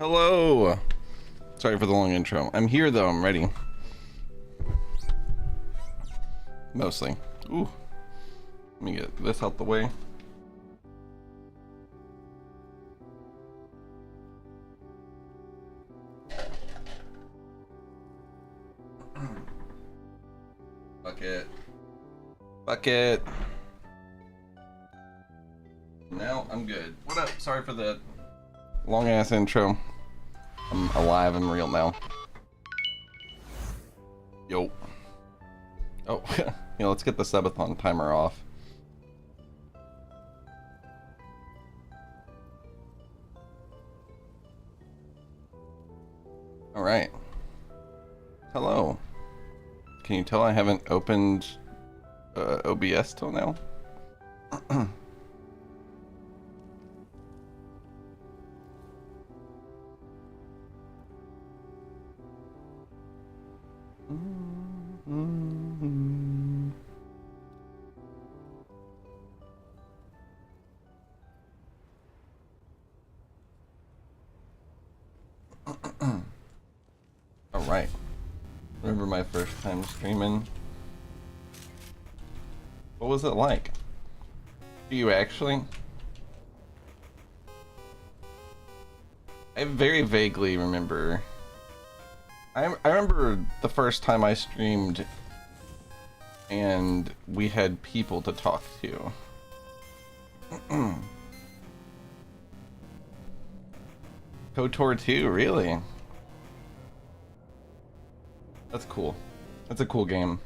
Hello. Sorry for the long intro. I'm here though, I'm ready. Mostly. Ooh. Let me get this out the way. Bucket. Bucket. Now I'm good. What up? Sorry for the long ass intro. I'm alive and real now. Yo. Oh, yeah, let's get the subathon timer off. Alright. Hello. Can you tell I haven't opened OBS till now? Alright. Remember my first time streaming? What was it like? Do you actually? I very vaguely remember. I remember the first time I streamed and we had people to talk to. KOTOR 2, really? That's cool. That's a cool game.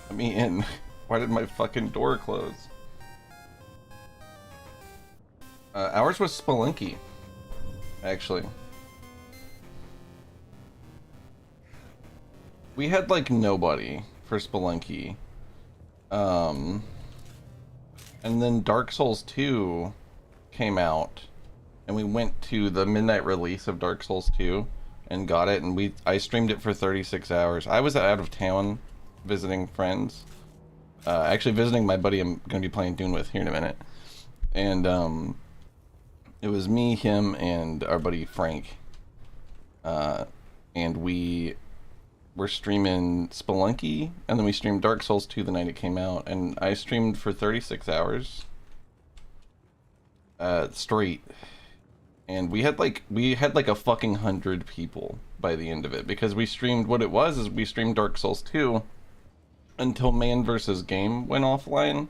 Let me in. Why did my fucking door close? Ours was Spelunky, actually. We had like nobody for Spelunky. And then Dark Souls 2 came out, and we went to the midnight release of Dark Souls 2 and got it, and I streamed it for 36 hours. I was out of town visiting friends. Actually visiting my buddy I'm going to be playing Dune with here in a minute. And it was me, him, and our buddy Frank. And we were streaming Spelunky, and then we streamed Dark Souls 2 the night it came out, and I streamed for 36 hours straight. And we had like a fucking 100 people by the end of it, because we streamed, what it was is we streamed Dark Souls 2 until Man vs. Game went offline.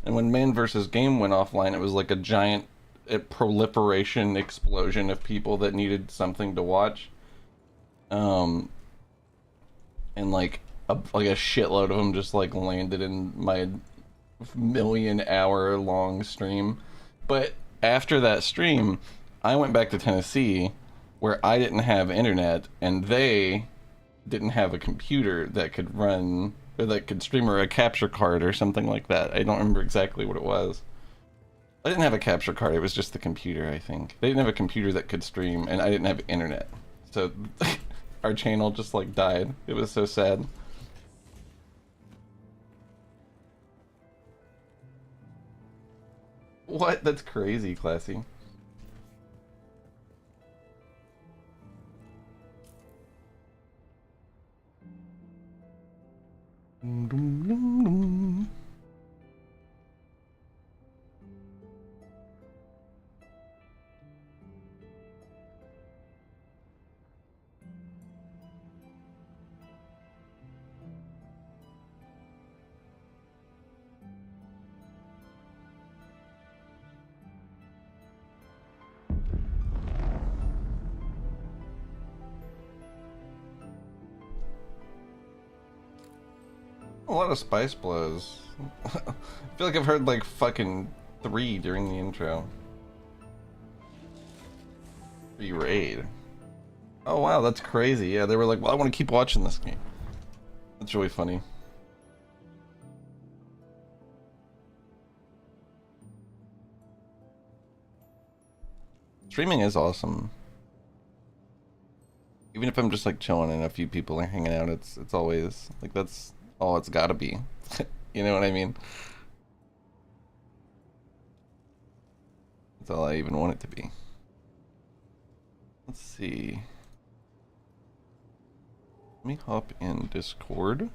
And when Man vs. Game went offline, it was like a giant proliferation explosion of people that needed something to watch. And like a shitload of them just like landed in my million-hour long stream. But after that stream, I went back to Tennessee, where I didn't have internet, and they didn't have a computer that could run, or that could stream, or a capture card or something like that. I don't remember exactly what it was. I didn't have a capture card, it was just the computer, I think. They didn't have a computer that could stream, and I didn't have internet. So our channel just like died. It was so sad. What? That's crazy, Classy. A lot of spice blows. I feel like I've heard like fucking 3 during the intro. Re-raid. Oh wow, that's crazy. Yeah, they were like, well, I want to keep watching this game. That's really funny. Streaming is awesome. Even if I'm just like chilling and a few people are hanging out, it's always like, that's all it's gotta be. You know what I mean? That's all I even want it to be. Let's see. Let me hop in Discord.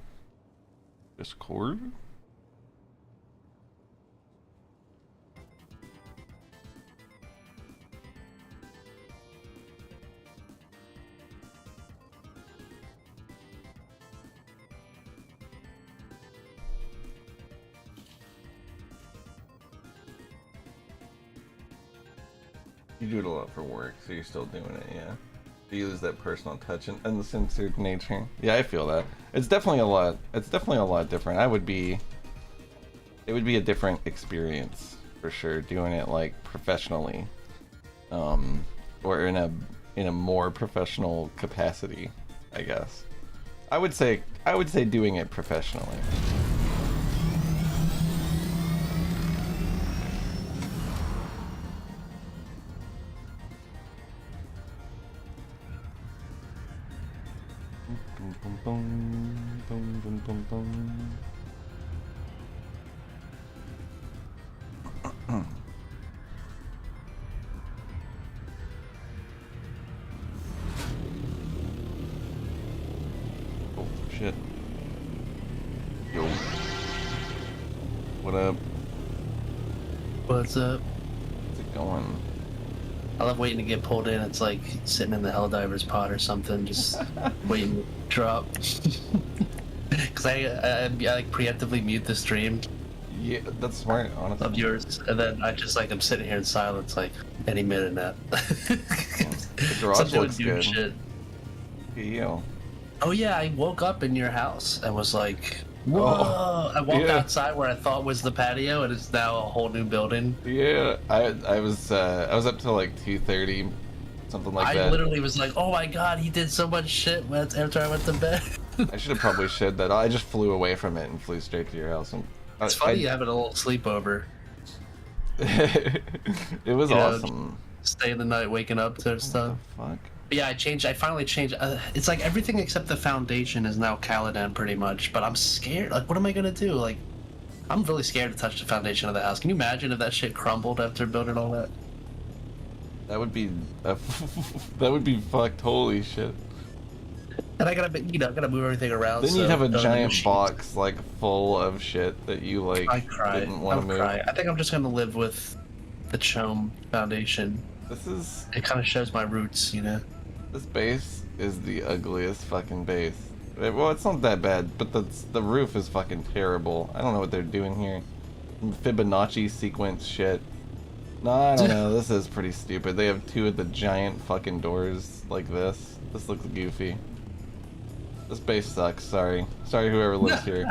Discord? You do it a lot for work, so you're still doing it, yeah. You lose that personal touch and the censored nature. Yeah, I feel that. It's definitely a lot. It's definitely a lot different. It would be a different experience for sure, doing it like professionally, or in a more professional capacity, I guess. I would say doing it professionally. Oh shit. Yo. What up? What's up? How's it going? I love waiting to get pulled in. It's like sitting in the Helldiver's pod or something, just waiting to drop. Because I like preemptively mute the stream Yeah, that's smart, honestly. of yours, and then I just like I'm sitting here in silence, like any minute now. The garage Something looks with Dune good. shit. Yeah. Oh yeah, I woke up in your house and was like, whoa! I walked yeah. outside where I thought was the patio, and it's now a whole new building. Yeah, I was up till like 2:30, something like that. I literally was like, oh my god, he did so much shit after I went to bed. I should have probably shed that. I just flew away from it and flew straight to your house. And It's funny having a little sleepover. It was awesome. Stay the night, waking up to stuff. What the fuck? But yeah, I finally changed. It's like everything except the foundation is now Caladan pretty much. But I'm scared. Like, what am I gonna do? Like, I'm really scared to touch the foundation of the house. Can you imagine if that shit crumbled after building all that? That would be that would be fucked. Holy shit. And I gotta, gotta move everything around. Then so you'd have a those giant machines- box like full of shit that you like I cry. didn't want to move. Cry. I think I'm just gonna live with the Chome foundation. This is It kind of shows my roots, you know. this base is the ugliest fucking base. Well, it's not that bad, but the roof is fucking terrible. I don't know what they're doing here. Fibonacci sequence shit. No, I don't know. This is pretty stupid. They have two of the giant fucking doors like this. This looks goofy. This base sucks. Sorry. Sorry whoever lives here.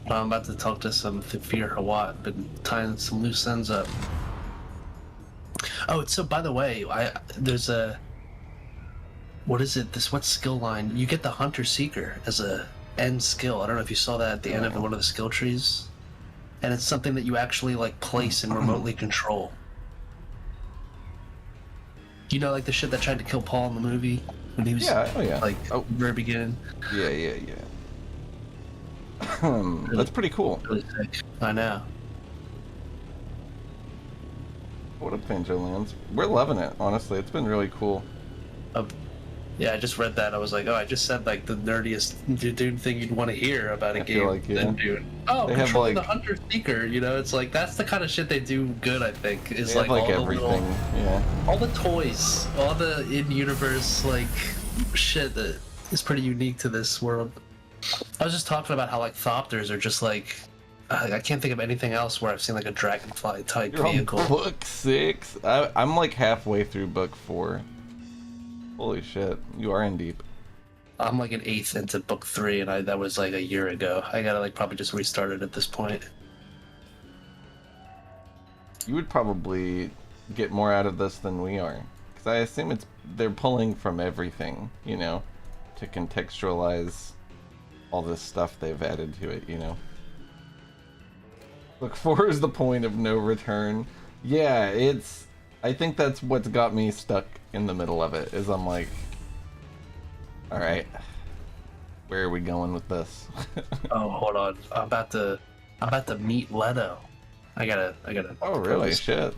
I'm about to talk to some Thafir Hawat, been tying some loose ends up. Oh, so by the way, there's a what is it? What skill line? You get the Hunter Seeker as a end skill. I don't know if you saw that at the end of one of the skill trees, and it's something that you actually like place and remotely control. You know, like the shit that tried to kill Paul in the movie when he was like very beginning. Yeah. That's pretty cool. Really sick. I know. What up, Pangolians? We're loving it, honestly. It's been really cool. Yeah, I just read that. I was like, oh, I just said like the nerdiest Dune thing you'd want to hear about a game. Like, yeah. Than Dune. Oh, they controlling have, the Hunter Seeker. You know, it's like that's the kind of shit they do good. I think is they like, have, like all everything. the little, all the toys, all the in-universe like shit that is pretty unique to this world. I was just talking about how like Thopters are just like. I can't think of anything else where I've seen like a dragonfly type You're vehicle. on book 6. I'm like halfway through book 4. Holy shit, you are in deep. I'm like an 8th into book 3, and that was like a year ago. I gotta like probably just restart it at this point. You would probably get more out of this than we are, because I assume they're pulling from everything, you know, to contextualize all this stuff they've added to it, you know. Book 4 is the point of no return. Yeah, I think that's what's got me stuck in the middle of it, is I'm like, alright, where are we going with this? Oh, hold on. I'm about to meet Leto. I gotta. Oh, really? Shit.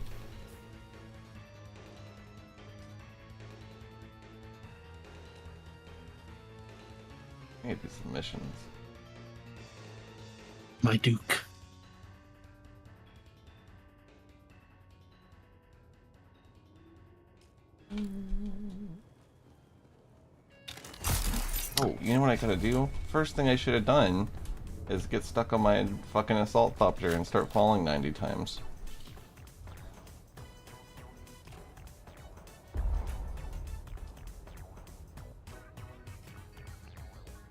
I need to do some missions. My Duke. Oh, you know what I gotta do? First thing I should have done is get stuck on my fucking assault thopter and start falling 90 times.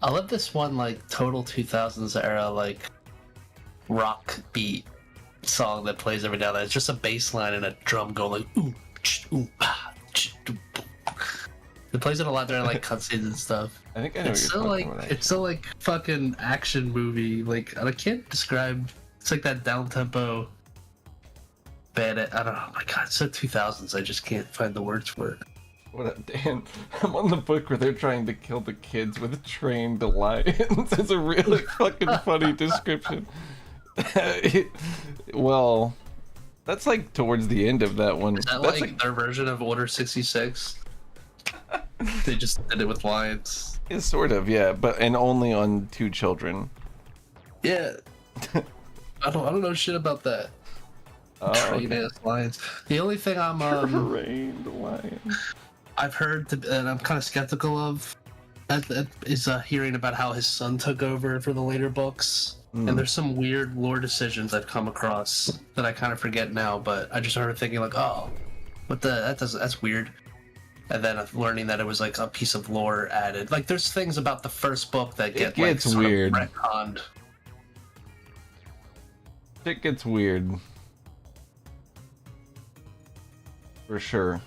I love this one, like, total 2000s era, like, rock beat song that plays every now and then. It's just a bass line and a drum going like, ooh, ooh, ah, ooh. It plays it a lot during, like, cutscenes and stuff. I think I know It's what you're so, talking like, about. it's so, like, fucking action movie. Like, I can't describe, it's like that down-tempo bad, I don't know, oh my god, it's so 2000s, I just can't find the words for it. What up, Dan? I'm on the book where they're trying to kill the kids with trained lions. It's a really fucking funny description. Well, that's like towards the end of that one. Is that That's like their version of Order 66? They just did it with lions. it's sort of, yeah, and only on 2 children. Yeah. I don't know shit about that. Oh, Trained okay. ass lions. The only thing Trained lions. I've heard and I'm kind of skeptical of is hearing about how his son took over for the later books. And there's some weird lore decisions I've come across that I kind of forget now, but I just started thinking like, oh, that's weird. And then learning that it was like a piece of lore added. Like there's things about the first book that get like gets sort weird. of retconned. It gets weird. For sure.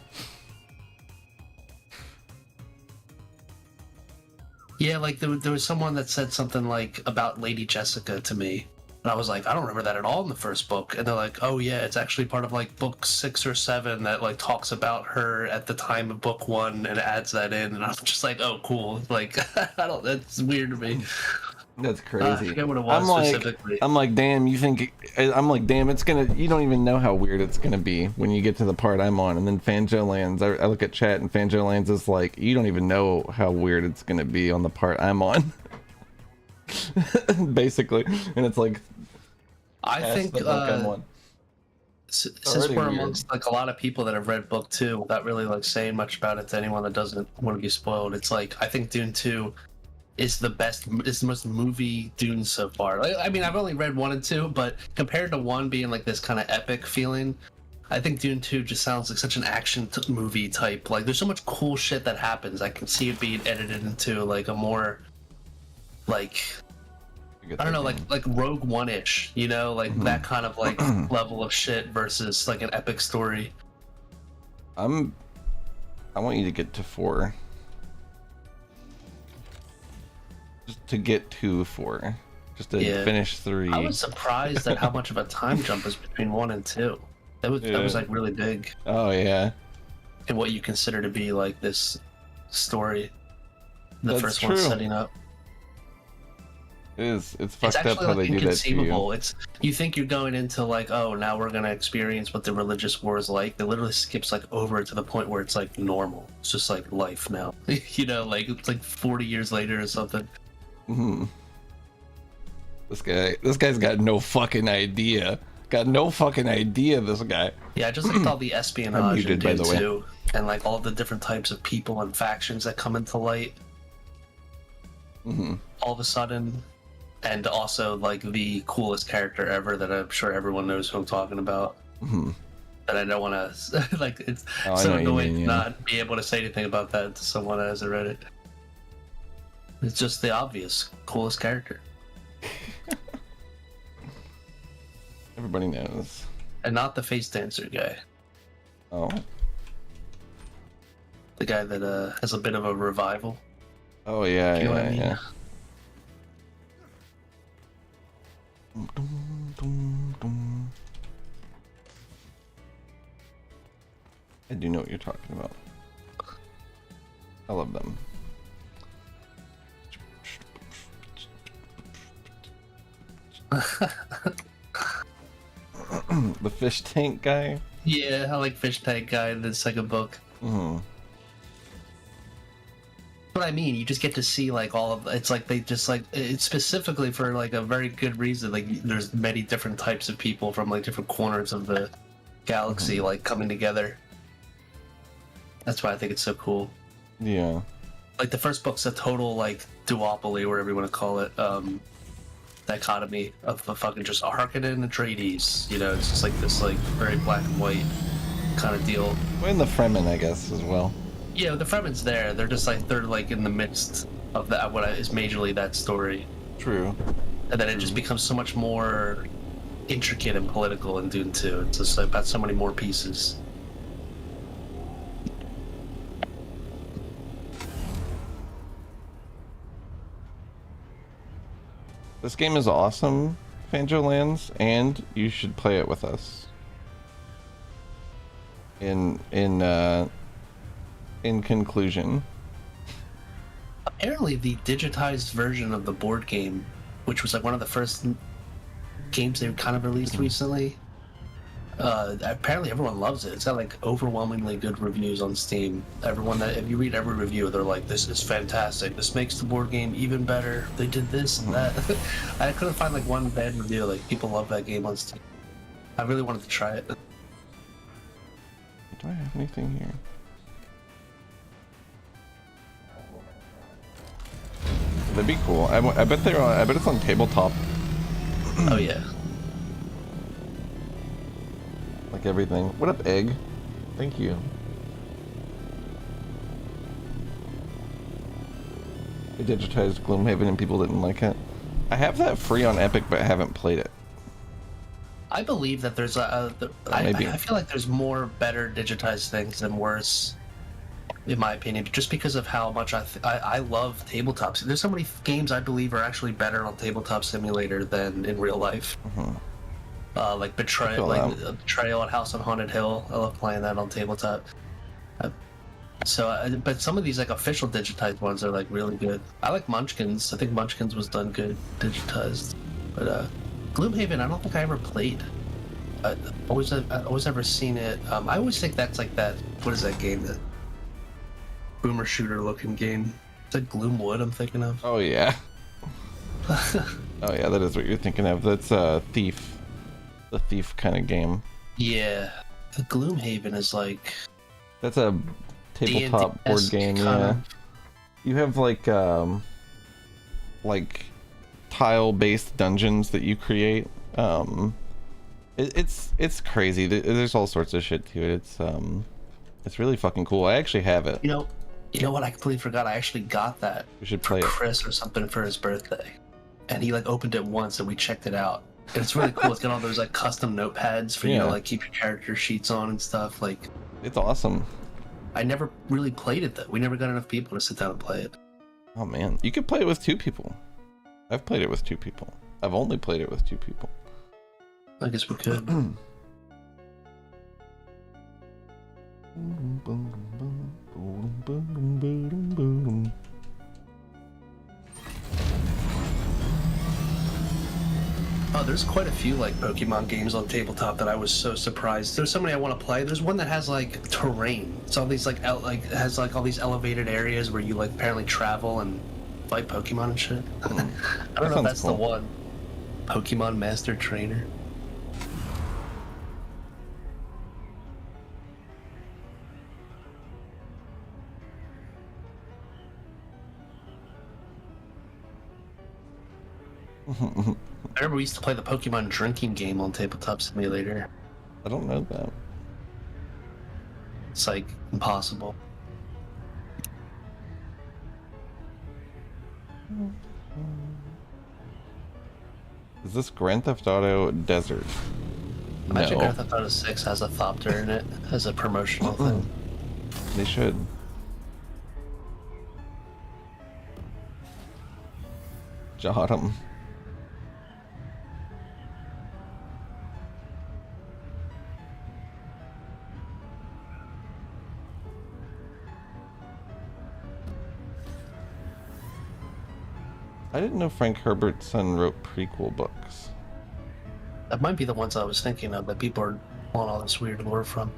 Yeah, like there was someone that said something like about Lady Jessica to me. And I was like, I don't remember that at all in the first book. And they're like, oh yeah, it's actually part of like book 6 or 7 that like talks about her at the time of book 1 and adds that in. And I'm just like, oh cool. Like that's weird to me. That's I crazy. forget what it was specifically. I'm like, damn, it's gonna, you don't even know how weird it's gonna be when you get to the part I'm on. And then Fanjo Lands, I look at chat and Fanjo Lands is like, you don't even know how weird it's gonna be on the part I'm on. Basically. And it's like, I think the book I'm on. since Already we're weird. amongst like a lot of people that have read book 2 without really like saying much about it to anyone that doesn't want to be spoiled, it's like I think Dune 2 is the most movie Dune so far. Like, I mean, I've only read 1 and 2, but compared to 1 being like this kind of epic feeling, I think Dune 2 just sounds like such an action movie type. Like there's so much cool shit that happens. I can see it being edited into like a more like I don't know, like Rogue One-ish, you know, like that kind of like level of shit versus like an epic story. I want you to get to 4. Just to get to 4. Just to finish 3. I was surprised at how much of a time jump is between 1 and 2. That was like really big Oh yeah. in what you consider to be like this story. The That's first true. one setting up. It's It's fucked up actually how like they do that to you. inconceivable. It's you think you're going into like, oh, now we're gonna experience what the religious war is like. It literally skips like over to the point where it's like normal. It's just like life now. You know, like it's like 40 years later or something. This guy's got no fucking idea. Got no fucking idea, this guy. Yeah, I just liked all the espionage muted, in by Dune the way. 2, and like all the different types of people and factions that come into light. All of a sudden, and also like the coolest character ever that I'm sure everyone knows who I'm talking about. That I don't want to like. It's Oh, I know so what you annoying mean, to yeah. not be able to say anything about that to someone that hasn't read it. It's just the obvious coolest character, Everybody knows. and not the face dancer guy. Oh. The guy that has a bit of a revival. Oh yeah, You know what I yeah, mean? yeah. I do know what you're talking about. I love them. The fish tank guy. Yeah, I like Fish Tank Guy in the second book. Mm-hmm. What I mean, you just get to see like all of it's like they just like it's specifically for like a very good reason. Like there's many different types of people from like different corners of the galaxy like coming together. That's why I think it's so cool. Yeah. Like the first book's a total like duopoly, whatever you want to call it, dichotomy of the fucking just Harkonnen and Atreides. You know, it's just like this like very black and white kind of deal. Well, and the Fremen, I guess, as well. Yeah, the Fremen's there. They're just like they're like in the midst of that what is majorly that story, True. and then it just becomes so much more intricate and political in Dune 2. It's just like about so many more pieces. This game is awesome, Fanjolands, and you should play it with us. In conclusion. Apparently, the digitized version of the board game, which was like one of the first games they kind of released recently, apparently everyone loves it. It's got like overwhelmingly good reviews on Steam. Everyone that if you read every review, they're like, "This is fantastic. This makes the board game even better. They did this and that." I couldn't find like one bad review. Like people love that game on Steam. I really wanted to try it. Do I have anything here? That'd be cool. I bet they're on, I bet it's on tabletop. Oh yeah. Like everything. What up, Egg? Thank you. They digitized Gloomhaven and people didn't like it. I have that free on Epic, but I haven't played it. I believe that there's I feel like there's more better digitized things than worse, in my opinion, just because of how much I love tabletops. There's so many games I believe are actually better on Tabletop Simulator than in real life. Like Betrayal at House on Haunted Hill. I love playing that on tabletop. But some of these like official digitized ones are like really good. I like Munchkins. I think Munchkins was done good digitized. But Gloomhaven, I don't think I ever played. I always ever seen it. I always think that's like that. What is that game? That boomer shooter looking game. Is that Gloomwood I'm thinking of? Oh yeah. Oh yeah, that is what you're thinking of. That's Thief. The Thief kind of game. Yeah. The Gloomhaven is like... That's a tabletop board game, yeah. You have like tile-based dungeons that you create. It's crazy. There's all sorts of shit to it. It's really fucking cool. I actually have it. You know what? I completely forgot. I actually got that. We should play it. Chris or something for his birthday, and he like opened it once and we checked it out. And it's really cool. It's got all those like custom notepads for you to like keep your character sheets on and stuff. Like, it's awesome. I never really played it though. We never got enough people to sit down and play it. Oh man, you could play it with 2 people. I've played it with 2 people. I've only played it with 2 people. I guess we could. Oh, there's quite a few like Pokemon games on tabletop that I was so surprised. There's so many I want to play. There's one that has like terrain. It's all these has like all these elevated areas where you like apparently travel and fight Pokemon and shit. I don't know if that's cool. The one. Pokemon Master Trainer. I remember we used to play the Pokemon drinking game on Tabletop Simulator. I don't know that. It's like impossible. Mm-hmm. Is this Grand Theft Auto Desert? Imagine Grand Theft Auto 6 has a Thopter in it as a promotional thing. They should. Jot 'em. I didn't know Frank Herbert's son wrote prequel books. That might be the ones I was thinking of that people are pulling all this weird lore from.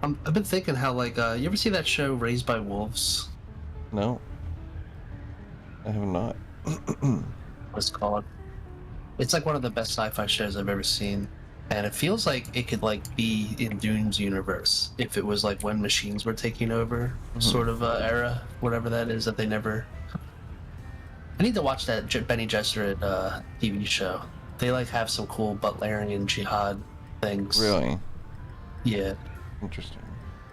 I've been thinking how, like, you ever see that show Raised by Wolves? No, I have not. What's it called? It's like one of the best sci-fi shows I've ever seen, and it feels like it could like be in Dune's universe if it was like when machines were taking over, sort of era, whatever that is that they never. I need to watch that Benny Gesserit TV show. They like have some cool Butlerian jihad things. Really? Yeah. Interesting.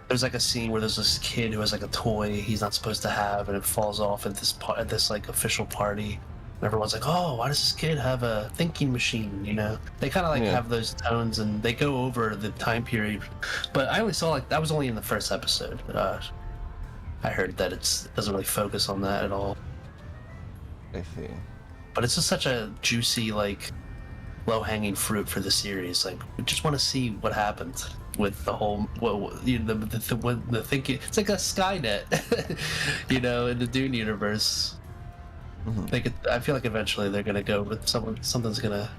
There's like a scene where there's this kid who has like a toy he's not supposed to have, and it falls off at this like official party. And everyone's like, "Oh, why does this kid have a thinking machine?" You know, they kind of like have those tones, and they go over the time period. But I only saw like that was only in the first episode. I heard that it doesn't really focus on that at all. I see. But it's just such a juicy, like, low-hanging fruit for the series. Like, we just want to see what happens with the whole, the thinking. It's like a Skynet, you know, in the Dune universe. I feel like eventually they're gonna go with something's gonna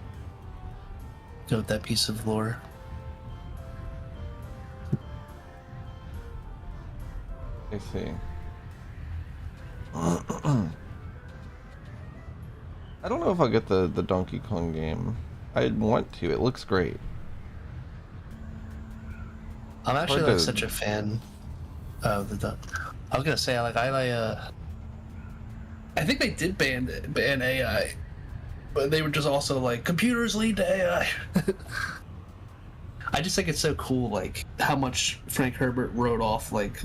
go with that piece of lore. I see. I don't know if I'll get the Donkey Kong game. I'd want to. It looks great. I'm actually like such a fan of the. I was gonna say I think they did ban AI, but they were just also like computers lead to AI. I just think it's so cool, like how much Frank Herbert wrote off like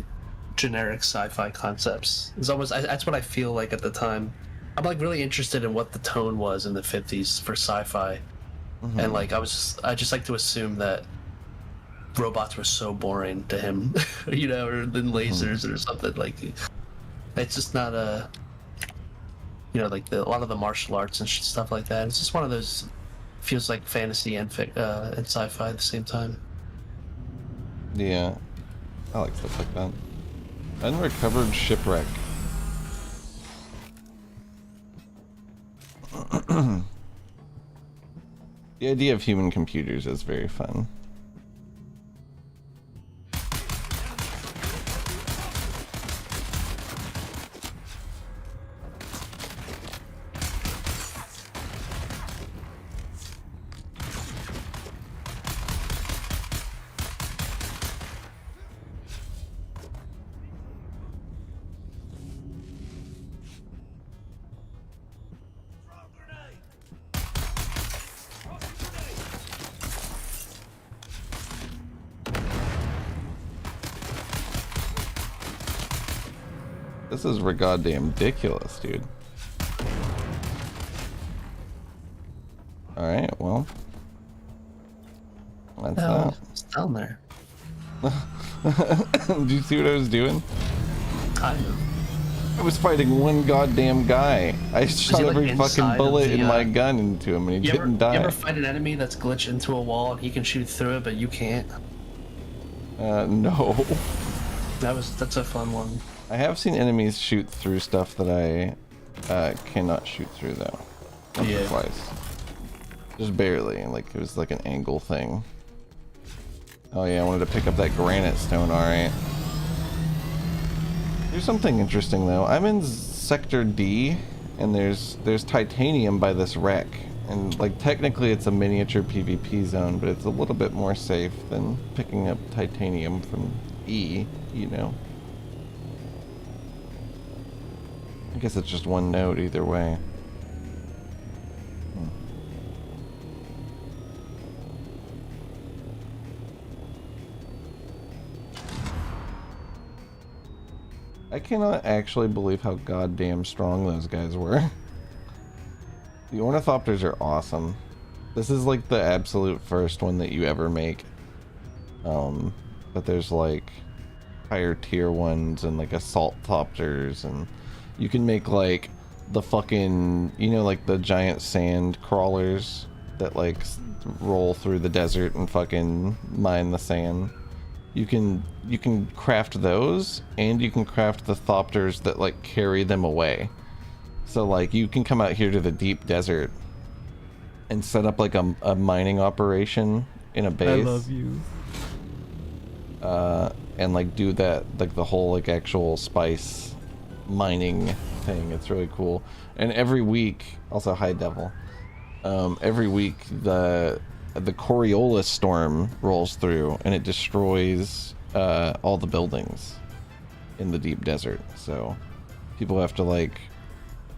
generic sci-fi concepts. It's almost that's what I feel like at the time. I'm like really interested in what the tone was in the 50s for sci-fi, and like I just like to assume that robots were so boring to him, you know, or than lasers or something. Like it's just not a. You know, like a lot of the martial arts and stuff like that. It's just one of those, feels like fantasy and sci-fi at the same time. Yeah, I like stuff like that. Unrecovered shipwreck. The idea of human computers is very fun. This is goddamn ridiculous, dude. Alright, well. That's that. It's down there. Did you see what I was doing? Kind of. I was fighting one goddamn guy. I shot like, every fucking bullet in my gun into him and he didn't die. You ever fight an enemy that's glitched into a wall and he can shoot through it, but you can't? No. That's a fun one. I have seen enemies shoot through stuff that I cannot shoot through though. Once or twice. Just barely, like it was like an angle thing. Oh yeah, I wanted to pick up that granite stone, alright. Here's something interesting though. I'm in Sector D, and there's titanium by this wreck. And like technically it's a miniature PvP zone, but it's a little bit more safe than picking up titanium from E, you know. I guess it's just one node either way. I cannot actually believe how goddamn strong those guys were. The ornithopters are awesome. This is like the absolute first one that you ever make. But there's like higher tier ones and like assault thopters, and you can make like the fucking, you know, like the giant sand crawlers that like roll through the desert and fucking mine the sand. You can craft those, and you can craft the thopters that like carry them away. So like you can come out here to the deep desert and set up like a mining operation in a base. I love you. And like do that, like the whole like actual spice mining thing. It's really cool. And every week, also hi devil. Every week the Coriolis storm rolls through and it destroys all the buildings in the deep desert. So people have to like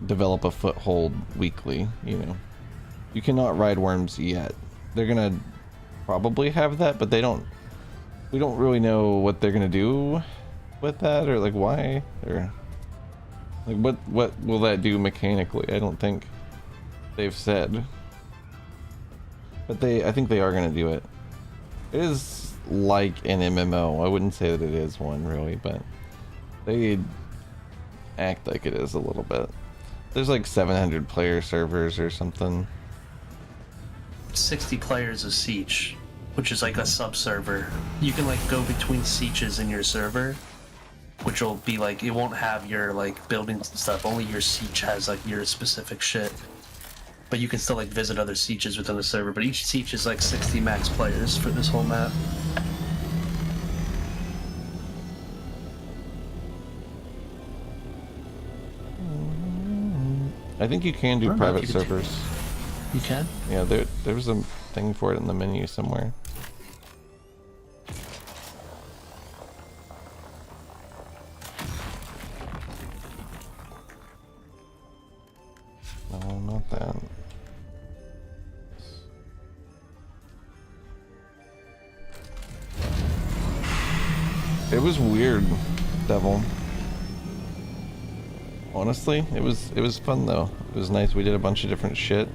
develop a foothold weekly, you know. You cannot ride worms yet. They're gonna probably have that, but we don't really know what they're gonna do with that, or like why, or like what will that do mechanically. I don't think they've said, but I think they are gonna do it. It is like an MMO. I wouldn't say that it is one really, but they act like it is a little bit. There's like 700 player servers or something. 60 players of Siege, which is like a sub-server. You can like go between sieges in your server, which will be like, it won't have your like buildings and stuff, only your siege has like your specific shit. But you can still like visit other sieges within the server, but each siege is like 60 max players for this whole map. I think you can do private servers. You can? Yeah, there was a thing for it in the menu somewhere. No, not that. It was weird, Devil. Honestly, it was fun though. It was nice. We did a bunch of different shit.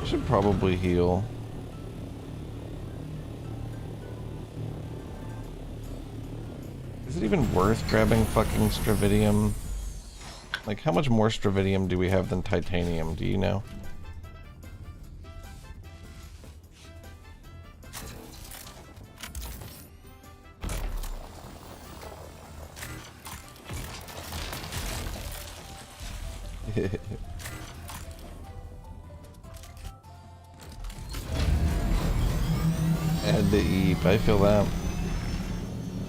I should probably heal. Is it even worth grabbing fucking Stravidium? Like, how much more Stravidium do we have than Titanium? Do you know? Had to eat. I feel that.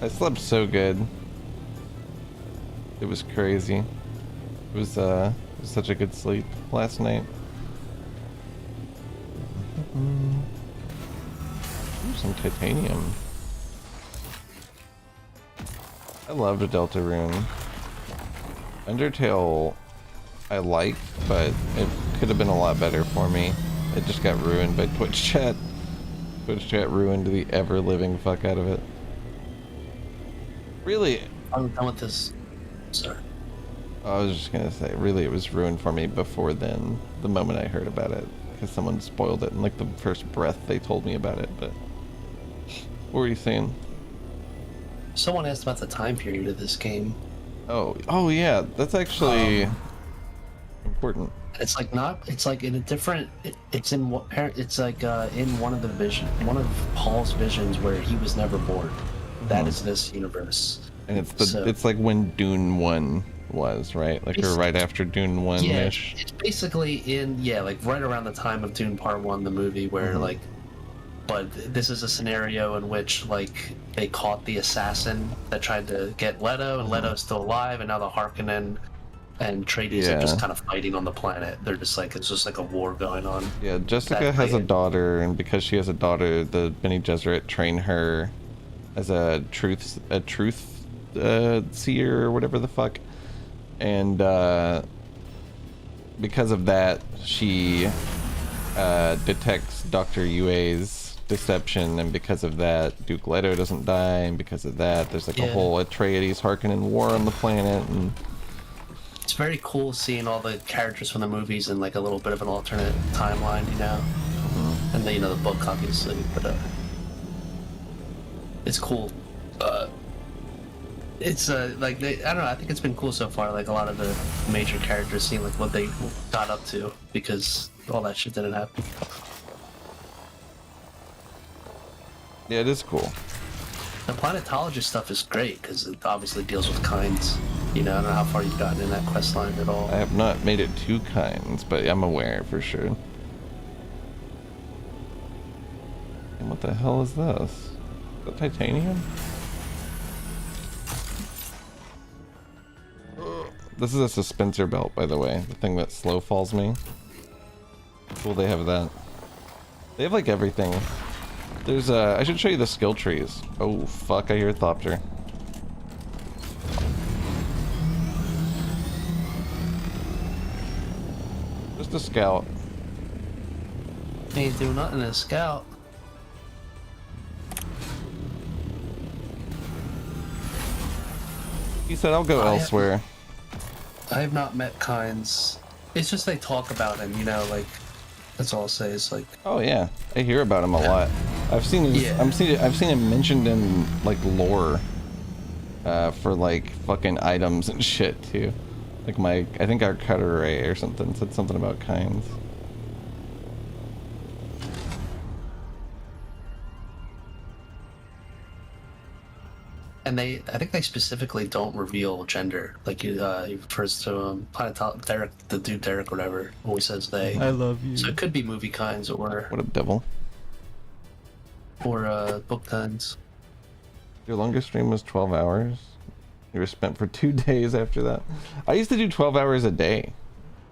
I slept so good. It was crazy. It was such a good sleep last night. Ooh, some titanium. I loved a Delta Rune. Undertale I liked, but it could have been a lot better for me. It just got ruined by Twitch chat. Twitch chat ruined the ever-living fuck out of it. Really? I'm done with this. Sorry. I was just gonna say, really, it was ruined for me before then, the moment I heard about it. Because someone spoiled it in like the first breath they told me about it, but... What were you saying? Someone asked about the time period of this game. Oh yeah, that's actually... important. It's like it's like in a different, it's in one of the Paul's visions where he was never born. That is this universe. And it's like when Dune 1 was, right? Like, or right after Dune 1-ish? Yeah, it's basically like right around the time of Dune Part 1, the movie, where like, but this is a scenario in which like they caught the assassin that tried to get Leto, and Leto's still alive, and now the Harkonnen and Atreides are just kind of fighting on the planet. They're just like, it's just like a war going on. Yeah, Jessica has a daughter, and because she has a daughter, the Bene Gesserit train her as a truth seer or whatever the fuck. And because of that, she detects Dr. Yue's deception, and because of that, Duke Leto doesn't die, and because of that, there's like a whole Atreides Harkonnen war on the planet, and it's very cool seeing all the characters from the movies in like a little bit of an alternate timeline, you know. And then, you know, the book obviously, but it's cool. It's like I don't know. I think it's been cool so far. Like a lot of the major characters seeing like what they got up to because all that shit didn't happen. Yeah, it is cool. The planetologist stuff is great because it obviously deals with kinds. You know, I don't know how far you've gotten in that quest line at all. I have not made it to kinds, but I'm aware for sure. And what the hell is this? Is that titanium? This is a suspensor belt, by the way. The thing that slow falls me. Cool, they have that. They have like everything. There's I should show you the skill trees. Oh fuck, I hear a Thopter. Just a scout. Ain't do nothing to scout. He said I'll go elsewhere. I have not met kinds. It's just they talk about him, you know, like that's all I'll say. It's like, Oh yeah, I hear about him a lot. I've seen his, Yeah. I've seen him mentioned in like lore, for like fucking items and shit too. Like I think our cutter ray or something said something about kinds. and I think they specifically don't reveal gender. Like he refers to Derek, the dude Derek, whatever. Always says they. I love you. So it could be movie kinds or What a devil. book kinds. Your longest stream was 12 hours. You were spent for 2 days after that. I used to do 12 hours a day.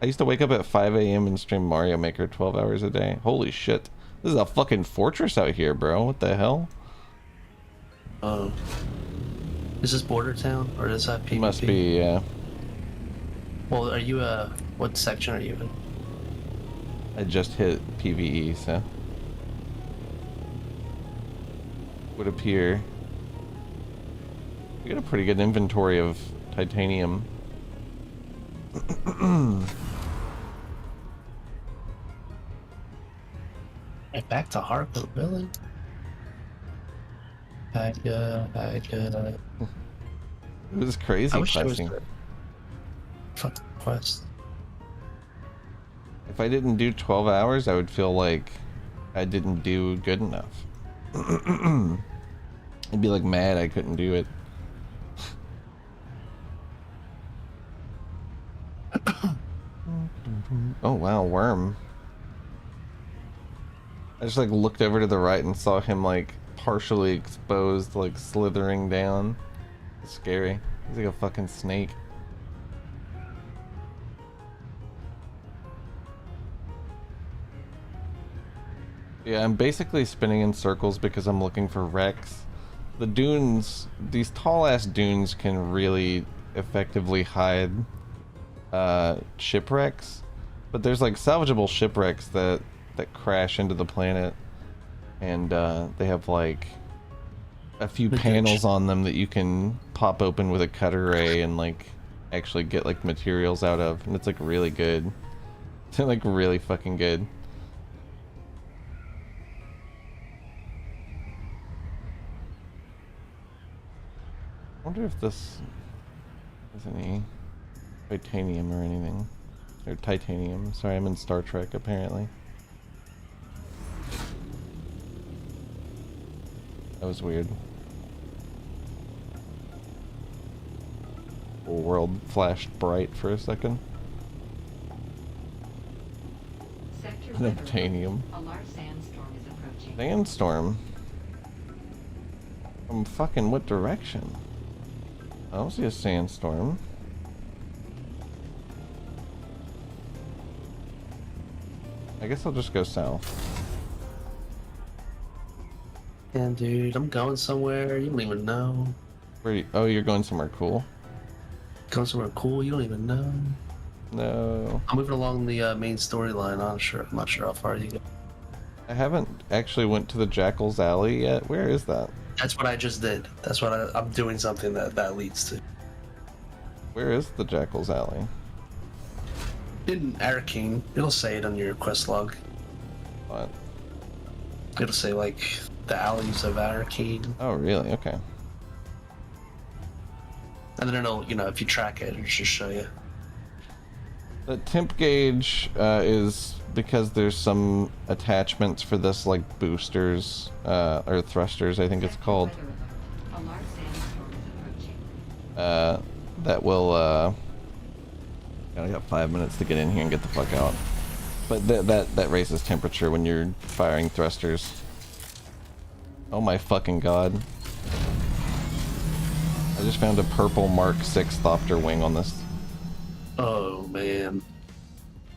I used to wake up at 5 a.m. and stream Mario Maker 12 hours a day. Holy shit. This is a fucking fortress out here, bro. What the hell? Oh. Is this Border Town or does that PvP? It must be, yeah. Well, are you what section are you in? I just hit PvE, so. Would appear. We got a pretty good inventory of titanium. Right back to Harper, really? It was crazy I wish there was questing. a fucking quest. If I didn't do 12 hours, I would feel like I didn't do good enough. I'd be like mad I couldn't do it. Oh wow, worm. I just like looked over to the right and saw him like partially exposed, like slithering down. It's scary. He's like a fucking snake. Yeah, I'm basically spinning in circles because I'm looking for wrecks. The dunes, these tall ass dunes can really effectively hide shipwrecks, but there's like salvageable shipwrecks that crash into the planet, and they have like a few panels on them that you can pop open with a cutter ray and like actually get like materials out of, and it's like really good. It's like really fucking good. I wonder if this has any titanium or anything. Or titanium. Sorry, I'm in Star Trek apparently. That was weird. The world flashed bright for a second. Titanium. A large sandstorm is approaching. Sandstorm? From fucking what direction? I don't see a sandstorm. I guess I'll just go south. Damn, dude, I'm going somewhere. You don't even know. Where you, oh, you're going somewhere cool? Going somewhere cool. You don't even know. No. I'm moving along the main storyline. I'm not sure how far you go. I haven't actually went to the Jackal's Alley yet. Where is that? That's what I just did. That's what I'm doing something that leads to. Where is the Jackal's Alley? In Arcane, it'll say it on your quest log. What? It'll say like the alleys of Arcane. Oh, really? Okay. And then it'll, if you track it, it'll just show you. The temp gauge is because there's some attachments for this, like boosters or thrusters, I think it's called. A large sandstorm is approaching. That will. I got 5 minutes to get in here and get the fuck out. But that raises temperature when you're firing thrusters. Oh my fucking god! I just found a purple Mark 6 Thopter wing on this. Oh man.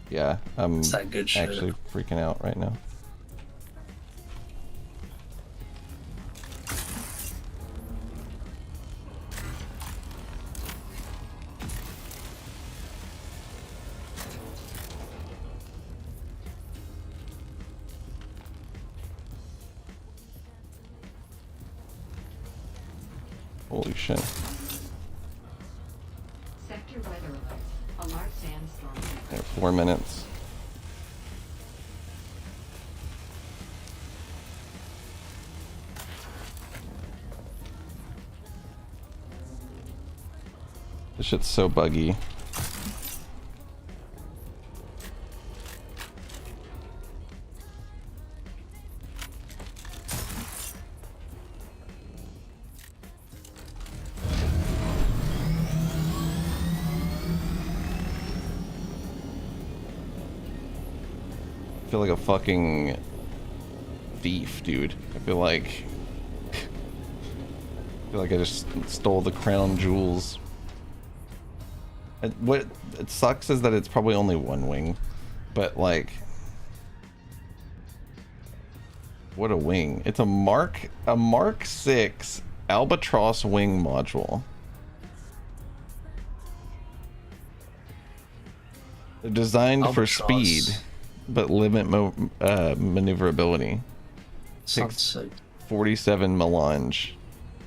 Yeah, I'm It's that good shit. actually freaking out right now. Holy shit. Sector weather alert. A large sandstorm is Yeah, approaching. 4 minutes. This shit's so buggy. I feel like a fucking thief, dude. I feel like I just stole the crown jewels. What it sucks is that it's probably only one wing, but like, what a wing! It's a Mark 6 Albatross wing module. They're designed for Albatross. speed, but limit maneuverability. Sounds sick. 47 melange,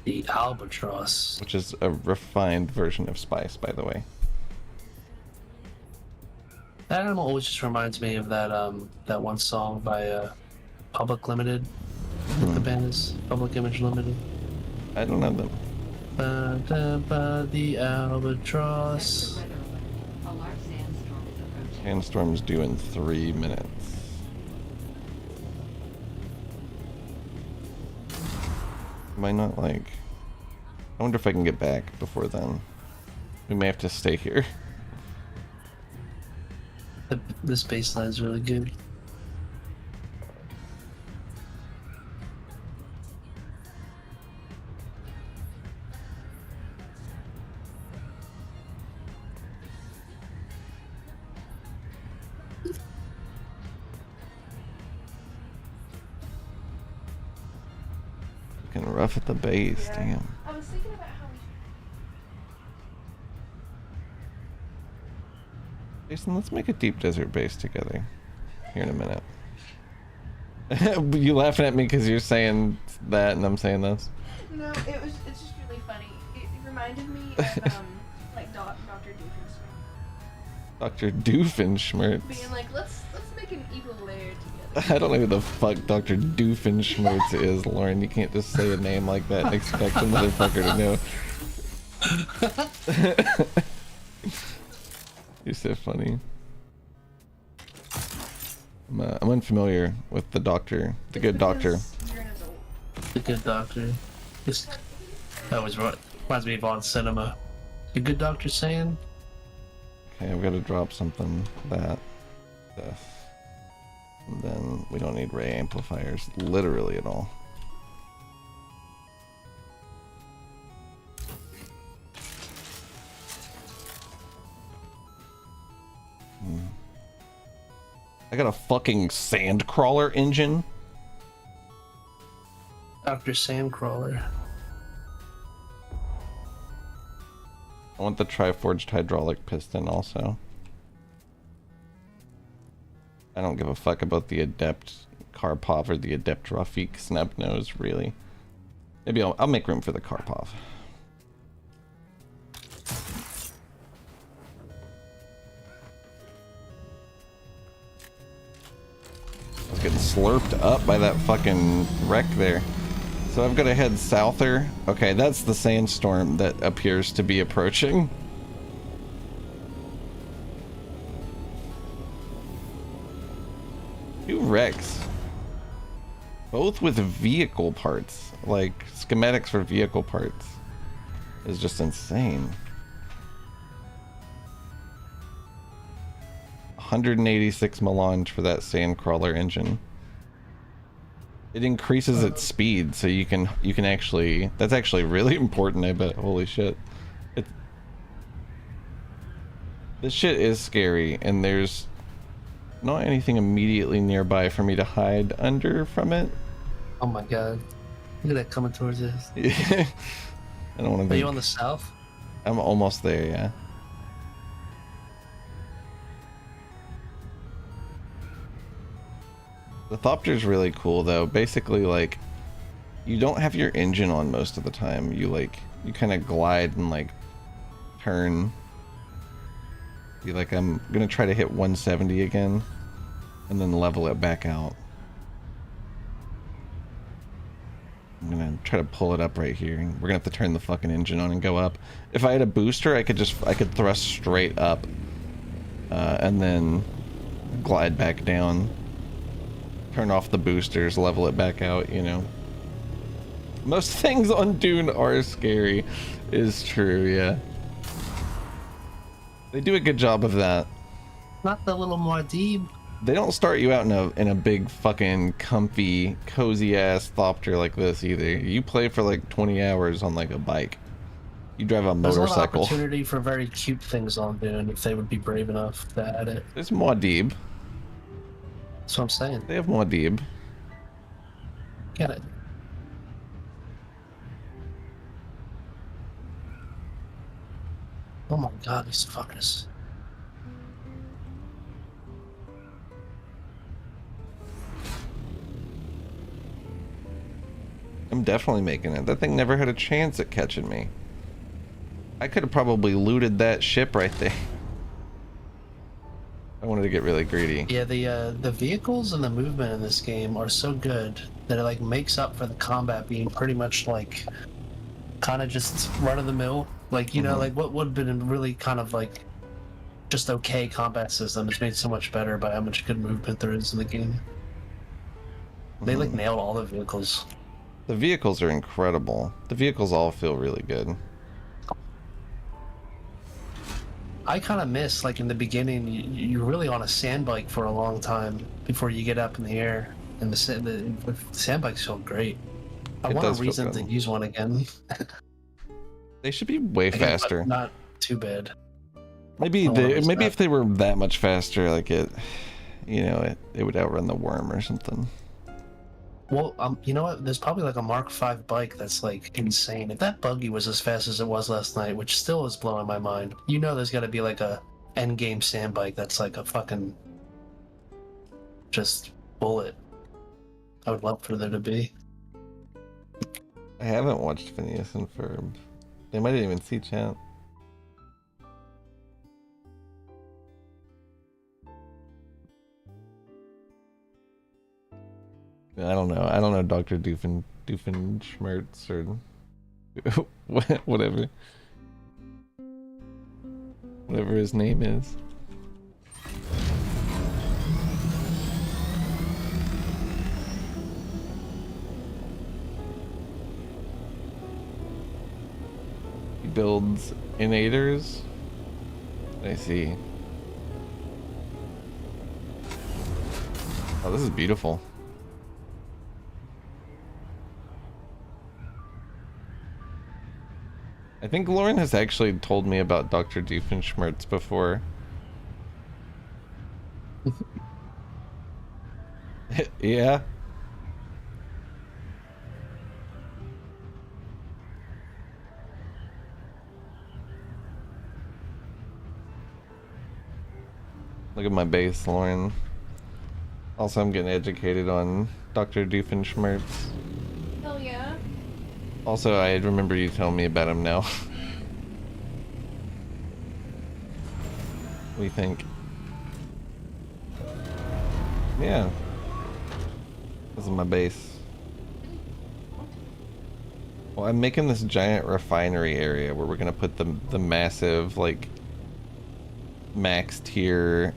The Albatross. which is a refined version of spice, by the way. That animal always just reminds me of that one song by Public Limited. I think the band is Public Image Limited. I don't know them. The Albatross. Sector weather alert. A large sandstorm is approaching. Sandstorm's due in 3 minutes. Might not like. I wonder if I can get back before then. We may have to stay here. This baseline is really good. Looking rough at the base, damn. I was thinking about how we Jason, let's make a deep desert base together. Here in a minute. You laughing at me because you're saying that and I'm saying this? No, it's just really funny. It reminded me of like Dr. Doofenshmirtz Dr. Doofenshmirtz. being like, let's make an evil lair together. I don't know who the fuck Dr. Doofenshmirtz is, Lauren. You can't just say a name like that and expect the motherfucker to know. You're so funny. I'm unfamiliar with the doctor, the good doctor. Because you're an adult. The Good Doctor. This always reminds me of On Cinema. The Good Doctor saying, Okay, I've got to drop something. That. This. And then we don't need ray amplifiers literally at all. I got a fucking sandcrawler engine. Dr. Sandcrawler. I want the tri-forged hydraulic piston also. I don't give a fuck about the Adept Karpov or the Adept Rafik snub nose, really. Maybe I'll make room for the Karpov. I was getting slurped up by that fucking wreck there. So I've got to head souther. Okay, that's the sandstorm that appears to be approaching. Two wrecks. Both with vehicle parts. Like, schematics for vehicle parts. Is just insane. 186 melange for that sandcrawler engine. It increases its speed, so you can actually, that's actually really important, I bet. Holy shit. This shit is scary, and there's not anything immediately nearby for me to hide under from it. Oh my god. Look at that coming towards us. I don't want to Are you on the south? I'm almost there, yeah. The Thopter's really cool though. Basically, like, you don't have your engine on most of the time. You kind of glide and like turn. Be like, I'm gonna try to hit 170 again and then level it back out. I'm gonna try to pull it up right here. We're gonna have to turn the fucking engine on and go up. If I had a booster, I could thrust straight up and then glide back down. Turn off the boosters, level it back out, you know. Most things on Dune are scary, is true, yeah. They do a good job of that. Not the little Muad'Dib. They don't start you out in a big fucking comfy, cozy ass Thopter like this either. You play for like 20 hours on like a bike. You drive a There's motorcycle. a lot of opportunity for very cute things on Dune if they would be brave enough to add it. There's Muad'Dib. That's what I'm saying. They have Muad'Dib. Get it. Oh my god, these fuckers. I'm definitely making it. That thing never had a chance at catching me. I could have probably looted that ship right there. I wanted to get really greedy. Yeah, the vehicles and the movement in this game are so good that it like makes up for the combat being pretty much like kind of just run of the mill. Like, you know, like what would have been really kind of like just okay combat system is made so much better by how much good movement there is in the game. They like nailed all the vehicles. The vehicles are incredible. The vehicles all feel really good. I kind of miss, like in the beginning, you're really on a sand bike for a long time before you get up in the air, and the sand bikes feel great. I want a reason to use one again. They should be way faster. Not too bad. Maybe if they were that much faster, like it would outrun the worm or something. Well, you know what? There's probably like a Mark V bike that's like insane. If that buggy was as fast as it was last night, which still is blowing my mind, you know there's got to be like a endgame sand bike that's like a fucking just bullet. I would love for there to be. I haven't watched Phineas and Ferb. They might even see chat. I don't know. I don't know Dr. Doofenshmirtz or whatever. Whatever his name is. He builds innators. I see. Oh, this is beautiful. I think Lauren has actually told me about Dr. Doofenshmirtz before. Yeah. Look at my base, Lauren. Also, I'm getting educated on Dr. Doofenshmirtz. Hell yeah. Also, I remember you telling me about him now. What do you think? Yeah. This is my base. Well, I'm making this giant refinery area where we're gonna put the massive, like, max tier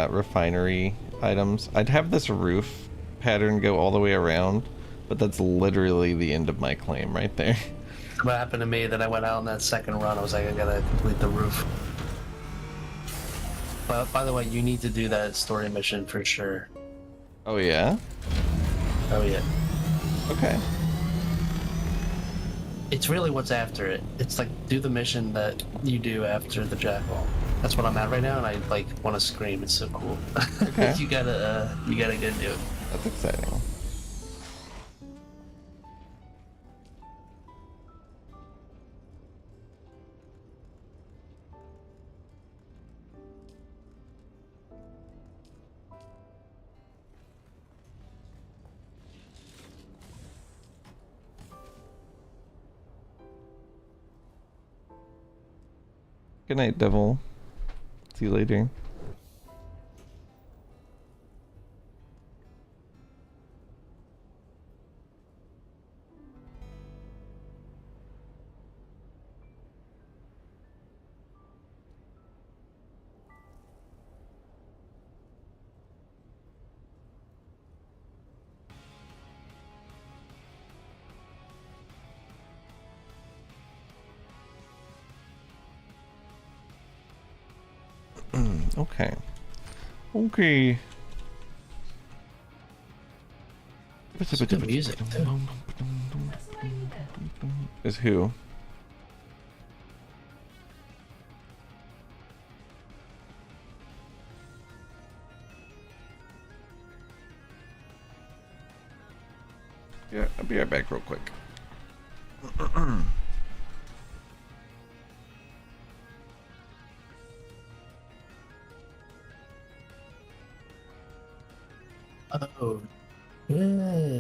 refinery items. I'd have this roof pattern go all the way around, but that's literally the end of my claim right there. What happened to me that I went out in that second run, I was like, I gotta complete the roof. But by the way, you need to do that story mission for sure. Oh yeah? Oh yeah. Okay. It's really what's after it. It's like do the mission that you do after the jackal. That's what I'm at right now, and I like want to scream. It's so cool. Okay. You gotta go do it. That's exciting. Good night, Devil. See you later. Okay. Okay. It's good music too. Is who? Yeah, I'll be right back real quick. Oh, yeah.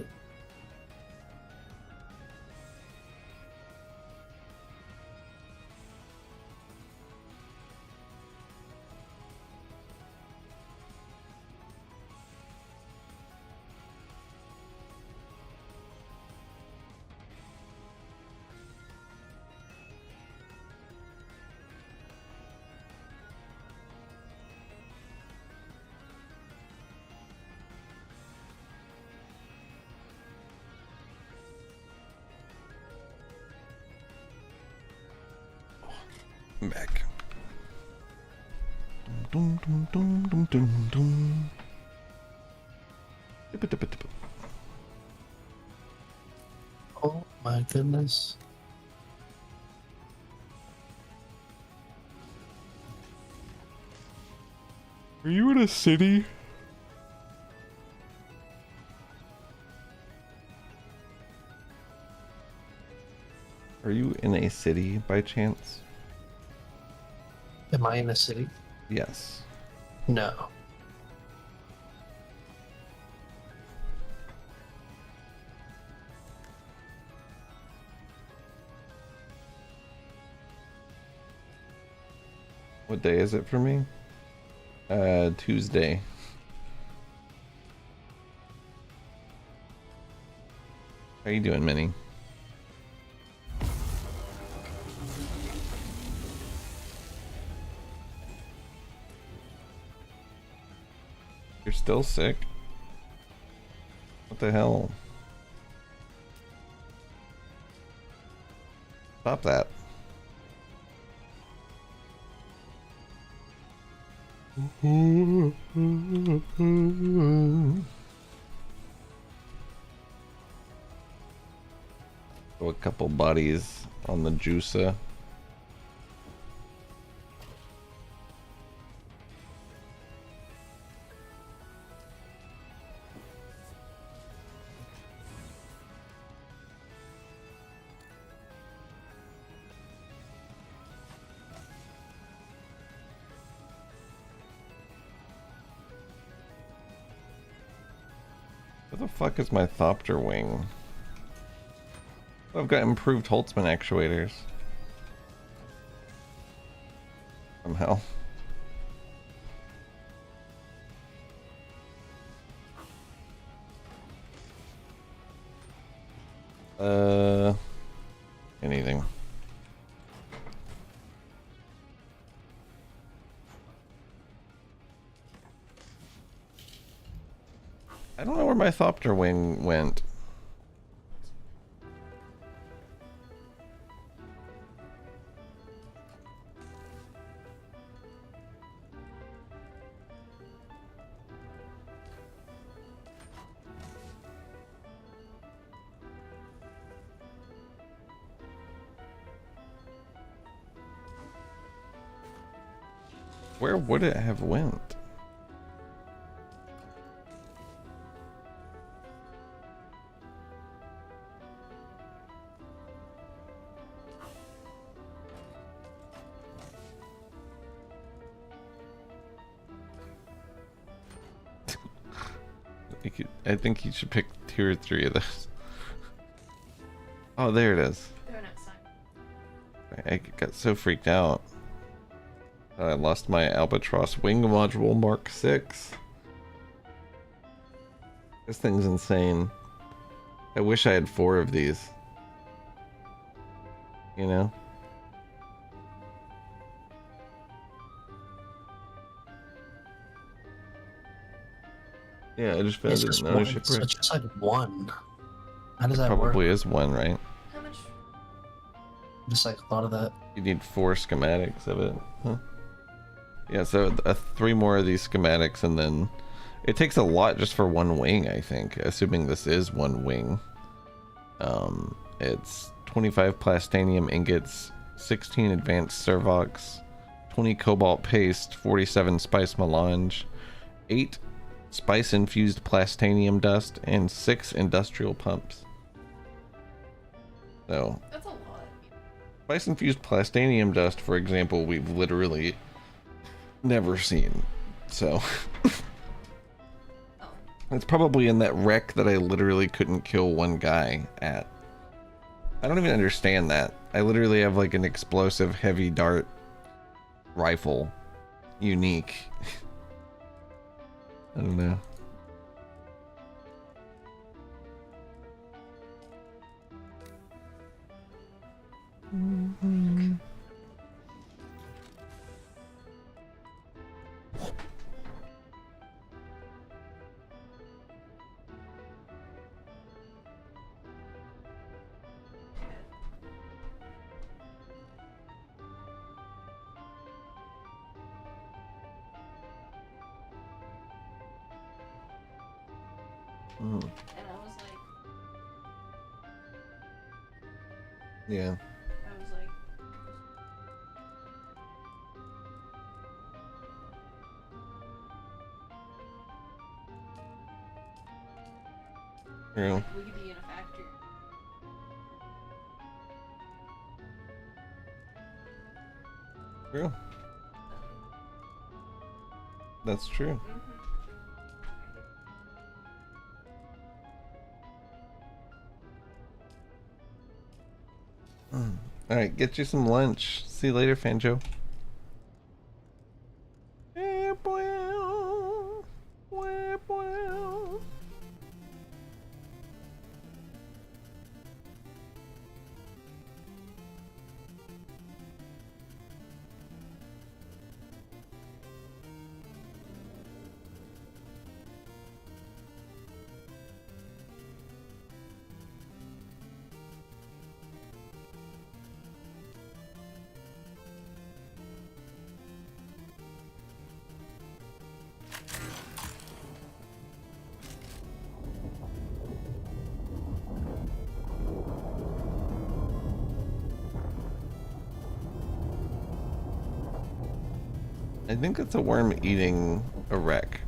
I'm back. Dum, dum, dum, dum, dum, dum. Dippa, dippa, dippa. Oh my goodness. Are you in a city? Are you in a city by chance? Am I in a city? Yes. No. What day is it for me? Tuesday. How you doing, Minnie? You're still sick? What the hell? Stop that. Throw a couple bodies on the juicer. Where the fuck is my Thopter wing? I've got improved Holtzman actuators. Somehow. I don't know where my Thopter wing went. Where would it have went? I think you should pick 2 or 3 of those. Oh, there it is. They're not signed. I got so freaked out. I lost my Albatross Wing Module Mark 6. This thing's insane. I wish I had 4 of these. You know? Yeah, I just found It's it just in one. ownership So rights. it's just like one. How does that work? Probably is 1, right? How much? Just like thought of that. You need 4 schematics of it. Huh? Yeah, so 3 more of these schematics, and then it takes a lot just for 1 wing, I think, assuming this is 1 wing. It's 25 plastanium ingots, 16 advanced servox, 20 cobalt paste, 47 spice melange, 8 spice infused plastanium dust, and 6 industrial pumps. So That's a lot. spice infused plastanium dust, for example, we've literally never seen. So Oh. it's probably in that wreck that I literally couldn't kill 1 guy at. I don't even understand that. I literally have like an explosive heavy dart rifle. Unique. I don't know. And I was like, Yeah. I was like, True. we could be in a factory. True. That's true. Alright, get you some lunch. See you later, Fanjo. I think that's a worm eating a wreck,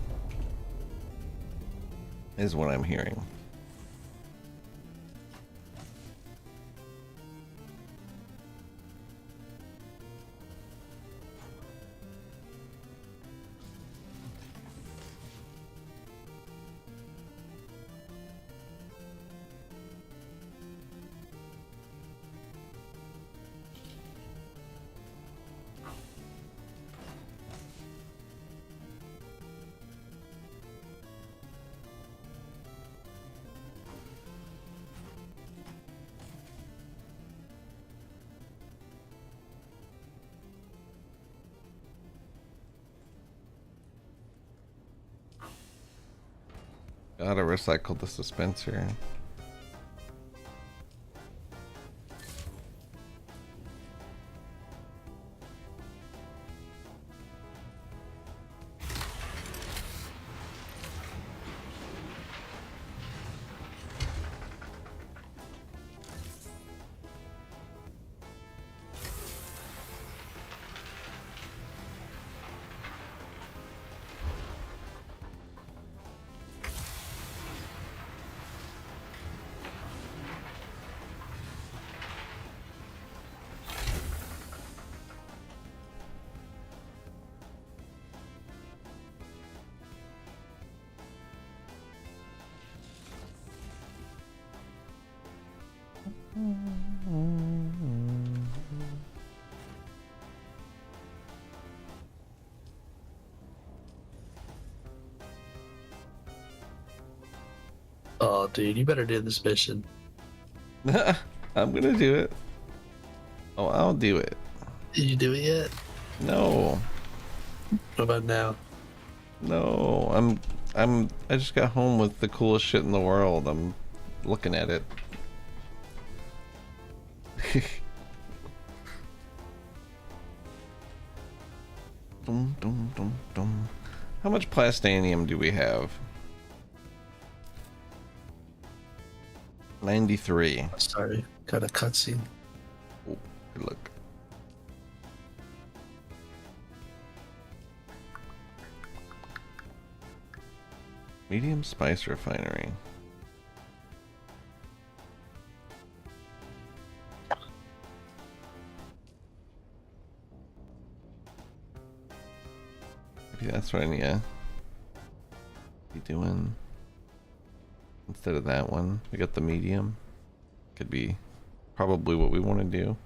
is what I'm hearing. Gotta recycle the dispenser. Oh, dude, you better do this mission. I'm gonna do it. Oh, I'll do it. Did you do it yet? No, What about now? no, I just got home with the coolest shit in the world. I'm looking at it. Dum, dum, dum, dum. How much plastanium do we have? 93. Sorry, got a cutscene. Oh, good luck. Medium spice refinery. Maybe that's what I need to be doing instead of that one. We got the medium. Could be probably what we want to do.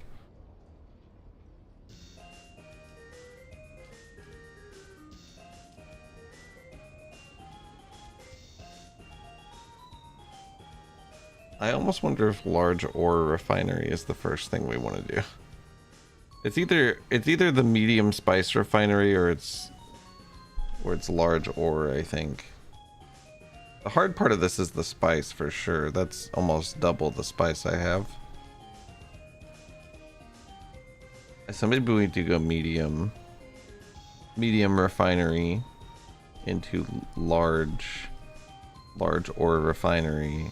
I almost wonder if large ore refinery is the first thing we want to do. It's either the medium spice refinery or it's large ore, I think. The hard part of this is the spice for sure. That's almost double the spice I have. So maybe we do go medium refinery into large ore refinery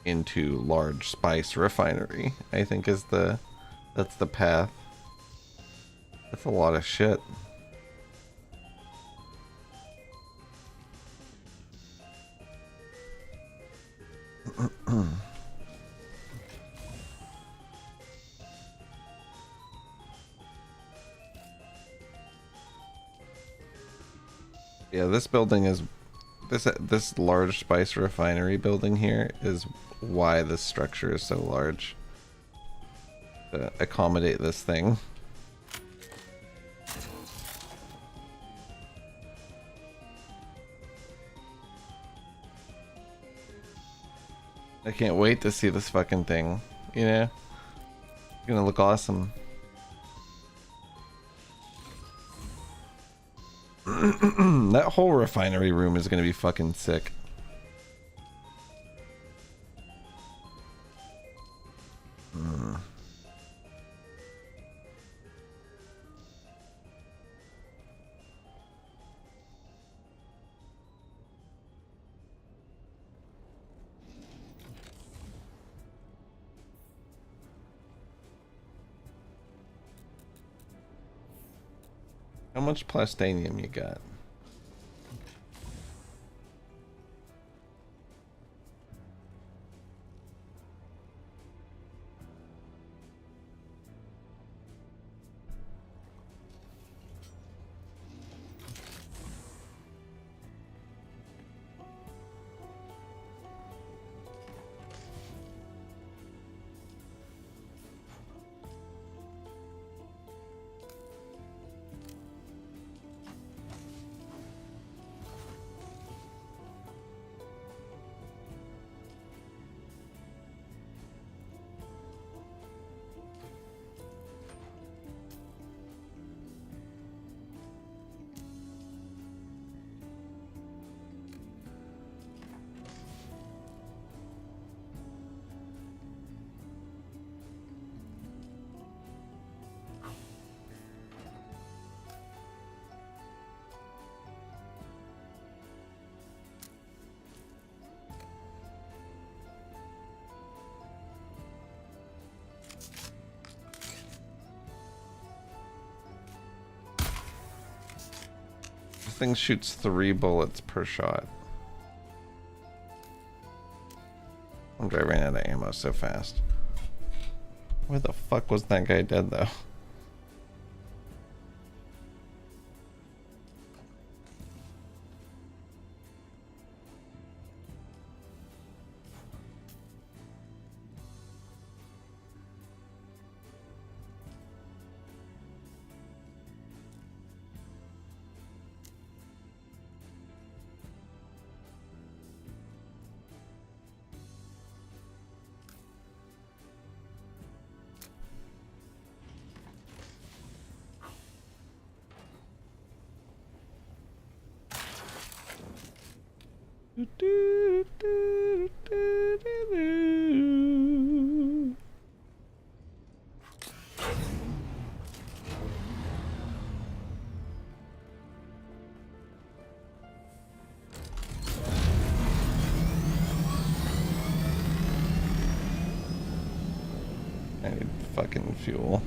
into large spice refinery, I think that's the path. That's a lot of shit. Yeah, this building is this large spice refinery building here is why this structure is so large to accommodate this thing. I can't wait to see this fucking thing, you know? It's gonna look awesome. That whole refinery room is gonna be fucking sick. How much plastanium you got? thing shoots 3 bullets per shot. I wonder I ran out of ammo so fast. Where the fuck was that guy dead though? I need fucking fuel.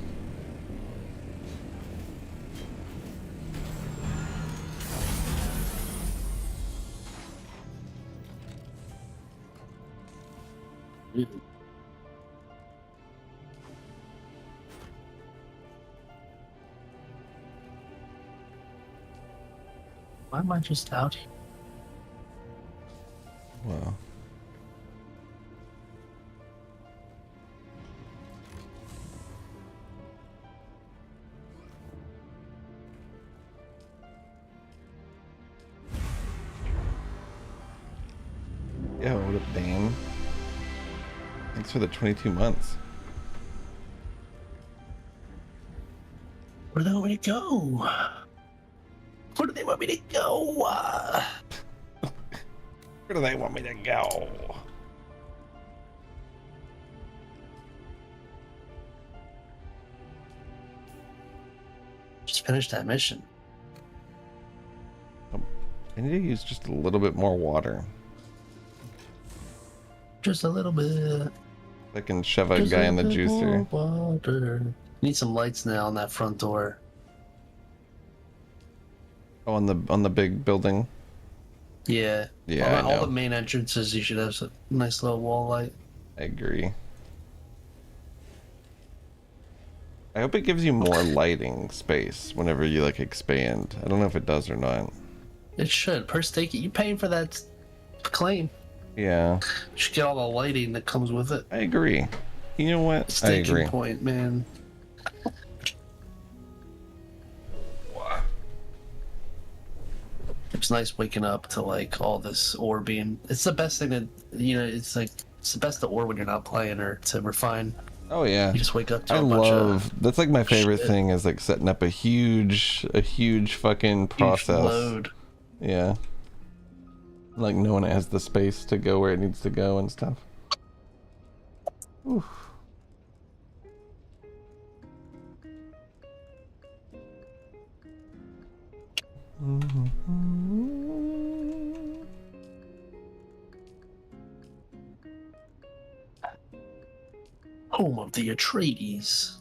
Why am I just out here? Well. Yeah, what up, Dane? Thanks for the 22 months. Where do they want me to go? Where do they want me to go? Where do they want me to go? Just finish that mission. I need to use just a little bit more water. Just a little bit. I can shove a Just guy in the little bit juicer. more water. Need some lights now on that front door. Oh, on the big building. Yeah. Yeah, I all know. the main entrances, you should have some nice little wall light. I agree. I hope it gives you more lighting space whenever you like expand. I don't know if it does or not. It should. Per stake, you paying for that claim. Yeah, You should get all the lighting that comes with it. I agree. You know what? I agree. Staking point, man. It's nice waking up to like all this ore being. It's the best thing to, it's like it's the best to ore when you're not playing or to refine. Oh yeah. You just wake up to I a bunch love of that's like my favorite shit. thing is like setting up a huge fucking huge process. load. Yeah. Like knowing it has the space to go where it needs to go and stuff. Oof. Home of the Atreides.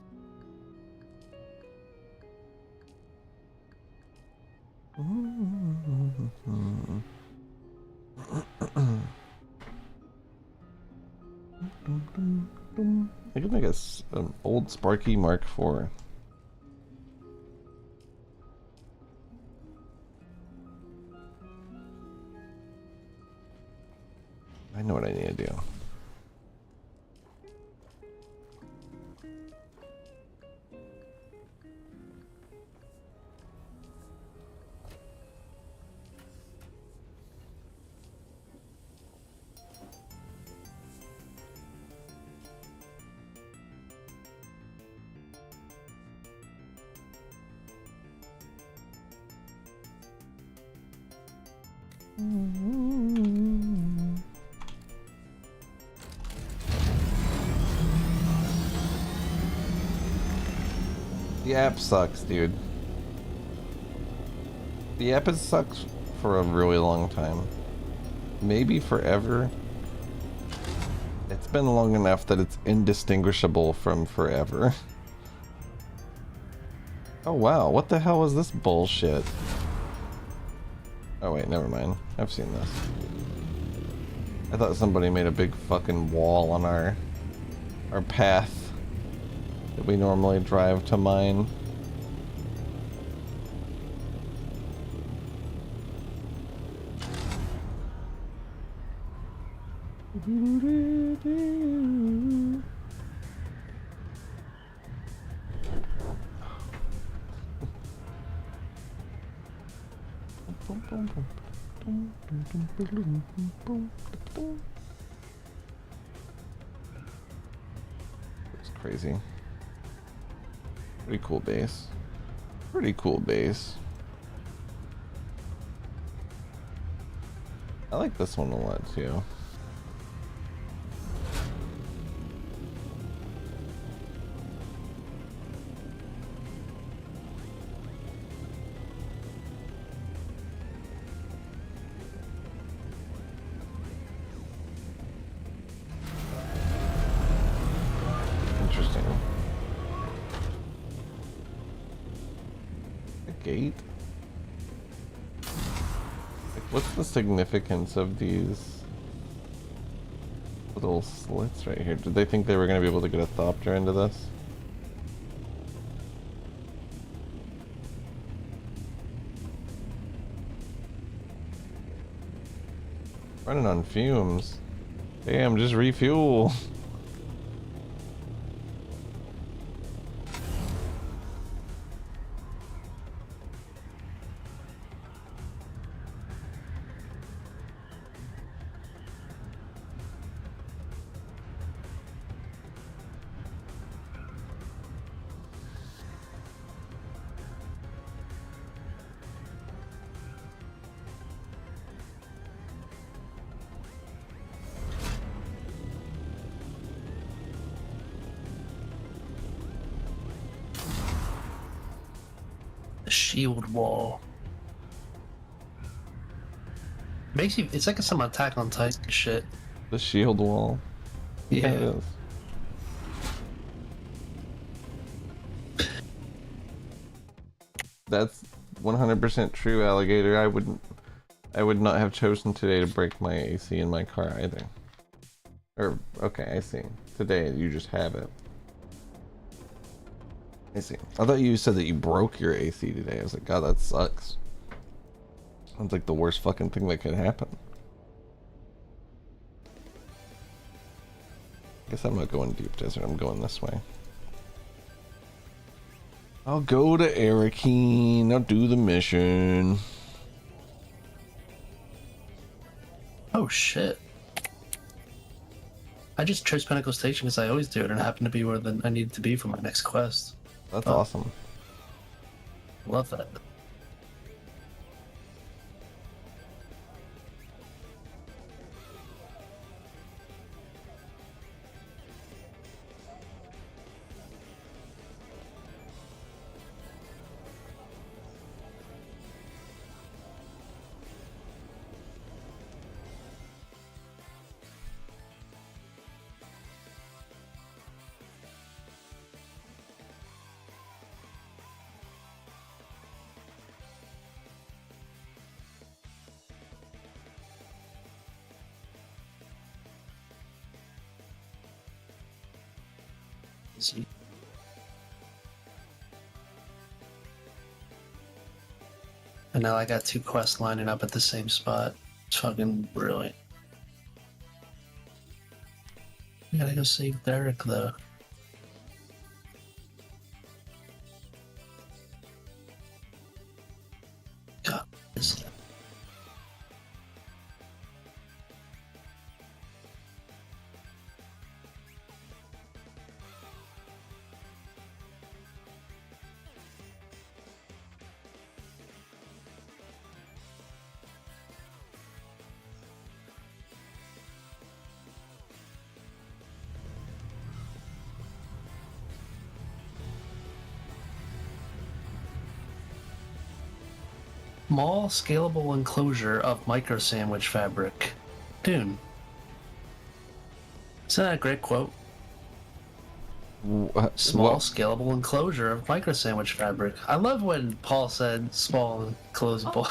I could make an old Sparky Mark IV. I know what I need to do. The app sucks, dude. The app has sucked for a really long time. Maybe forever. It's been long enough that it's indistinguishable from forever. Oh wow, what the hell is this bullshit? Oh wait, never mind. I've seen this. I thought somebody made a big fucking wall on our path that we normally drive to mine. It's crazy. Pretty cool base. Pretty cool base. I like this one a lot too. Interesting. A gate? Like, what's the significance of these little slits right here? Did they think they were going to be able to get a Thopter into this? Running on fumes. Damn, just refuel. The shield wall. Makes you. It's like some Attack on Titan shit. The shield wall. Yeah. It is. That's 100% true, alligator. I would not have chosen today to break my AC in my car either. Or, okay, I see. Today, you just have it. I see. I thought you said that you broke your AC today. I was like, God, that sucks. Sounds like the worst fucking thing that could happen. Guess I'm not going deep desert. I'm going this way. I'll go to Arakeen. I'll do the mission. Oh shit. I just chose Pinnacle Station because I always do it, and it happened to be where I needed to be for my next quest. That's awesome. Love that. See. And now I got two quests lining up at the same spot. It's fucking brilliant. I gotta go save Derek though. God, this. Small scalable enclosure of micro sandwich fabric. Dune. Isn't that a great quote? Small, What? scalable enclosure of micro sandwich fabric. I love when Paul said small, enclosable.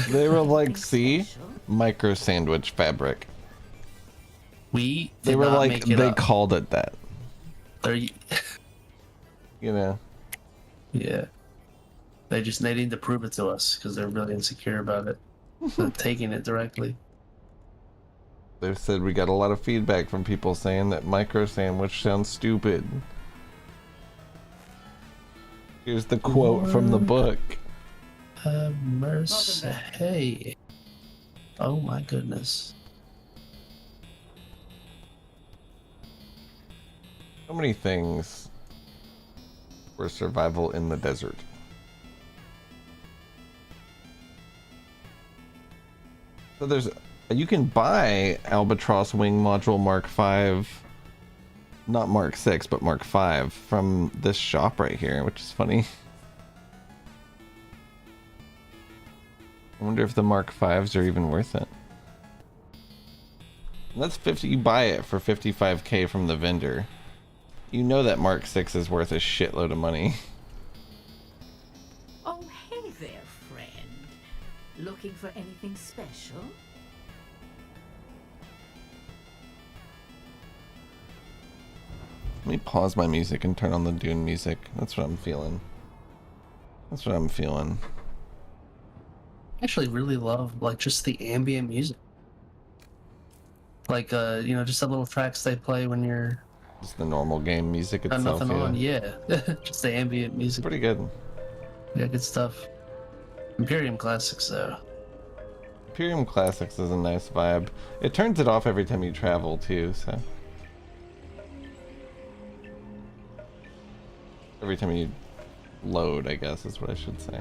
They were like, see, micro sandwich fabric. We They did were not like, make it they up. called it that. They're, You know. yeah. They need to prove it to us because they're really insecure about it. They're taking it directly. They've said we got a lot of feedback from people saying that micro sandwich sounds stupid. Here's the quote from the book. Have mercy. Hey. Oh my goodness. So many things for survival in the desert. So you can buy Albatross Wing Module Mark V, not Mark 6, but Mark 5 from this shop right here, which is funny. I wonder if the Mark 5s are even worth it. And that's 50, you buy it for 55k from the vendor. You know that Mark 6 is worth a shitload of money. Oh, hey there, friend. Looking for anything special? Let me pause my music and turn on the Dune music. That's what I'm feeling. That's what I'm feeling. I actually really love like just the ambient music. Like just the little tracks they play when you're Just the normal game music got itself. nothing Yeah. on. Yeah. Just the ambient music. Pretty good. Yeah, good stuff. Imperium Classics though. Imperium Classics is a nice vibe. It turns it off every time you travel too, so. Every time you load, I guess is what I should say.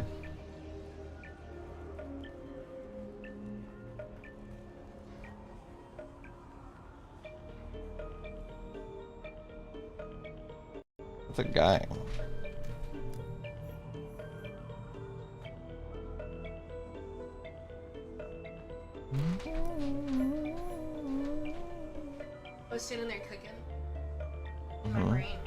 It's a guy. I was sitting there cooking in my Mhm. brain.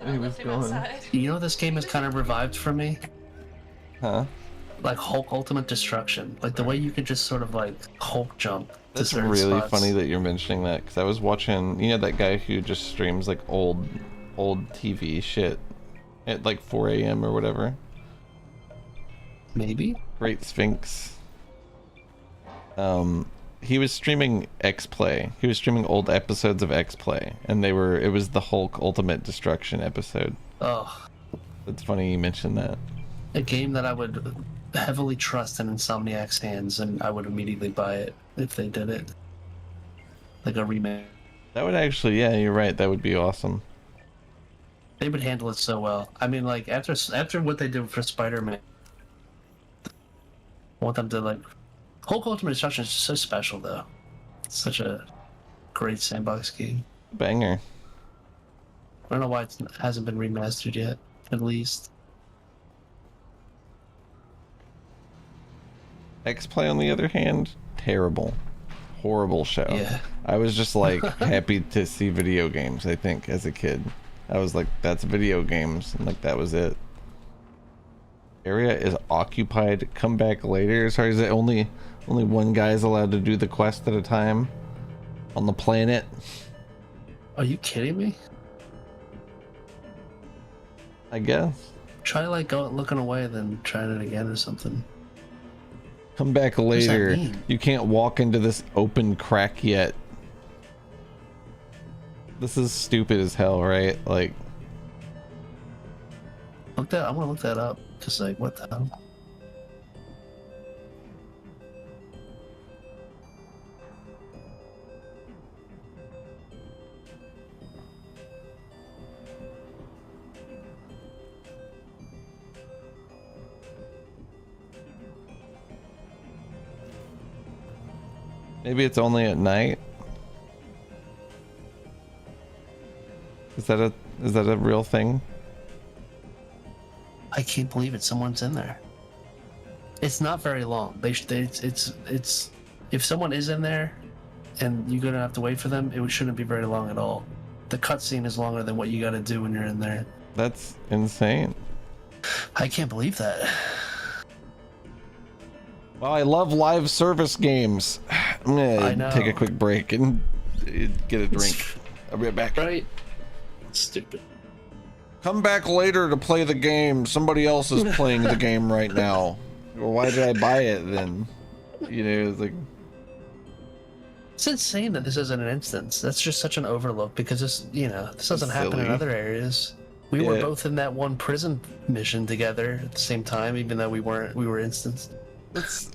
He I was left him going. outside. You know, this game has kind of revived for me. Huh? Like Hulk Ultimate Destruction. Like the way you could just sort of like Hulk jump to That's certain really spots. funny that you're mentioning that, because I was watching, you know, that guy who just streams like old TV shit at like 4 a.m. or whatever. Maybe? Great Sphinx. He was streaming X-Play. He was streaming old episodes of X-Play, and it was the Hulk Ultimate Destruction episode. Oh, It's funny you mentioned that. a game that I would heavily trust in Insomniac's hands, and I would immediately buy it if they did it. Like a remake. That would actually, yeah, you're right. That would be awesome. They would handle it so well. I mean, like after what they did for Spider-Man, I want them to like. Hulk Ultimate Destruction is just so special, though. It's such a great sandbox game. Banger. I don't know why it hasn't been remastered yet. At least. X-Play, on the other hand, terrible. Horrible show. Yeah. I was just like happy to see video games, I think, as a kid. I was like, that's video games, and like that was it. Area is occupied. Come back later. Sorry, is it only one guy is allowed to do the quest at a time on the planet? Are you kidding me? I guess. Try like looking away, then trying it again or something. Come back does that later. mean? You can't walk into this open crack yet. This is stupid as hell, right? Like, I want to look that up. Cause like, what the hell? maybe it's only at night. Is that a real thing? I can't believe it. Someone's in there. It's not very long. It's if someone is in there, and you're gonna have to wait for them, it shouldn't be very long at all. The cutscene is longer than what you gotta do when you're in there. That's insane. I can't believe that. Well, I love live service games. I'm gonna take a quick break and get a drink. I'll be right back. Right? Stupid. Come back later to play the game. Somebody else is playing the game right now. Well, why did I buy it then? You know, it's like... It's insane that this isn't an instance. That's just such an overlook because this, you know, this doesn't happen in Silly. other areas. We were both in that one prison mission together at the same time, even though we were instanced.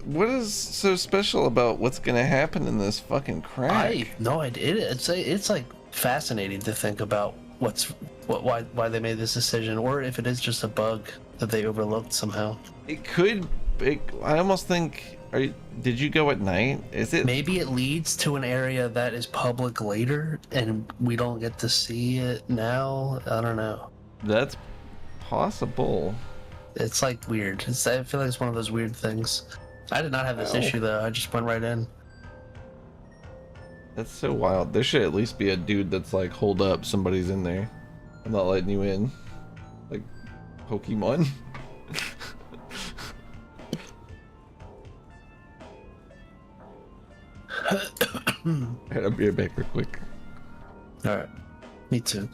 What is so special about what's gonna happen in this fucking crack? I have no idea. It's like fascinating to think about why they made this decision, or if it is just a bug that they overlooked somehow. It could. I almost think. Did you go at night? Is it? Maybe it leads to an area that is public later, and we don't get to see it now. I don't know. That's possible. It's like weird. I feel like it's one of those weird things. I did not have this issue though. I just went right in. That's so wild. There should at least be a dude that's like, hold up, somebody's in there. I'm not letting you in. Like Pokemon. Alright, I'll be right back real quick. Alright. Me too.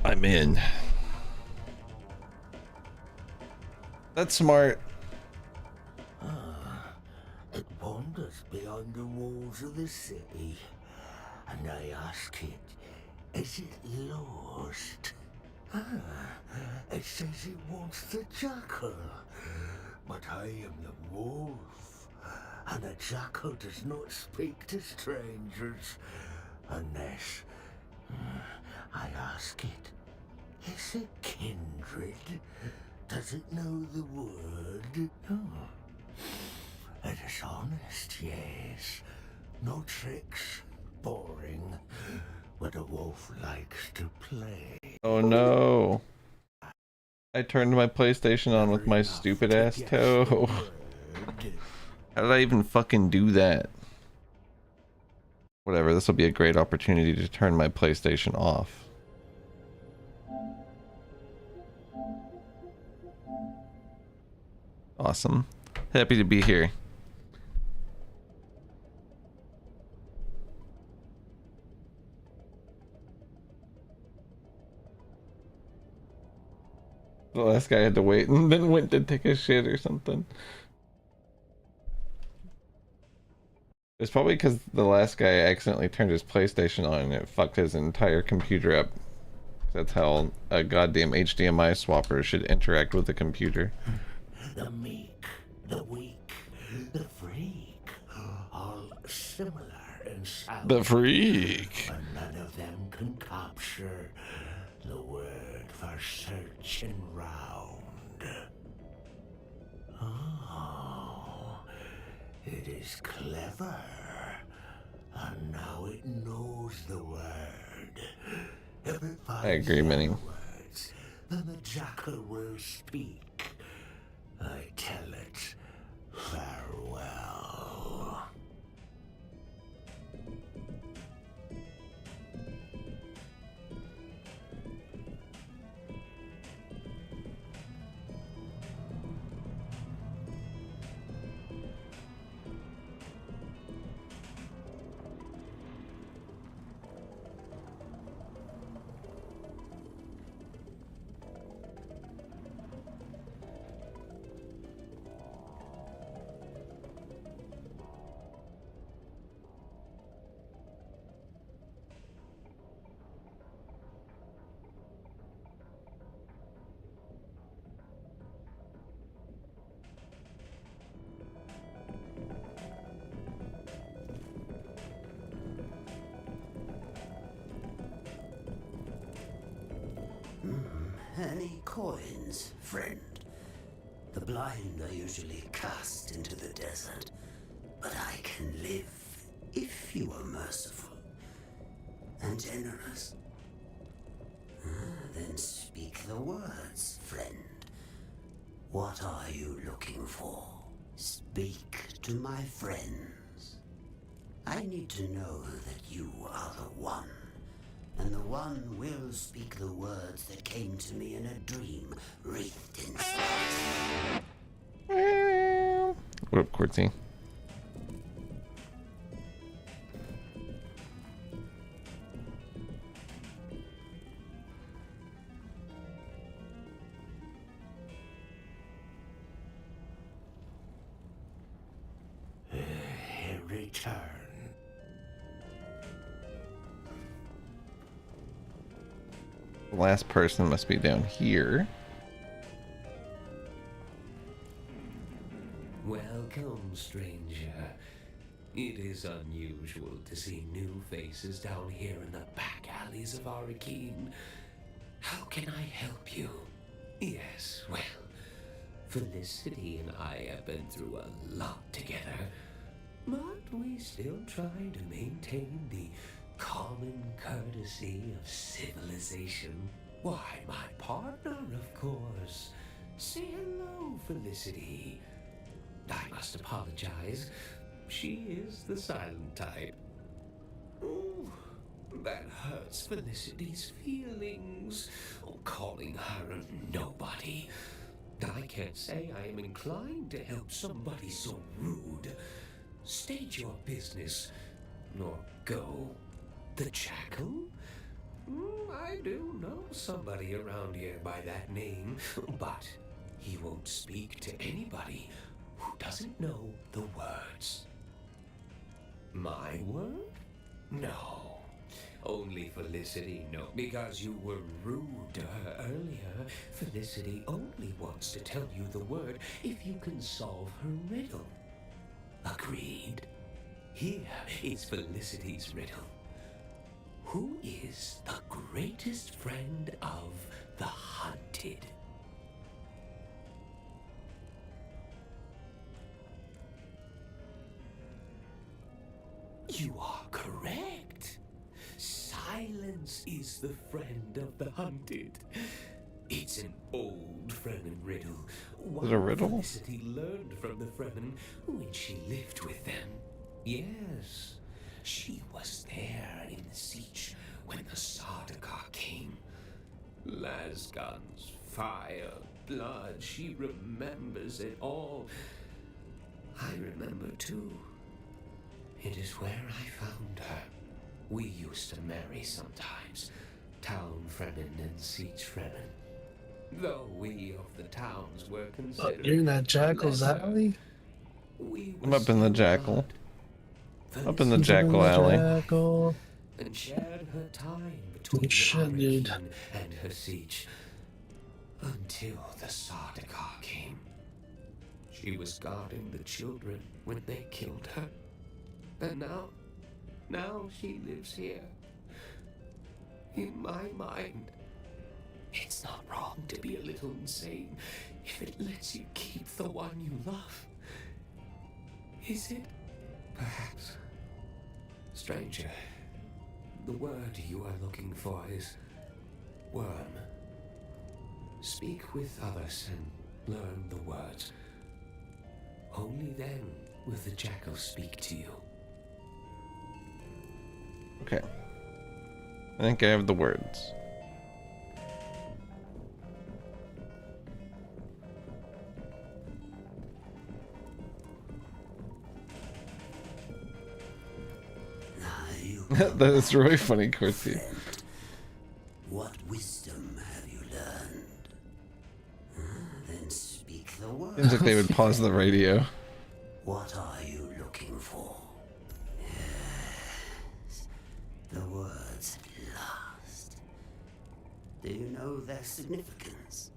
I'm in. That's smart. It wanders beyond the walls of the city, and I ask it, is it lost? It says it wants the jackal, but I am the wolf, and a jackal does not speak to strangers unless I ask it, is it kindred? Does it know the word? It is honest, yes. No tricks, boring, but a wolf likes to play. Oh no. I turned my PlayStation on with my stupid ass toe. How did I even fucking do that? Whatever, this will be a great opportunity to turn my PlayStation off. Awesome. Happy to be here. The last guy had to wait and then went to take a shit or something. It's probably because the last guy accidentally turned his PlayStation on and it fucked his entire computer up. That's how a goddamn HDMI swapper should interact with the computer. The meek, the weak, the freak, all similar in sound. The freak! But none of them can capture the word for searching round. Oh, it is clever. And now it knows the word. If it finds I agree, the Minnie. other words, then the jackal will speak. I tell it farewell. Any coins, friend? The blind are usually cast into the desert, but I can live if you are merciful and generous. Then speak the words, friend. What are you looking for? Speak to my friends. I need to know that you are the one. And the one will speak the words that came to me in a dream, wreathed in spice. What up, Quartzy? Return. The last person must be down here. Welcome, stranger. It is unusual to see new faces down here in the back alleys of Arakeen. How can I help you? Yes, well, Felicity and I have been through a lot together, but we still try to maintain the common courtesy of civilization. Why, my partner, of course. Say hello, Felicity. I must apologize. She is the silent type. Ooh, that hurts Felicity's feelings. Oh, calling her a nobody. I can't say I am inclined to help somebody so rude. State your business, or go. The jackal? I do know somebody around here by that name, but he won't speak to anybody who doesn't know the words. My word? No. Only Felicity, no. Because you were rude to her earlier, Felicity only wants to tell you the word if you can solve her riddle. Agreed? Here is Felicity's riddle. Who is the greatest friend of the hunted? You are correct. Silence is the friend of the hunted. It's an old Fremen riddle. Is it a riddle? Felicity learned from the Fremen when she lived with them. Yes, she was there in the siege when the Sardaukar came. Lasguns, fire, blood, she remembers it all. I remember too. It is where I found her. We used to marry sometimes, town Fremen and siege Fremen. Though we of the towns were considered You're in that Jackal's lesser, Alley? we I'm were up in the still Jackal. blood. Up in the Felicity Jackal You're in the Alley. Jackal. and shared her time between Shit, dude. Arrakeen and her siege until the Sardaukar came. She was guarding the children when they killed her. And now she lives here. In my mind, it's not wrong to be a little insane if it lets you keep the one you love. Is it? Perhaps. Stranger, the word you are looking for is worm. Speak with others and learn the words. Only then will the jackal speak to you. Okay. I think I have the words. That is really funny, Corsi. What wisdom have you learned? Then speak the word. Seems like they would pause the radio. What are you looking for? Yes, the words at last. Do you know their significance?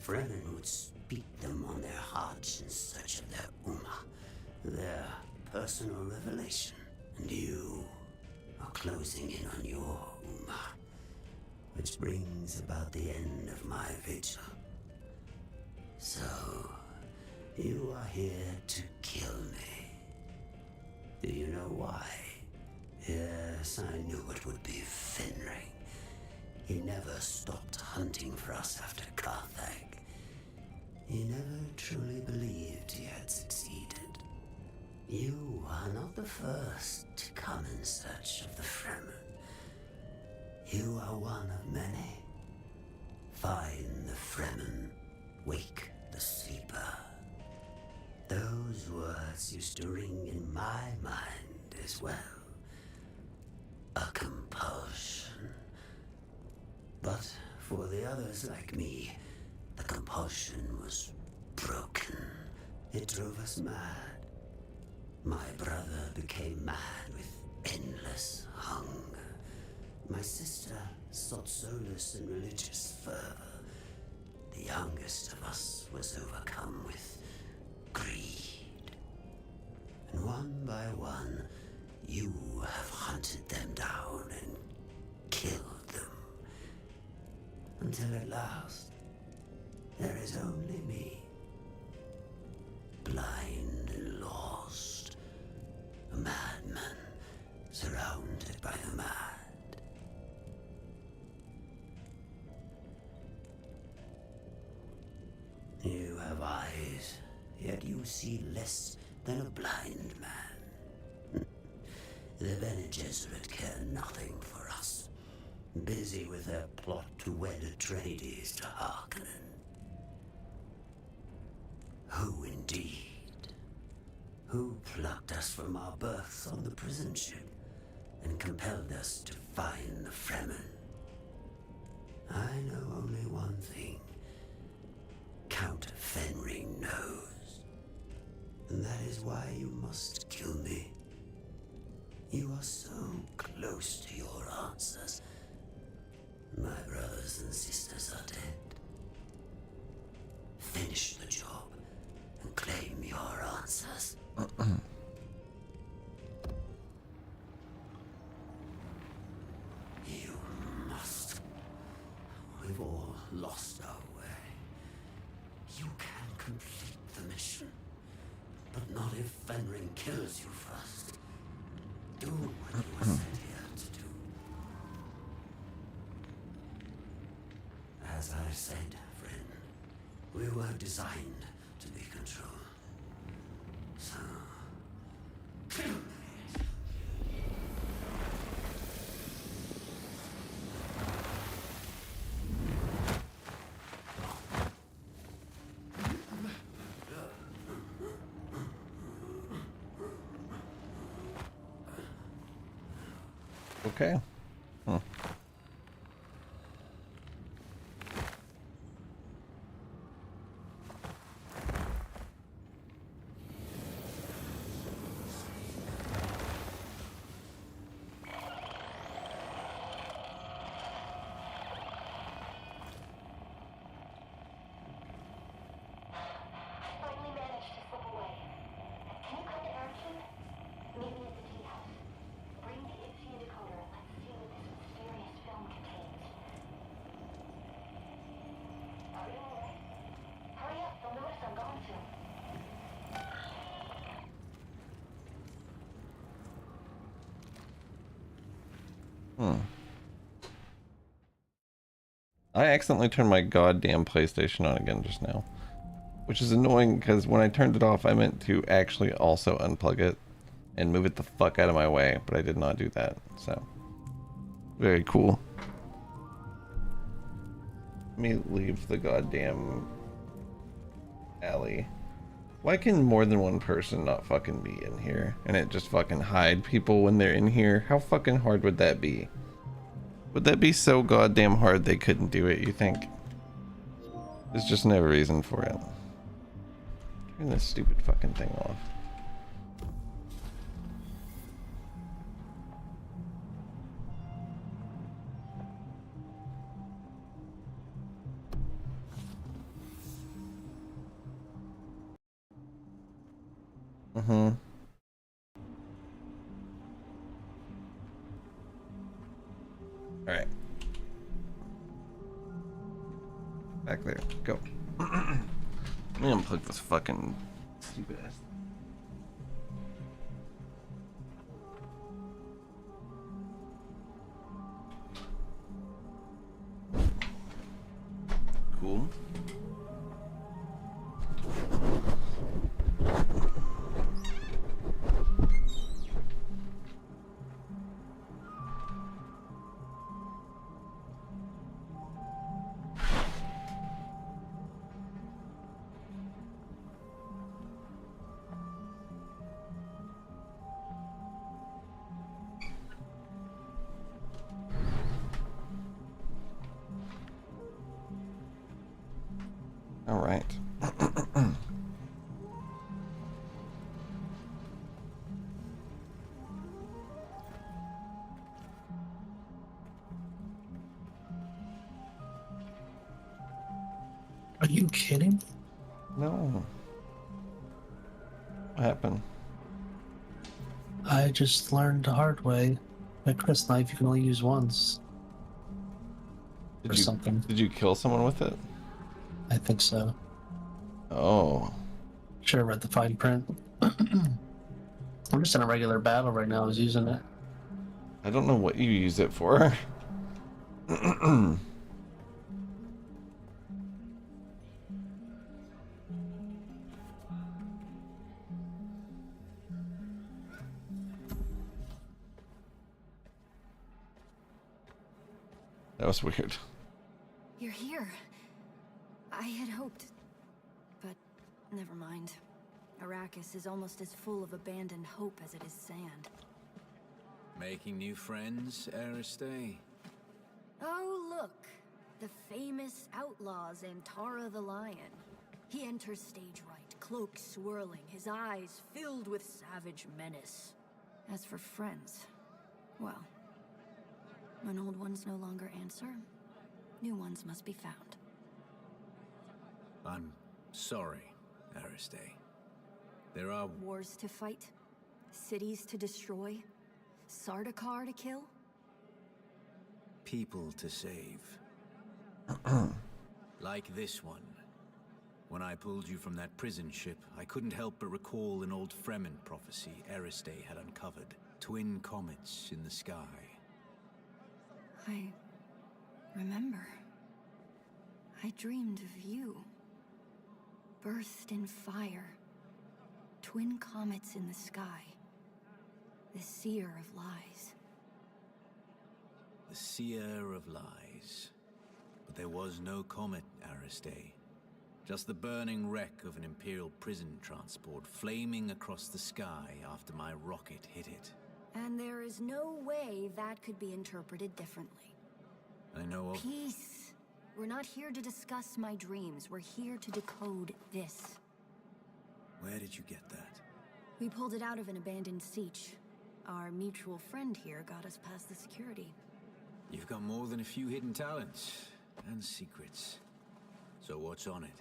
Fremen would speak them on their hearts in search of their their personal revelation. And you are closing in on your which brings about the end of my vigil. So, you are here to kill me. Do you know why? Yes, I knew it would be Finring. He never stopped hunting for us after Carthage. He never truly believed he had succeeded. You are not the first to come in search of the Fremen. You are one of many. Find the Fremen, wake the sleeper. Those words used to ring in my mind as well. A compulsion. But for the others like me, the compulsion was broken. It drove us mad. My brother became mad with endless hunger. My sister sought solace in religious fervor. The youngest of us was overcome with greed. And one by one, you have hunted them down and killed them. Until at last, there is only me. Blind and lost. A madman surrounded by the mad. You have eyes, yet you see less than a blind man. The Bene Gesserit care nothing for us, busy with their plot to wed Atreides to Harkonnen. Who indeed? Who plucked us from our berths on the prison ship? and compelled us to find the Fremen. I know only one thing. Count Fenring knows. And that is why you must kill me. You are so close to your answers. My brothers and sisters are dead. Finish the job and claim your answers. You must. We've all lost our way. You can complete the mission, but not if Fenring kills you first. Do what you were sent here to do. As I said, friend, we were designed to be controlled. So, kill me. Okay. Huh. Finally managed to slip away. Can you come to action? Meet me at the tea house. Bring the Ipsian decoder and let's see what this mysterious film contains. Are you alright? Hurry up, they'll notice I'm gone soon. I accidentally turned my goddamn PlayStation on again just now. Which is annoying because when I turned it off, I meant to actually also unplug it and move it the fuck out of my way, but I did not do that, so. Very cool. Let me leave the goddamn alley. Why can more than one person not fucking be in here and it just fucking hide people when they're in here? How fucking hard would that be? Would that be so goddamn hard they couldn't do it, you think? There's just no reason for it. Turn this stupid fucking thing off. Alright. Back there. Go. Let me unplug this fucking stupid ass. Cool. All right. Are you kidding? No. What happened? I just learned the hard way. A Chris knife you can only use once. Or something. Did you kill someone with it? I think so. Oh. Should have read the fine print. I'm just in a regular battle right now. I was using it. I don't know what you use it for. That was weird. You're here. I had hoped, but never mind. Arrakis is almost as full of abandoned hope as it is sand. Making new friends, Aristay? Oh, look. The famous outlaw Zantara the Lion. He enters stage right, cloak swirling, his eyes filled with savage menace. As for friends, well, when old ones no longer answer, new ones must be found. I'm sorry, Aristay. There are Wars to fight, cities to destroy, Sardaukar to kill. people to save. Like this one. When I pulled you from that prison ship, I couldn't help but recall an old Fremen prophecy Aristay had uncovered. Twin comets in the sky. I remember. I dreamed of you. Burst in fire. Twin comets in the sky. The seer of lies. The seer of lies. But there was no comet, Aristay. Just the burning wreck of an Imperial prison transport flaming across the sky after my rocket hit it. And there is no way that could be interpreted differently. I know of... Peace. We're not here to discuss my dreams. We're here to decode this. Where did you get that? We pulled it out of an abandoned siege. Our mutual friend here got us past the security. You've got more than a few hidden talents and secrets. So what's on it?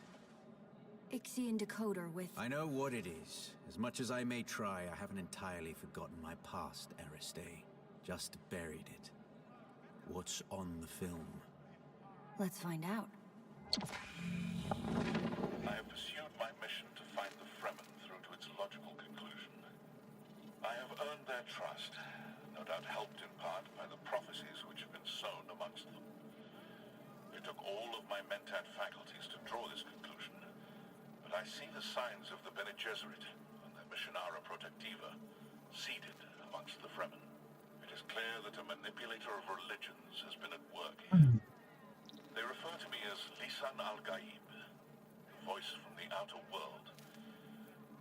Ixian decoder with... I know what it is. As much as I may try, I haven't entirely forgotten my past, Aristay. Just buried it. What's on the film? Let's find out. I have pursued my mission to find the Fremen through to its logical conclusion. I have earned their trust, no doubt helped in part by the prophecies which have been sown amongst them. It took all of my mentat faculties to draw this conclusion, but I see the signs of the Bene Gesserit and their Missionara Protectiva seeded amongst the Fremen. It is clear that a manipulator of religions has been at work here. They refer to me as Lisan al-Gaib, the voice from the outer world.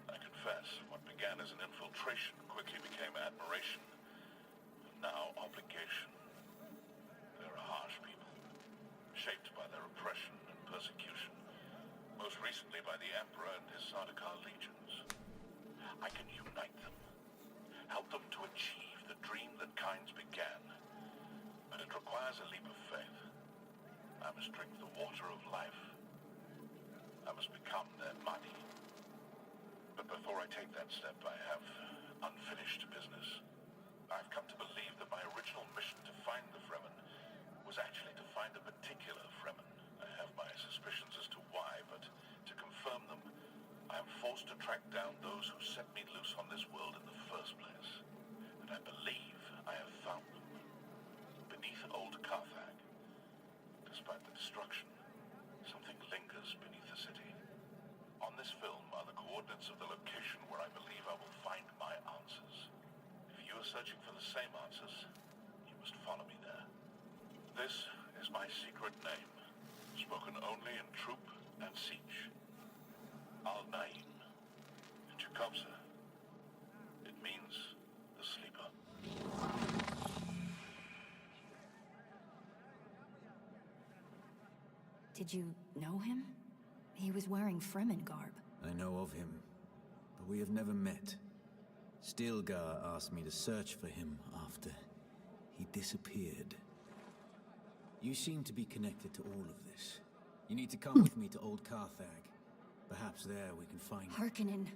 I confess, what began as an infiltration quickly became admiration, and now obligation. They're a harsh people, shaped by their oppression and persecution, most recently by the Emperor and his Sardaukar legions. I can unite them, help them to achieve the dream that kinds began, but it requires a leap of faith. I must drink the water of life. I must become their money. But before I take that step, I have unfinished business. I've come to believe that my original mission to find the Fremen was actually to find a particular Fremen. I have my suspicions as to why, but to confirm them, I am forced to track down those who set me loose on this world in the first place. And I believe I have found them. Beneath old Carthag. Despite the destruction, something lingers beneath the city. On this film are the coordinates of the location where I believe I will find my answers. If you are searching for the same answers, you must follow me there. This is my secret name, spoken only in troop and siege. Al-Naim. In Chekhovsa, it means the sleeper. Did you know him? He was wearing Fremen garb. I know of him, but we have never met. Stilgar asked me to search for him after he disappeared. You seem to be connected to all of this. You need to come with me to old Carthag. Perhaps there we can find... Harkonnen.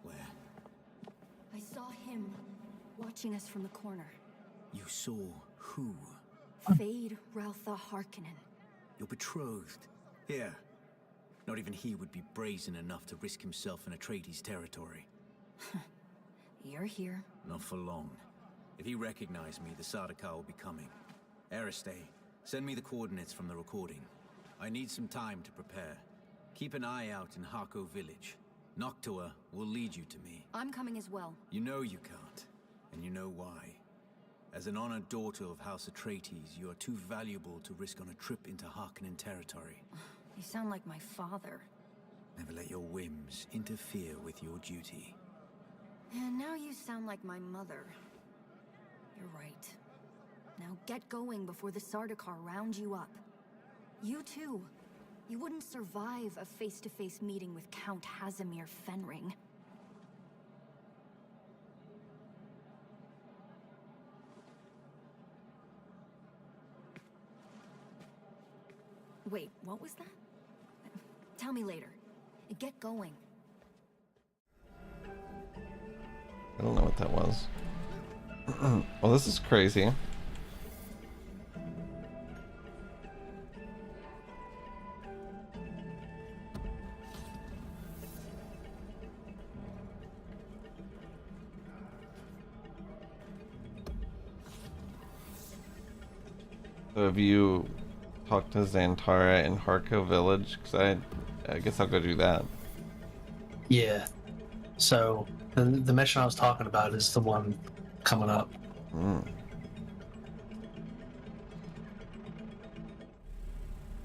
Where? I saw him watching us from the corner. You saw who? Fade Raltha Harkonnen. Your betrothed. Here. Not even he would be brazen enough to risk himself in Atreides territory. You're here. Not for long. If he recognized me, the Sardaukar will be coming. Aristay, send me the coordinates from the recording. I need some time to prepare. Keep an eye out in Harko village. Noctua will lead you to me. I'm coming as well. You know you can't, and you know why. As an honored daughter of House Atreides, you are too valuable to risk on a trip into Harkonnen territory. You sound like my father. Never let your whims interfere with your duty. And now you sound like my mother. You're right. Now get going before the Sardaukar round you up. You too. You wouldn't survive a face-to-face meeting with Count Hazimir Fenring. Wait, what was that? Tell me later. Get going. I don't know what that was. Well, this is crazy. So have you talked to Xantara in Harko Village? Because I guess I'll go do that. Yeah. So the mission I was talking about is the one coming up.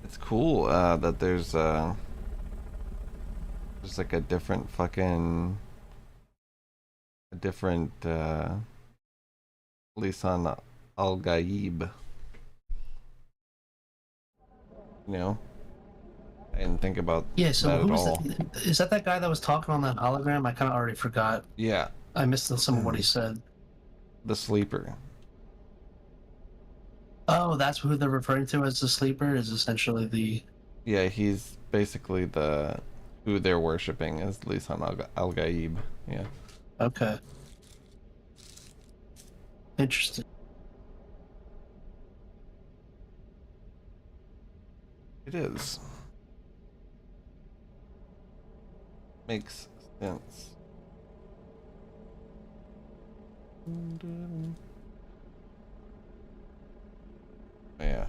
It's cool that there's like a different Lisan Al-Gaib. You know? I didn't think about So that who at was all. that? Is that guy that was talking on that hologram? I kind of already forgot. Yeah. I missed some of what he said. The Sleeper. Oh, that's who they're referring to as the Sleeper, is essentially the... Yeah, he's basically who they're worshipping is Lisan Al-Gaib. Yeah. Okay. Interesting. It is. Makes sense. Yeah.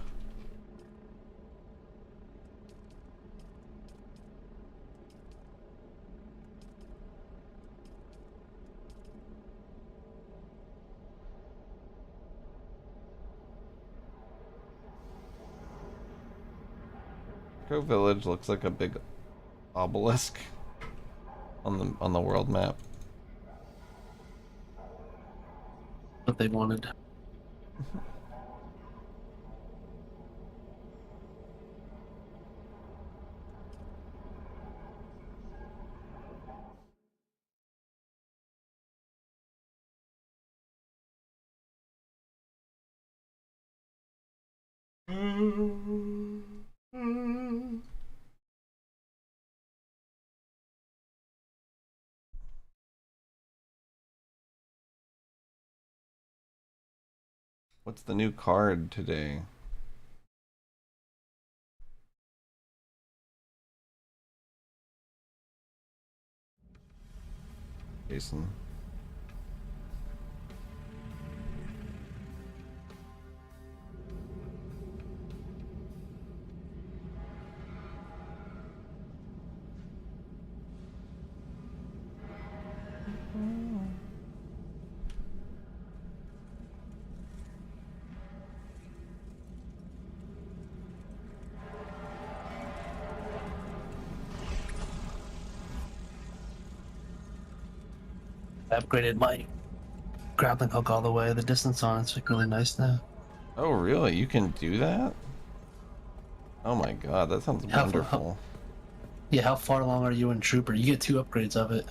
Crow Village looks like a big obelisk on the world map. What they wanted. What's the new card today? Jason. I upgraded my grappling hook all the way. The distance on it's like really nice now. Oh, really? You can do that? Oh my god, that sounds wonderful. Yeah, how far along are you in Trooper? You get 2 upgrades of it.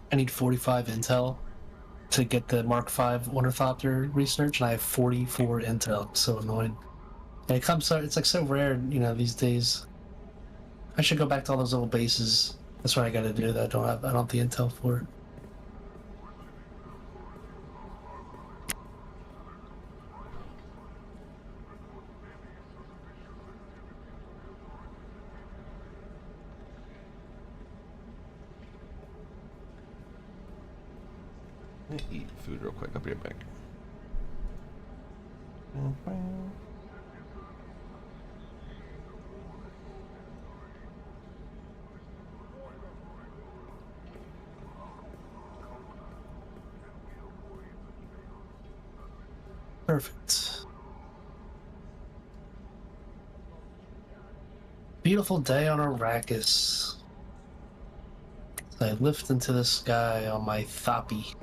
I need 45 intel to get the Mark V Ornithopter research, and I have 44 intel. I'm so annoyed. And it's like so rare, these days. I should go back to all those little bases. That's what I gotta do that I don't have the intel for. I'm gonna eat food real quick. I'll be right back. Perfect. Beautiful day on Arrakis. I lift into the sky on my Thapi.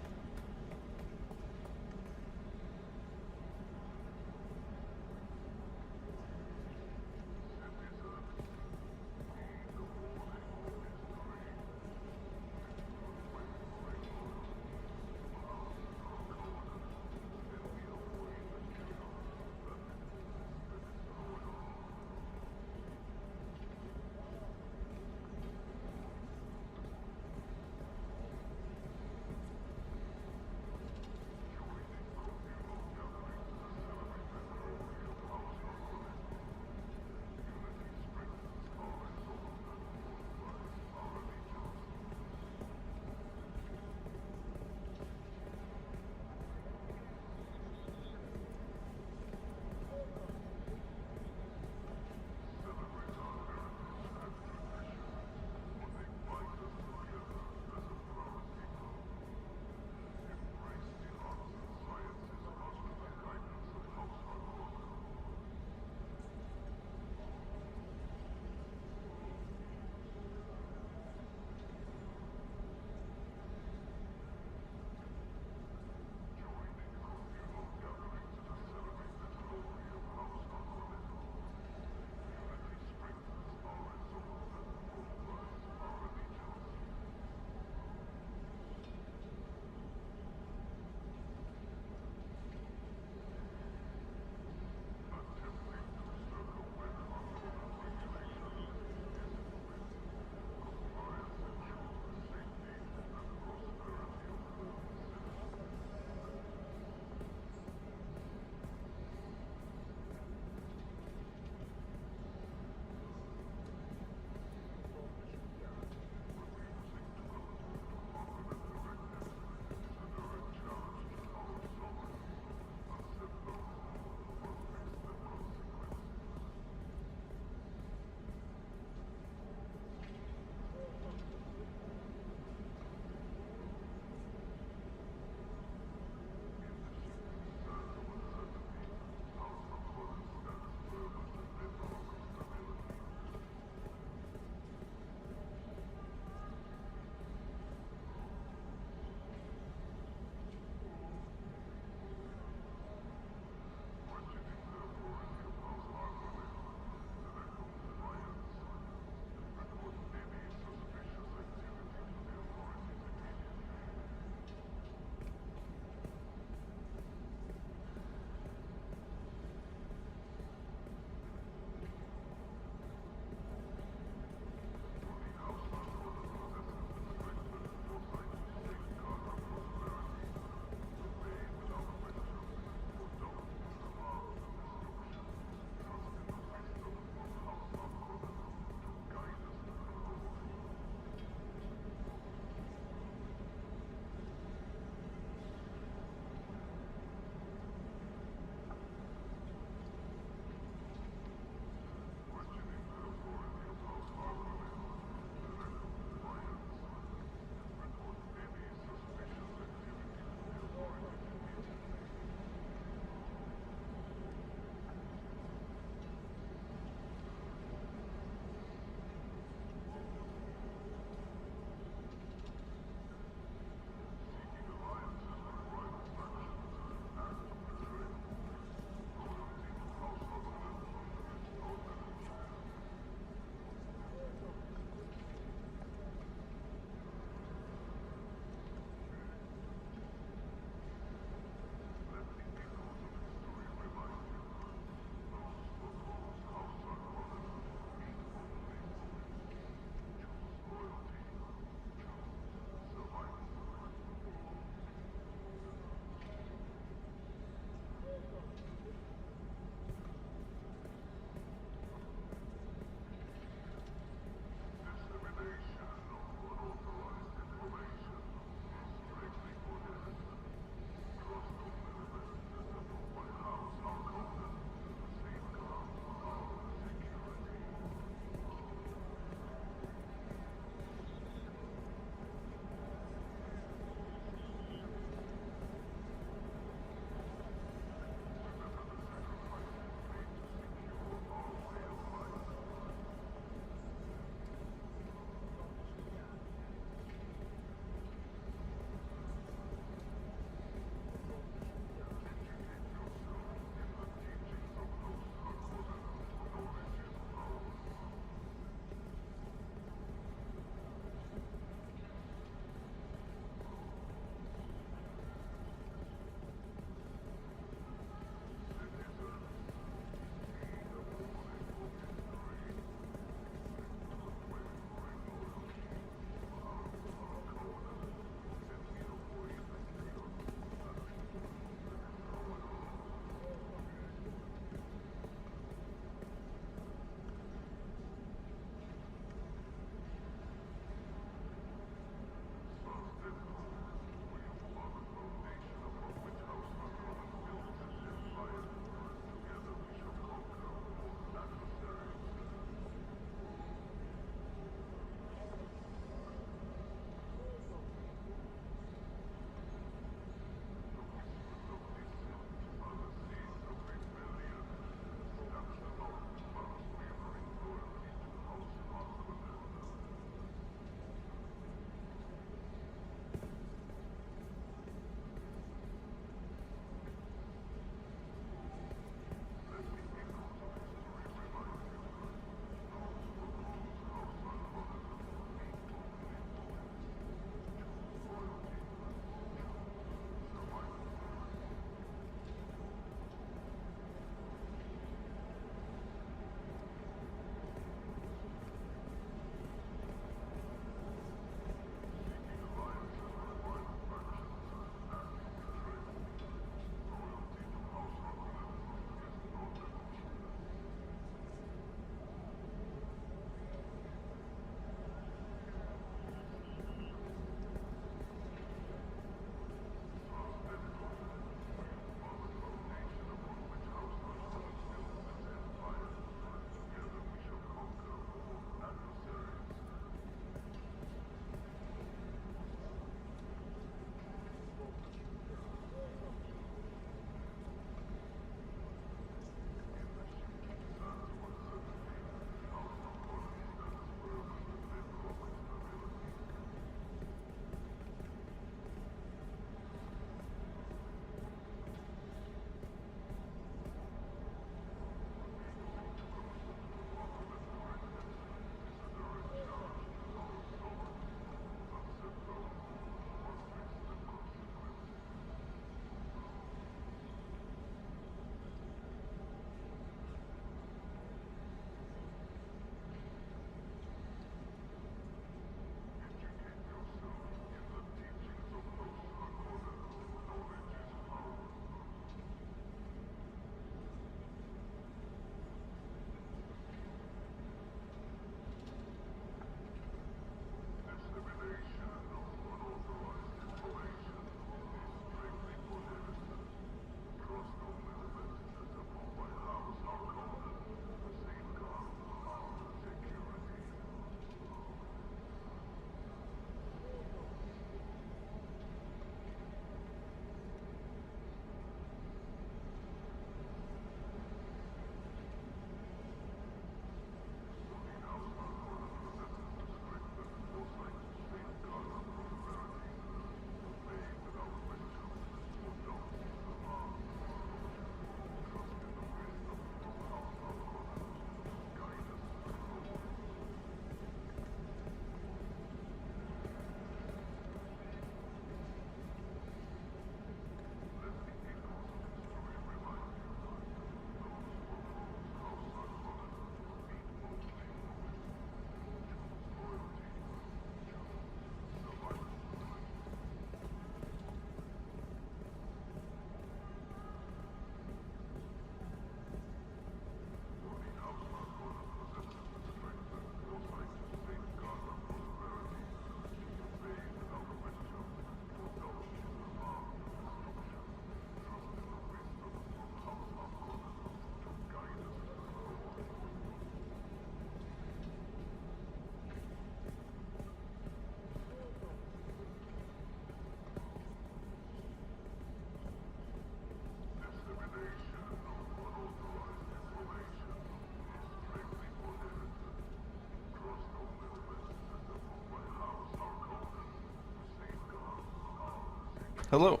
Hello,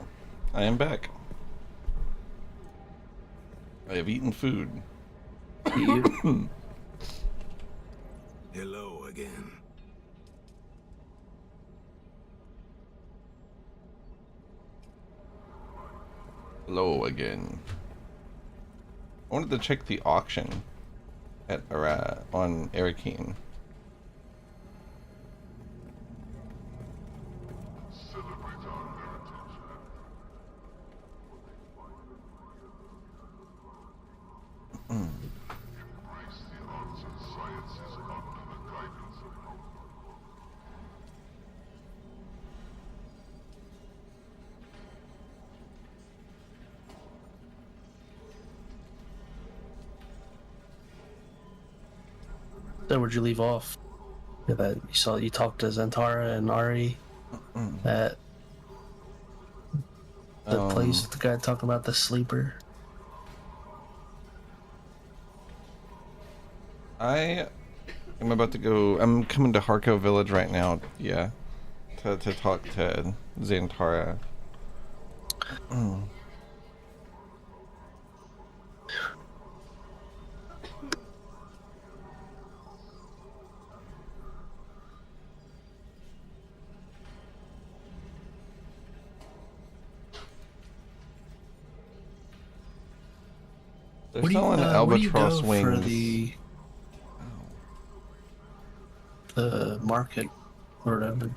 I am back. I have eaten food. Hello again. Hello again. I wanted to check the auction at on Arakeen. So where'd you leave off? Yeah, that you talked to Zantara and Ari at the place. The guy talking about the sleeper. I am about to go. I'm coming to Harko Village right now. Yeah, to talk to Zantara. They're selling albatross wings. For the market or whatever. I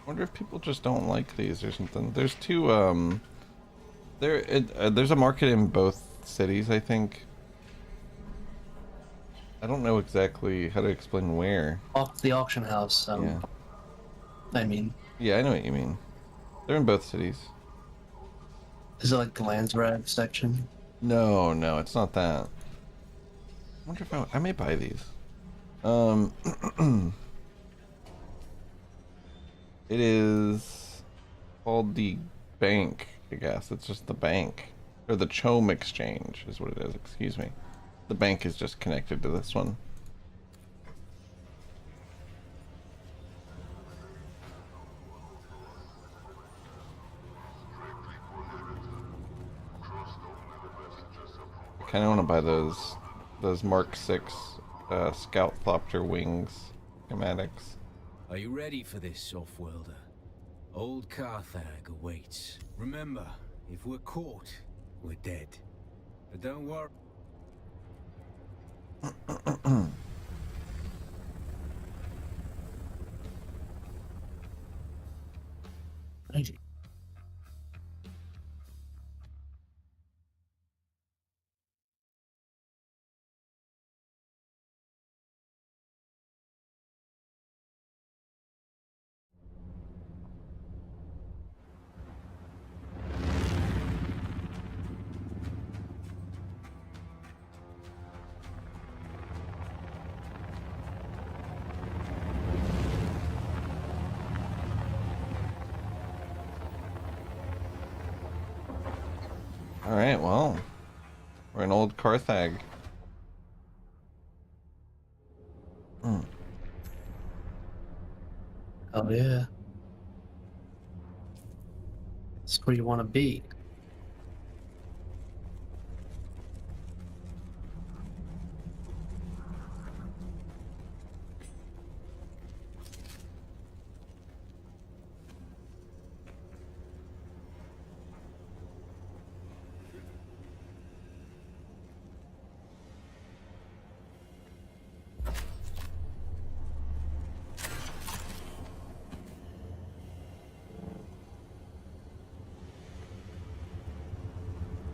wonder if people just don't like these or something. There's two there's a market in both cities, I think. I don't know exactly how to explain where. Off the auction house. Yeah. I mean. Yeah, I know what you mean. They're in both cities. Is it like the Landsrad section? No, it's not that. I wonder if I may buy these. It is called the bank, I guess. It's just the bank. Or the Chome Exchange is what it is, excuse me. The bank is just connected to this one. I kind of want to buy those Mark 6 Scout Thopter wings schematics. Are you ready for this, Offworlder? Old Carthag awaits. Remember, if we're caught, we're dead. But don't worry. Alright, well, we're in old Carthag. Oh yeah. That's where you want to be.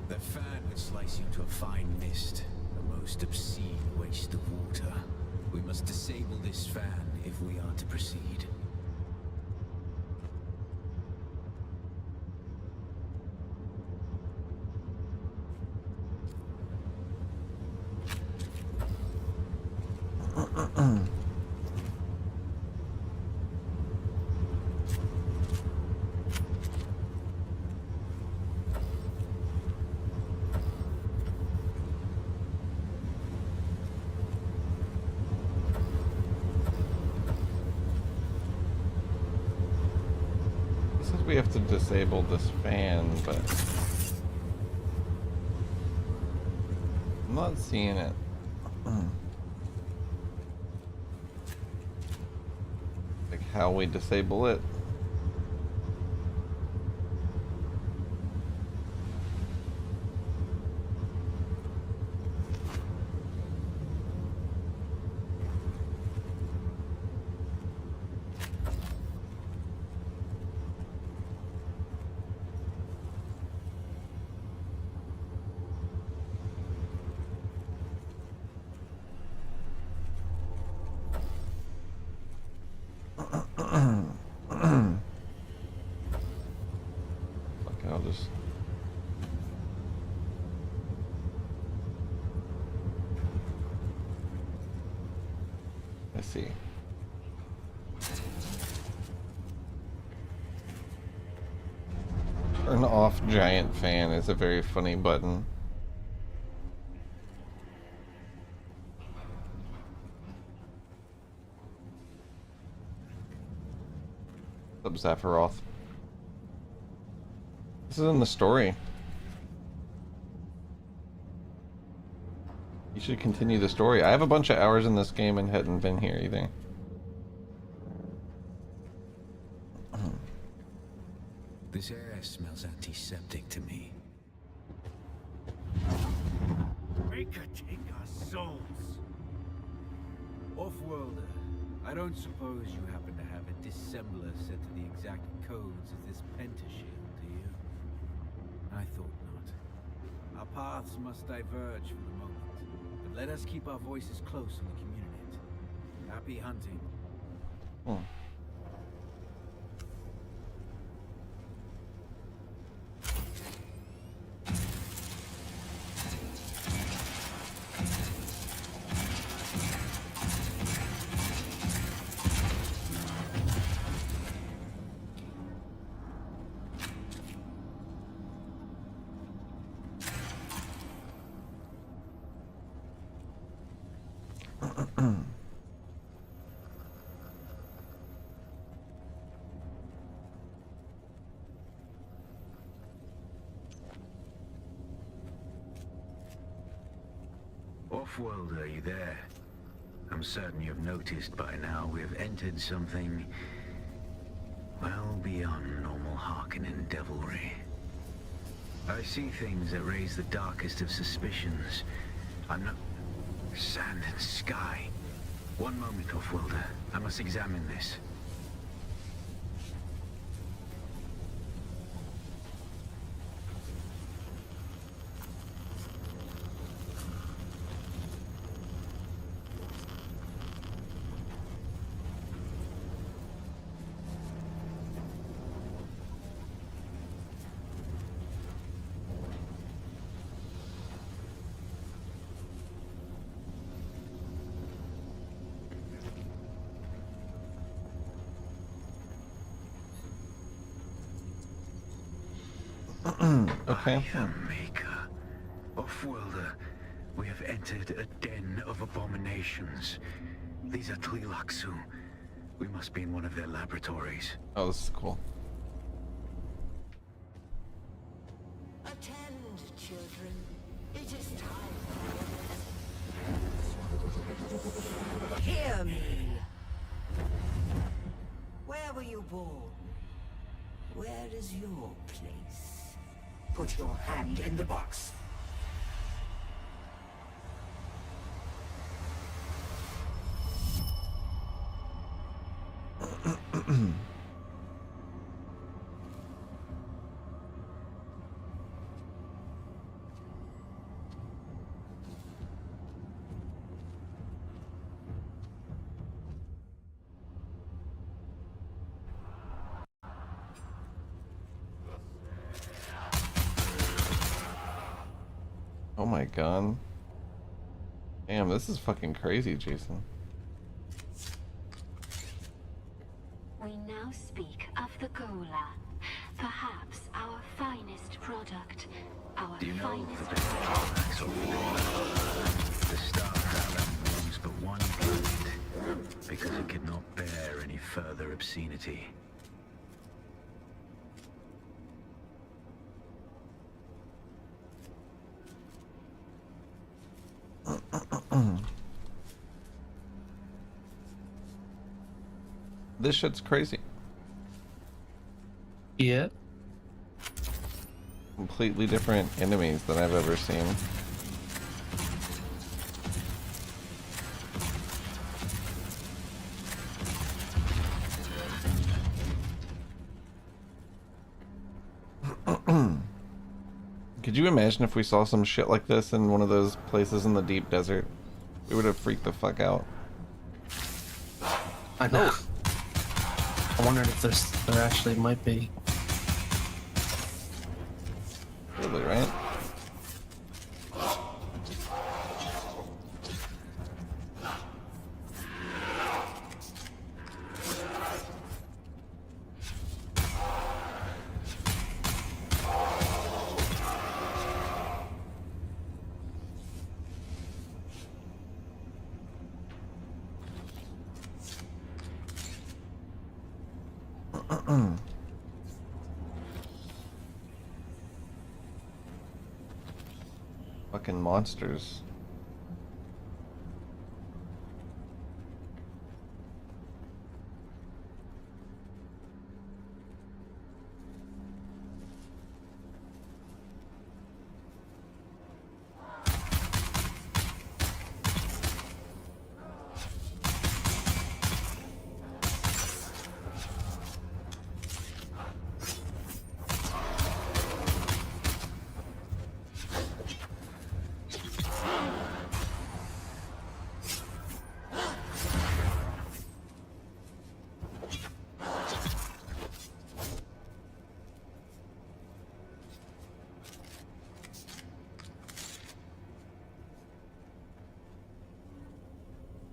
The fan would slice you to a fine mist, a most obscene waste of water. We must disable this fan if we are to proceed. we have to disable this fan, but I'm not seeing it. Like how we disable it. I'll just... I see. Turn off giant fan is a very funny button. What's up, Zaphiroth? This is in the story. You should continue the story. I have a bunch of hours in this game and hadn't been here either. This air smells antiseptic to me. Maker take our souls. Off-worlder, I don't suppose you happen to have a dissembler set to the exact codes of this pentashield, do you? I thought not. Our paths must diverge for the moment, but let us keep our voices close on the community. Happy hunting. Off-world, are you there? I'm certain you've noticed by now we have entered something well beyond normal Harkonnen devilry. I see things that raise the darkest of suspicions. I'm not... Sand and sky. One moment, Off-worlder. I must examine this. Okay. I am Maker. Off-worlder, we have entered a den of abominations. These are Tleilaxu. We must be in one of their laboratories. Oh, this is cool. Attend, children. It is time. Hear me. Where were you born? Where is your place? Put your hand in the box. Oh my god. Damn, this is fucking crazy, Jason. We now speak of the Gola, perhaps our finest product, our Do you know finest the drawbacks of the Star Fallon owns but one planet because it could not bear any further obscenity. This shit's crazy. Yeah. Completely different enemies than I've ever seen. Could you imagine if we saw some shit like this in one of those places in the deep desert? We would have freaked the fuck out. I know. I wondered if there actually might be. Really, right? Fucking monsters.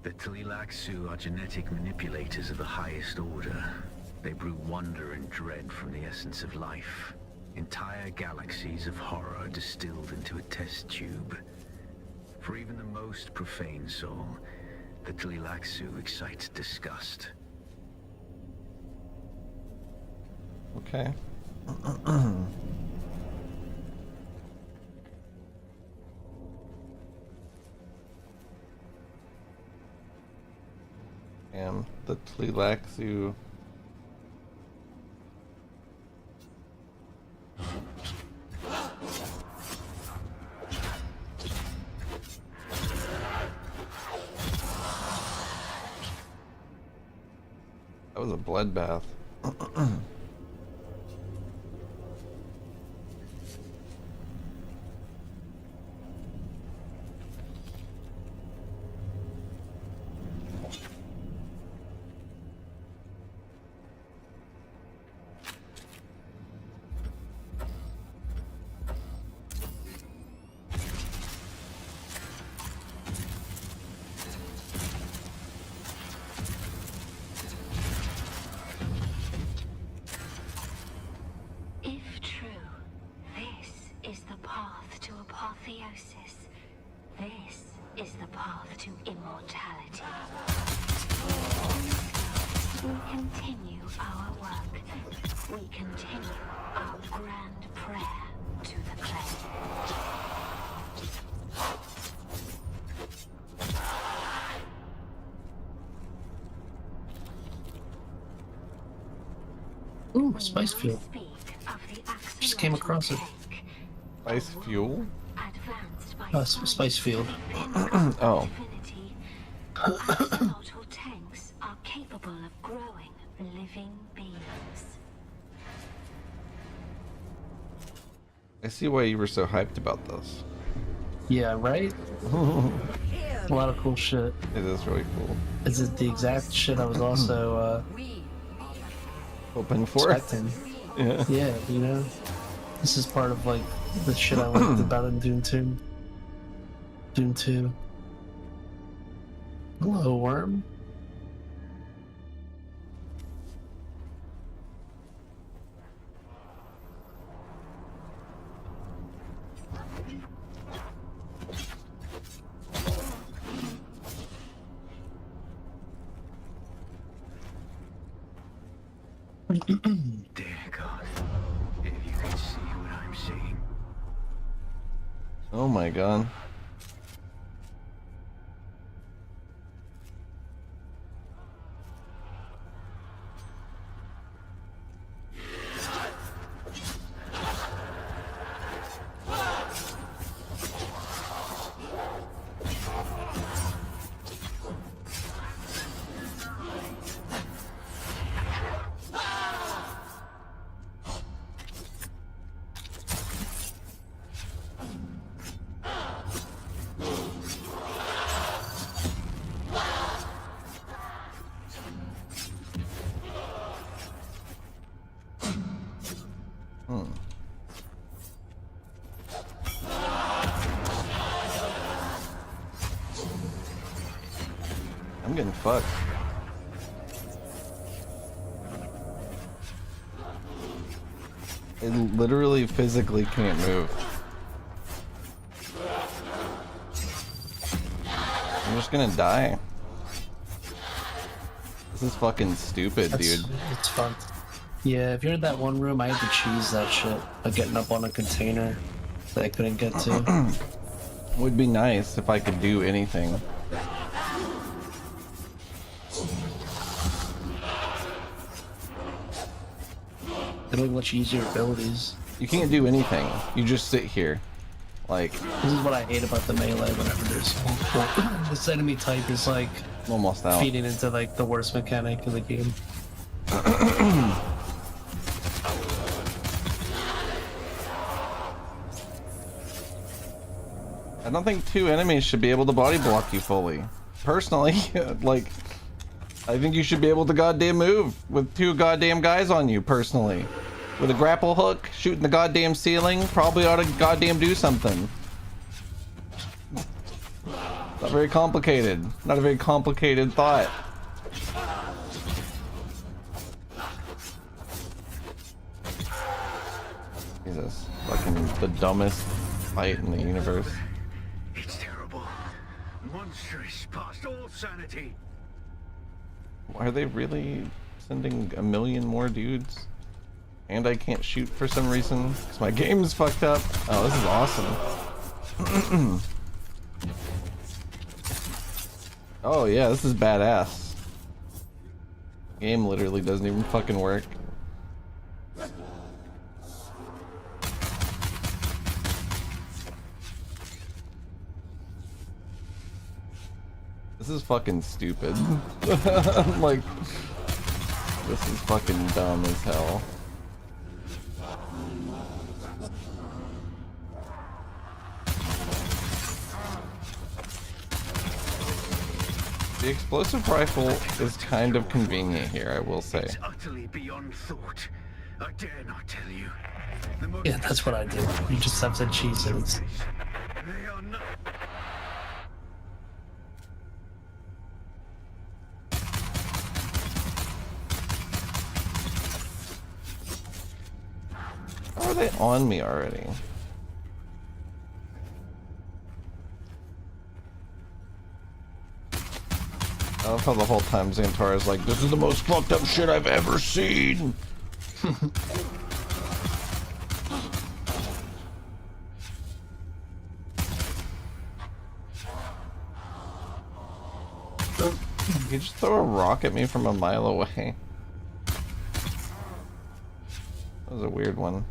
The Tlilaxu are genetic manipulators of the highest order. They brew wonder and dread from the essence of life. Entire galaxies of horror distilled into a test tube. For even the most profane soul, the Tlilaxu excites disgust. Okay. Damn, the Tlilaxu. That was a bloodbath. If true, this is the path to apotheosis. This is the path to immortality. We continue our work. We continue our grand prayer to the clay. Ooh, spice fuel. Just came across it. Spice fuel? Spice field. Oh. Axolotl tanks are capable of growing living beings. I see why you were so hyped about this. Yeah, right? A lot of cool shit. It is really cool. Is it the exact shit I was also Hoping for? expecting? Yeah. Yeah, you know? This is part of like the shit I liked about in Dune 2. Dune 2. Hello, worm. Dear God, if you could see what I'm seeing. Oh my god. Hmm. I'm getting fucked. It literally physically can't move. I'm just gonna die. This is fucking stupid, dude. It's fun. Yeah, if you're in that one room, I had to cheese that shit by getting up on a container that I couldn't get to. Would be nice if I could do anything. They have much easier abilities. You can't do anything. You just sit here. Like, this is what I hate about the melee whenever there's multiple. This enemy type is like almost out. feeding into like the worst mechanic in the game. I don't think two enemies should be able to body block you fully. Personally, like, I think you should be able to goddamn move with two goddamn guys on you, personally. With a grapple hook, shooting the goddamn ceiling, probably ought to goddamn do something. Not very complicated. Not a very complicated thought. Jesus. Fucking the dumbest fight in the universe. It's terrible. Monstrous past all sanity. Are they really sending a million more dudes? And I can't shoot for some reason because my game is fucked up. Oh, this is awesome. Oh yeah, this is badass. Game literally doesn't even fucking work. This is fucking stupid. Like, this is fucking dumb as hell. The explosive rifle is kind of convenient here, I will say. It's utterly beyond thought. I dare not tell you. Yeah, that's what I do. You just have to cheese it. They are not. How are they on me already? I love how the whole time Xantar is like, this is the most fucked up shit I've ever seen. You just throw a rock at me from a mile away. That was a weird one.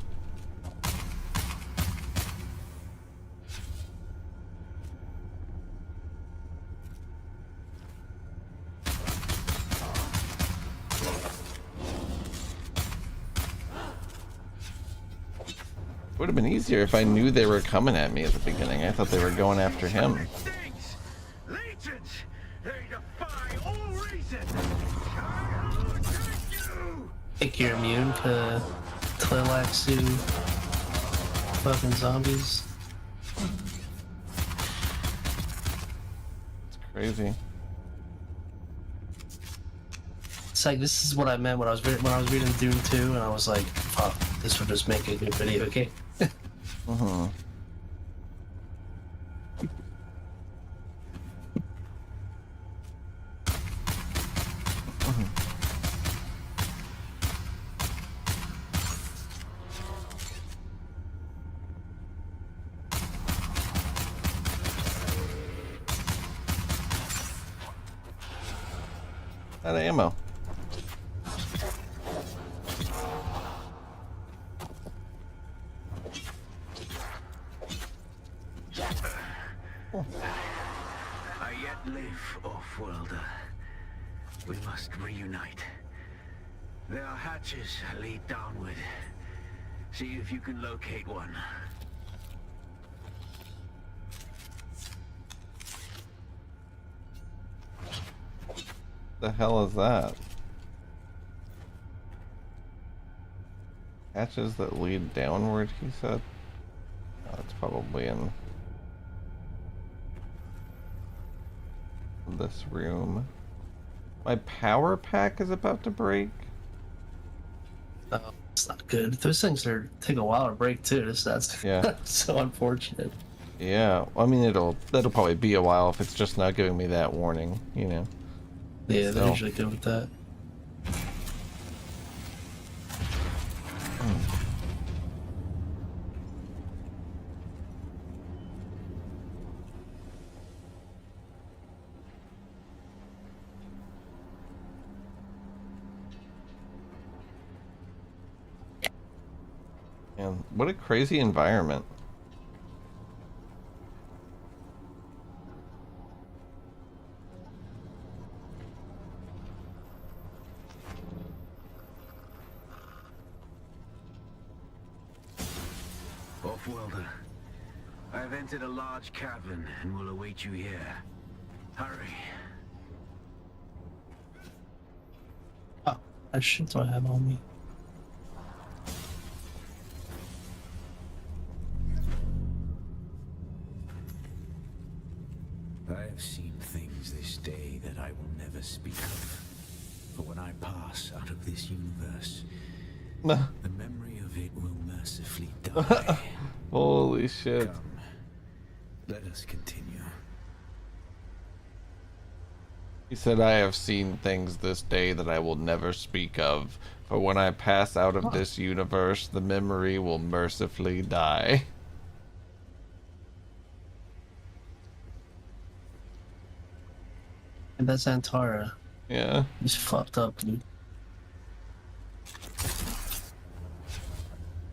It would have been easier if I knew they were coming at me at the beginning. I thought they were going after him. Legions! They defy all reason! Think you're immune to Tlilaxu fucking zombies? It's crazy. It's like, this is what I meant when I was reading Dune 2, and I was like, fuck, this would just make a good video game. Uh-huh. Out of ammo. I yet live, off-worlder. We must reunite. There are hatches that lead downward. See if you can locate one. The hell is that? Hatches that lead downward, he said. Oh, that's probably in this room. My power pack is about to break. Oh, it's not good. Those things take a while to break too. That's Yeah. so unfortunate. Yeah, I mean that'll probably be a while if it's just not giving me that warning, you know. Yeah, they're So. usually good with that. And what a crazy environment. Off-worlder, I've entered a large cavern and will await you here. Hurry. Oh, what shit do I have on me? I have seen things this day that I will never speak of. For when I pass out of this universe, the memory of it will mercifully die. Holy shit. Come, let us continue. He said, I have seen things this day that I will never speak of. For when I pass out of this universe, the memory will mercifully die. And that's Antara. Yeah. He's fucked up, dude.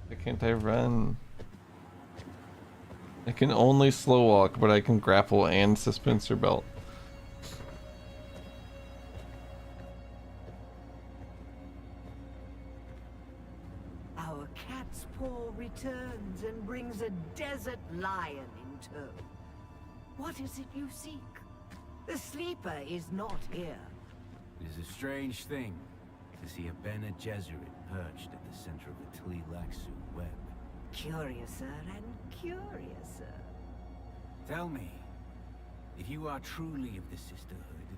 Why can't I run? I can only slow walk, but I can grapple and suspensor belt. Our cat's paw returns and brings a desert lion in tow. What is it you seek? The sleeper is not here. It is a strange thing to see a Bene Gesserit perched at the center of a Tleilaxu web. Curiouser and curiouser. Tell me, if you are truly of the Sisterhood,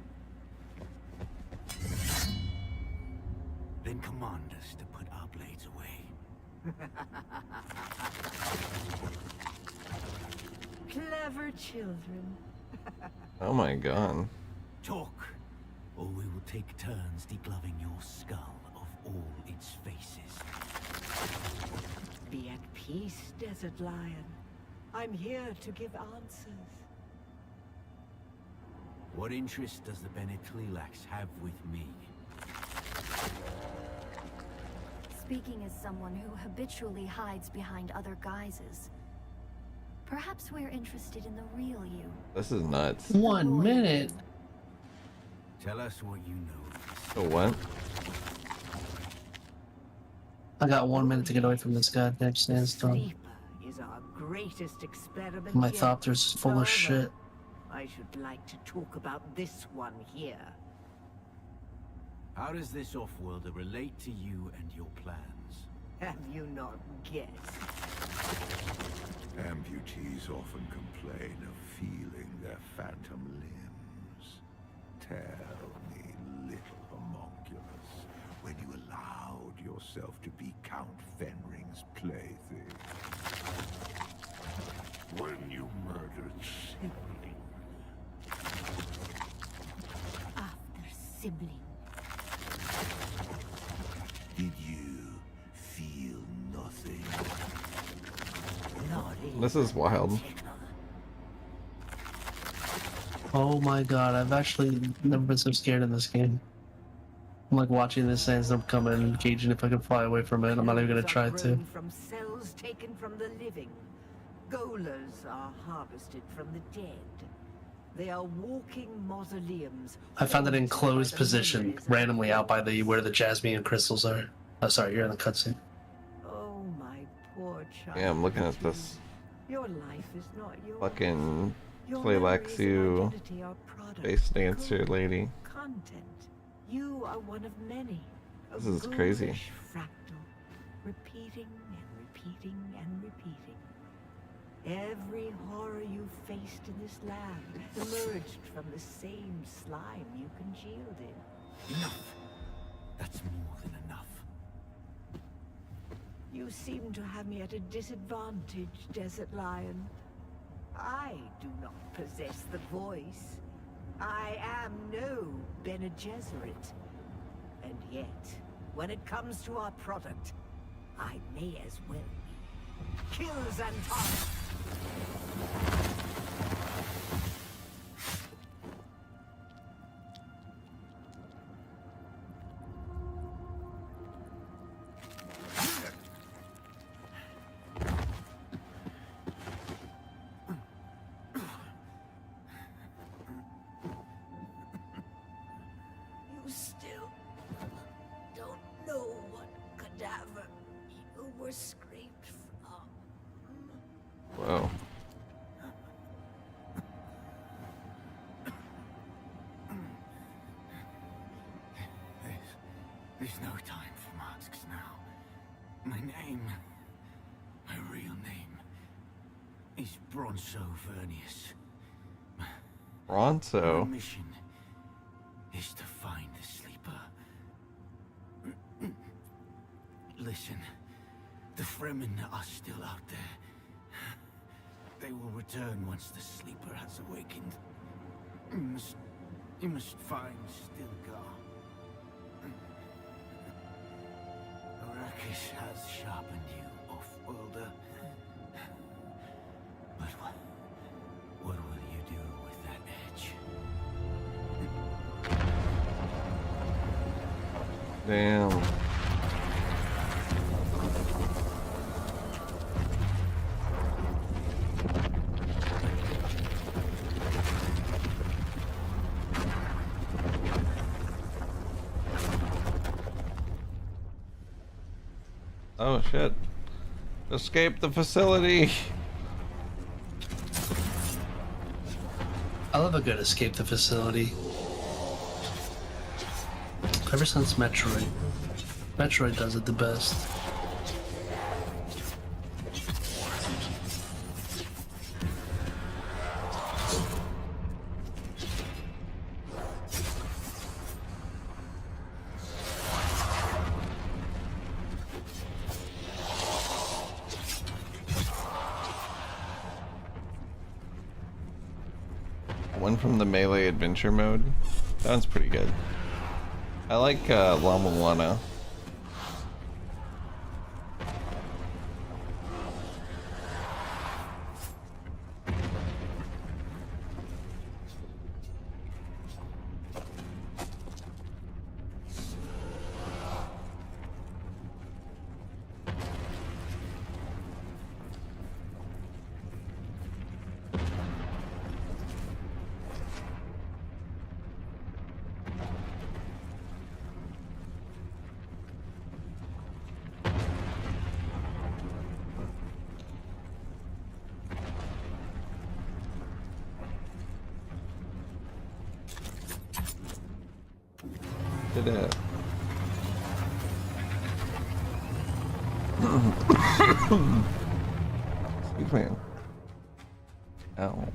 then command us to put our blades away. Clever children. Oh my god. Talk, or we will take turns degloving your skull of all its faces. Be at peace, Desert Lion. I'm here to give answers. What interest does the Bene Tleilax have with me? Speaking as someone who habitually hides behind other guises, perhaps we're interested in the real you. This is nuts. 1 minute. Tell us what you know. Oh, what? I got 1 minute to get away from this goddamn sandstorm. Sleeper is our greatest experiment My yet. Thopter's full of However, shit. I should like to talk about this one here. How does this off-worlder relate to you and your plans? Have you not guessed? Amputees often complain of feeling their phantom limbs. Tell me, little homunculus, when you allowed yourself to be Count Fenring's plaything. When you murdered sibling. After sibling. Did you feel nothing? Not even This is wild. Oh my god, I've actually never been so scared in this game. I'm like watching this sandstorm come in and gauging if I can fly away from it. I'm not even gonna try to. grown from cells taken from the living. Golers are harvested from the dead. They are walking mausoleums. I found it in closed position, randomly out by the where the jasmine crystals are. Oh, sorry, you're in the cutscene. Oh my poor child. Yeah, I'm looking at this Your life is not yours. fucking Your memories and Tleilaxu identity are product face of dancer code, lady. Content. You are one of many. A This is crazy. ghoulish fractal. repeating and repeating and repeating. Every horror you faced in this land emerged from the same slime you congealed in. Enough! That's more than enough. You seem to have me at a disadvantage, Desert Lion. I do not possess the voice. I am no Bene Gesserit. And yet, when it comes to our product, I may as well be. Kill Xantara! You still don't know what cadaver you were scraped from. Whoa. There's no time for masks now. My real name, is Bronzo Vernius. My Bronzo? mission is to find the sleeper. Listen, the Fremen are still out there. They will return once the sleeper has awakened. You must find Stilgar. Arrakis has sharpened you, off-worlder. But what will you do with that edge? Damn. Oh shit. Escape the facility. I love a good escape the facility. Ever since Metroid. Metroid does it the best. One from the Melee Adventure mode. Sounds pretty good. I like Llama Lana. Did it. Excuse me. Ow.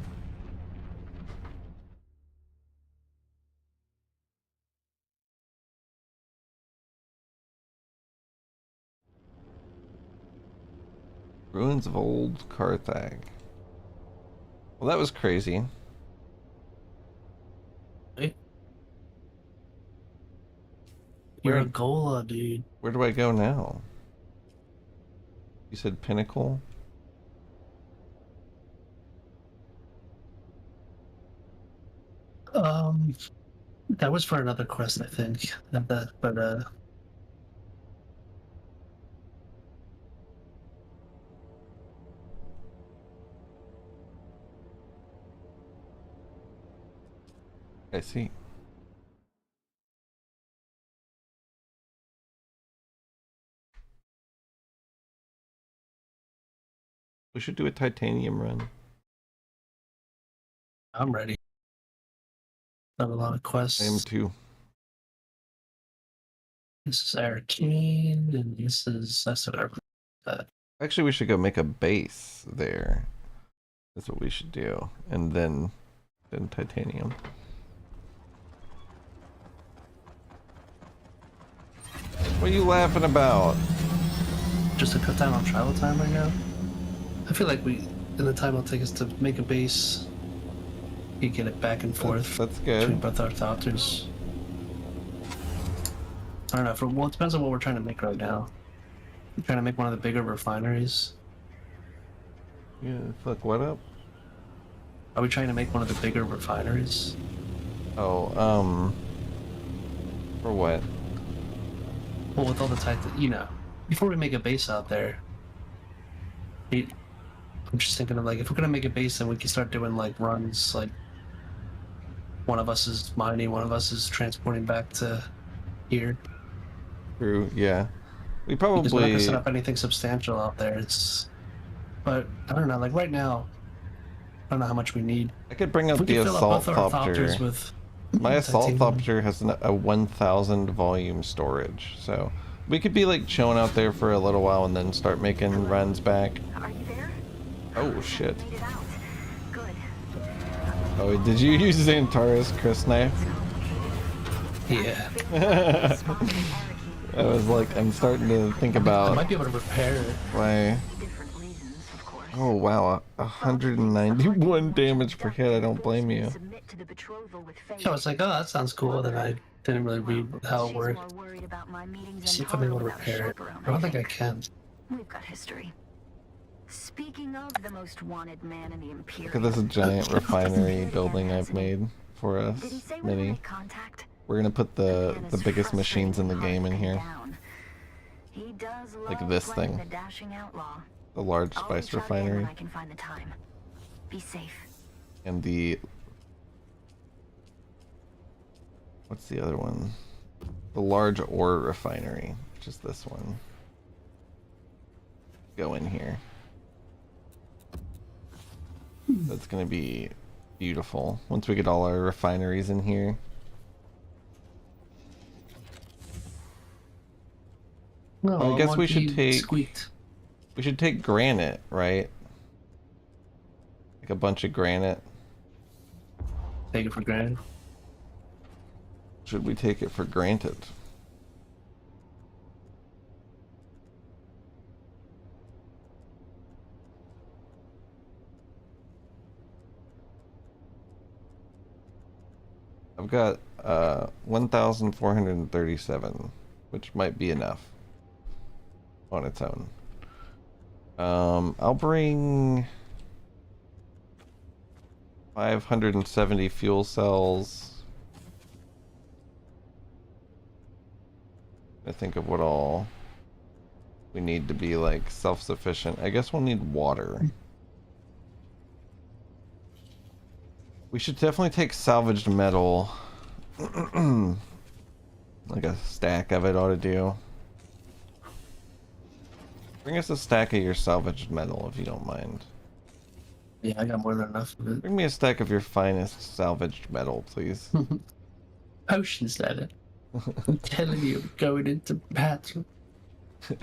Ruins of old Carthage. Well, that was crazy. You're a Gola, dude. Where do I go now? You said Pinnacle? That was for another quest, I think. But I see. We should do a titanium run. I'm ready. I have a lot of quests. I am too. This is Arcane, and this is Actually, we should go make a base there. That's what we should do, and then titanium. What are you laughing about? Just a cut down on travel time right now. I feel like in the time it'll take us to make a base, you get it back and forth. That's good. Between both our thoughts. I don't know. Well, it depends on what we're trying to make right now. We're trying to make one of the bigger refineries. Yeah, fuck, what up? Are we trying to make one of the bigger refineries? Oh, for what? Well, with all the before we make a base out there, I'm just thinking of, like, if we're gonna make a base, then we can start doing, like, runs, like, one of us is mining, one of us is transporting back to here. True, yeah. We Because we're not probably... gonna set up anything substantial out there, but, I don't know, like, right now, I don't know how much we need. I could bring up We the could fill up assault both our thopter. thopters with My assault titanium. thopter has a 1,000 volume storage, so we could be like chilling out there for a little while and then start making runs back. Are you there? Oh shit. Made it out. Good. Oh, did you use Xantaris Chris knife? Yeah. I was like, I'm starting to think about... I might be able to repair it. Why? Oh wow, 191 damage per hit, I don't blame you. Yeah, I was like, oh, that sounds cool. Then I didn't really read how it worked. See if I'm able to repair it. I don't think I can. We've got history. Speaking of the most wanted man in the Imperium. Look at this giant refinery building I've made for us, Mini. We're gonna put the biggest machines in the game in here. Like this thing. The large spice refinery. I can find the time. Be safe. And the... What's the other one? The large ore refinery, which is this one. Go in here. That's gonna be beautiful once we get all our refineries in here. No, I guess we should take... Squeaked. We should take granite, right? Like a bunch of granite. Take it for granted. Should we take it for granted? I've got 1,437, which might be enough on its own. I'll bring 570 fuel cells. I think of what all we need to be like self-sufficient. I guess we'll need water. We should definitely take salvaged metal. Like a stack of it ought to do. Bring us a stack of your salvaged metal if you don't mind. Yeah, I got more than enough of it. Bring me a stack of your finest salvaged metal, please. Potions, leather. I'm telling you, going into battle. I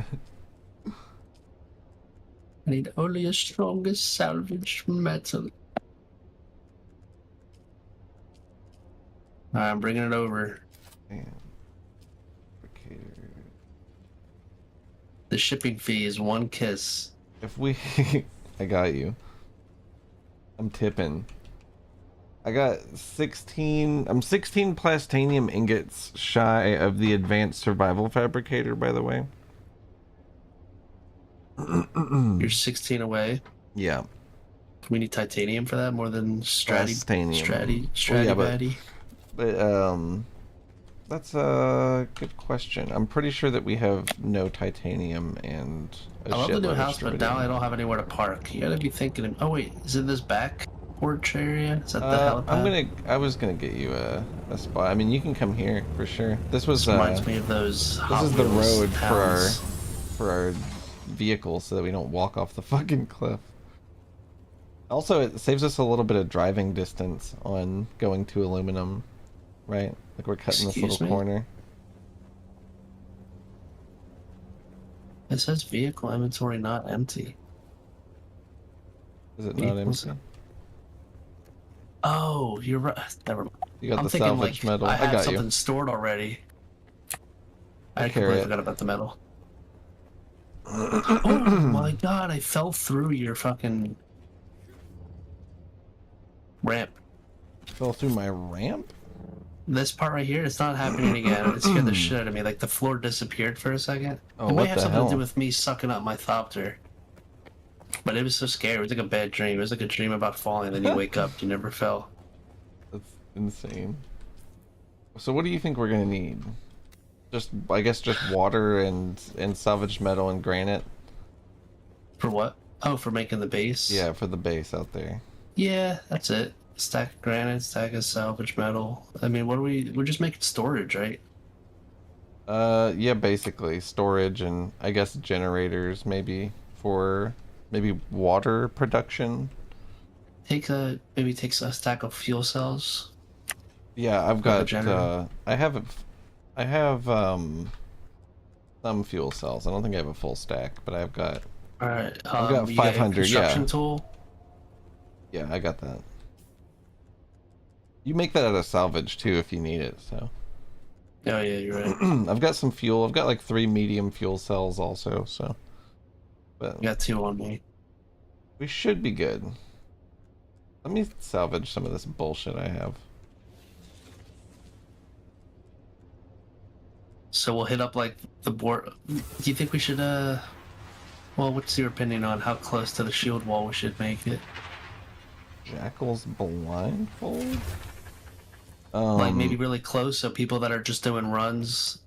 need only a strongest salvaged metal. I'm bringing it over. Damn. The shipping fee is one kiss. If we... I got you. I'm tipping. I got 16... I'm 16 plastanium ingots shy of the advanced survival fabricator, by the way. You're 16 away. Yeah. We need titanium for that more than Plastanium. Strati but that's a good question. I'm pretty sure that we have no titanium and a I love the new shitload of house, but now strontium. I don't have anywhere to park. You gotta be thinking, oh wait, is it this back porch area? Is that the helipad? I was gonna get you a spot. I mean, you can come here for sure. This was Reminds me of those this Hot is the Wheels road towns. for our vehicles so that we don't walk off the fucking cliff. Also, it saves us a little bit of driving distance on going to aluminum, right? Like we're cutting this Excuse little me? corner. It says vehicle inventory not empty. Is it not Vehicles- empty? Oh, you're right. Never mind. You got I'm the thinking salvage like metal. I I have got something you. stored already. I I'll carry completely it. forgot about the metal. Oh my god, I fell through your fucking ramp. Fell through my ramp? This part right here, it's not happening again. It scared the shit out of me. Like the floor disappeared for a second. Oh, it might what have the something to do hell? with me sucking up my thopter. But it was so scary. It was like a bad dream. It was like a dream about falling, then you wake up, you never fell. That's insane. So what do you think we're gonna need? Just, I guess, just water and salvaged metal and granite. For what? Oh, for making the base? Yeah, for the base out there. Yeah, that's it. Stack of granite, stack of salvage metal. I mean, what are we're just making storage, right? Yeah, basically storage and I guess generators maybe for maybe water production. Maybe takes a stack of fuel cells. Yeah, I've For the got generator. I have some fuel cells. I don't think I have a full stack, but I've got Alright, I've got you got your 500, construction yeah. tool? Yeah, I got that. You make that out of salvage too if you need it, so. Oh yeah, you're right. I've got some fuel. I've got like 3 medium fuel cells also, so. But You got 2 on me. we should be good. Let me salvage some of this bullshit I have. So we'll hit up like the board. Do you think we should well, what's your opinion on how close to the shield wall we should make it? Jackal's blindfold? Like maybe really close so people that are just doing runs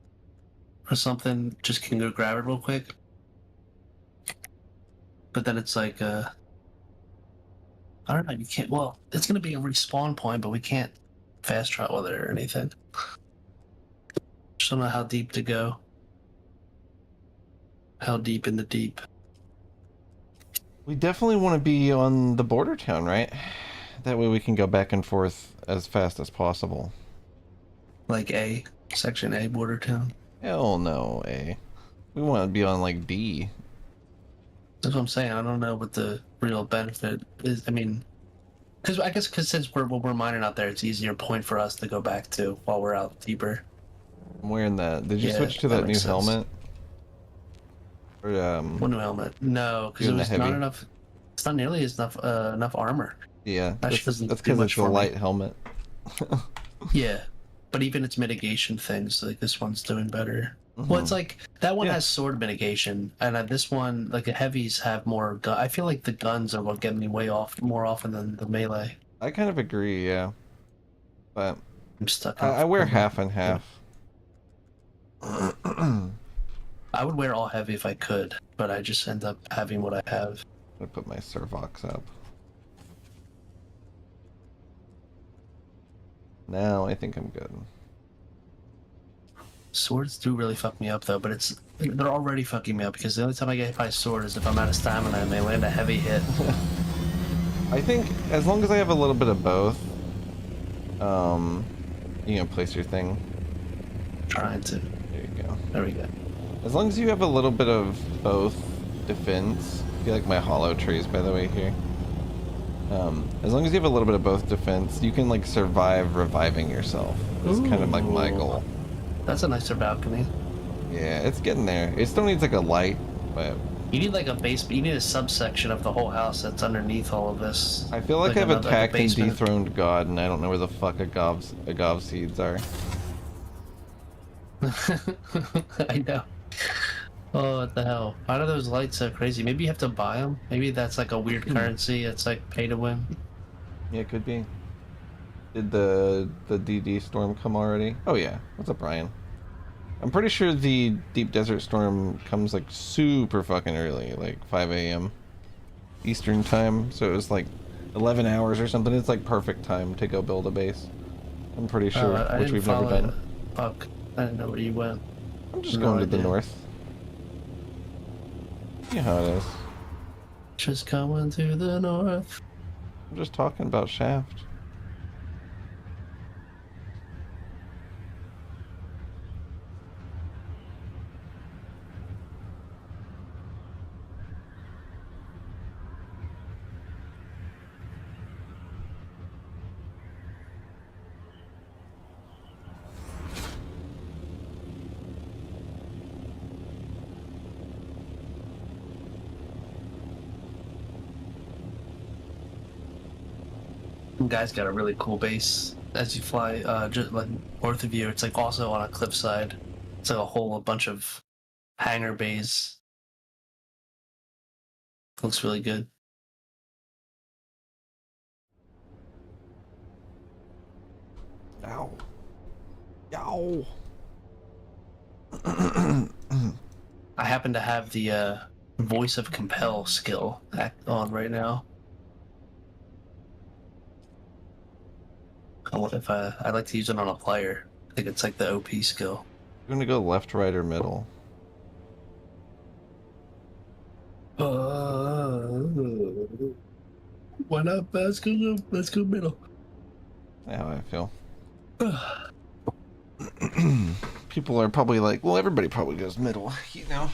or something just can go grab it real quick. But then it's like I don't know, you can't well, it's gonna be a respawn point, but we can't fast travel there or anything. Just don't know how deep to go. How deep in the deep. We definitely want to be on the border town, right? That way we can go back and forth as fast as possible. Like Section A, Border Town. Hell no, A. We want to be on like D. That's what I'm saying. I don't know what the real benefit is. I mean, because since we're mining out there, it's easier point for us to go back to while we're out deeper. I'm wearing that. Did you Yeah, switch to that that new makes sense. helmet? Or What new helmet? No, because it doing the was not heavy? enough. It's not nearly enough armor. Yeah, That that's doesn't do because much it's a for me. light helmet. Yeah, but even its mitigation things, like this one's doing better. Well, it's like that one Yeah. has sword mitigation, and this one, like the heavies, have more. I feel like the guns are what get me more often than the melee. I kind of agree, yeah. But I'm stuck. I wear half and half. I would wear all heavy if I could, but I just end up having what I have. I put my Servox up. Now I think I'm good. Swords do really fuck me up though, but they're already fucking me up because the only time I get hit by a sword is if I'm out of stamina and they land a heavy hit. I think as long as I have a little bit of both, you can place your thing. Trying to. There you go. There we go. As long as you have a little bit of both defense, I feel like my hollow trees, by the way, here. As long as you have a little bit of both defense, you can like survive reviving yourself. It's kind of like my goal. That's a nicer balcony. Yeah, it's getting there. It still needs like a light, but You need like a base. You need a subsection of the whole house that's underneath all of this. I feel like I've another, attacked a and basement. dethroned God, and I don't know where the fuck agave seeds are. I know. Oh, what the hell? Why are those lights so crazy? Maybe you have to buy them. Maybe that's like a weird currency. It's like pay to win. Yeah, it could be. Did the DD storm come already? Oh yeah. What's up, Ryan? I'm pretty sure the Deep Desert Storm comes like super fucking early, like 5 a.m. Eastern time. So it was like 11 hours or something. It's like perfect time to go build a base. I'm pretty sure, I which didn't we've never follow done. it. Fuck. I didn't know where you went. I'm just No going to the idea. north. You know how it is. Just coming to the north. I'm just talking about Shaft. The guy's got a really cool base as you fly just like north of you. It's like also on a cliffside. It's like a bunch of hangar bays. Looks really good. Ow. Ow. I happen to have the voice of compel skill on right now. What if I like to use it on a player? I think it's like the OP skill. You want to go left, right, or middle? Why not? Let's go middle. That's how I feel. People are probably like, well, everybody probably goes middle, you know?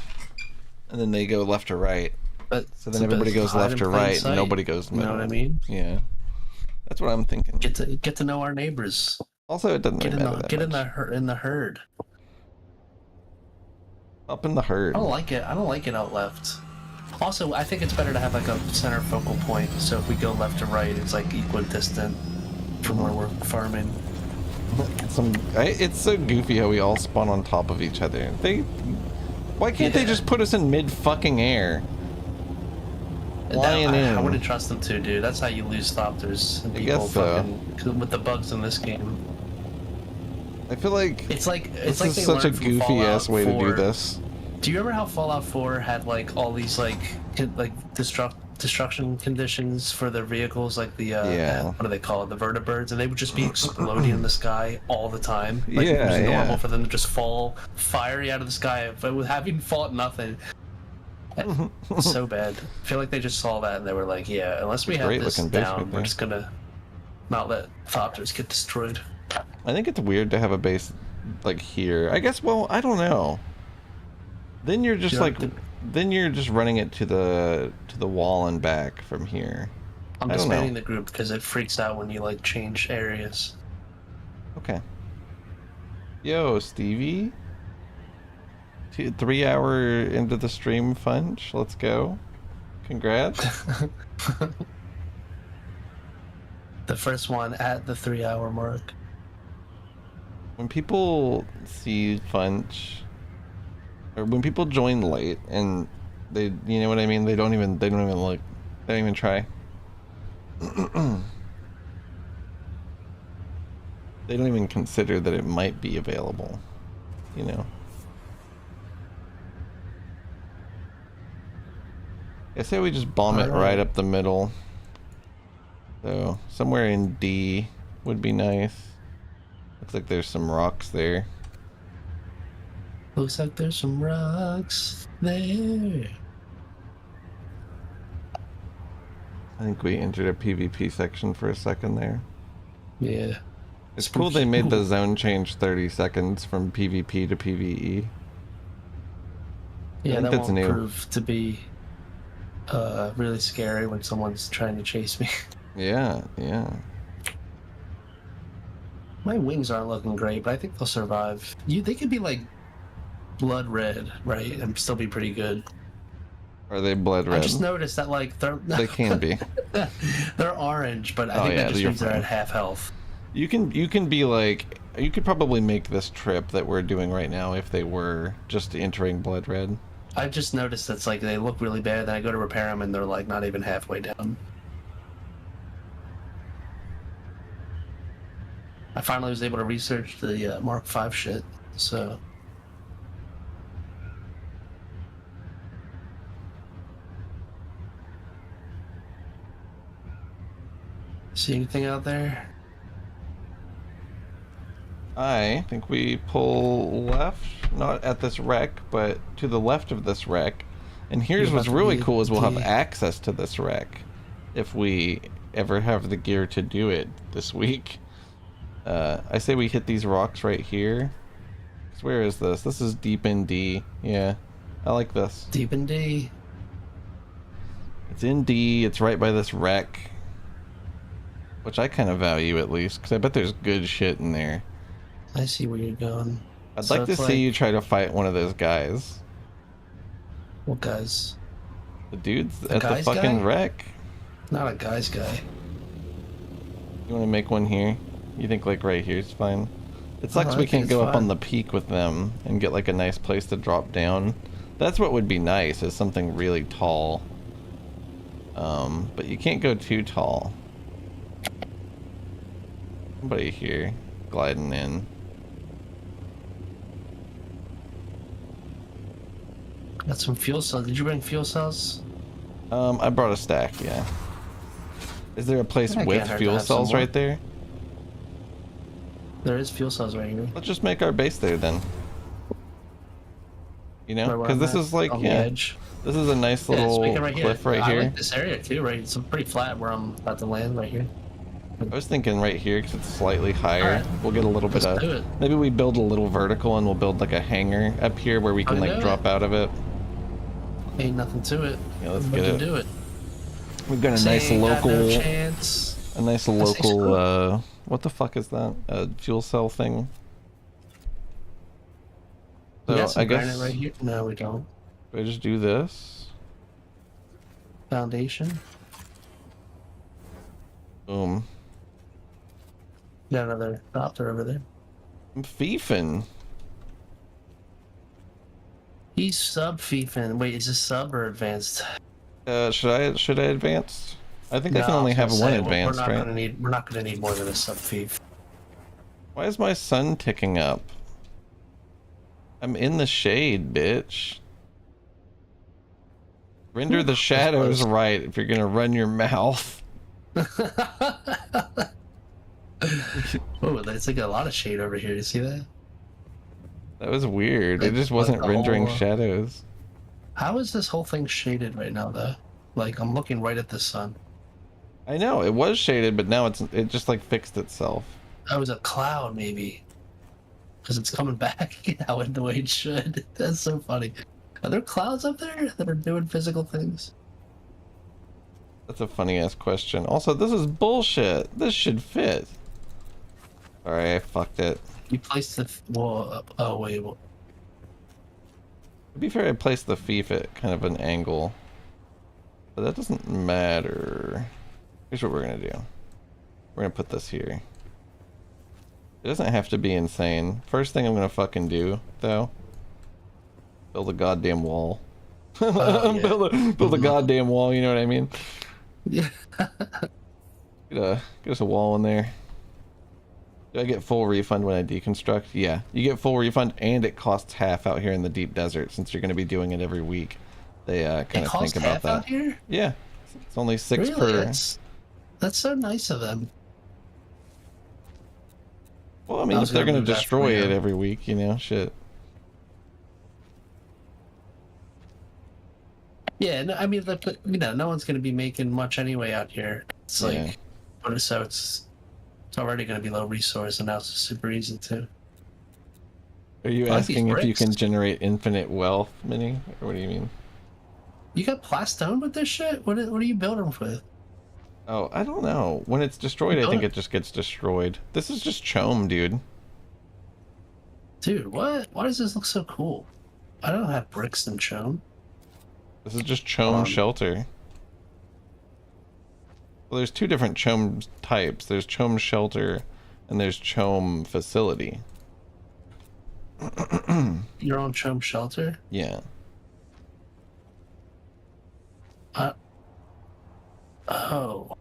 And then they go left or right. But so then everybody goes left or right, and nobody goes middle. You know what I mean? Yeah. That's what I'm thinking. Get to know our neighbors. Also, it doesn't really matter that get much. in the herd. Up in the herd. I don't like it out left. Also, I think it's better to have like a center focal point. So if we go left to right, it's like equidistant from where we're farming. It's so goofy how we all spawn on top of each other. Why can't they just put us in mid fucking air? Flying in. I wouldn't trust them to, dude. That's how you lose thopters and people guess so. fucking with the bugs in this game. I feel like this is such a goofy ass way to do this. Do you remember how Fallout 4 had like all these like destruction conditions for their vehicles, like the what do they call it, the vertibirds, and they would just be exploding in the sky all the time. Like, it was normal for them to just fall fiery out of the sky, but with having fought nothing. So bad. I feel like they just saw that and they were like, yeah, unless we have this down, we're just gonna not let thopters get destroyed. I think it's weird to have a base like here. I guess, well, I don't know. Then you're just then you're just running it to the wall and back from here. I'm disbanding the group because it freaks out when you like change areas. Okay. Yo, Stevie. 3 hour into the stream, Funch. Let's go. Congrats. The first one at the 3 hour mark. When people see Funch, or when people join late and they, you know what I mean? They don't even look. They don't even try. They don't even consider that it might be available, you know? I say we just bomb it right up the middle. So, somewhere in D would be nice. Looks like there's some rocks there. Looks like there's some rocks there. I think we entered a PvP section for a second there. Yeah. It's cool they made the zone change 30 seconds from PvP to PvE. Yeah, that won't prove to be really scary when someone's trying to chase me. Yeah, yeah. My wings aren't looking great, but I think they'll survive. They could be like blood red, right? And still be pretty good. Are they blood red? I just noticed that like they can be. They're orange, but I think that just means they're at half health. You can be like, you could probably make this trip that we're doing right now if they were just entering blood red. I've just noticed that's like they look really bad, then I go to repair them and they're like not even halfway down. I finally was able to research the Mark V shit, so. See anything out there? I think we pull left, not at this wreck, but to the left of this wreck. And here's what's really cool is we'll have access to this wreck if we ever have the gear to do it this week. I say we hit these rocks right here. Where is this? This is deep in D. Yeah, I like this. Deep in D. It's in D. It's right by this wreck. Which I kind of value at least, because I bet there's good shit in there. I see where you're going. I'd like to see you try to fight one of those guys. What guys? The dudes at the fucking wreck. Not a guy's guy. You want to make one here? You think like right here is fine? It sucks I we think can't it's go up fine. on the peak with them and get like a nice place to drop down. That's what would be nice, is something really tall. But you can't go too tall. Somebody here gliding in. Got some fuel cells. Did you bring fuel cells? I brought a stack, yeah. Is there a place I with can't hurt to fuel have some cells more. right there? There is fuel cells right here. Let's just make our base there then. You know, Right where because I'm this at, is like, on the yeah, edge. this is a nice Yeah, little speaking right cliff here. right I here. like this area too, right? It's pretty flat where I'm about to land right here. I was thinking right here because it's slightly higher. Alright. We'll get a little bit Let's of. do it. Maybe we build a little vertical and we'll build like a hangar up here where we can like drop out of it. Ain't nothing to it. Yeah, let's Everybody get can it. do it. We've got a Say nice ain't got local, no chance. a nice I say local. screw. What the fuck is that? A fuel cell thing. We So got some I guess granite right here. No, we don't. do I just do this. Foundation. Boom. Got another copter over there. I'm fiefing. He's sub fiefing. Wait, is this sub or advanced? Should I advance? I think I can No, only was have gonna one say, advanced, right? We're not gonna need more than a sub fief. Why is my sun ticking up? I'm in the shade, bitch. Render the shadows right if you're gonna run your mouth. Oh, there's like a lot of shade over here. You see that? That was weird. It just Like wasn't the rendering whole- shadows. How is this whole thing shaded right now, though? Like I'm looking right at the sun. I know, it was shaded, but now it just like fixed itself. That was a cloud, maybe. Because it's coming back now in the way it should. That's so funny. Are there clouds up there that are doing physical things? That's a funny ass question. Also, this is bullshit. This should fit. Sorry, I fucked it. You placed the wall up. Oh, wait. Well, To be fair, I placed the fief at kind of an angle. But that doesn't matter. Here's what we're gonna do. We're gonna put this here. It doesn't have to be insane. First thing I'm gonna fucking do, though, build a goddamn wall. yeah. build a goddamn wall, you know what I mean? Yeah. Get us a wall in there. Do I get full refund when I deconstruct? Yeah, you get full refund, and it costs half out here in the deep desert since you're going to be doing it every week. They kind of think about that. Out here? Yeah, it's only 6 Really? per. That's so nice of them. Well, I mean, if they're going to destroy it every week, you know, shit. Yeah, no, I mean, no one's gonna be making much anyway out here. It's like, Yeah. but so it's already gonna be low resource, and now it's super easy too. Are you I like these asking if you bricks. can generate infinite wealth, Minnie? Or what do you mean? You got plastone with this shit? What are you building with? Oh, I don't know. When it's destroyed, I think it just gets destroyed. This is just chome, dude. Dude, what? Why does this look so cool? I don't have bricks and chone. This is just chome shelter. Well, there's 2 different chome types. There's chome shelter, and there's chome facility. Your own chome shelter? Yeah. Oh.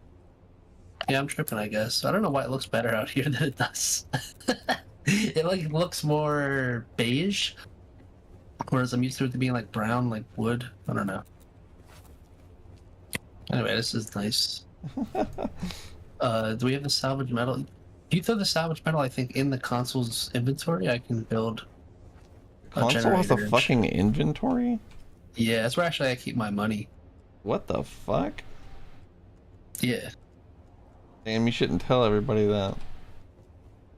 Yeah, I'm tripping, I guess. I don't know why it looks better out here than it does. It like looks more beige. Whereas I'm used to it to being like brown, like wood. I don't know. Anyway, this is nice. Do we have the salvage metal? If you throw the salvage metal, I think, in the console's inventory, I can build a Console has a generator. fucking inventory? Yeah, that's where actually I keep my money. What the fuck? Yeah. Damn, you shouldn't tell everybody that.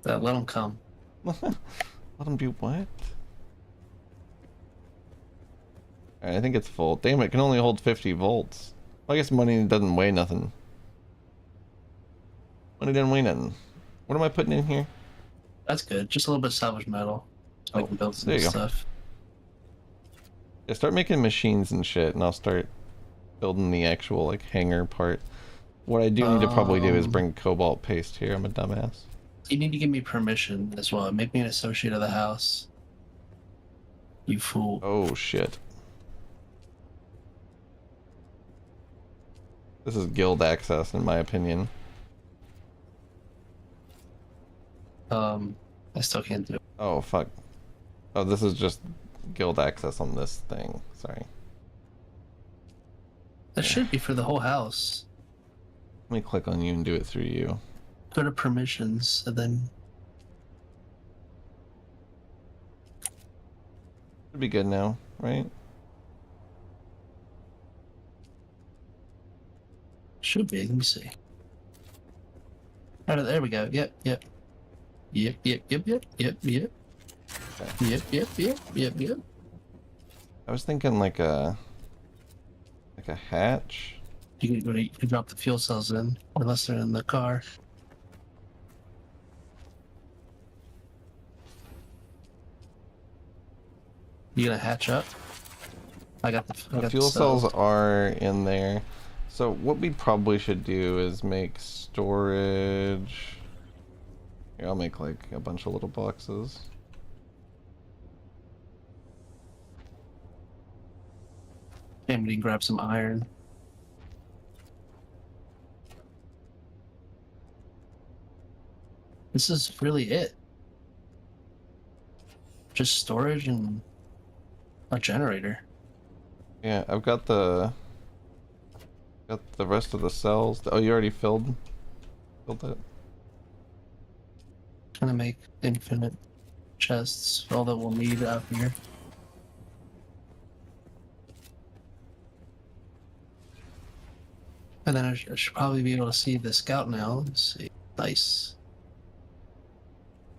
Let them come. Let them do what? Alright, I think it's full. Damn, it can only hold 50 volts. Well, I guess money doesn't weigh nothing. Money doesn't weigh nothing. What am I putting in here? That's good. Just a little bit of salvage metal. So I can build some there you go. stuff. Yeah, start making machines and shit, and I'll start building the actual, like, hangar part. What I do need to probably do is Um, bring cobalt paste here. I'm a dumbass. You need to give me permission as well. Make me an associate of the house. You fool. Oh shit. This is guild access, in my opinion. I still can't do it. Oh fuck. Oh, this is just guild access on this thing. Sorry. That should be for the whole house. Let me click on you and do it through you. Go to permissions and then Should be good now, right? should be. Let me see. Oh, there we go. Yep. Yep. Yep. Yep. Yep. Yep. Yep. Yep. Okay. Yep. Yep. Yep. Yep. Yep. I was thinking like a hatch. You can drop the fuel cells in, unless they're in the car. You gonna hatch up? I got the Fuel cells are in there. So what we probably should do is make storage. Here, I'll make like a bunch of little boxes. And we can grab some iron. This is really it. Just storage and a generator. Yeah, I've got the rest of the cells. Oh, you already filled it? Gonna make infinite chests, all that we'll need out here. And then I should probably be able to see the scout now. Let's see. Nice.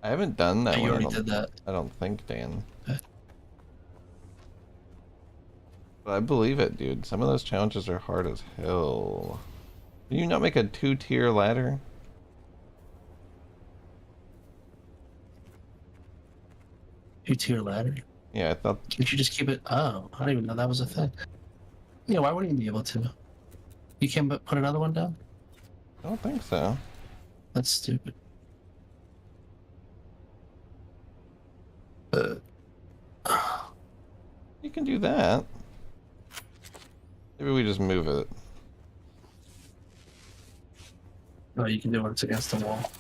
I haven't done that You one. already did that. I don't think, Dan. Okay. But I believe it, dude. Some of those challenges are hard as hell. Can you not make a 2-tier ladder? Two-tier ladder. Yeah, I thought. Can't you just keep it? Oh, I didn't even know that was a thing. Yeah, why wouldn't you be able to? You can't put another one down? I don't think so. That's stupid. You can do that. Maybe we just move it. Oh, you can do it. It's against the wall.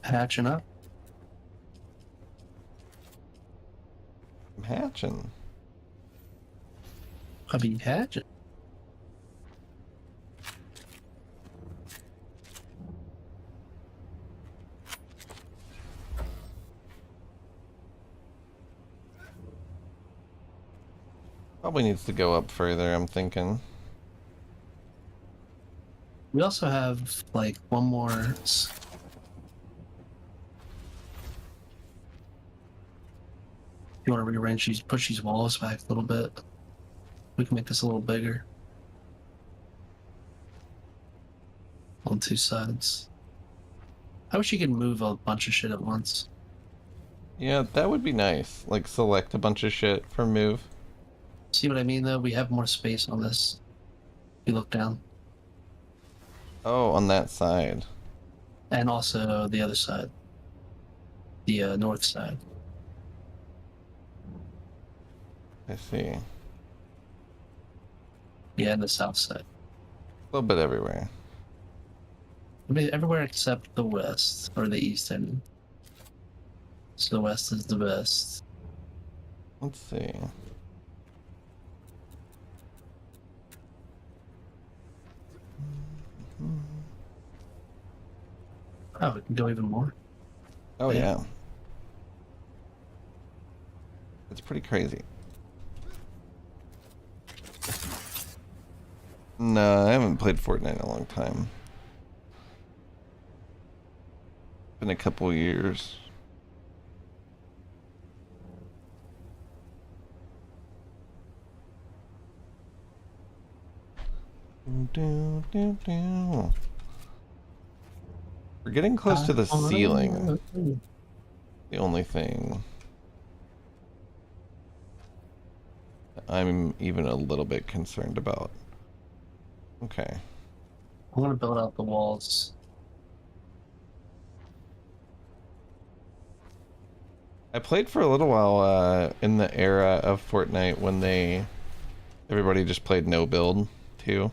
Hatching up. I'm hatching. I mean, hatching. Probably needs to go up further, I'm thinking. We also have like one more. You want to rearrange these, push these walls back a little bit. We can make this a little bigger. On two sides. I wish you could move a bunch of shit at once. Yeah, that would be nice. Like, select a bunch of shit for move. See what I mean, though? We have more space on this. If you look down. Oh, on that side. And also the other side. The north side. I see. Yeah, and the south side. A little bit everywhere. I mean, everywhere except the west. Or the east, I mean. So the west is the best. Let's see. Oh, we can go even more. Oh, yeah. It's pretty crazy. No, I haven't played Fortnite in a long time. Been a couple years. We're getting close to the ceiling. The only thing. I'm even a little bit concerned about. Okay. I want to build out the walls. I played for a little while in the era of Fortnite when everybody just played no build too.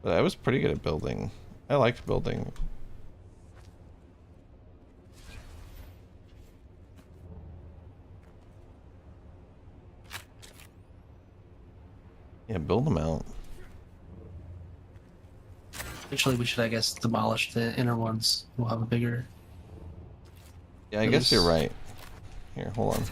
But I was pretty good at building. I liked building. Yeah, build them out. Actually, we should, I guess, demolish the inner ones. We'll have a bigger. Yeah, I guess you're right. Here, hold on.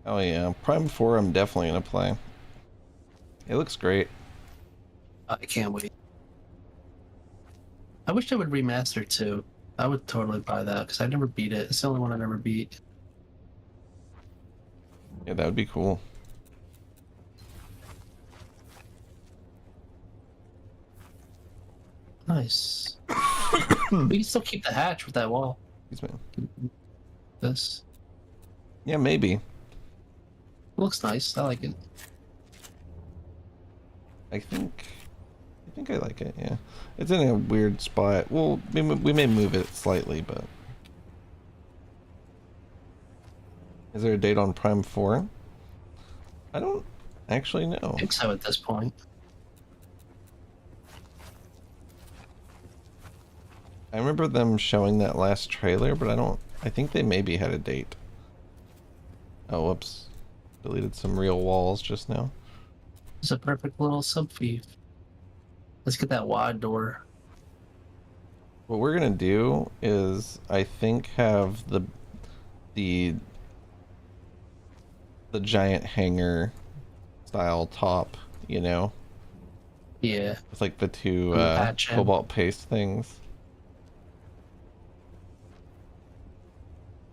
Oh yeah, Prime 4 I'm definitely gonna play. It looks great. I can't wait. I wish they would remaster too. I would totally buy that because I never beat it. It's the only one I never beat. Yeah, that would be cool. Nice. We can still keep the hatch with that wall. Excuse me. This. Yeah, maybe. It looks nice. I like it. I think I like it, yeah. It's in a weird spot. Well, we may move it slightly, but... Is there a date on Prime 4? I don't actually know. I think so at this point. I remember them showing that last trailer, but I think they maybe had a date. Oh, whoops. Deleted some real walls just now. It's a perfect little sub-thief. Let's get that wide door. What we're gonna do is, I think, have the giant hangar style top, you know? Yeah. With like the two Patch cobalt paste things.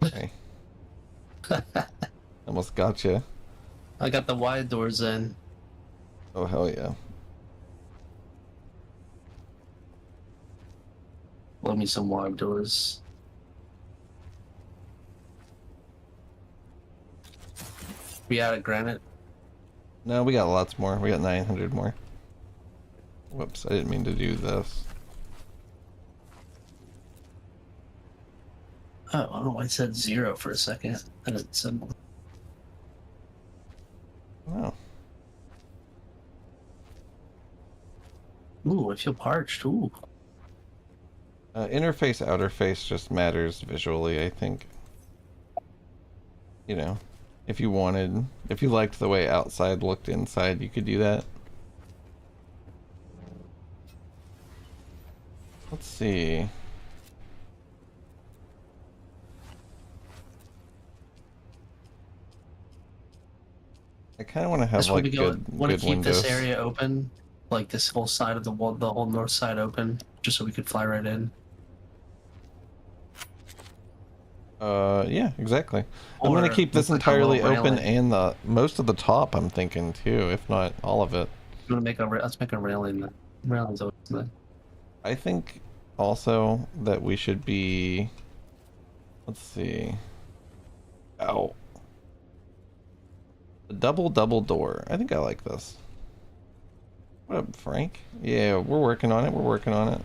Okay. Almost gotcha. I got the wide doors in. Oh hell yeah. Love me some wide doors. We out of granite? No, we got lots more. We got 900 more. Whoops, I didn't mean to do this. Oh, I don't know why it said 0 for a second. And it said... Oh. Ooh, I feel parched. Ooh. Interface, outer face just matters visually, I think. You know, if you liked the way outside looked inside, you could do that. Let's see. I kind of want to have like good Want to keep windows. this area open, like this whole side of the wall, the whole north side open, just so we could fly right in. Yeah, exactly. I'm gonna keep this entirely open and most of the top, I'm thinking too, if not all of it. You want to make a let's make a railing. The railing's open then. I think also that we should be. Let's see. Ow. The double door. I think I like this. What up, Frank? Yeah, we're working on it. We're working on it.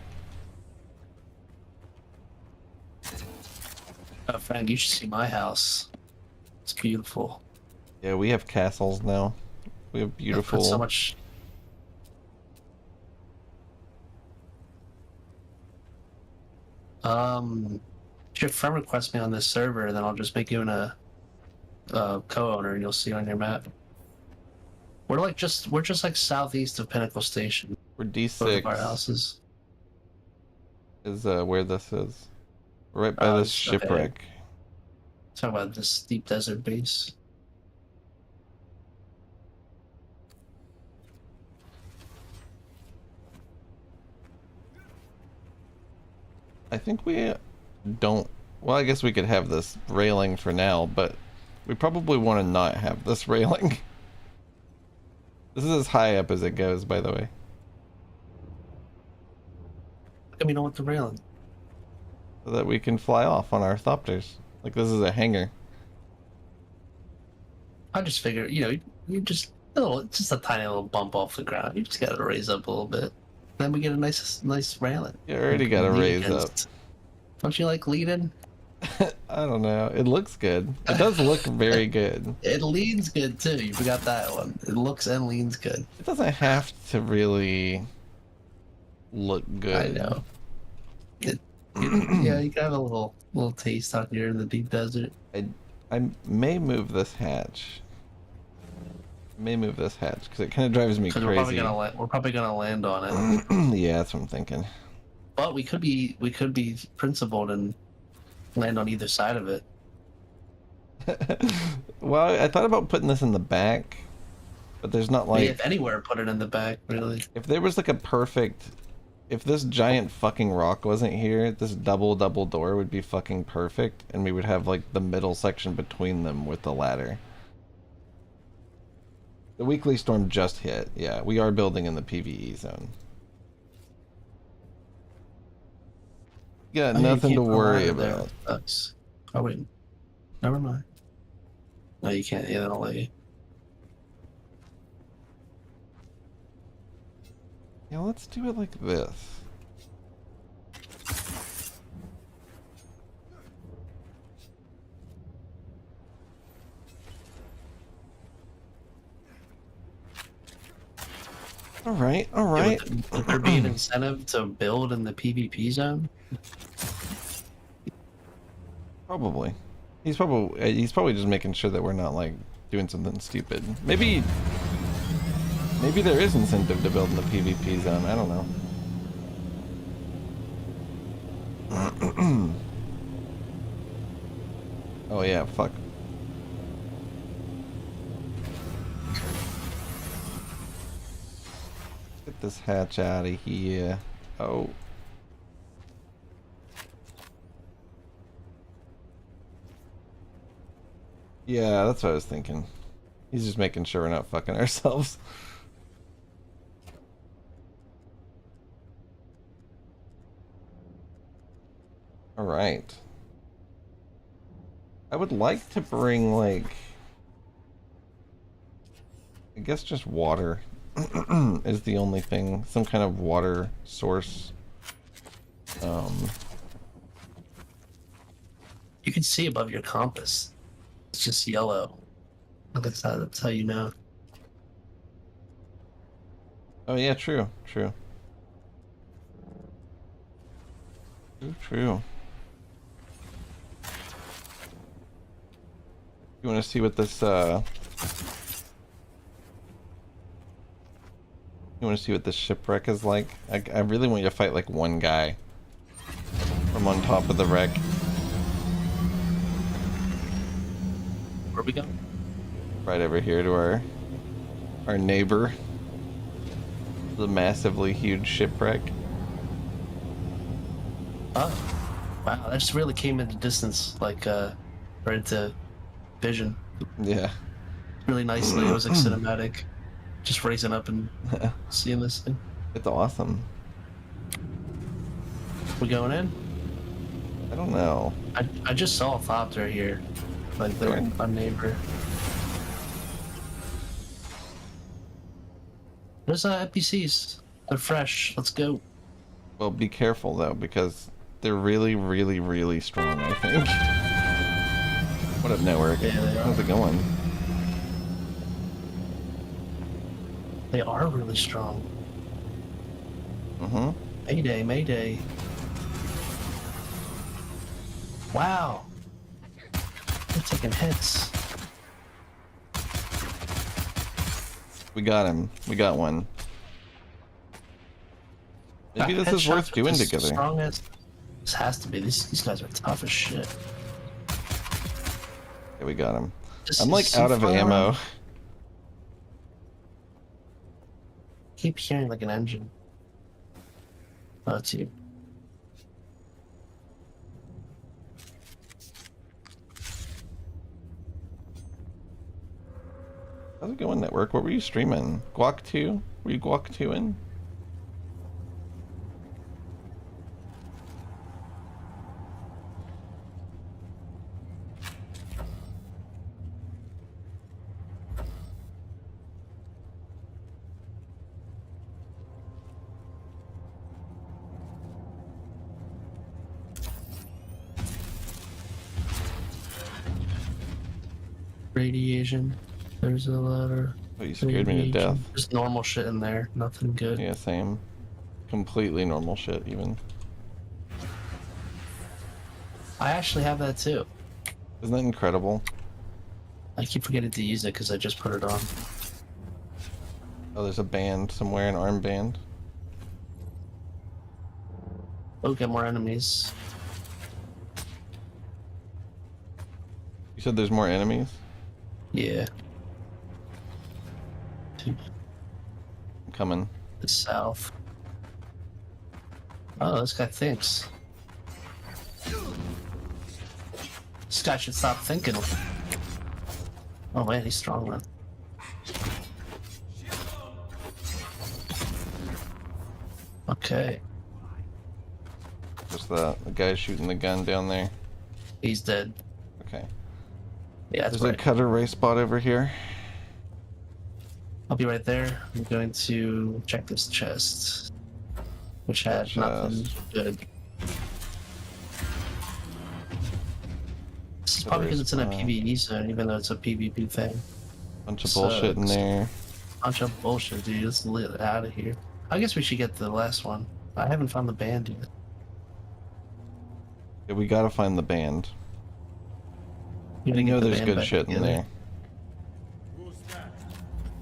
Oh, Frank, you should see my house. It's beautiful. Yeah, we have castles now. We have beautiful. Put so much. If your friend requests me on this server, then I'll just make you a co-owner, and you'll see on your map. We're just like southeast of Pinnacle Station. We're D6. Both of our houses. Is where this is. Right by this shipwreck. Okay. Talk about this deep desert base. I think don't... Well, I guess we could have this railing for now, but we probably want to not have this railing. This is as high up as it goes, by the way. Let me know what the railing. So that we can fly off on our Thopters. Like, this is a hangar. I just figure, you know, you just just a tiny little bump off the ground. You just got to raise up a little bit. Then we get a nice railing. You already got to raise up. Don't you like leaning? I don't know. It looks good. It does look very good. It leans good too. You forgot that one. It looks and leans good. It doesn't have to really look good. I know. Yeah, you can have a little taste out here in the deep desert. I may move this hatch. Because it kind of drives me crazy. We're probably gonna land on it. Yeah, that's what I'm thinking. But we could be principled and land on either side of it. Well, I thought about putting this in the back, but there's not like... If anywhere, put it in the back, really. If there was like a perfect... If this giant fucking rock wasn't here, this double door would be fucking perfect, and we would have like the middle section between them with the ladder. The weekly storm just hit. Yeah, we are building in the PvE zone. Yeah, nothing to worry about. Oh wait, never mind. No, you can't. Yeah, that'll let you. Yeah, let's do it like this. All right. Would there be an incentive to build in the PvP zone? Probably. He's probably just making sure that we're not like doing something stupid. Maybe there is incentive to build in the PvP zone. I don't know. Oh yeah, fuck. Get this hatch out of here. Oh. Yeah, that's what I was thinking. He's just making sure we're not fucking ourselves. Alright. I would like to bring, like... I guess just water is the only thing. Some kind of water source. You can see above your compass. It's just yellow. That's how you know. Oh yeah, true. True. You want to see what this, You want to see what this shipwreck is like? I really want you to fight like one guy from on top of the wreck. Where we going? Right over here to our neighbor. The massively huge shipwreck. Oh, wow! That just really came into distance, like right into vision. Yeah. Really nicely. It was like cinematic. Just raising up and seeing this thing. It's awesome. We going in? I don't know. I just saw a Thopter here, like our neighbor. There's NPCs. They're fresh. Let's go. Well, be careful though, because they're really, really, really strong, I think. What up, network? Yeah, they are. How's it going? They are really strong. Mm-hmm. Mayday. Wow. They're taking hits. We got him. We got one. Maybe this is worth doing together. This has to be. These guys are tough as shit. Yeah, we got him. I'm like out of ammo. Keep hearing like an engine. Oh, it's you. How's it going, network? What were you streaming? Guac 2? Were you Guac 2-ing? Radiation. There's a ladder. Oh, you scared me to death. Just normal shit in there. Nothing good. Yeah, same. Completely normal shit, even. I actually have that too. Isn't that incredible? I keep forgetting to use it because I just put it on. Oh, there's a band somewhere, an armband. Oh, get more enemies. You said there's more enemies? Yeah. I'm coming. The south. Oh, this guy thinks. This guy should stop thinking. Oh man, he's strong, man. Okay. What's that? The guy shooting the gun down there. He's dead. Okay. Yeah, that's There's right. a cutter ray spot over here. I'll be right there. I'm going to check this chest, which had nothing good. This is probably because it's in a PvE zone, even though it's a PvP thing. Bunch of bullshit in there. Bunch of bullshit, dude. Let's get out of here. I guess we should get the last one. I haven't found the band yet. Yeah, we gotta find the band. You I know get the there's band good back shit in together. there.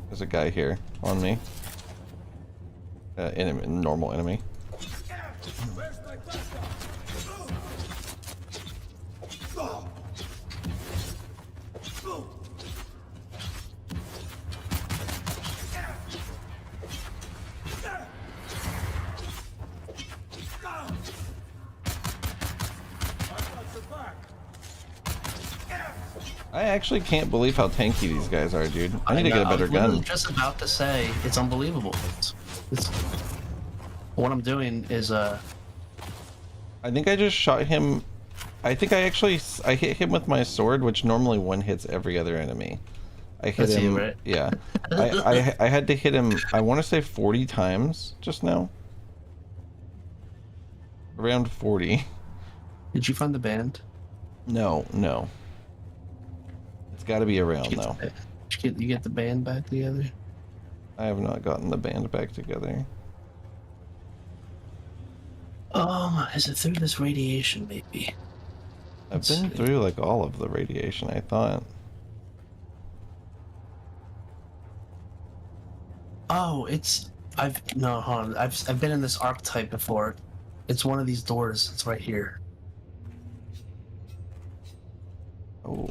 There's a guy here on me. Enemy, normal enemy. I actually can't believe how tanky these guys are, dude. I need to get a better gun. I was just about to say, it's unbelievable. What I'm doing is, I think I just shot him. I think I hit him with my sword, which normally one hits every other enemy. I hit That's him. you, right? Yeah. I had to hit him, I want to say 40 times just now. Around 40. Did you find the band? No. It's got to be around, though. You get the band back together? I have not gotten the band back together. Is it through this radiation, maybe? I've been through, like, all of the radiation, I thought. Oh, no, hold on. I've been in this archetype before. It's one of these doors. It's right here. Oh.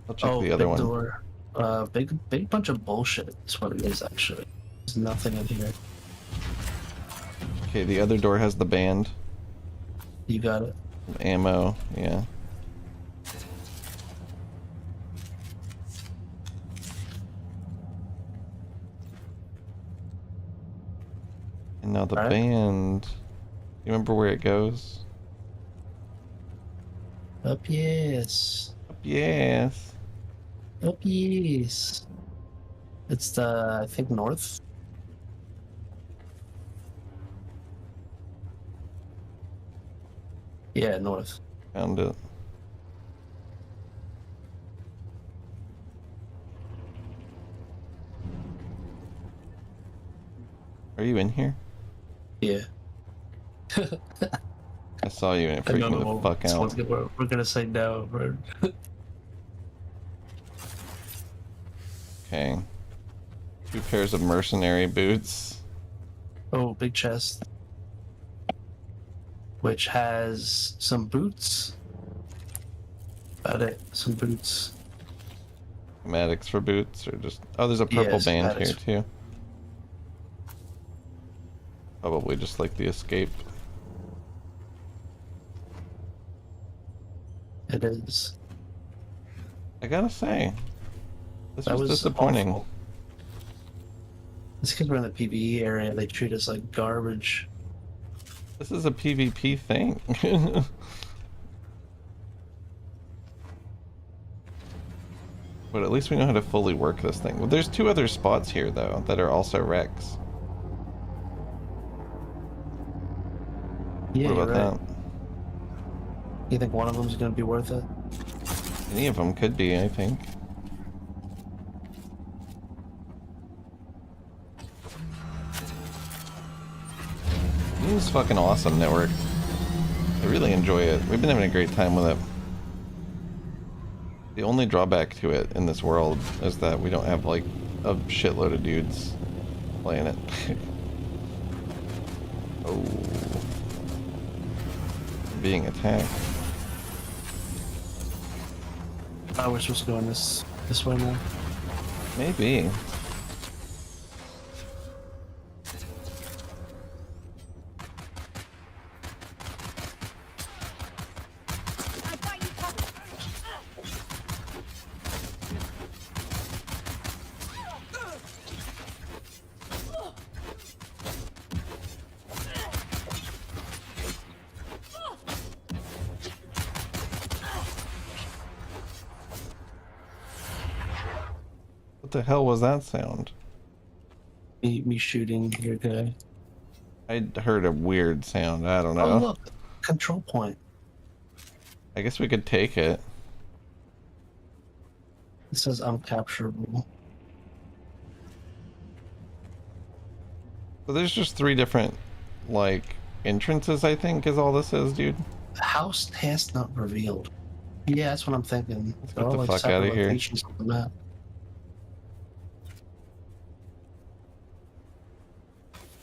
I'll check the other big one. Door. Big bunch of bullshit. That's what it is, actually. There's nothing in here. Okay, the other door has the band. You got it. Ammo, yeah. And now the band. You remember where it goes? Up yes. Up yes. Up yes. It's the, I think, north. Yeah, north. Found it. Are you in here? Yeah. I saw you and it freaked me the fuck out. We're gonna say no. Okay. 2 pairs of mercenary boots. Oh, big chest. Which has some boots. About it. Some boots. Schematics for boots, or just... Oh, there's a purple band here, too. Probably just like the escape. It is. I gotta say, this That was was disappointing. awful. It's because we're in the PvE area. They treat us like garbage. This is a PvP thing. But at least we know how to fully work this thing. Well, there's 2 other spots here, though, that are also wrecks. Yeah, What you're about right. You think one of them's going to be worth it? that? Any of them could be, I think. Dune's fucking awesome, Network. I really enjoy it. We've been having a great time with it. The only drawback to it in this world is that we don't have, like, a shitload of dudes playing it. Oh. Being attacked. Oh, we're supposed to go in this way now. Maybe. What the hell was that sound? Me shooting your guy. I heard a weird sound. I don't know. Oh, look. Control point. I guess we could take it. It says uncapturable. So there's just 3 different, like, entrances, I think, is all this is, dude. House task not revealed. Yeah, that's what I'm thinking. Let's They're get all the like fuck separate out of here. locations on the map.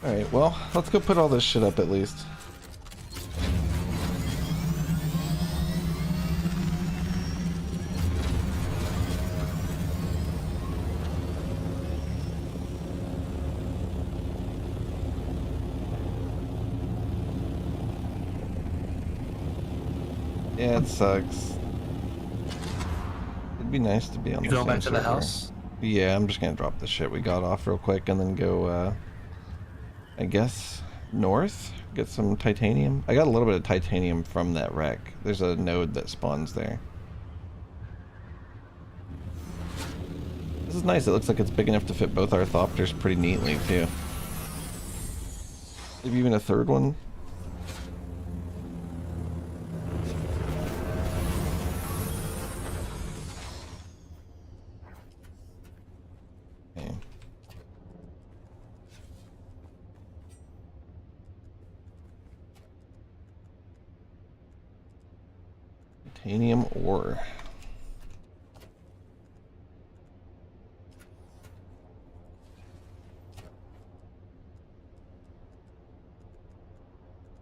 Alright, well, let's go put all this shit up at least. Yeah, it sucks. It'd be nice to be on You the going same back to the server. house? Yeah, I'm just gonna drop the shit we got off real quick and then go, I guess, north? Get some titanium? I got a little bit of titanium from that wreck. There's a node that spawns there. This is nice. It looks like it's big enough to fit both our Thopters pretty neatly, too. Maybe even a third one? Okay. Titanium ore.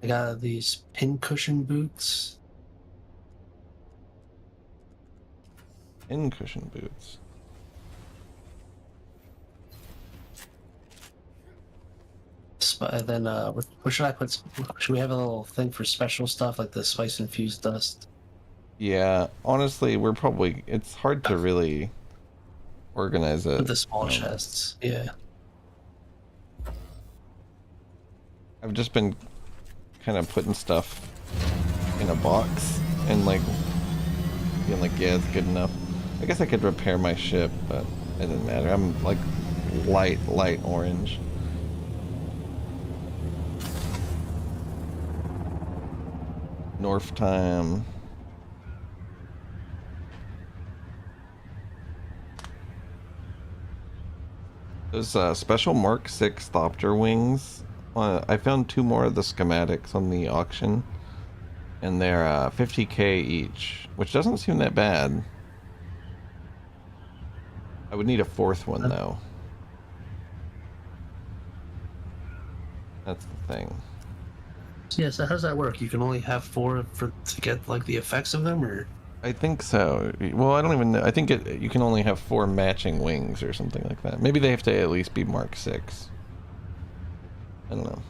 I got these pincushion boots. Pincushion boots. Then, what should I put? Should we have a little thing for special stuff like the spice infused dust? Yeah, honestly, we're probably... It's hard to really organize it. With the small chests, yeah. I've just been kind of putting stuff in a box and like being like, yeah, it's good enough. I guess I could repair my ship, but it doesn't matter. I'm like light orange. North time. Those special Mark 6 Thopter wings. I found 2 more of the schematics on the auction, and they're 50k each, which doesn't seem that bad. I would need a 4th one though. That's the thing. Yeah, so how does that work? You can only have 4 to get like the effects of them, or? I think so. Well, I don't even know. I think you can only have 4 matching wings or something like that. Maybe they have to at least be Mark 6. I don't know.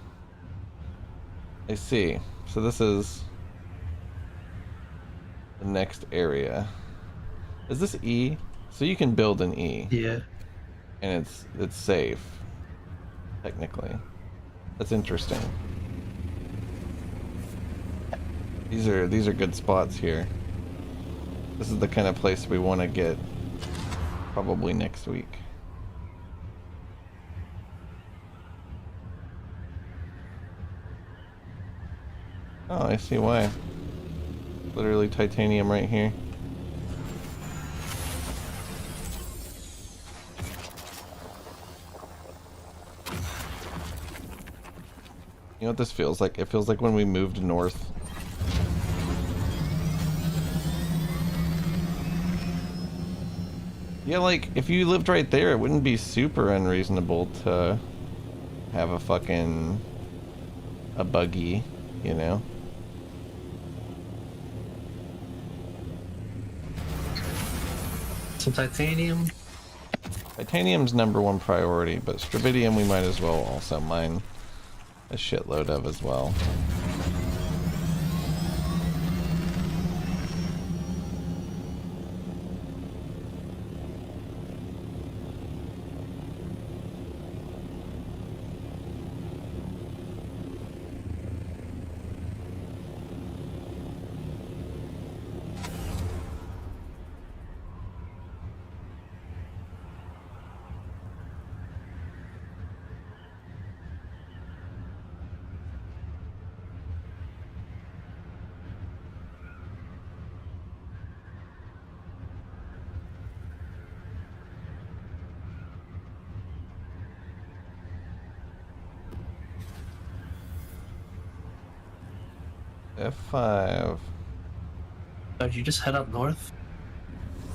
I see. So this is the next area. Is this E? So you can build an E. Yeah. And it's safe. Technically. That's interesting. These are good spots here. This is the kind of place we want to get probably next week. Oh, I see why. Literally titanium right here. You know what this feels like? It feels like when we moved north. Yeah, like, if you lived right there, it wouldn't be super unreasonable to have a buggy, you know? Some titanium. Titanium's #1 priority, but Stravidium we might as well also mine a shitload of as well. F5. Oh, did you just head up north?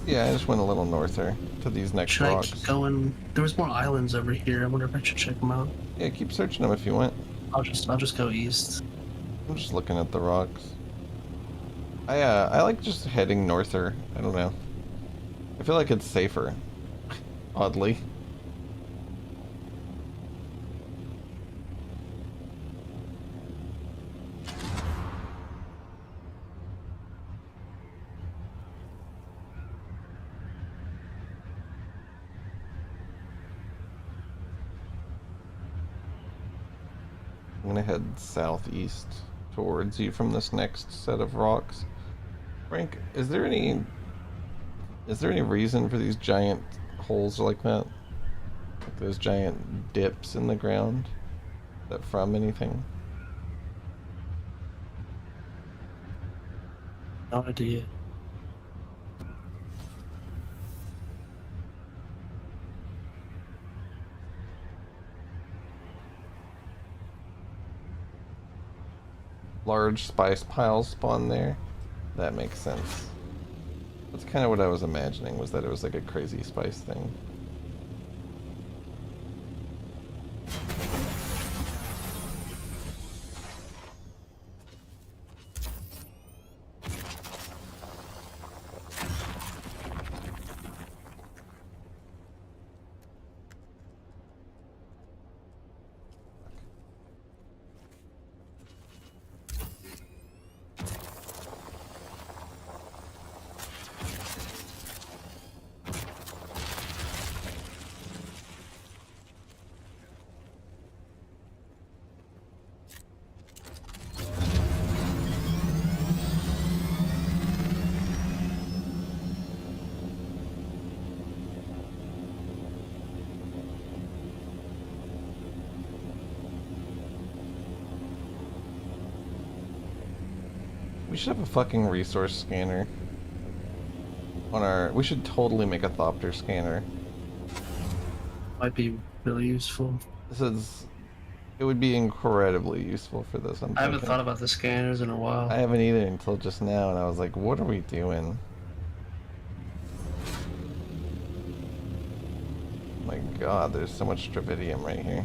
Yeah, I just went a little norther to these next Should rocks. I keep going? There was more islands over here. I wonder if I should check them out. Yeah, keep searching them if you want. I'll just go east. I'm just looking at the rocks. I like just heading norther. I don't know. I feel like it's safer. Oddly. I'm gonna head southeast towards you from this next set of rocks. Frank, is there any reason for these giant holes like that? Like those giant dips in the ground? Is that from anything? No idea. Large spice piles spawn there? That makes sense. That's kind of what I was imagining, was that it was like a crazy spice thing. We should have a fucking resource scanner on our... We should totally make a Thopter scanner. Might be really useful. It would be incredibly useful for this. I haven't thought about the scanners in a while. I haven't either until just now, and I was like, what are we doing? My god, there's so much Stravidium right here.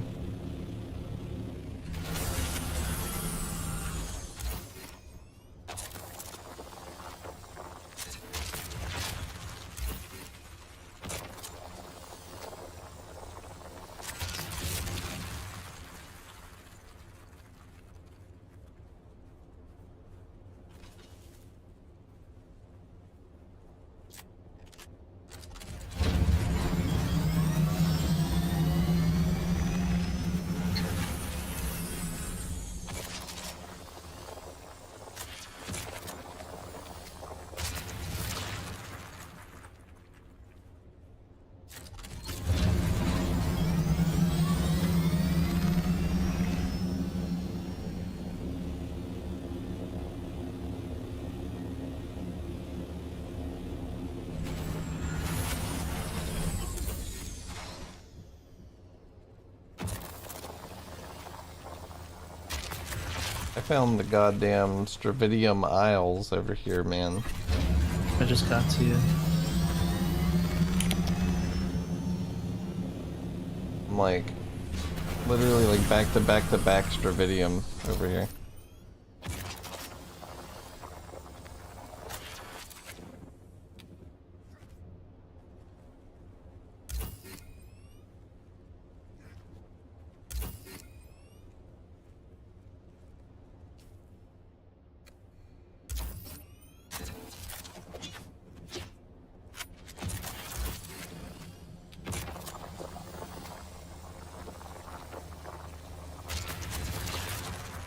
I found the goddamn Stravidium Isles over here, man. I just got to you. I'm like, literally like back to back to back Stravidium over here.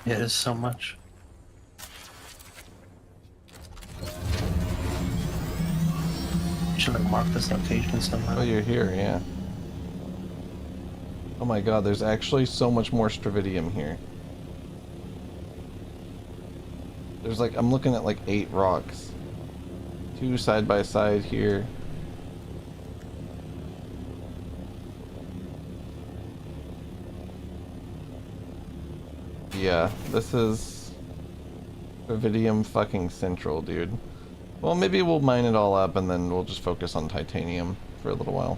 Yeah, there's so much. Should have marked this location somehow. Oh, you're here, yeah. Oh my god, there's actually so much more Stravidium here. There's like, I'm looking at like 8 rocks. 2 side by side here. Yeah, this is Stravidium fucking central, dude. Well, maybe we'll mine it all up and then we'll just focus on titanium for a little while.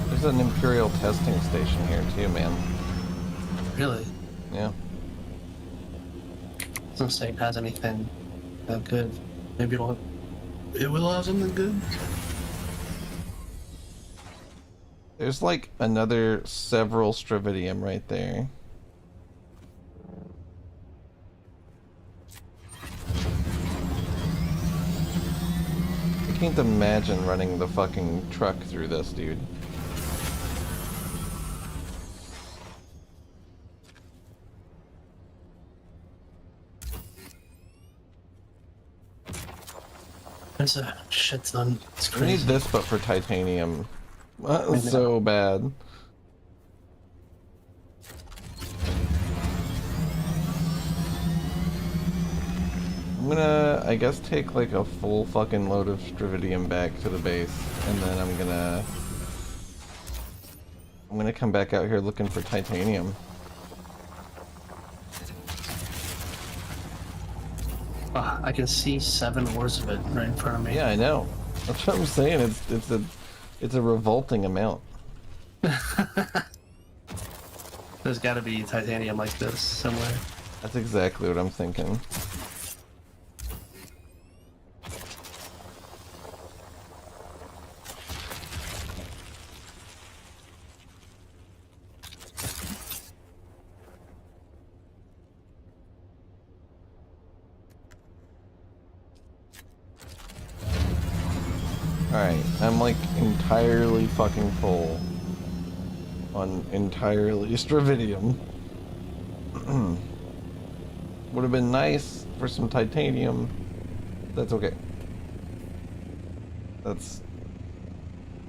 There's an Imperial testing station here too, man. Really? Yeah. Doesn't say it has anything that good. Maybe it will have something good. There's like another several Stravidium right there. I can't imagine running the fucking truck through this, dude. There's a shit ton. It's We need crazy. this, but for titanium. So bad. I'm gonna, I guess, take like a full fucking load of Stravidium back to the base, and then I'm gonna come back out here looking for titanium. I can see 7 ores of it right in front of me. Yeah, I know. That's what I'm saying. It's a revolting amount. There's got to be titanium like this somewhere. That's exactly what I'm thinking. Alright, I'm like entirely fucking full on entirely Stravidium. Would have been nice for some titanium. That's okay. That's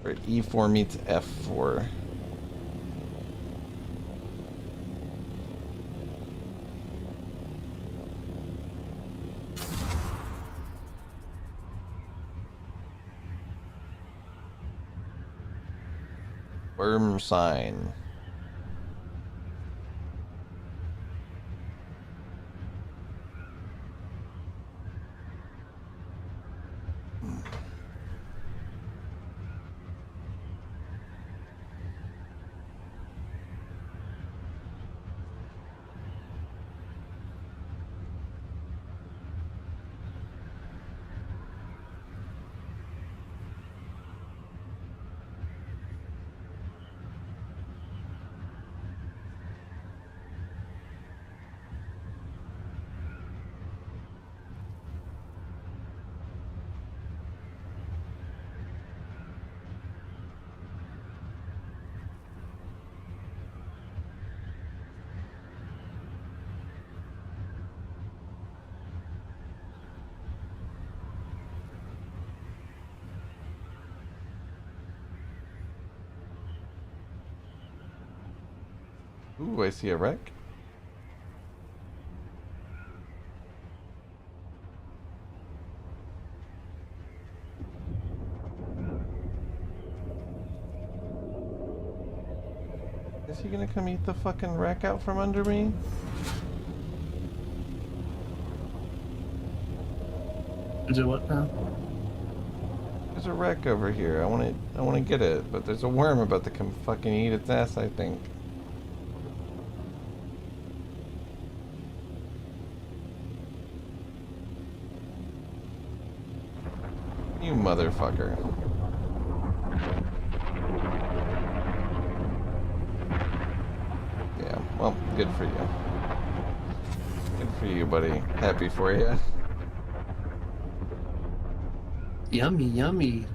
where E4 meets F4. Worm sign. Ooh, I see a wreck. Is he gonna come eat the fucking wreck out from under me? Is it what now? There's a wreck over here. I wanna get it, but there's a worm about to come fucking eat its ass, I think. You motherfucker. Yeah, well, good for you. Good for you, buddy. Happy for you. Yummy, yummy.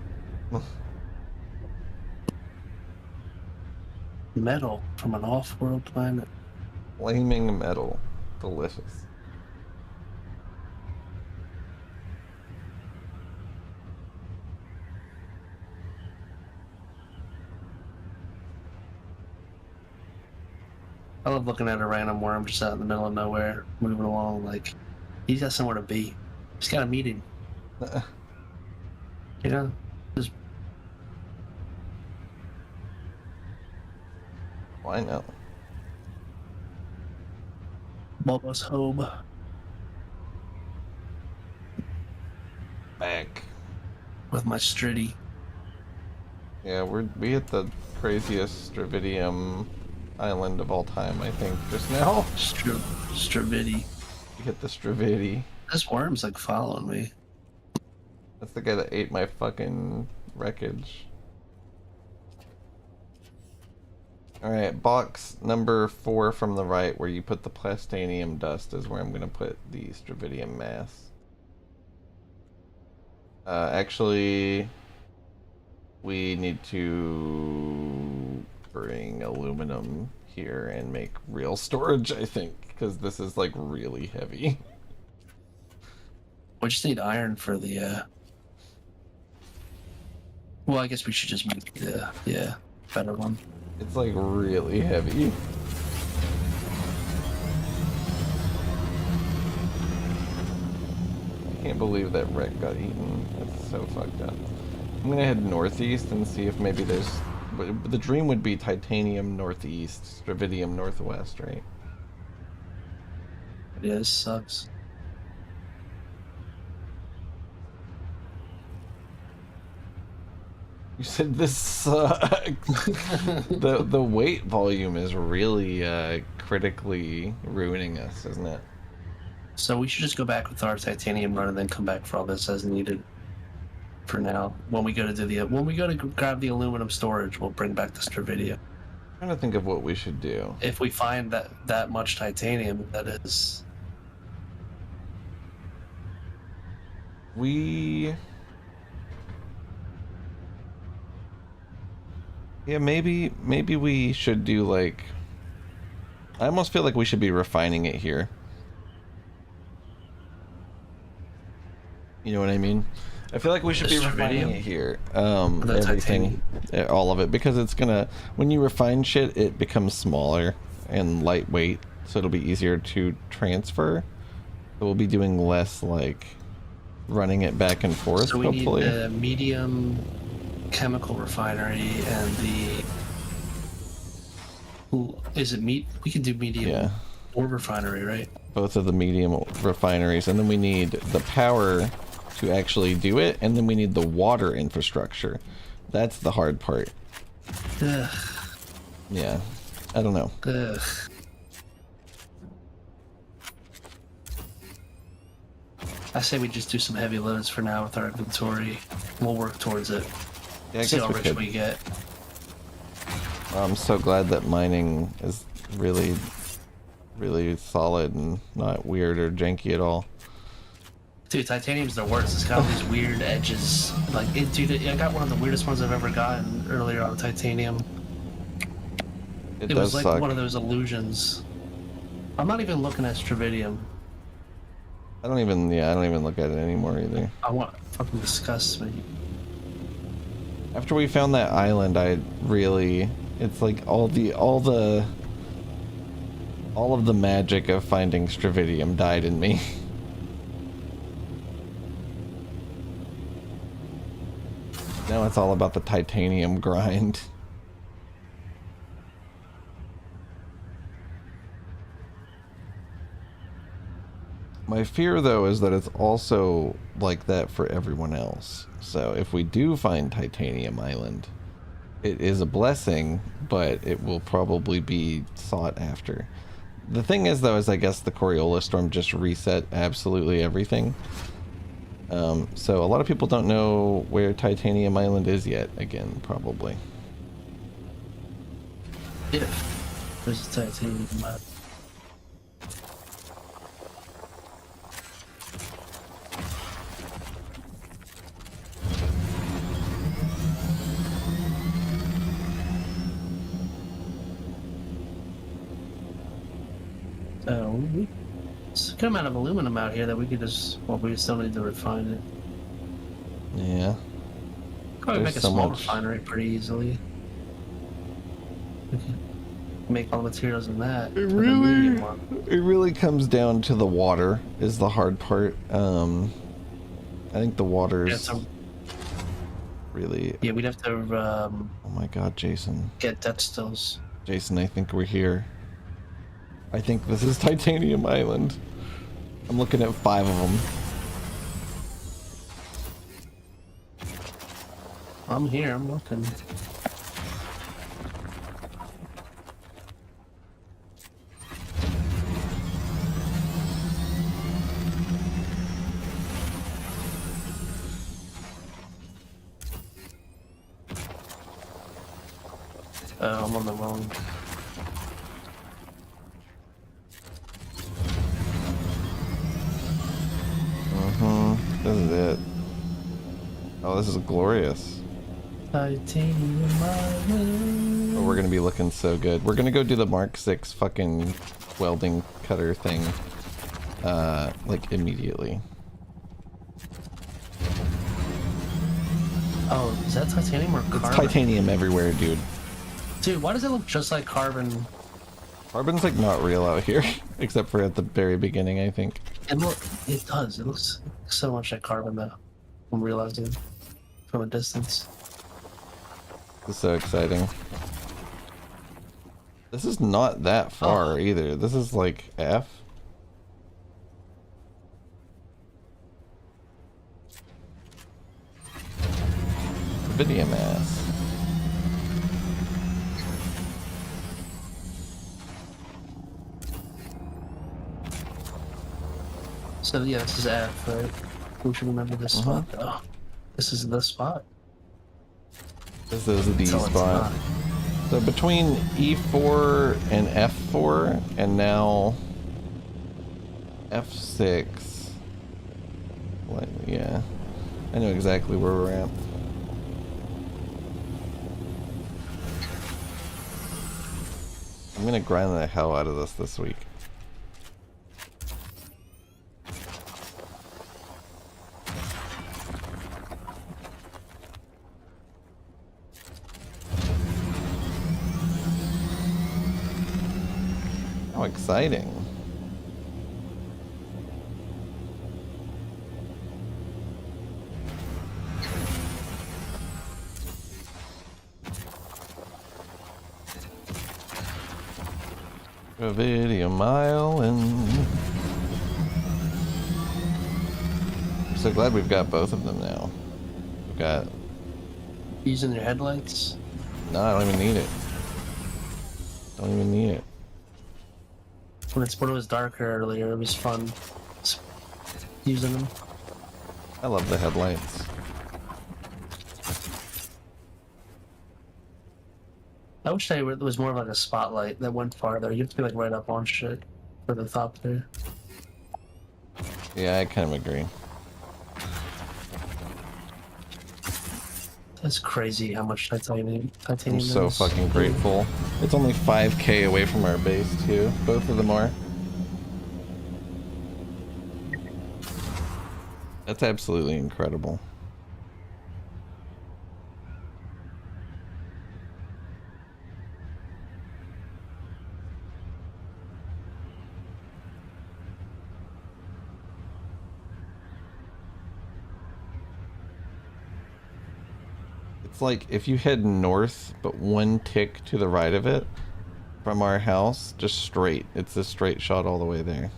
Metal from an off-world planet. Flaming metal. Delicious. I love looking at a random worm just out in the middle of nowhere, moving along like he's got somewhere to be. Just got a meeting. You know? Just Why not? Bulbous home. Back. With my Stritty. Yeah, we hit the craziest Stravidium island of all time, I think, just now. Stravidi. We hit the Stravidi. This worm's like following me. That's the guy that ate my fucking wreckage. Alright, box number 4 from the right, where you put the plastanium dust, is where I'm gonna put the Stravidium mass. Actually, we need to bring aluminum here and make real storage, I think, because this is like really heavy. We just need iron for the well, I guess we should just make the better one. It's like really heavy. I can't believe that wreck got eaten. That's so fucked up. I'm gonna head northeast and see if maybe there's... The dream would be titanium northeast, Stravidium northwest, right? Yeah, this sucks. You said this sucks. The weight volume is really critically ruining us, isn't it? So we should just go back with our titanium run and then come back for all this as needed. For now, when we go to grab the aluminum storage, we'll bring back the Stravidia. I'm trying to think of what we should do. If we find that much titanium, that is. Yeah, maybe we should do like... I almost feel like we should be refining it here. You know what I mean? I feel like we should be refining it here. Everything, all of it, because it's gonna... When you refine shit, it becomes smaller and lightweight, so it'll be easier to transfer. So we'll be doing less like running it back and forth. So we hopefully. need the medium chemical refinery and the... Is it meat? We can do medium ore refinery, right? Both of the medium refineries, and then we need the power to actually do it, and then we need the water infrastructure. That's the hard part. Ugh. Yeah, I don't know. Ugh. I say we just do some heavy loads for now with our inventory. We'll work towards it. Yeah, I see guess how we rich could. we get. I'm so glad that mining is really solid and not weird or janky at all. Dude, titanium's the worst. It's got all these weird edges. Like, dude, I got one of the weirdest ones I've ever gotten earlier on titanium. It was like suck. one of those illusions. I'm not even looking at Stravidium. I don't even look at it anymore either. Fucking disgusts me. After we found that island, it's like all the All of the magic of finding Stravidium died in me. Now it's all about the titanium grind. My fear, though, is that it's also like that for everyone else. So if we do find Titanium Island, it is a blessing, but it will probably be sought after. The thing is, though, is I guess the Coriolis storm just reset absolutely everything. So a lot of people don't know where Titanium Island is yet, again, probably. Yeah. There's a Titanium Island. It's a good amount of aluminum out here that we could just, well, we still need to refine it. Yeah. Probably There's make a so small much. refinery pretty easily. We can make all the materials in that. It really comes down to the water is the hard part. I think the water's really... Yeah, we'd have to, oh my god, Jason. get depth stills. Jason, I think we're here. I think this is Titanium Island. I'm looking at 5 of them. I'm here, I'm looking. I'm on the wrong. This is it. Oh, this is glorious. Titanium Island. Oh, we're gonna be looking so good. We're gonna go do the Mark 6 fucking welding cutter thing, like immediately. Oh, is that titanium or carbon? It's titanium everywhere, dude. Dude, why does it look just like carbon? Carbon's like not real out here, except for at the very beginning, I think. It does. It looks so much like carbon, though. I'm realizing from a distance. This is so exciting. This is not that far either. This is like F. Video mass. So yeah, this is F, right? We should remember this spot. Oh, this is the spot. This is the So it's spot. not. So between E4 and F4, and now F6. Like, yeah, I know exactly where we're at. I'm gonna grind the hell out of this week. How exciting. Dravidium Island. I'm so glad we've got both of them now. We've got... Using your headlights? No, I don't even need it. Don't even need it. When it was darker earlier, it was fun using them. I love the headlights. I wish there was more of like a spotlight that went farther. You have to be like right up on shit for the top there. Yeah, I kind of agree. That's crazy how much titanium I'm so is. fucking grateful. It's only 5k away from our base too. Both of them are. That's absolutely incredible. It's like if you head north, but one tick to the right of it from our house, just straight. It's a straight shot all the way there.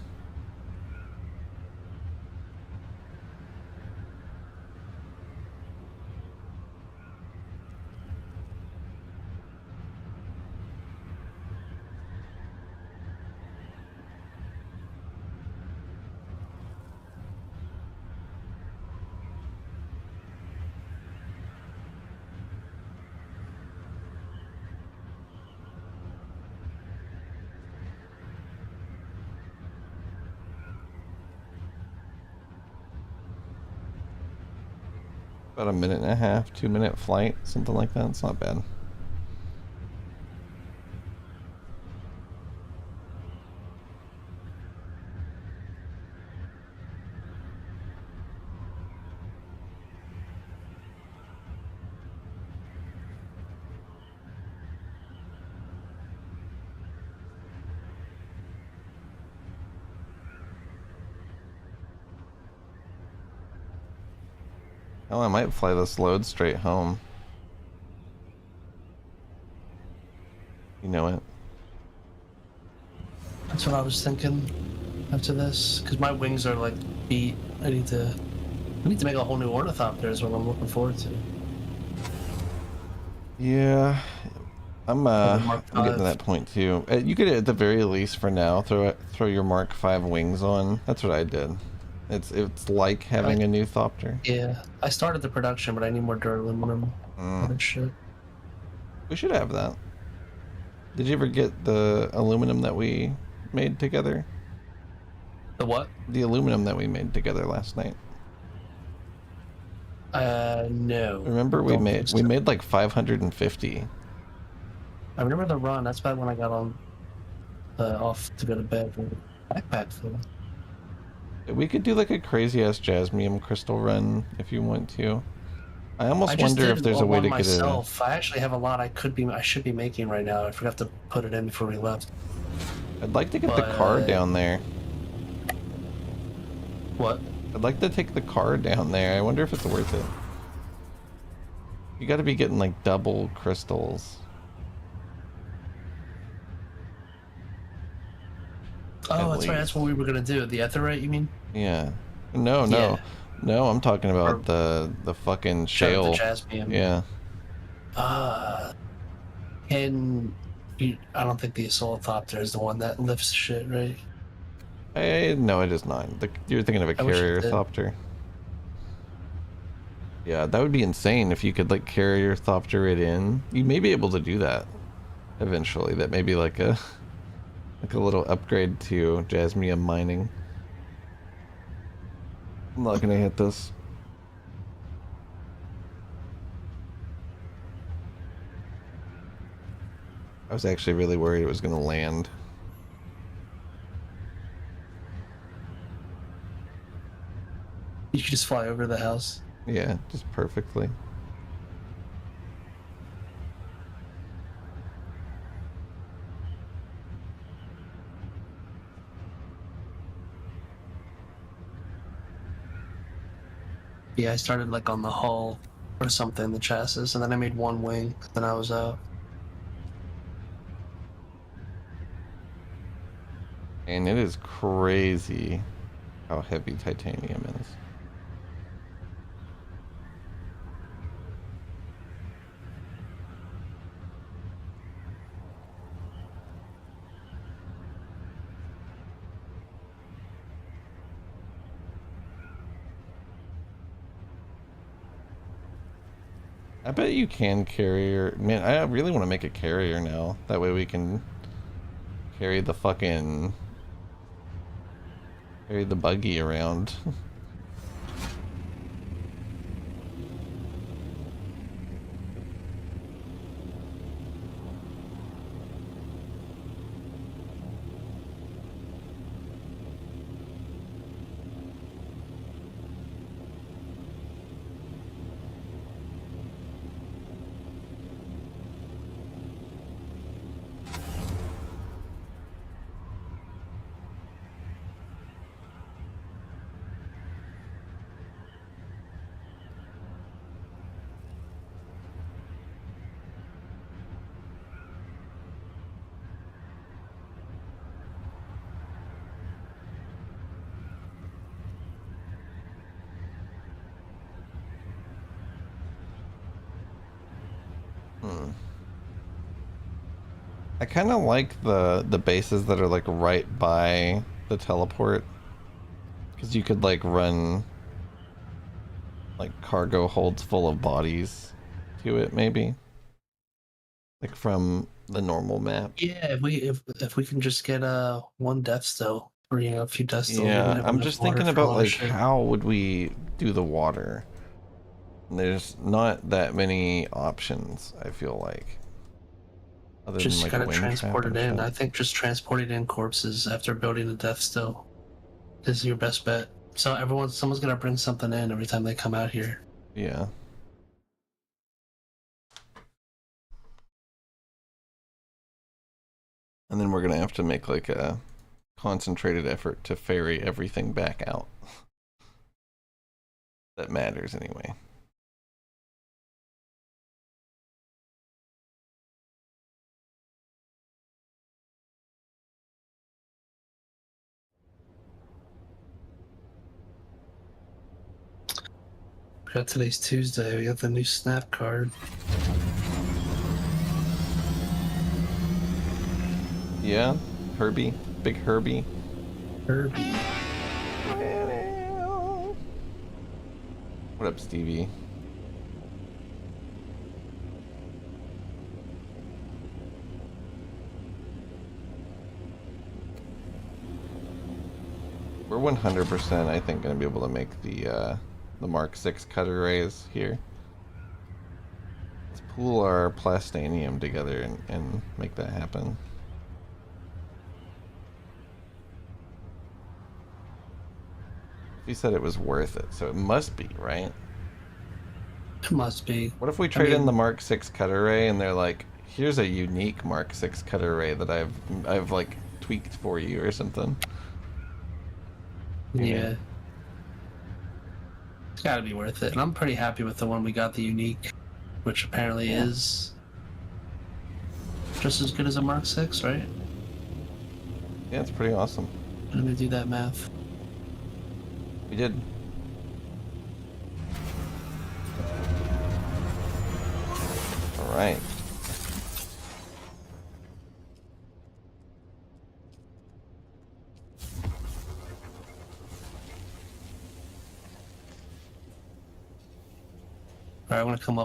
About a minute and a half, 2-minute flight, something like that. It's not bad. Oh, I might fly this load straight home. You know it. That's what I was thinking after this, because my wings are like beat. I need to make a whole new ornithopter is what I'm looking forward to. Yeah, I'm getting to that point too. You could at the very least for now throw your Mark V wings on. That's what I did. It's like having a new thopter. Yeah, I started the production, but I need more duraluminum. Other shit. We should have that. Did you ever get the aluminum that we made together? The what? The aluminum that we made together last night. No. Remember we made like 550. I remember the run. That's back when I got on off to go to bed with a backpack full. We could do like a crazy ass jasmium crystal run if you want to. I almost wonder if there's a way to get it. I actually have a lot I should be making right now. I forgot to put it in before we left. I'd like to get the car down there. What? I'd like to take the car down there. I wonder if it's worth it. You got to be getting like double crystals. Oh, that's right. That's what we were gonna do. The etherite, you mean? Yeah. No. No, I'm talking about the fucking shale. The jasmium. Yeah. And I don't think the assaultopter is the one that lifts shit, right? No, it is not. You're thinking of a carrier thopter. Yeah, that would be insane if you could like carrier thopter it in. You may be able to do that eventually. That may be like a little upgrade to jasmium mining. I'm not gonna hit this. I was actually really worried it was gonna land. You could just fly over the house. Yeah, just perfectly. Yeah, I started like on the hull or something, the chassis, and then I made one wing, then I was out. And it is crazy how heavy titanium is. I bet you can carrier. Man, I really want to make a carrier now. That way we can carry the buggy around. I kind of like the bases that are like right by the teleport, because you could like run like cargo holds full of bodies to it, maybe like from the normal map. Yeah, if we can just get one death still, or a few death stills, we can Yeah, have I'm enough just water thinking for all about our like shit. how would we do the water? There's not that many options, I feel like, other than Just like gotta wind trap transport it and in. shit. I think just transporting in corpses after building a death still is your best bet. So someone's gonna bring something in every time they come out here. Yeah. And then we're gonna have to make like a concentrated effort to ferry everything back out. That matters anyway. We got today's Tuesday. We got the new snap card. Yeah, Herbie, big Herbie. Herbie. What up, Stevie? We're 100%, I think, going to be able to make the Mark 6 cutter rays here. Let's pool our plastanium together and make that happen. You said it was worth it, so it must be, right? It must be. What if we trade in the Mark 6 cutter ray and they're like, here's a unique Mark 6 cutter ray that I've like tweaked for you or something? Yeah. You know? It's gotta be worth it. And I'm pretty happy with the one we got, the unique, which apparently is just as good as a Mark 6, right? Yeah, it's pretty awesome. Let me do that math. We did. All right. Alright, I'm gonna come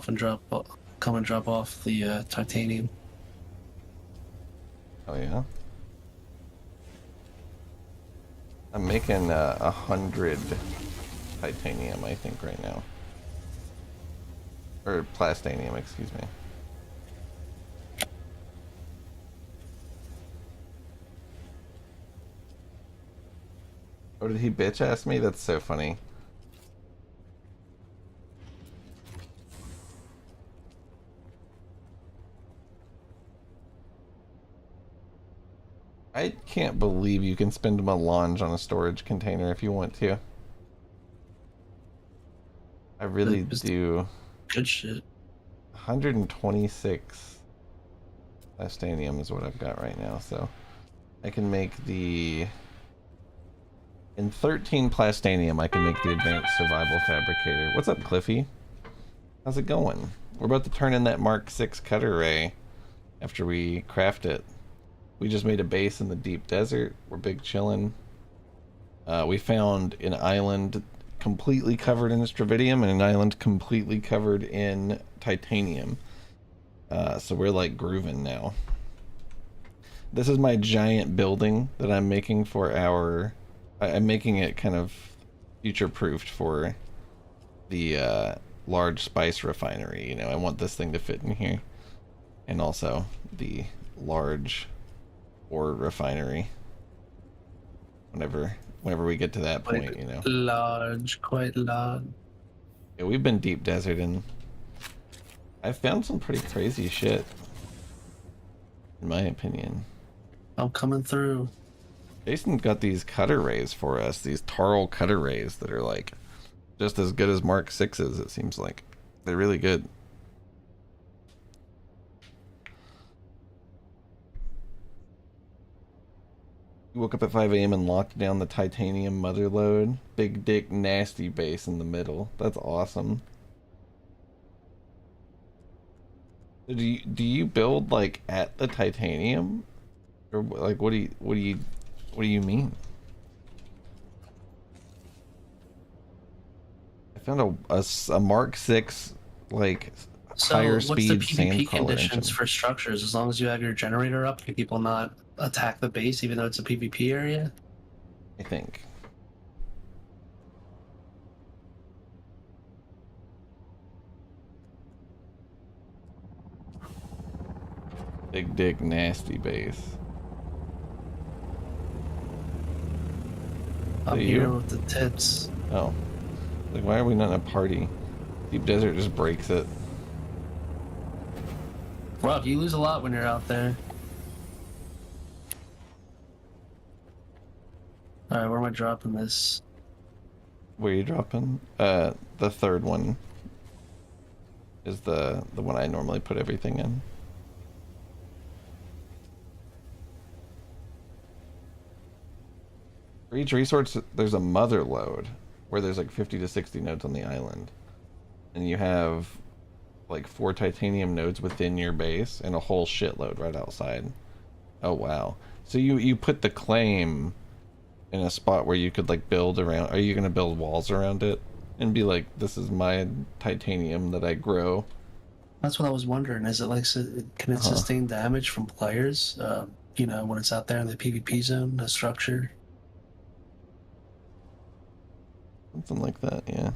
and drop off the titanium. Oh yeah. I'm making 100 titanium, I think, right now. Or plastanium, excuse me. Oh, did he bitch ask me? That's so funny. I can't believe you can spend melange on a storage container if you want to. I really do. Good shit. 126 plastanium is what I've got right now, so I can make the... In 13 plastanium, I can make the advanced survival fabricator. What's up, Cliffy? How's it going? We're about to turn in that Mark 6 cutter ray after we craft it. We just made a base in the deep desert. We're big chillin'. We found an island completely covered in stravidium and an island completely covered in titanium. So we're like grooving now. This is my giant building that I'm making for our... I'm making it kind of future-proofed for the large spice refinery. You know, I want this thing to fit in here. And also the large ore refinery. Whenever we get to that point, you know. Large, quite large. Yeah, we've been deep desert and I've found some pretty crazy shit, in my opinion. I'm coming through. Jason got these cutter rays for us, these Tarl cutter rays that are like just as good as Mark 6's, it seems like. They're really good. You woke up at 5 a.m. and locked down the titanium motherlode. Big dick nasty base in the middle. That's awesome. Do you build like at the titanium, or like what do you mean? I found a Mark 6 like higher So, what's the speed sand PvP crawler conditions engine. for structures? As long as you have your generator up, can people not attack the base even though it's a PvP area? I think. Big dick nasty base. I'm here with the tits. Oh. Like, why are we not in a party? Deep Desert just breaks it. Rob, you lose a lot when you're out there. Alright, where am I dropping this? Where are you dropping? The third one is the one I normally put everything in. For each resource, there's a mother load where there's like 50 to 60 nodes on the island. And you have like 4 titanium nodes within your base and a whole shitload right outside. Oh wow. So you put the claim in a spot where you could like build around. Are you going to build walls around it and be like, this is my titanium that I grow? That's what I was wondering. Is it like, can it sustain damage from players? You know, when it's out there in the PvP zone, the structure? Something like that, yeah.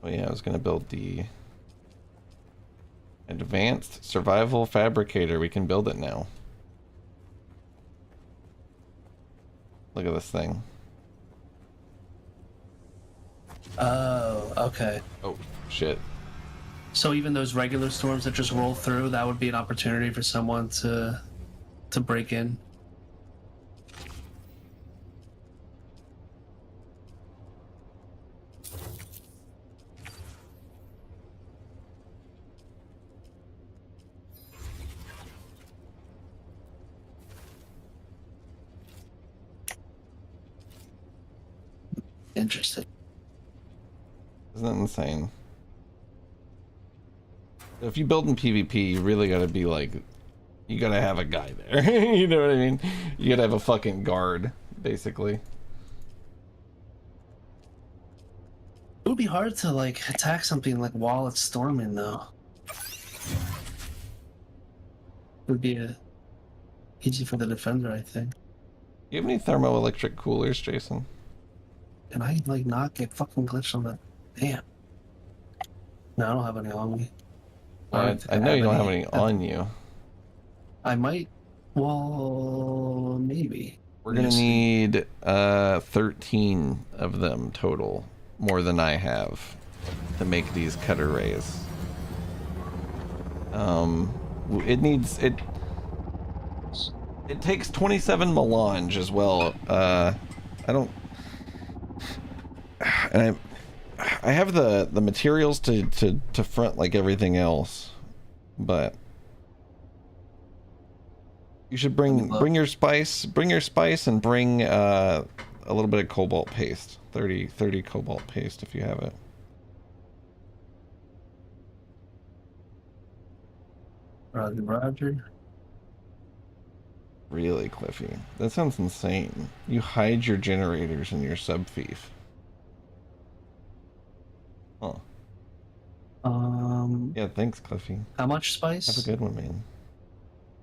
Oh yeah, I was gonna build the advanced survival fabricator. We can build it now. Look at this thing. Oh, okay. Oh, shit. So even those regular storms that just roll through, that would be an opportunity for someone to break in. Interesting. Isn't that insane? If you build in PvP, you really gotta be like, you gotta have a guy there. You know what I mean? You gotta have a fucking guard, basically. It would be hard to like attack something like while it's storming, though. It would be easy for the defender, I think. Do you have any thermoelectric coolers, Jason? Can I like not get fucking glitched on that? Damn. No, I don't have any on me. I know you don't have any on you. I might. Well, maybe. We're gonna need 13 of them total, more than I have, to make these cutter rays. It needs it takes 27 melange as well. I don't, and I have the materials to front like everything else, but you should bring your spice and bring a little bit of cobalt paste. 30 cobalt paste if you have it. Roger. Really, Cliffy? That sounds insane. You hide your generators in your subfief. Huh. Yeah, thanks, Cliffy. How much spice? Have a good one, man.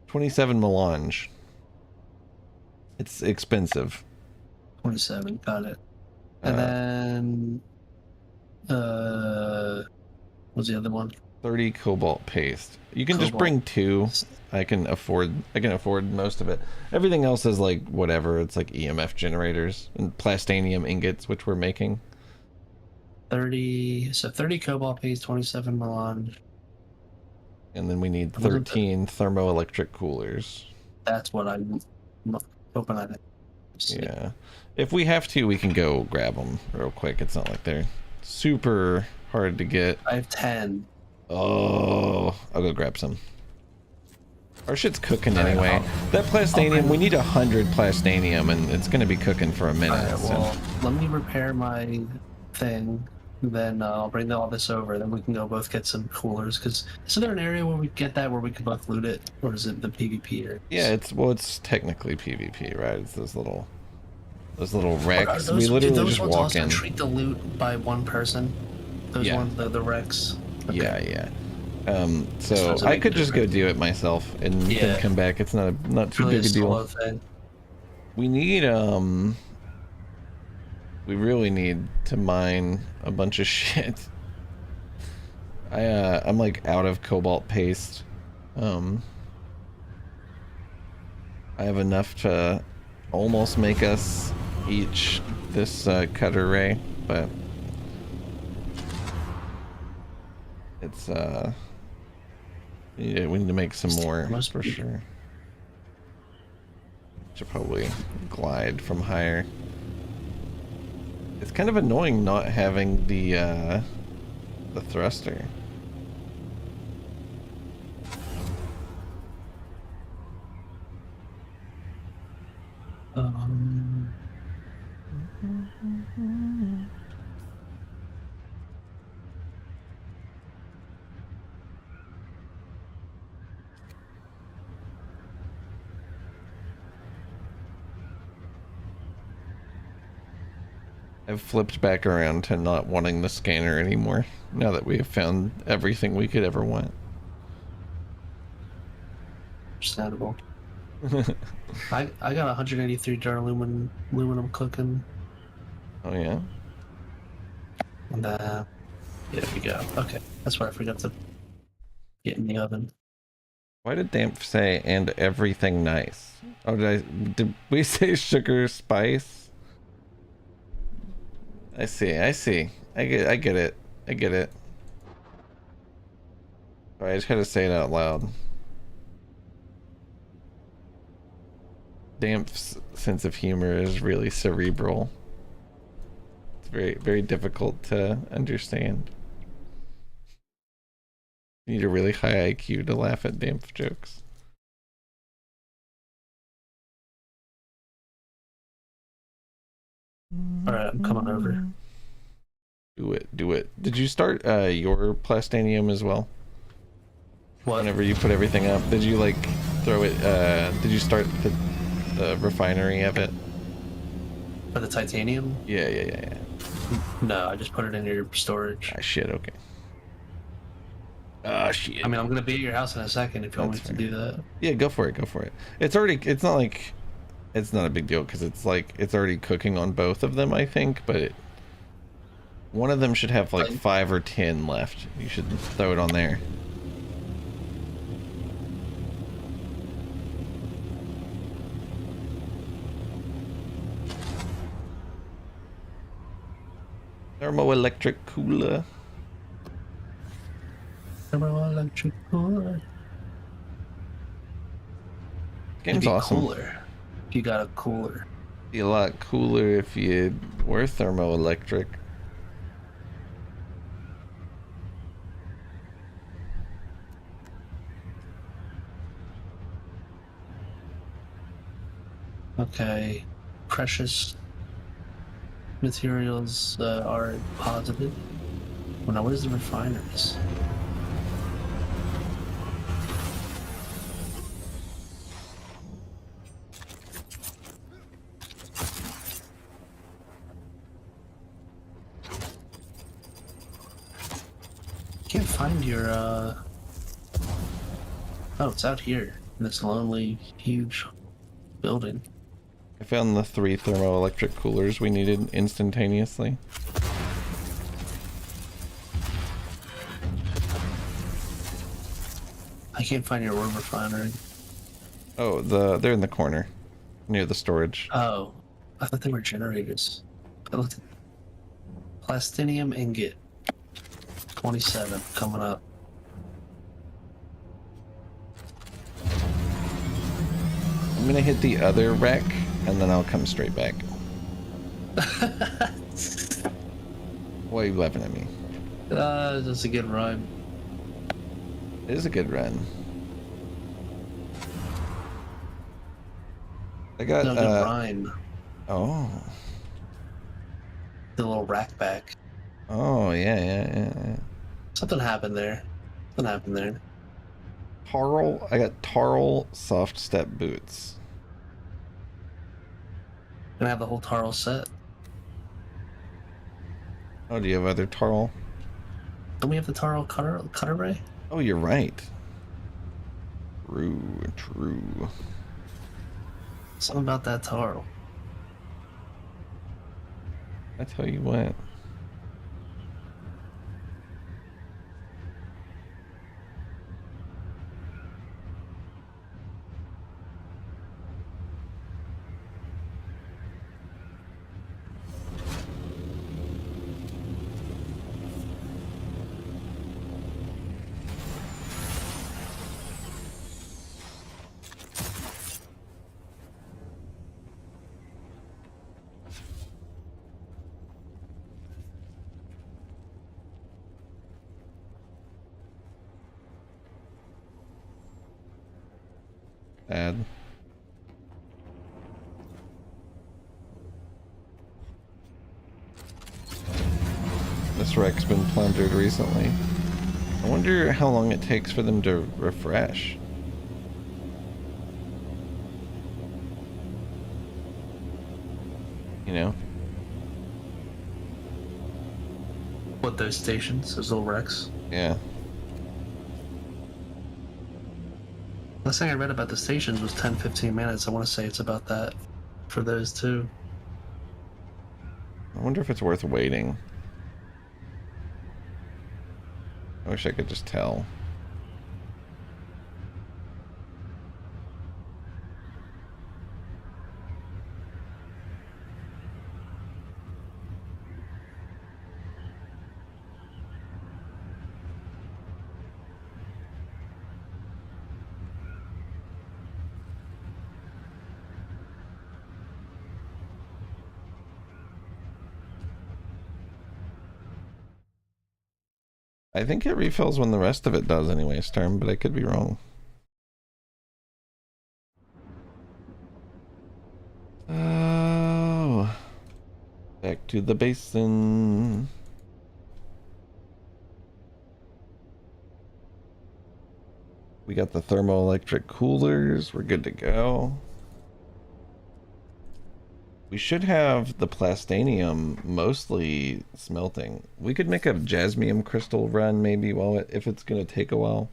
27 melange. It's expensive. 27, got it. And then what's the other one? 30 cobalt paste. You can just bring 2. I can afford most of it. Everything else is like whatever. It's like EMF generators and plastanium ingots, which we're making. 30 cobalt paste, 27 melange. And then we need 13 thermoelectric coolers. That's what I'm hoping I see. Yeah. If we have to, we can go grab them real quick. It's not like they're super hard to get. I have 10. Oh, I'll go grab some. Our shit's cooking anyway. That plastanium, we need 100 plastanium, and it's gonna be cooking for a minute. Alright, well, let me repair my thing, then I'll bring all this over, then we can go both get some coolers, because is there an area where we get that where we can both loot it, or is it the PvP area? Yeah, it's technically PvP, right? It's those little wrecks. Those, We literally those just ones walk also in. treat the loot by one person? Those Yeah. ones, the wrecks? Okay. Yeah. So So I we could can just go do it myself and then come back. It's not too Really big a deal. solo thing. We need we really need to mine a bunch of shit. I'm like out of cobalt paste. I have enough to almost make us each this cutter ray, but it's we need to make some more for sure. Should probably glide from higher. It's kind of annoying not having the thruster. I've flipped back around to not wanting the scanner anymore, now that we have found everything we could ever want. Understandable. I got 183 aluminum cooking. Oh yeah? And yeah, there we go. Okay, that's where I forgot to get in the oven. Why did Damp say and everything nice? Oh, did we say sugar spice? I see. I get it. Alright, I just had to say it out loud. Damp's sense of humor is really cerebral. It's very difficult to understand. You need a really high IQ to laugh at Damp jokes. Alright, I'm coming over. Do it. Did you start your plastanium as well? What? Whenever you put everything up, did you like throw it, did you start the refinery of it? For the titanium? Yeah. No, I just put it in your storage. Ah, shit, okay. Ah, shit. I mean, I'm gonna be at your house in a second if you want me to do that. Yeah, go for it. It's not like, it's not a big deal because it's like, it's already cooking on both of them, I think, but one of them should have like 5 or 10 left. You should throw it on there. Thermoelectric cooler. Thermoelectric cooler. Game's awesome. Cooler. If you got a cooler. Be a lot cooler if you were thermoelectric. Okay. Precious materials are positive. Well, now where's the refineries? Can't find your oh, it's out here in this lonely, huge building. I found the 3 thermoelectric coolers we needed instantaneously. I can't find your ore refinery. Oh, they're in the corner, near the storage. Oh, I thought they were generators. I looked at plastinium ingot. 27 coming up. I'm gonna hit the other wreck, and then I'll come straight back. Why are you laughing at me? That's a good rhyme. It is a good run. I got No, the rhyme. Oh. The little rack back. Oh yeah. Something happened there. Something happened there. Tarl. I got Tarl soft step boots. And I have the whole Tarl set. Oh, do you have other Tarl? Don't we have the Tarl cutter ray? Oh, you're right. True. Something about that Tarl. I tell you what. Add. This wreck's been plundered recently. I wonder how long it takes for them to refresh. You know? What, those stations? Those little wrecks? Yeah. Last thing I read about the stations was 10-15 minutes. I want to say it's about that for those too. I wonder if it's worth waiting. I wish I could just tell. I think it refills when the rest of it does anyway, Storm, but I could be wrong. Oh. Back to the basin. We got the thermoelectric coolers. We're good to go. We should have the plastanium mostly smelting. We could make a jasmium crystal run maybe while if it's going to take a while.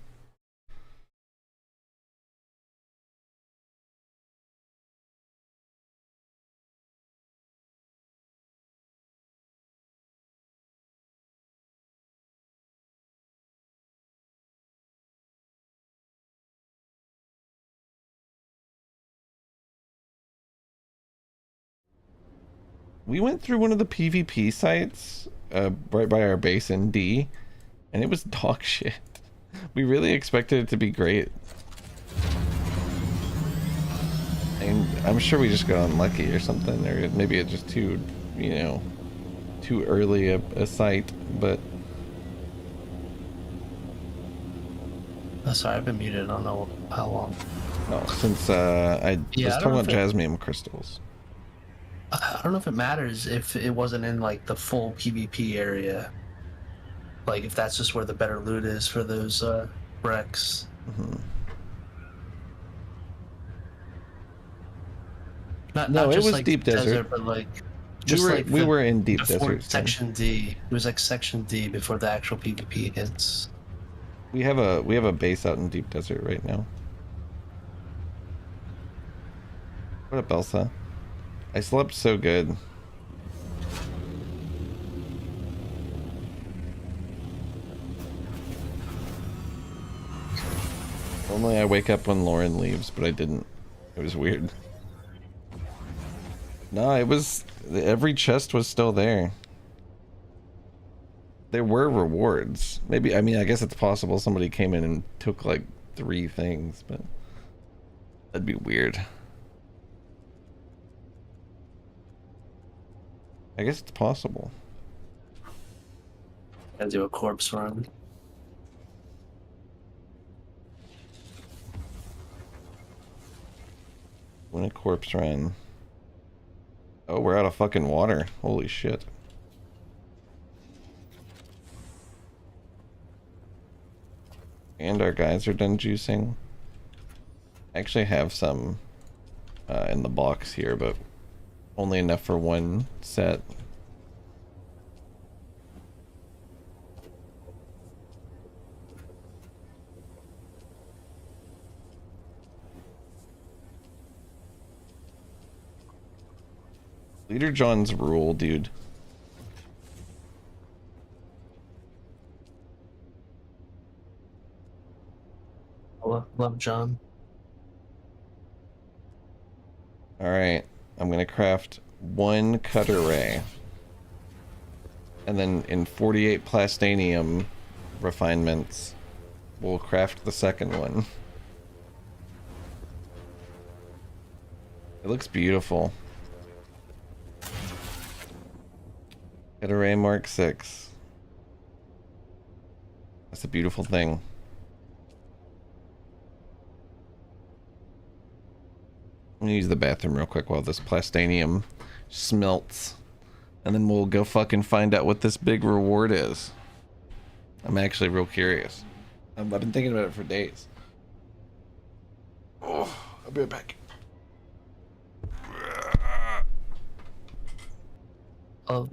We went through one of the PvP sites right by our base in D, and it was dog shit. We really expected it to be great. And I'm sure we just got unlucky or something, or maybe it's just too, you know, too early a site, but... Oh, sorry, I've been muted. I don't know how long. No, since I was talking about jasmium crystals. I don't know if it matters if it wasn't in like the full PvP area. Like if that's just where the better loot is for those wrecks. Mm-hmm. Not it just was like deep desert, but like just we were in deep desert. Section D. It was like Section D before the actual PvP hits. We have a base out in deep desert right now. What up, Elsa? I slept so good. Normally I wake up when Lauren leaves, but I didn't. It was weird. No, it was... Every chest was still there. There were rewards. Maybe, I mean, I guess it's possible somebody came in and took like 3 things, but... That'd be weird. I guess it's possible. Gotta do a corpse run. When a corpse run. Oh, we're out of fucking water. Holy shit. And our guys are done juicing. I actually have some in the box here, but only enough for one set. Leader John's rule, dude. Love John. Alright, I'm gonna craft one cutter ray. And then in 48 plastanium refinements, we'll craft the second one. It looks beautiful. Cutter ray Mark 6. That's a beautiful thing. I'm gonna use the bathroom real quick while this plastanium smelts. And then we'll go fucking find out what this big reward is. I'm actually real curious. I've been thinking about it for days. Oh, I'll be right back. Oh.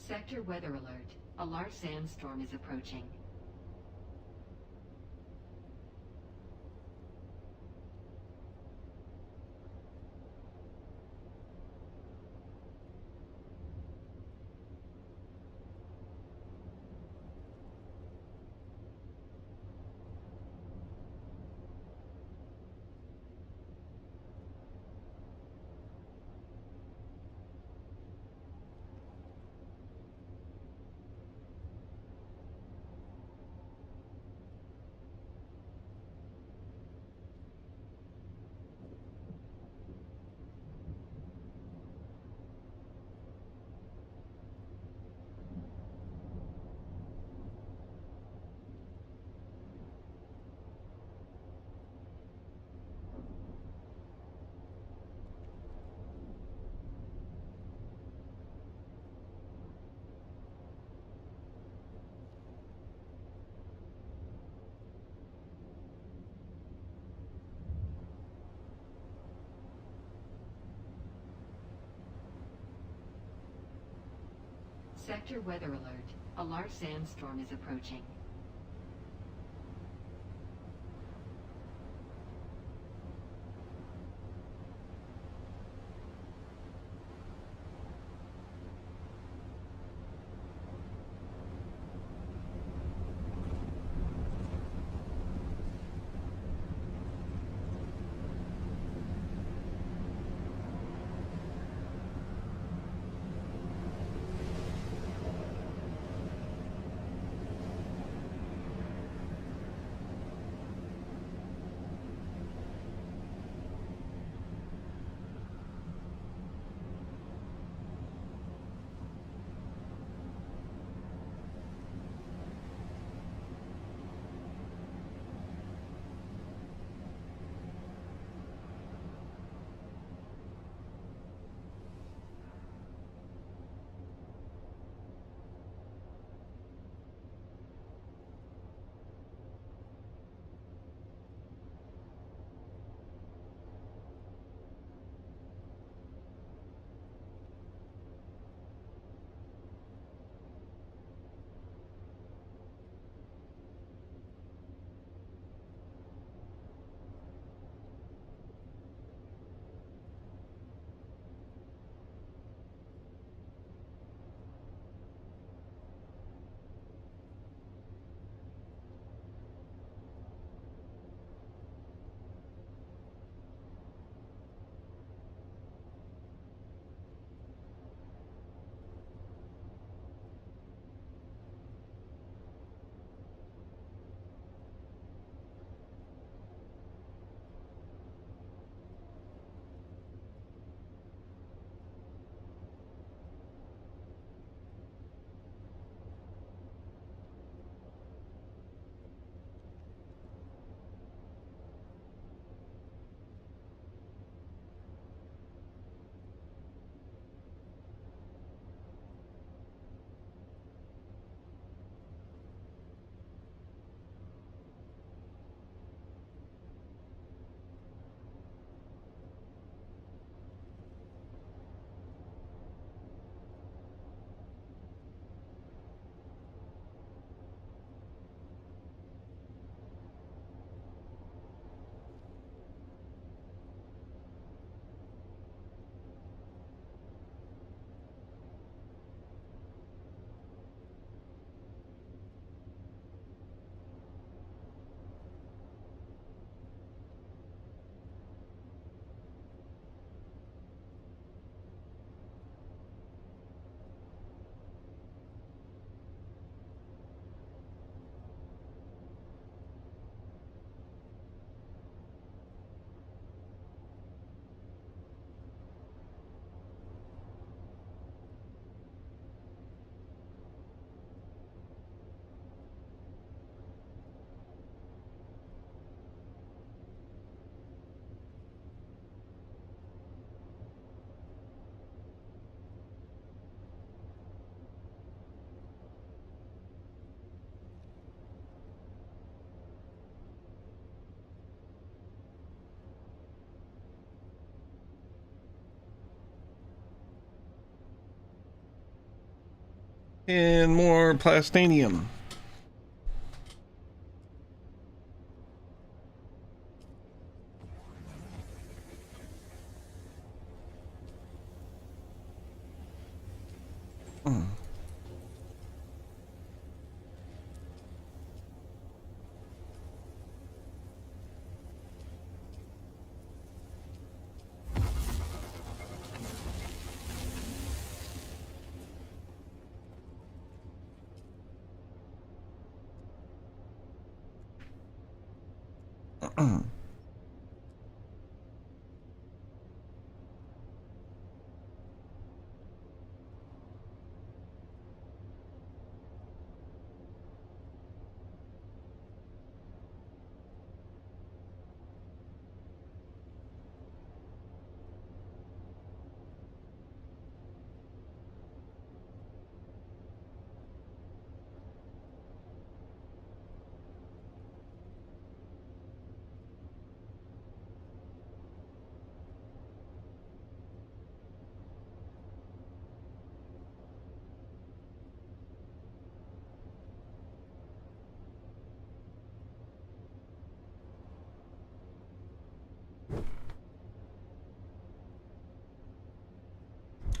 Sector weather alert. A large sandstorm is approaching. Sector weather alert. A large sandstorm is approaching. And more plastanium.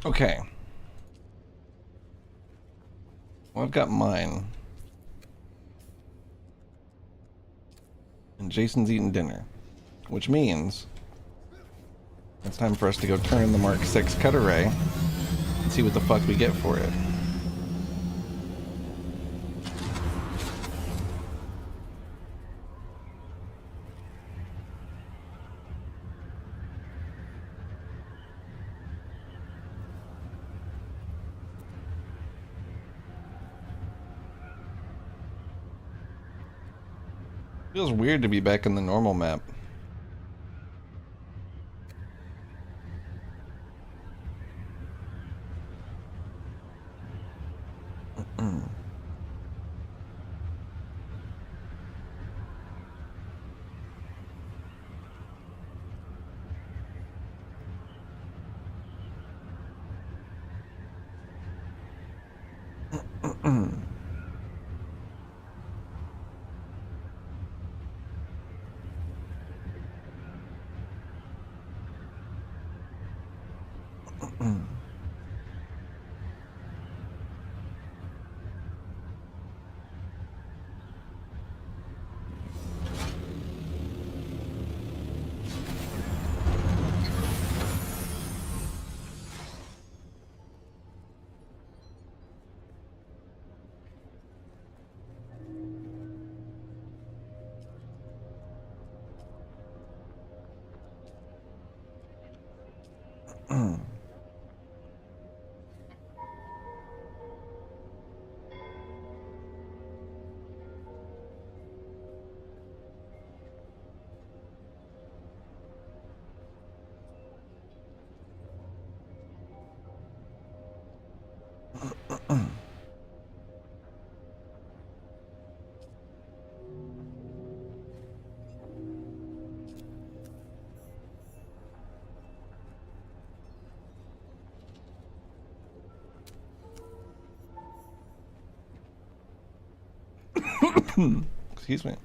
Okay. Well, I've got mine. And Jason's eating dinner. Which means it's time for us to go turn in the Mark 6 cutter ray and see what the fuck we get for it. Feels weird to be back in the normal map. Excuse me.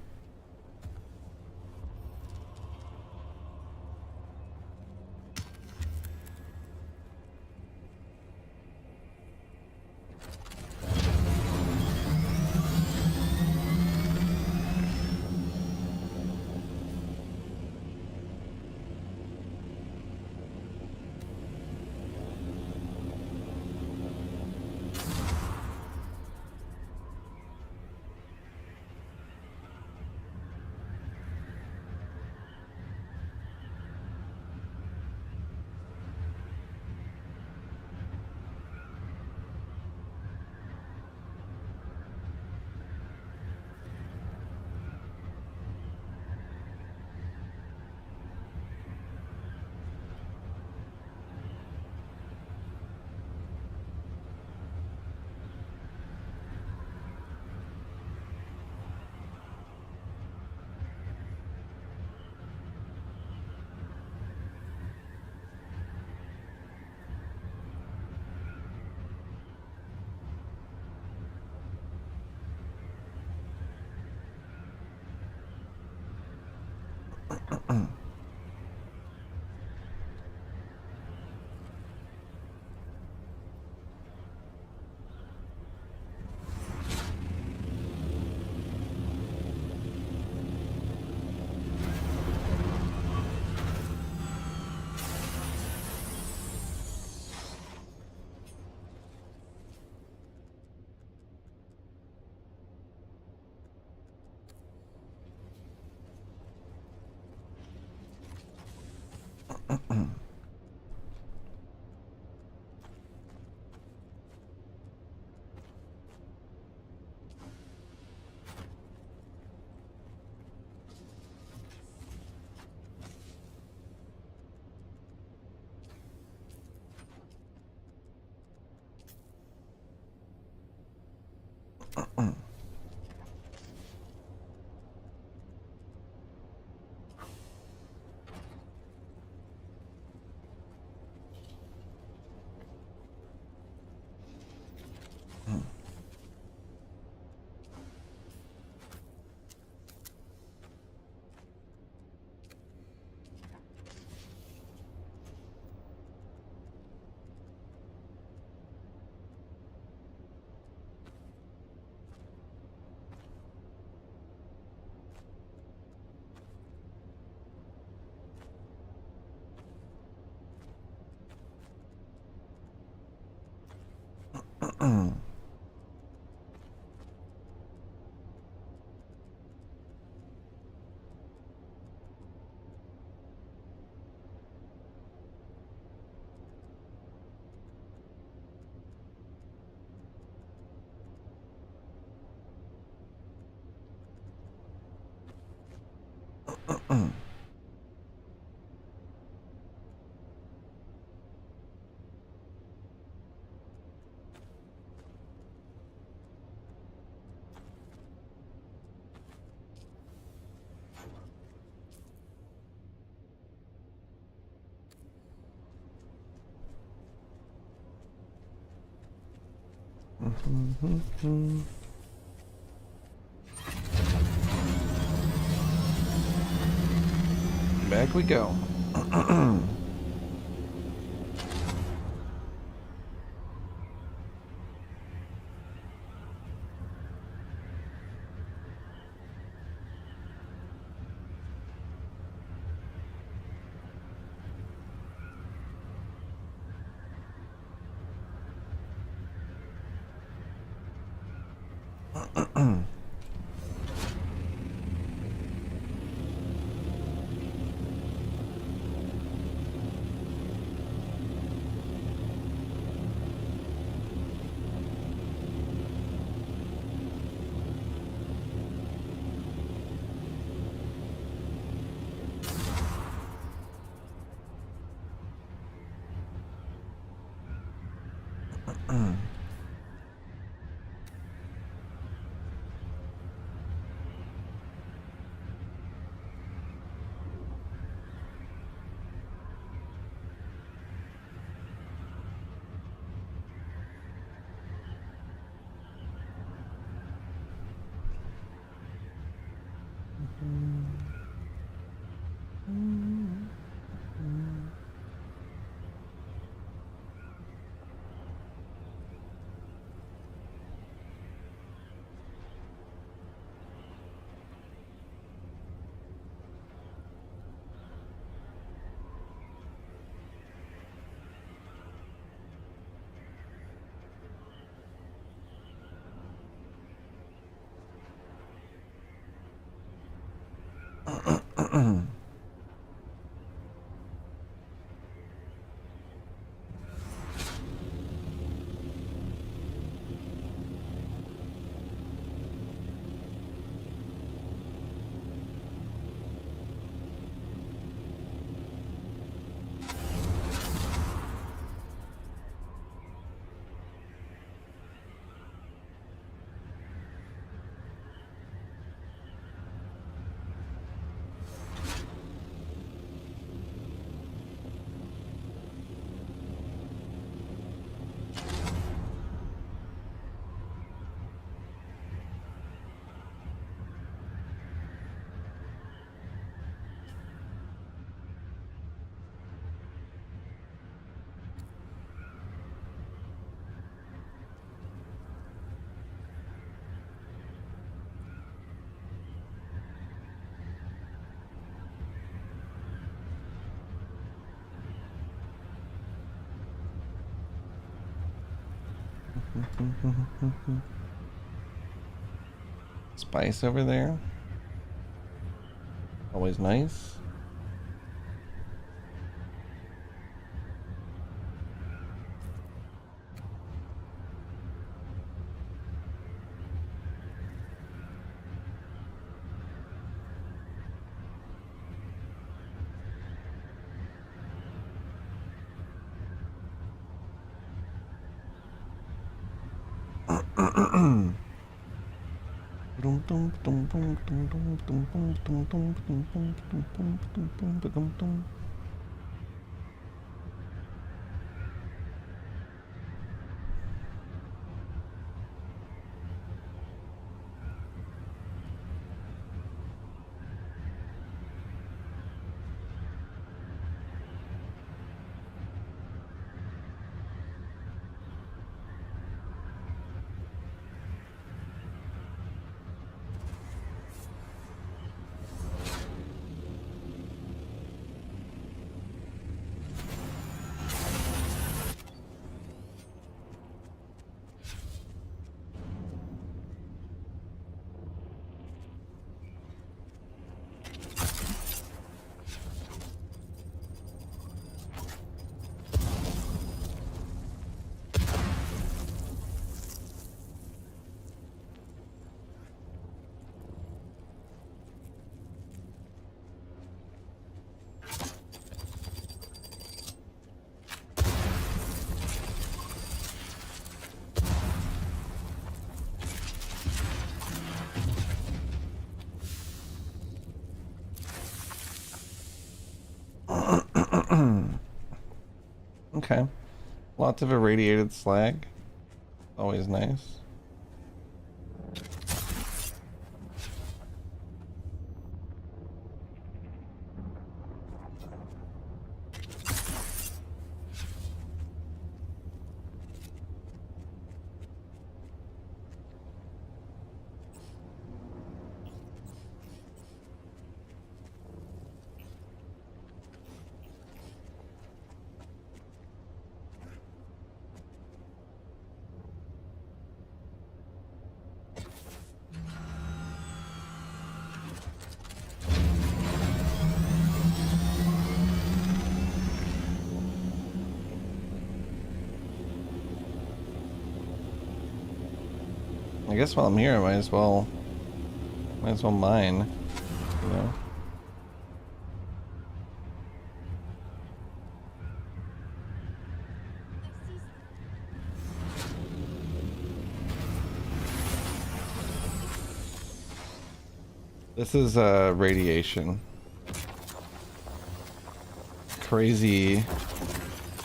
Back we go. Spice over there. Always nice. Okay. Lots of irradiated slag. Always nice. I guess while I'm here, I might as well mine, you know. This is radiation. Crazy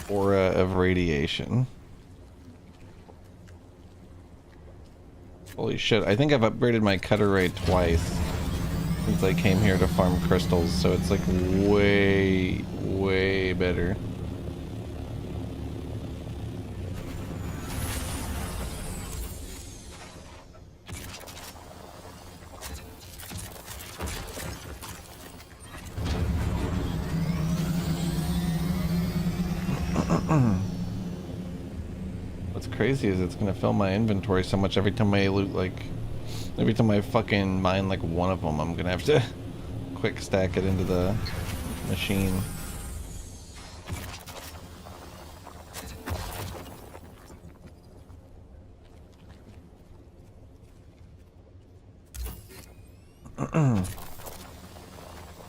aura of radiation. Holy shit, I think I've upgraded my cutter rate twice since I came here to farm crystals, so it's like way better. What's crazy is it's gonna fill my inventory so much every time I loot, like, every time I fucking mine like one of them, I'm gonna have to quick stack it into the machine.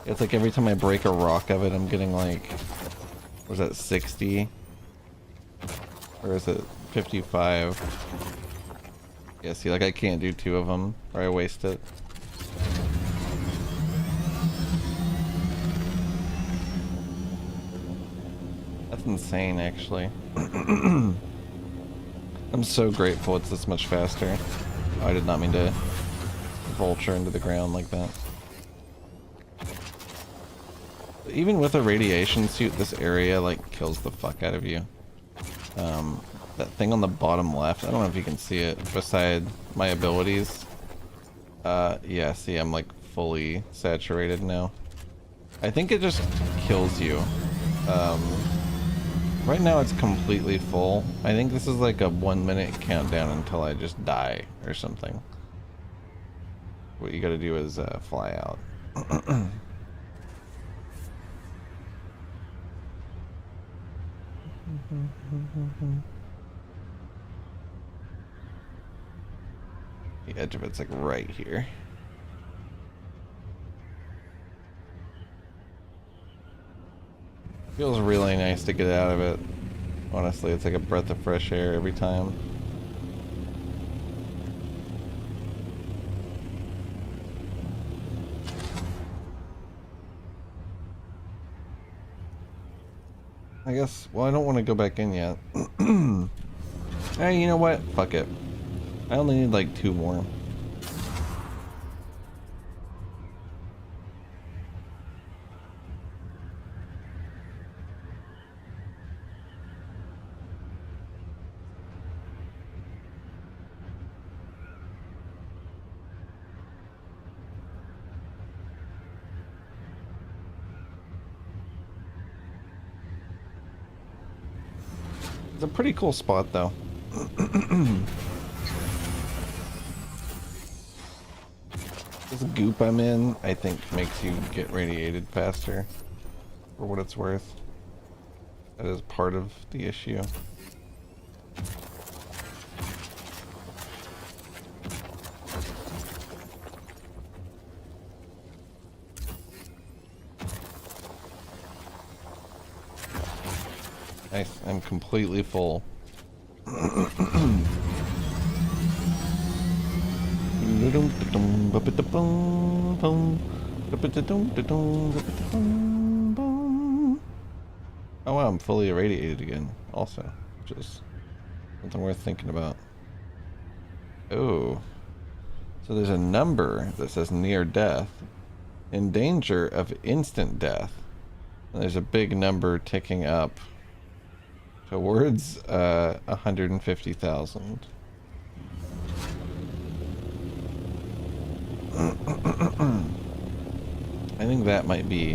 It's like every time I break a rock of it, I'm getting like, was that 60? Or is it 55? Yeah, see, like I can't do 2 of them, or I waste it. That's insane, actually. I'm so grateful it's this much faster. Oh, I did not mean to vulture into the ground like that. Even with a radiation suit, this area like kills the fuck out of you. That thing on the bottom left, I don't know if you can see it, beside my abilities. Yeah, see, I'm like fully saturated now. I think it just kills you. Right now it's completely full. I think this is like a 1-minute countdown until I just die or something. What you gotta do is fly out. The edge of it's like right here. Feels really nice to get out of it. Honestly, it's like a breath of fresh air every time. I guess, well, I don't want to go back in yet. Hey, you know what? Fuck it. I only need like 2 more. It's a pretty cool spot, though. This goop I'm in, I think, makes you get radiated faster, for what it's worth. That is part of the issue. Nice, I'm completely full. Oh wow, I'm fully irradiated again, also, which is something worth thinking about. Oh, so there's a number that says near death, in danger of instant death. And there's a big number ticking up towards 150,000. I think that might be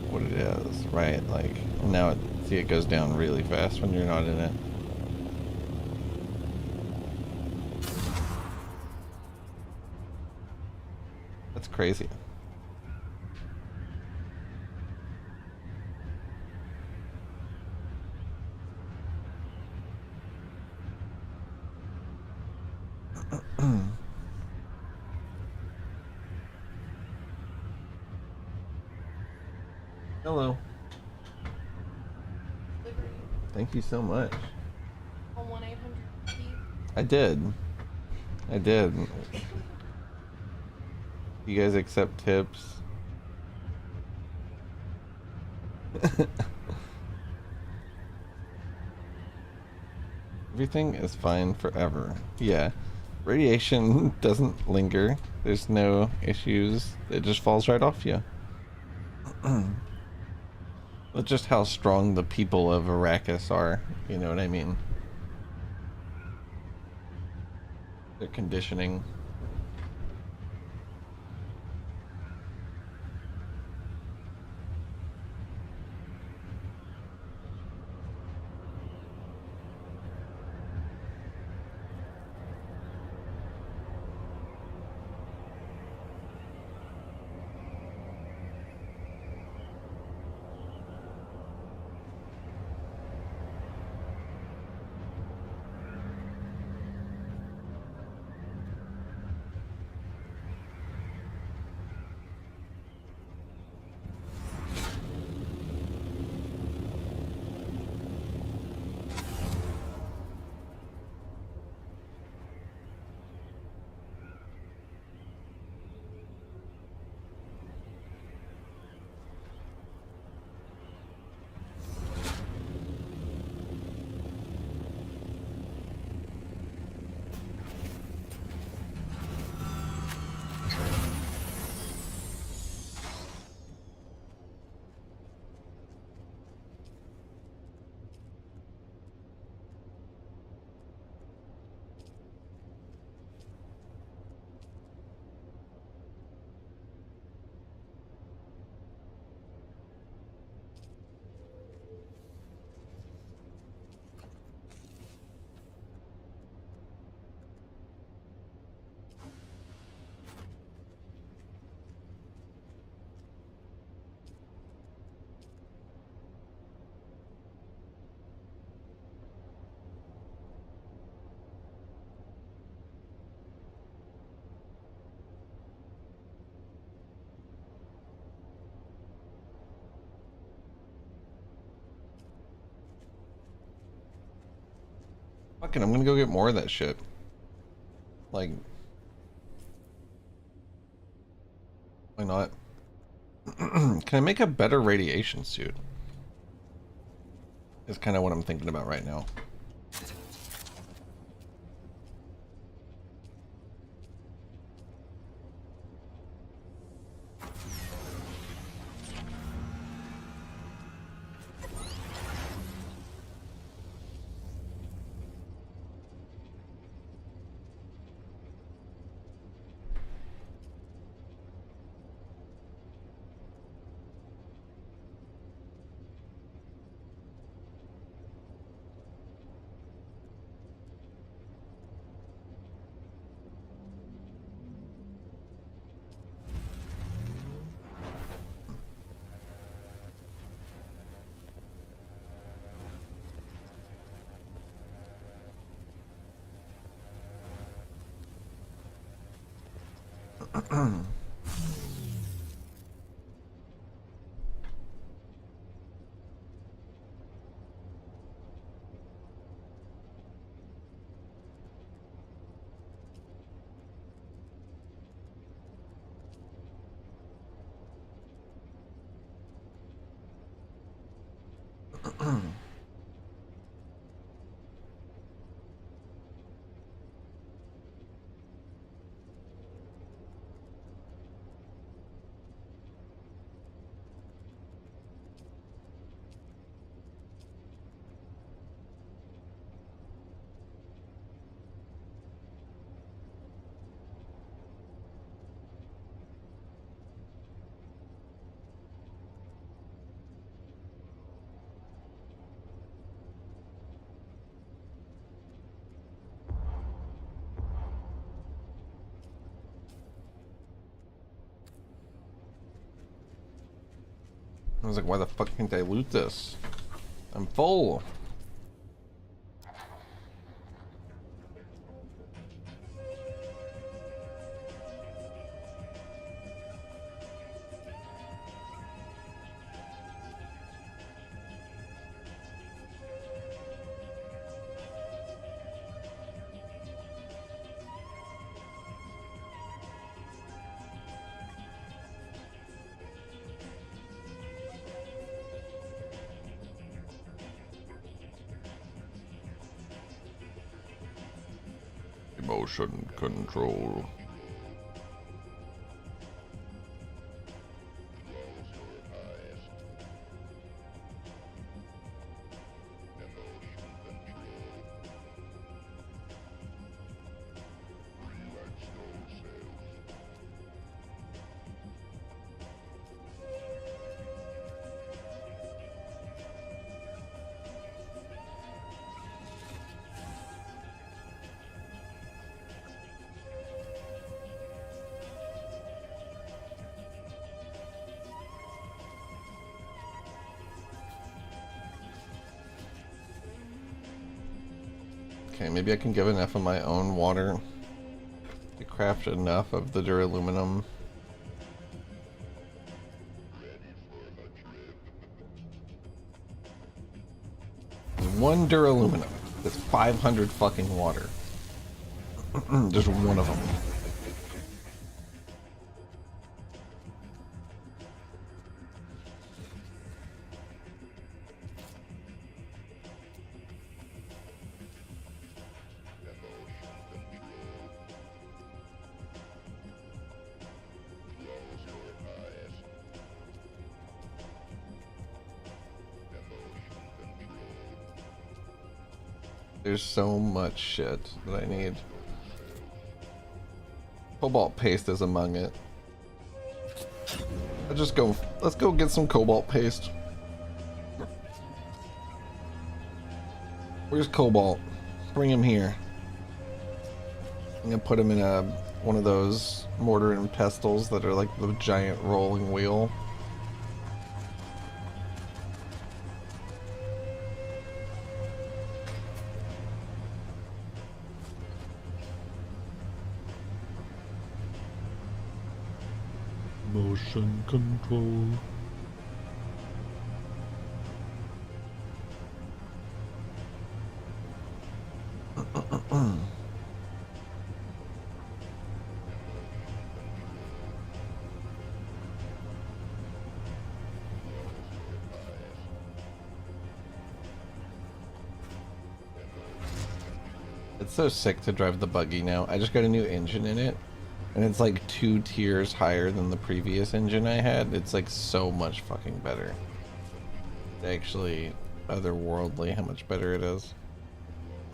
what it is, right? Like, now see, it goes down really fast when you're not in it. That's crazy. Hello. Thank you so much. On 1-800-P. I did. I did. You guys accept tips? Everything is fine forever. Yeah. Radiation doesn't linger. There's no issues. It just falls right off you. That's just how strong the people of Arrakis are. You know what I mean? Their conditioning. Fucking, I'm gonna go get more of that shit. Like, why not? Can I make a better radiation suit? Is kind of what I'm thinking about right now. I was like, why the fuck can't I loot this? I'm full. Motion control. Okay, maybe I can give enough of my own water to craft enough of the duraluminum. One duraluminum. That's 500 fucking water. Just one of them. There's so much shit that I need. Cobalt paste is among it. Let's go get some cobalt paste. Where's Cobalt? Bring him here. I'm gonna put him in one of those mortar and pestles that are like the giant rolling wheel. Motion control. It's so sick to drive the buggy now. I just got a new engine in it, and it's like 2 tiers higher than the previous engine I had. It's like so much fucking better. It's actually otherworldly how much better it is.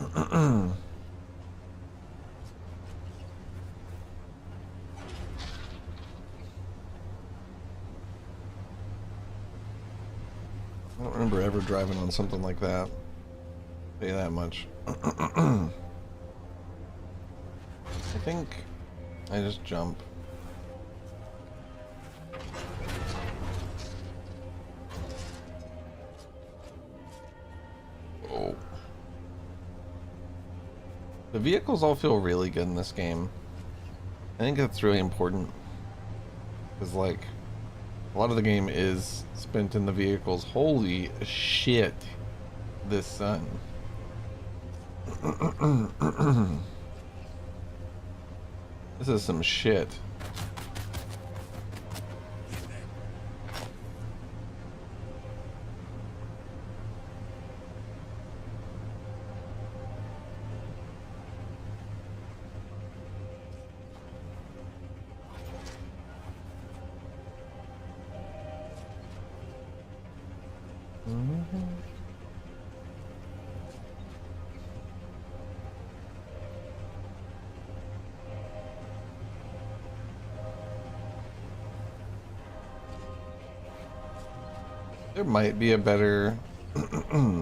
I don't remember ever driving on something like that. Tell you that much. I think I just jump. Oh. The vehicles all feel really good in this game. I think that's really important. Because, like, a lot of the game is spent in the vehicles. Holy shit, this sun. This is some shit. There might be a better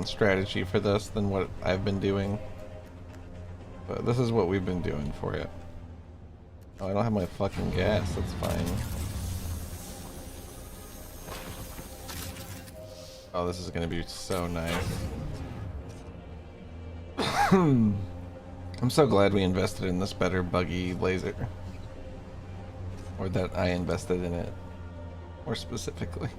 strategy for this than what I've been doing. But this is what we've been doing for it. Oh, I don't have my fucking gas, that's fine. Oh, this is gonna be so nice. I'm so glad we invested in this better buggy laser. Or that I invested in it. More specifically.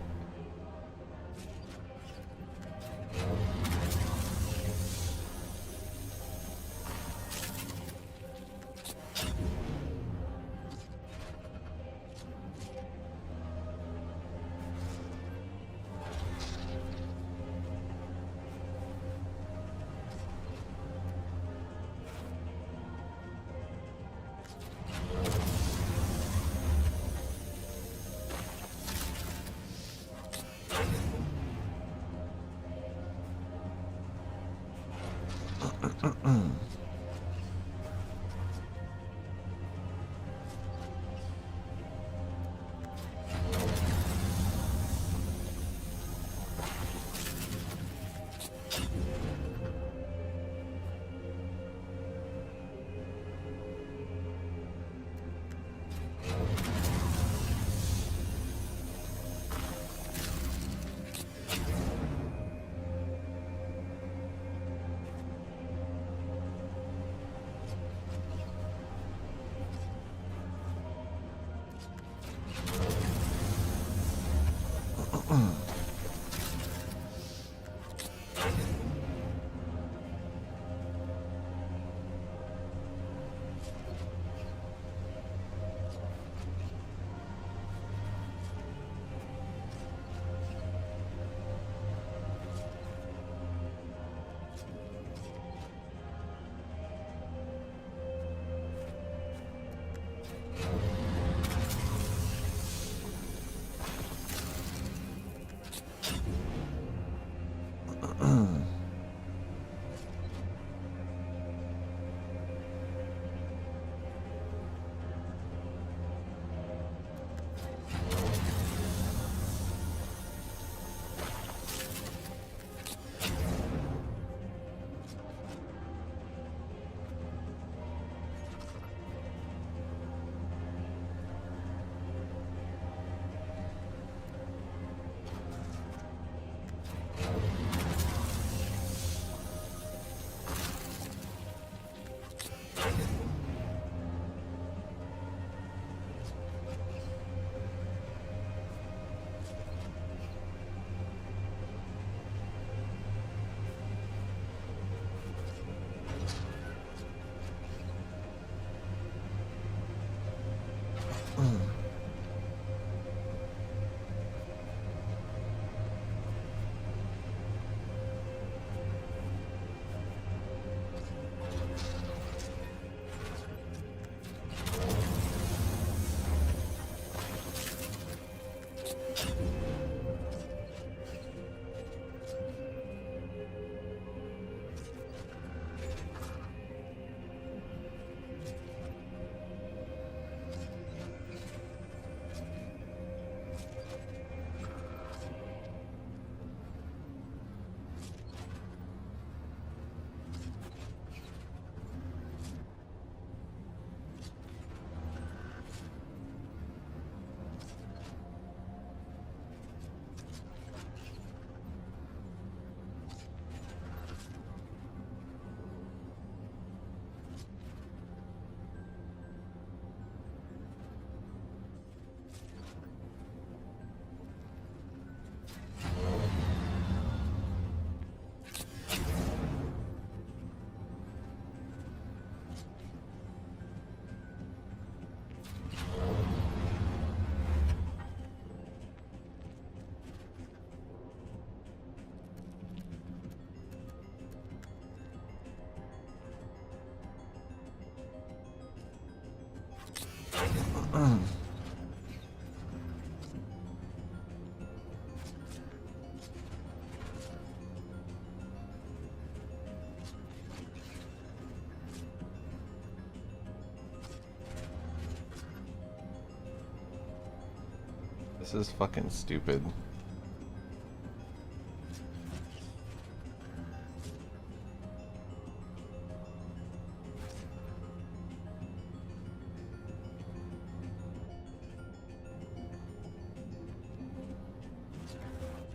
This is fucking stupid.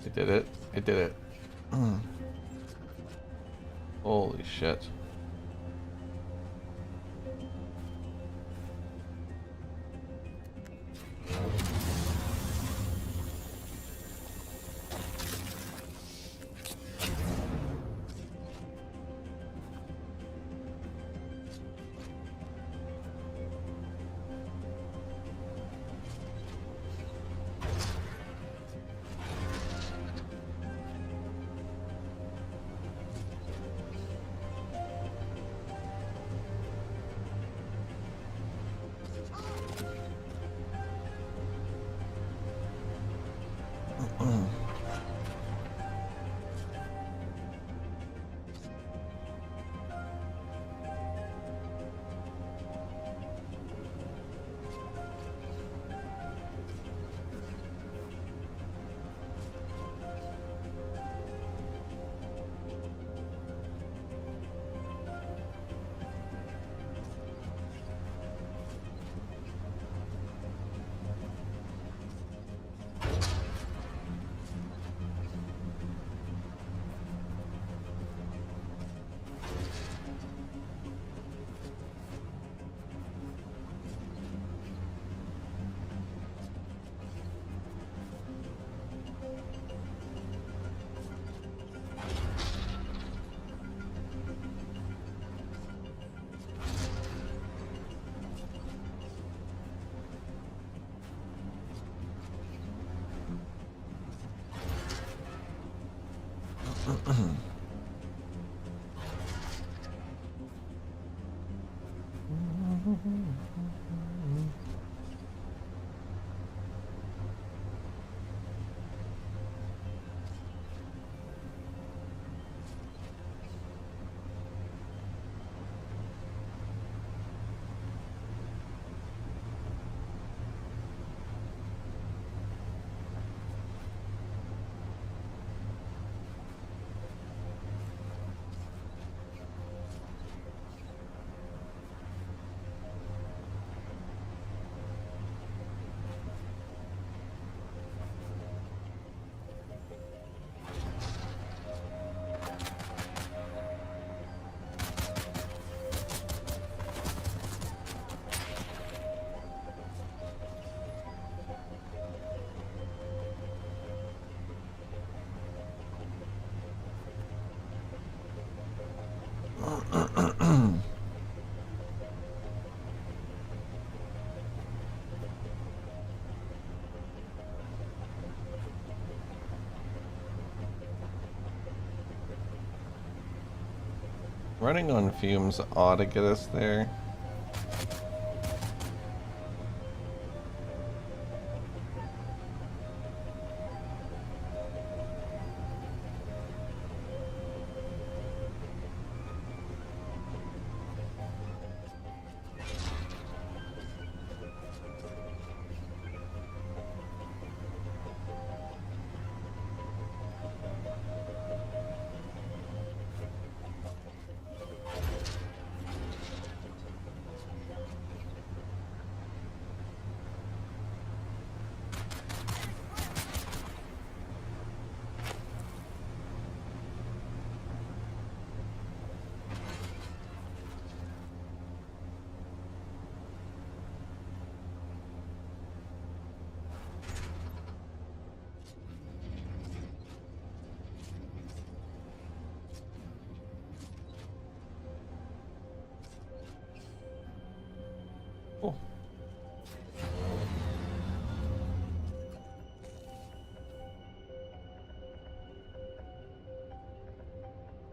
It did it. It did it. Holy shit. Running on fumes ought to get us there.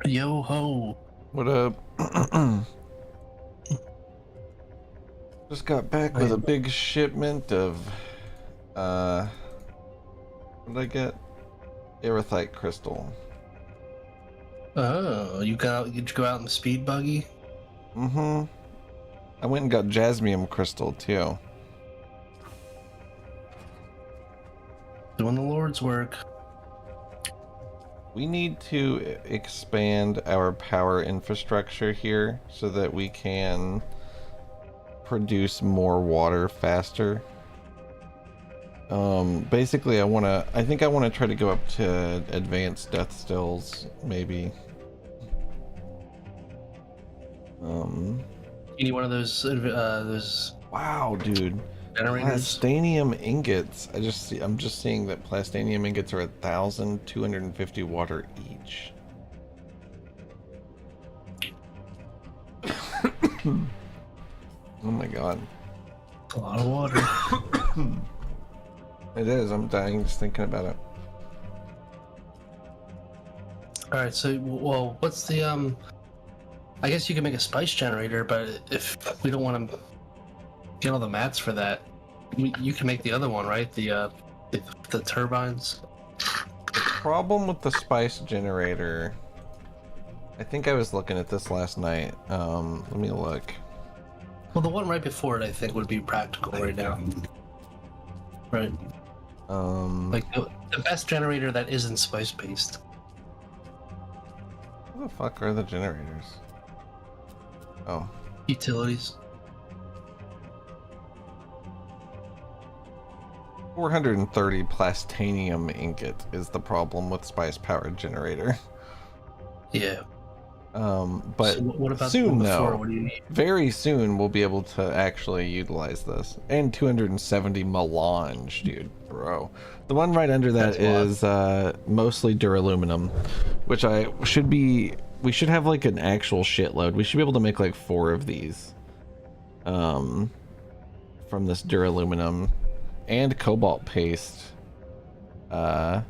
Yo ho. What up? Just got back with a big shipment of, what did I get? Erythite crystal. Oh, you go out in the speed buggy? Mm-hmm. I went and got jasmium crystal too. Doing the Lord's work. We need to expand our power infrastructure here so that we can produce more water faster. Basically I think I wanna try to go up to advanced death stills, maybe. You need one of those. Wow, dude. Generators. Plastanium ingots. I'm just seeing that plastanium ingots are 1,250 water each. Oh my god. A lot of water. It is. I'm dying just thinking about it. Alright, so, well, what's the, I guess you can make a spice generator, but if we don't want to get all the mats for that, you can make the other one, right? The turbines. The problem with the spice generator, I think I was looking at this last night. Let me look. Well, the one right before it, I think, would be practical right now. Right. Like the best generator that isn't spice based. What the fuck are the generators? Oh. Utilities. 430 plastanium ingot is the problem with spice powered generator. Yeah. But so what about soon the one before? though, What do you need? very soon we'll be able to actually utilize this. And 270 melange, dude, bro. The one right under that is mostly duraluminum, which we should have like an actual shitload. We should be able to make like 4 of these from this duraluminum and cobalt paste dash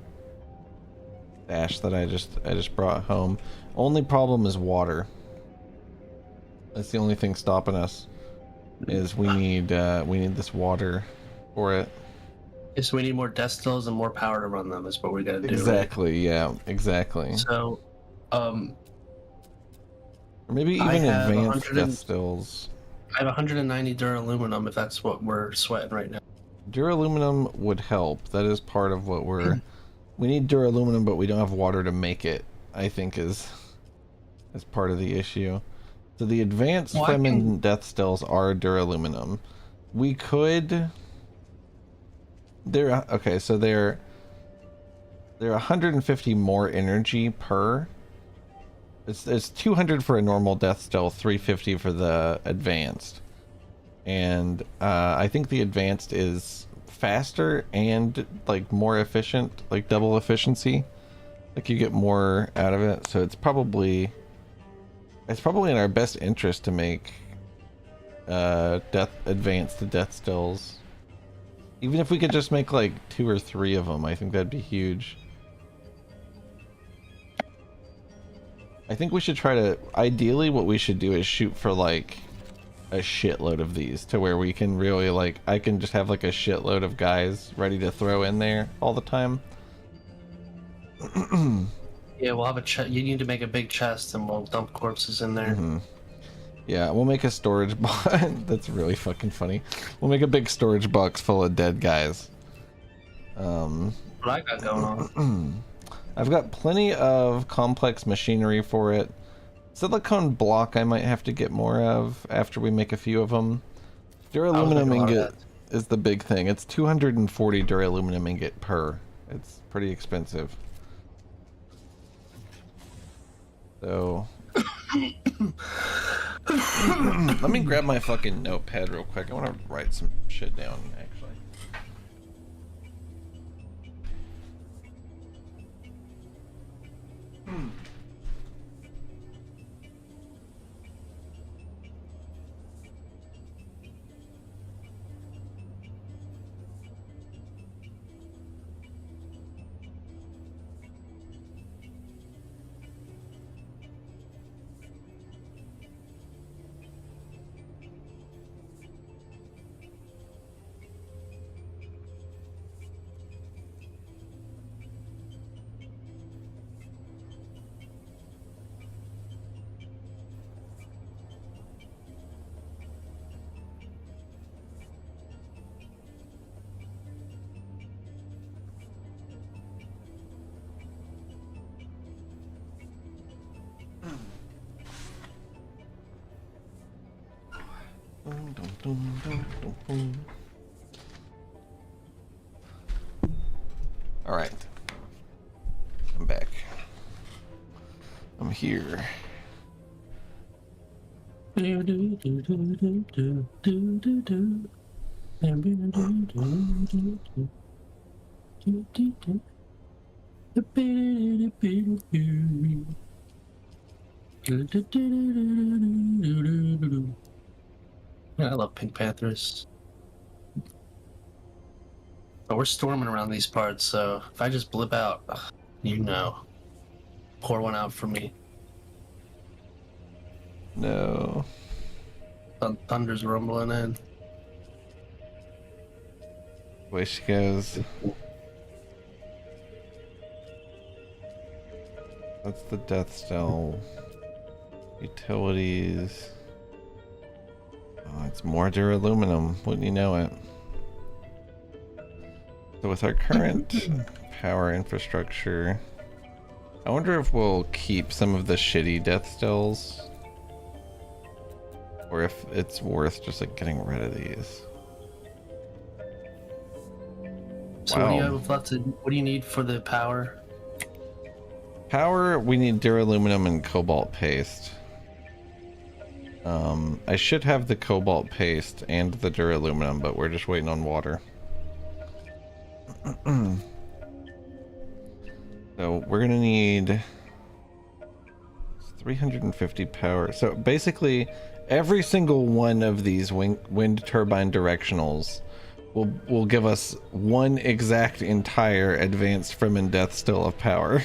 that I just brought home. Only problem is water. That's the only thing stopping us. Is we need this water for it. Yeah, so we need more death stills and more power to run them. Is what we gotta do. Exactly. Yeah. Exactly. So, or maybe even advanced death stills. I have 190 duraluminum. If that's what we're sweating right now. Duraluminum would help. That is part of what we need duraluminum, but we don't have water to make it. I think is part of the issue. So the advanced Fremen death stills are duraluminum. We could. Okay, so they're 150 more energy per. It's 200 for a normal death still, 350 for the advanced. And I think the advanced is faster and like more efficient, like double efficiency. Like you get more out of it, so it's probably in our best interest to make advanced death stills. Even if we could just make like 2 or 3 of them, I think that'd be huge. I think we should try to, ideally what we should do is shoot for like a shitload of these to where we can really like, I can just have like a shitload of guys ready to throw in there all the time. Yeah, we'll have a chest. You need to make a big chest, and we'll dump corpses in there. Yeah, we'll make a storage box. That's really fucking funny. We'll make a big storage box full of dead guys. What I got going on? I've got plenty of complex machinery for it. Silicone block I might have to get more of after we make a few of them. Duraluminum ingot is the big thing. It's 240 duraluminum ingot per. It's pretty expensive. So let me grab my fucking notepad real quick. I want to write some shit down actually. All right, I'm back. I'm here. Yeah, I love Pink Panthers. But we're storming around these parts, so if I just blip out, you know, pour one out for me. No. Thunder's rumbling in. Way she goes. That's the death cell. Utilities. Oh, it's more duraluminum. Wouldn't you know it? So with our current power infrastructure, I wonder if we'll keep some of the shitty death cells, or if it's worth just like getting rid of these. So what do you have left? What do you need for the power? Power, we need duraluminum and cobalt paste. I should have the cobalt paste and the duraluminum, but we're just waiting on water. So we're gonna need 350 power. So basically, every single one of these wind turbine directionals will give us one exact entire advanced Fremen death still of power.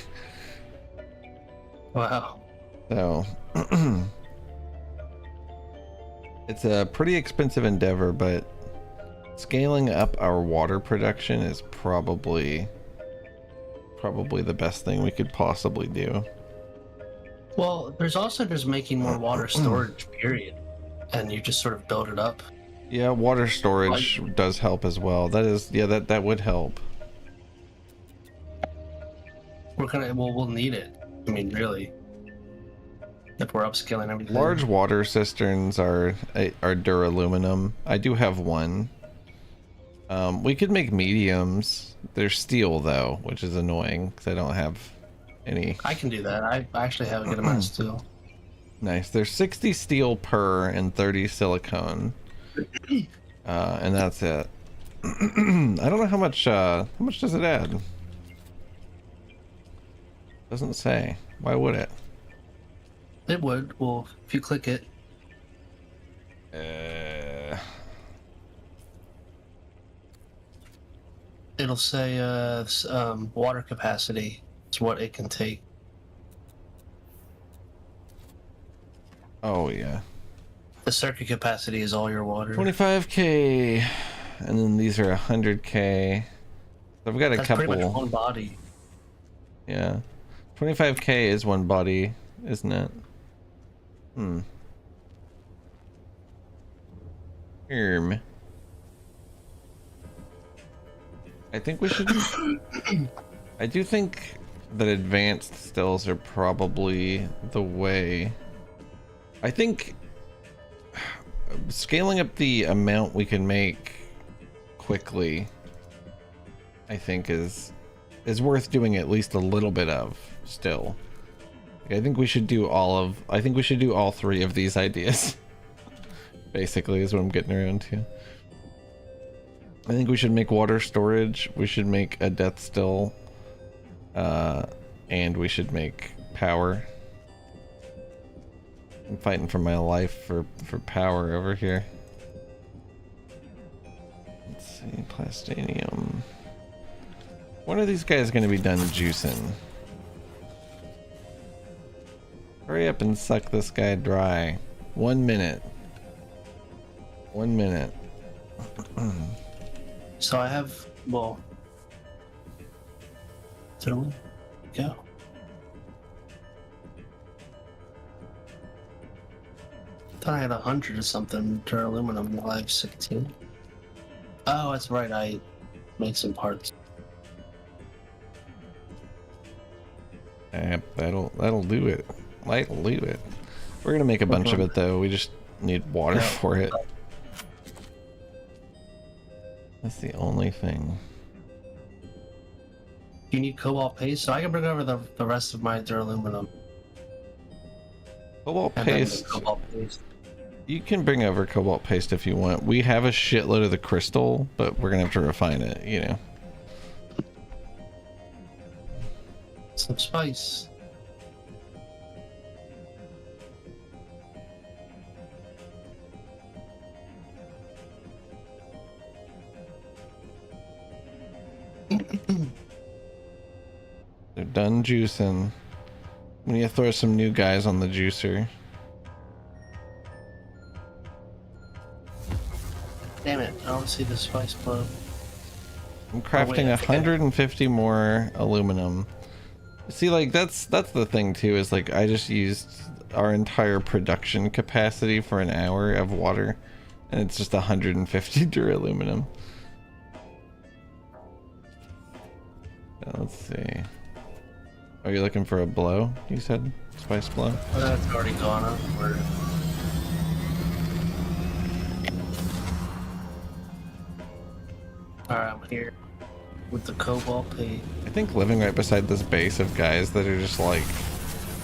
Wow. So it's a pretty expensive endeavor, but scaling up our water production is probably the best thing we could possibly do. Well, there's also just making more water storage, period. And you just sort of build it up. Yeah, water storage does help as well. That is, yeah, that would help. We'll need it. I mean, really. If we're upscaling everything. Large water cisterns are duraluminum. I do have one. We could make mediums. They're steel though, which is annoying because I don't have any. I can do that. I actually have a good amount of steel. Nice. There's 60 steel per and 30 silicone, and that's it. I don't know how much does it add? Doesn't say. Why would it? It would. Well, if you click it. It'll say water capacity is what it can take. Oh yeah. The circuit capacity is all your water. 25k, and then these are 100k. So I've got a couple. Pretty much one body. Yeah, 25k is one body, isn't it? I think we should. I do think that advanced stills are probably the way. I think scaling up the amount we can make quickly, I think is worth doing at least a little bit of still. I think we should do all 3 of these ideas. Basically is what I'm getting around to. I think we should make water storage, we should make a death still, and we should make power. I'm fighting for my life for power over here. Let's see, plastanium. When are these guys going to be done juicing? Hurry up and suck this guy dry. 1 minute. 1 minute. So I have, well, so go. I thought I had 100 or something to aluminum. Now I have 16. Oh, that's right. I made some parts. That'll do it. That'll do it. We're gonna make a bunch of it though. We just need water for it. That's the only thing. You need cobalt paste, so I can bring over the rest of my duraluminum. Cobalt And then the paste. cobalt paste. You can bring over cobalt paste if you want. We have a shitload of the crystal, but we're gonna have to refine it, you know. Some spice. They're done juicing. We need to throw some new guys on the juicer. Damn it, I don't see the spice plug. I'm crafting 150 more aluminum. See, like that's the thing too, is like I just used our entire production capacity for an hour of water, and it's just 150 duraluminum. Let's see. Are you looking for a blow? You said spice blow. Oh, that's already gone up. Alright, I'm here with the cobalt paste. I think living right beside this base of guys that are just like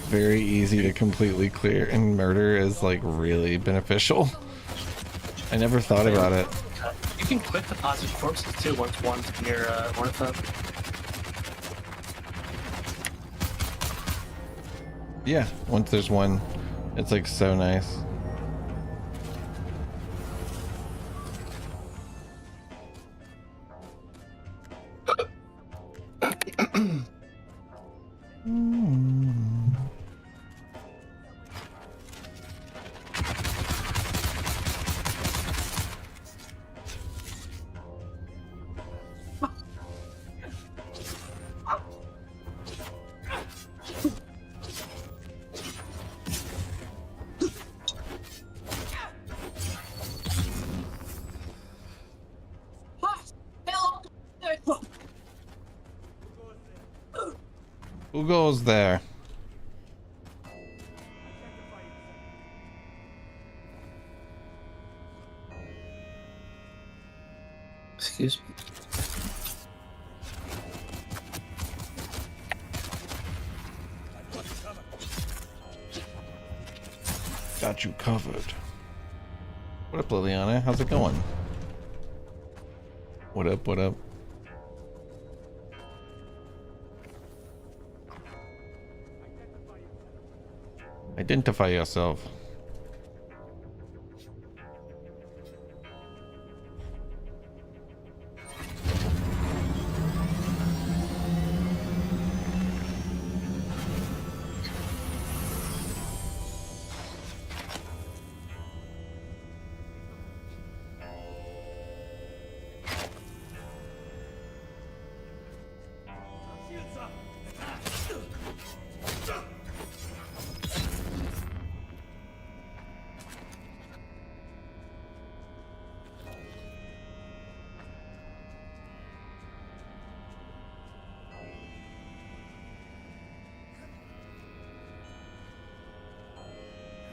very easy to completely clear and murder is like really beneficial. I never thought about it. You can quick deposit corpses too once one's near Ornitho. Yeah, once there's one, it's like so nice. Who goes there? Excuse me. Got you covered. What up, Liliana? How's it going? What up, what up? Identify yourself.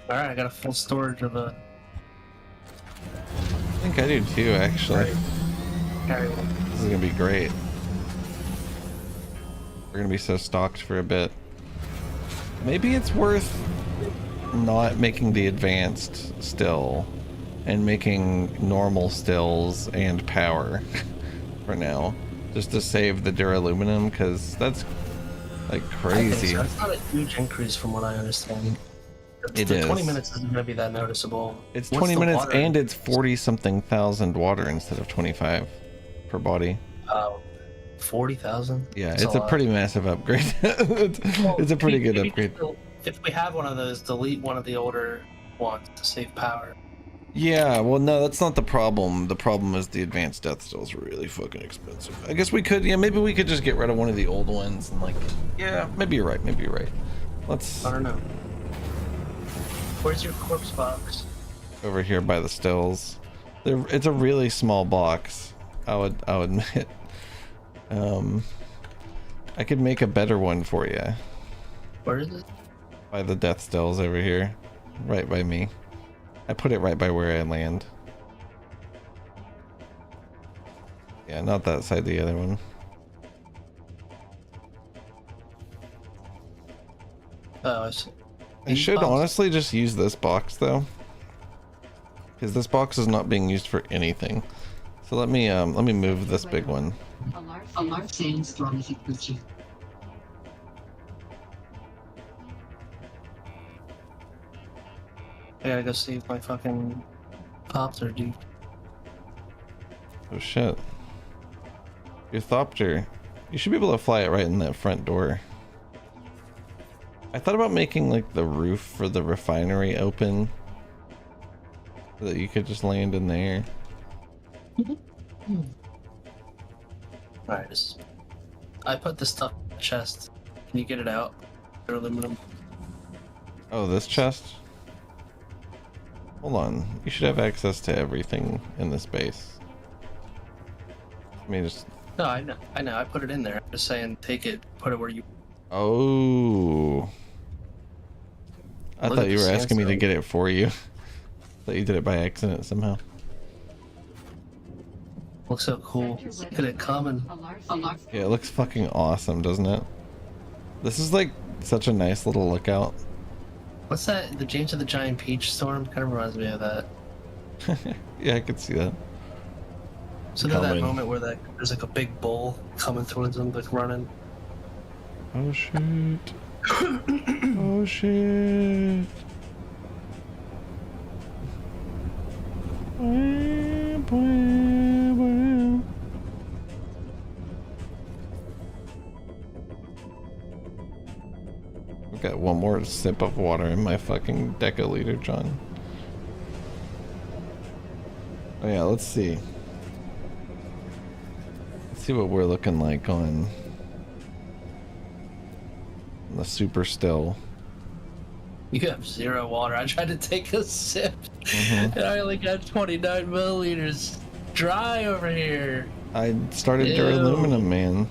Alright, I got a full storage of a... I think I do too, actually. This is gonna be great. We're gonna be so stocked for a bit. Maybe it's worth not making the advanced still and making normal stills and power for now, just to save the duraluminum, because that's like crazy. That's not a huge increase from what I understand. It is. 20 minutes isn't going to be that noticeable. It's What's 20 the minutes water? and it's 40 something thousand water instead of 25 per body. Oh, 40,000? Yeah, That's it's a lot. pretty massive upgrade. It's a pretty good upgrade. If we have one of those, delete one of the older ones to save power. Yeah, well, no, that's not the problem. The problem is the advanced death stills are really fucking expensive. I guess we could, yeah, maybe we could just get rid of one of the old ones and like, yeah, maybe you're right, maybe you're right. Let's... I don't know. Where's your corpse box? Over here by the stills. It's a really small box, I'll admit. I could make a better one for you. Where is it? By the death stills over here. Right by me. I put it right by where I land. Yeah, not that side, the other one. Oh, I see. I should honestly just use this box though, because this box is not being used for anything. So let me move this big one. A large sandstorm is approaching. I gotta go see if my fucking pops are deep. Oh shit. Your Thopter. You should be able to fly it right in that front door. I thought about making like the roof for the refinery open, so that you could just land in there. Alright, I put this stuff in the chest. Can you get it out? They're aluminum. Oh, this chest? Hold on. You should have access to everything in this base. Let me just... No, I know. I put it in there. I'm just saying, take it, put it where you... Oh. I Look thought at you the were asking me to sandstone. get it for you. Thought you did it by accident somehow. Looks so cool. Look at it coming. Yeah, it looks fucking awesome, doesn't it? This is like such a nice little lookout. What's that? The James of the Giant Peach storm? Kind of reminds me of that. Yeah, I could see that. So there's that Coming. moment where there's like a big bull coming towards them, like running. Oh shit. Oh shit. I've got one more sip of water in my fucking deciliter, John. Oh yeah, let's see. Let's see what we're looking like on the super still. You have 0 water. I tried to take a sip, Mhm. and I only got 29 milliliters. Dry over here. I started Ew. duraluminum, man.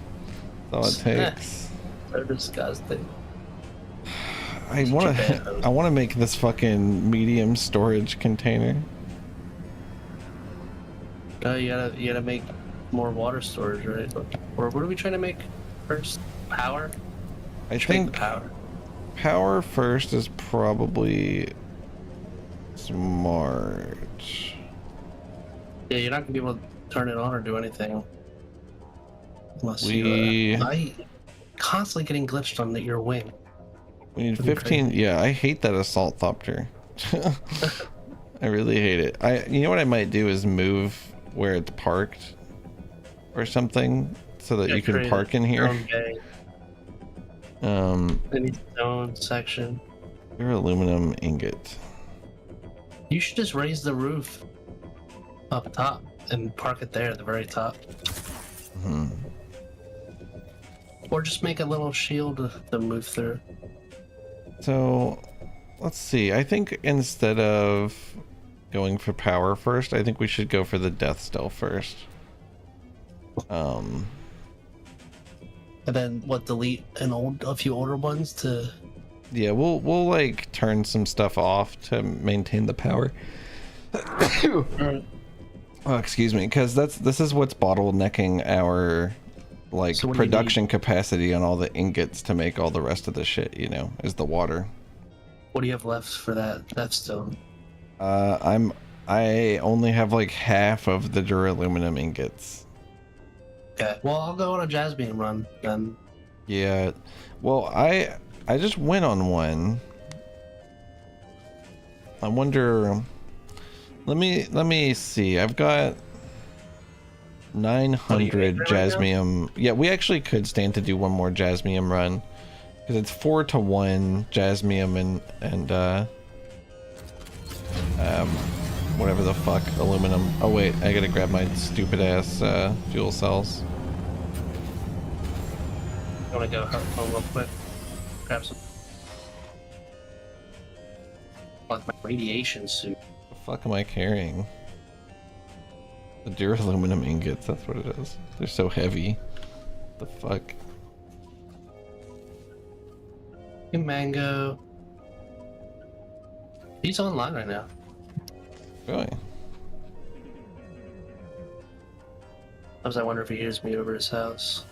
That's all it takes. So disgusting. I want to make this fucking medium storage container. Oh, you gotta make more water storage, right? Or what are we trying to make first? Power? I Should make think the power. power first is probably smart. Yeah, you're not gonna be able to turn it on or do anything. Unless We I constantly getting glitched on your wing. we need That'd be 15. crazy. Yeah, I hate that assault thopter. I really hate it. You know what I might do is move where it's parked or something so that Yeah, you can create park in your here. own bay. It needs its own section. Your aluminum ingot. You should just raise the roof up top and park it there at the very top. Hmm. Or just make a little shield to move through. So let's see. I think instead of going for power first, I think we should go for the death still first. And then what? Delete a few older ones to. Yeah, we'll like turn some stuff off to maintain the power. Oh, excuse me, because this is what's bottlenecking our like So what do you production capacity on all the ingots to make all the rest of the shit. You know, is the water. What do you have left for that? That's still. I only have like half of the duraluminum ingots. Okay. Well, I'll go on a Jasmine run then. Yeah. Well, I just went on one. I wonder. Let me see. I've got 900 jasmium. Yeah, we actually could stand to do one more jasmium run because it's 4-to-1 jasmium and whatever the fuck aluminum. Oh wait, I gotta grab my stupid ass fuel cells. I want to go home real quick. Grab some. Like my radiation suit. The fuck am I carrying? The duraluminum ingots, that's what it is. They're so heavy. The fuck? Hey, Mango. He's online right now. Really? Sometimes I wonder if he hears me over his house.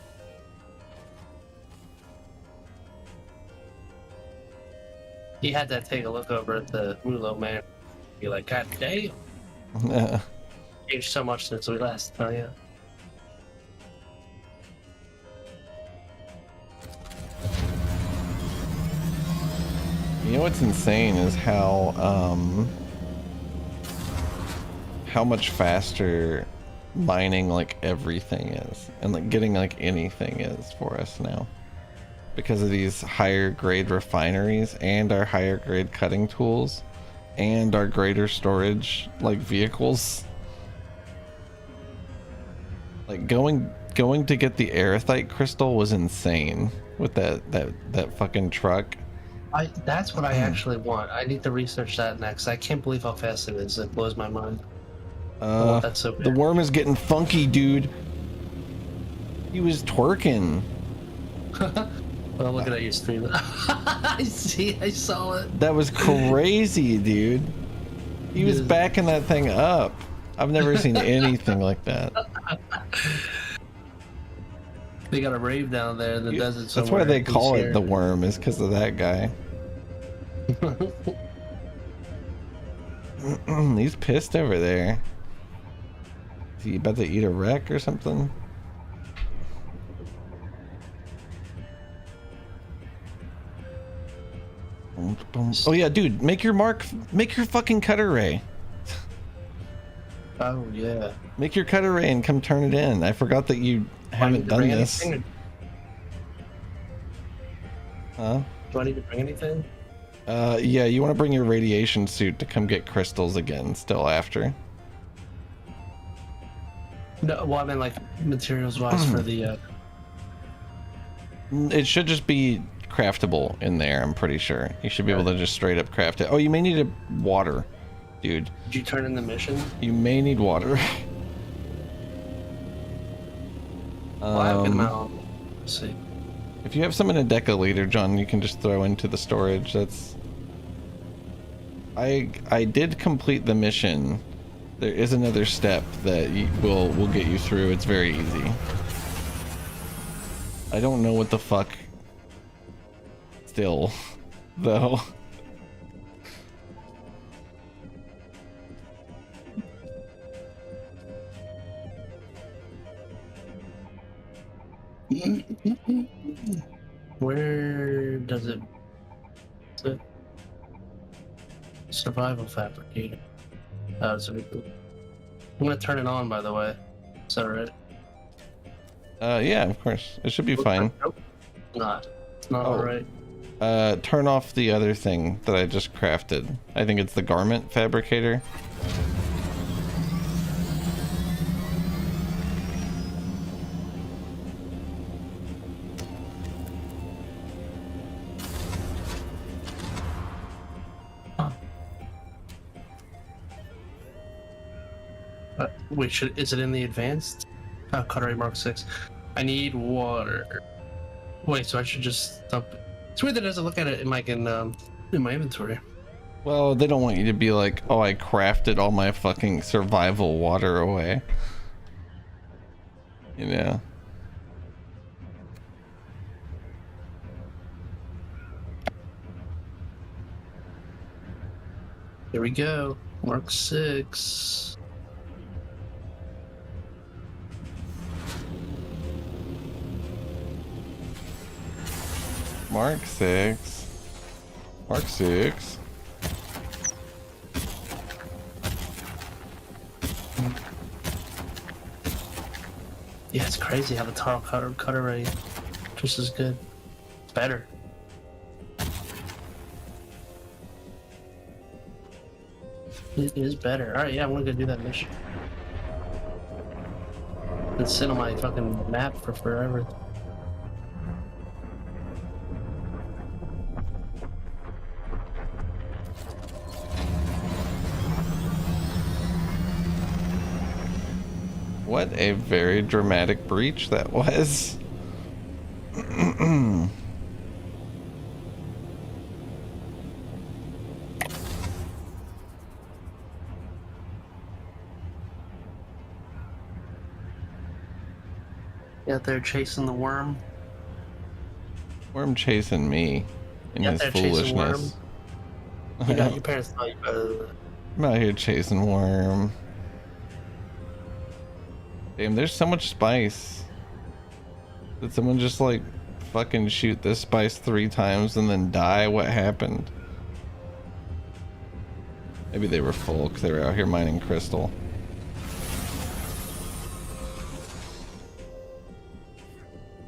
He had to take a look over at the Mulo man. Be like, God damn. Changed so much since we last. Oh yeah. You know what's insane is how much faster mining like everything is, and like getting like anything is for us now, because of these higher grade refineries and our higher grade cutting tools and our greater storage like vehicles. Like going to get the aerithite crystal was insane with that fucking truck. That's what I actually want. I need to research that next. I can't believe how fast it is. It blows my mind. I want that so bad. The worm is getting funky, dude. He was twerking. Well, looking at your stream. I saw it. That was crazy, dude. He was backing that thing up. I've never seen anything like that. They got a rave down there in the desert somewhere. That's why they call it the worm, is because of that guy. He's pissed over there. Is he about to eat a wreck or something? Oh yeah, dude, make your fucking cutter ray. Oh yeah. Make your cutter ray and come turn it in. I forgot that you haven't done this. Huh? Do I need to bring anything? Yeah, you want to bring your radiation suit to come get crystals again still after. No, well, I mean like materials wise for the It should just be craftable in there, I'm pretty sure. You should be able to just straight up craft it. Oh, you may need water, dude. Did you turn in the mission? You may need water. Well, I have them out. Let's see. If you have some in a decaliter, John, you can just throw into the storage. That's... I did complete the mission. There is another step that will get you through. It's very easy. I don't know what the fuck still, though. Where does it? Survival fabricator. Oh, it's I'm gonna turn it on, by the way. Is that right? Yeah, of course. It should be fine. Nope. Not. It's not alright. Turn off the other thing that I just crafted. I think it's the garment fabricator. Wait, is it in the advanced? Oh, Cutlery Mark 6. I need water. Wait, so I should just dump it. It's weird that it doesn't look at it in my inventory. Well, they don't want you to be like, oh, I crafted all my fucking survival water away. You know? Here we go. Mark 6. Mark 6. Mark 6. Yeah, it's crazy how the Taro cutter ray just as good. It's better. It is better. Alright, yeah, I'm gonna go do that mission. It's sit on my fucking map for forever. What a very dramatic breach that was. out there chasing the worm. Worm chasing me in You out his there chasing worm. foolishness. You got your parents taught you better than that. I'm out here chasing worm. Damn, there's so much spice. Did someone just like fucking shoot this spice 3 times and then die? What happened? Maybe they were full because they were out here mining crystal.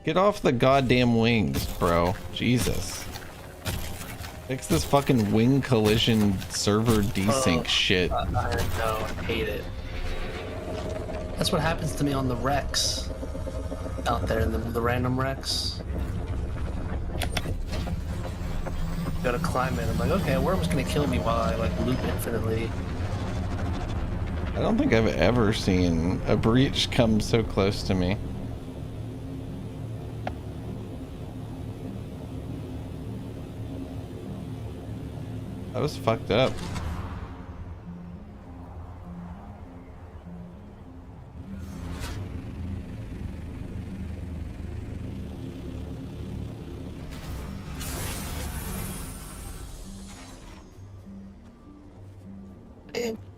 Get off the goddamn wings, bro. Jesus. Fix this fucking wing collision server desync shit. I know, I hate it. That's what happens to me on the wrecks. Out there in the random wrecks. Gotta climb it. I'm like, okay, a worm's gonna kill me while I like loop infinitely. I don't think I've ever seen a breach come so close to me. That was fucked up.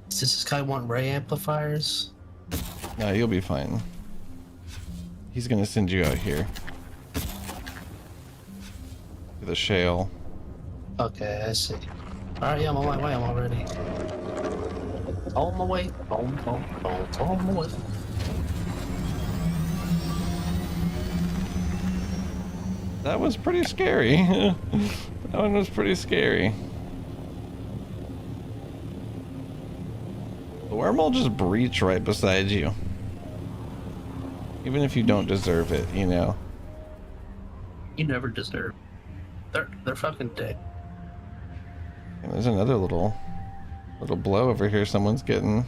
Does this guy want ray amplifiers? No, you'll be fine. He's gonna send you out here. To the shale. Okay, I see. Alright, yeah, I'm on my way, I'm already. On my way. On my way. That was pretty scary. That one was pretty scary. The worm will just breach right beside you. Even if you don't deserve it, you know. You never deserve. They're fucking dead. And there's another little blow over here someone's getting.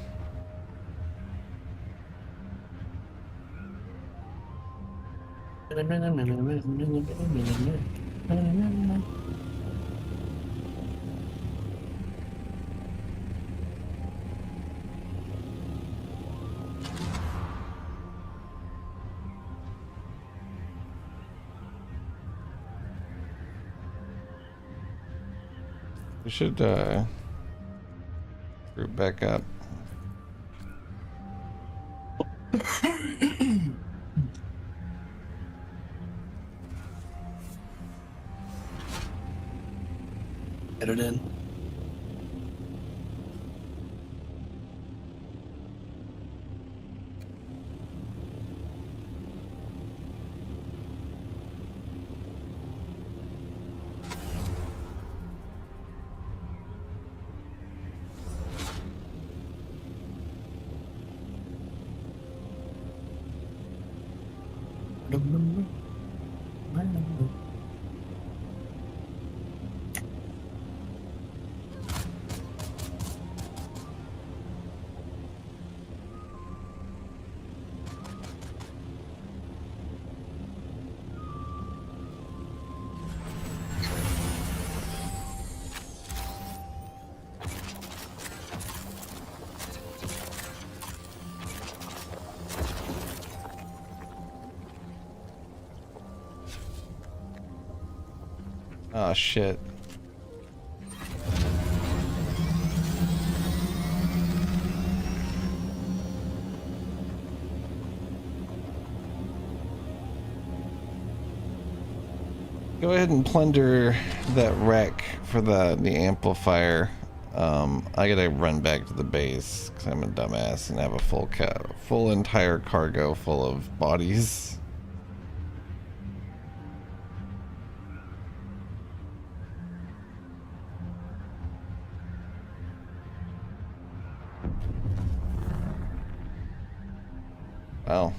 We should group back up. Get it in. Oh shit. Go ahead and plunder that wreck for the amplifier. I gotta run back to the base because I'm a dumbass and have a full entire cargo full of bodies. Wow.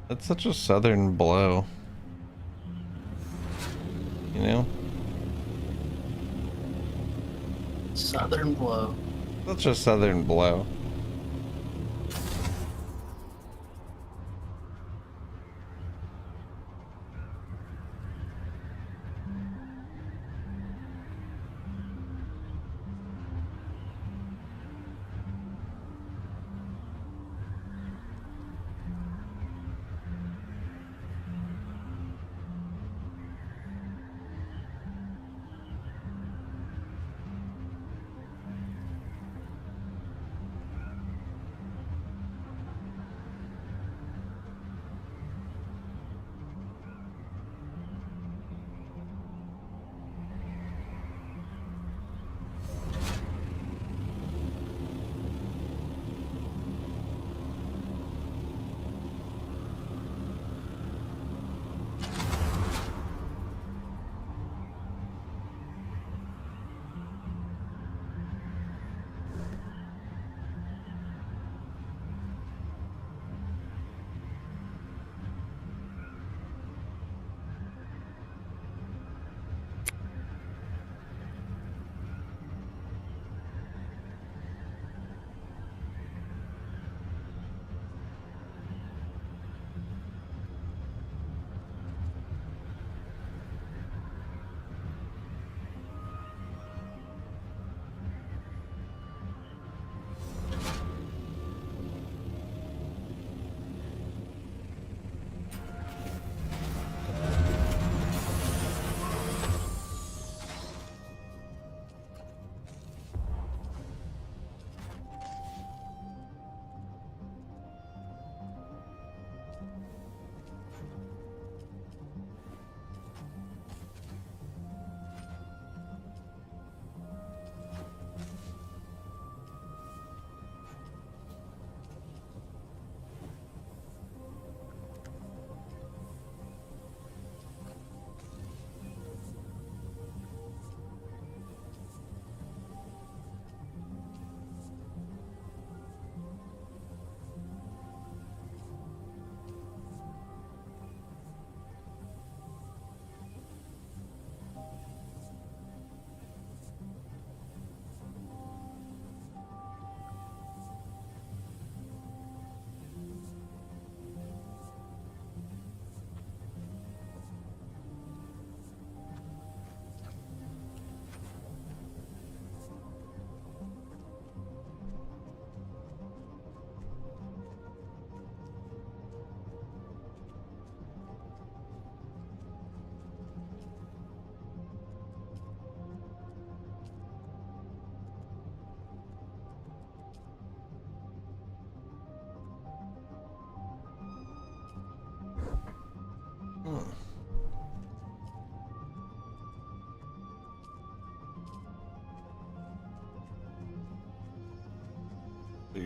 That's such a southern blow. You know? Southern blow. Such a southern blow.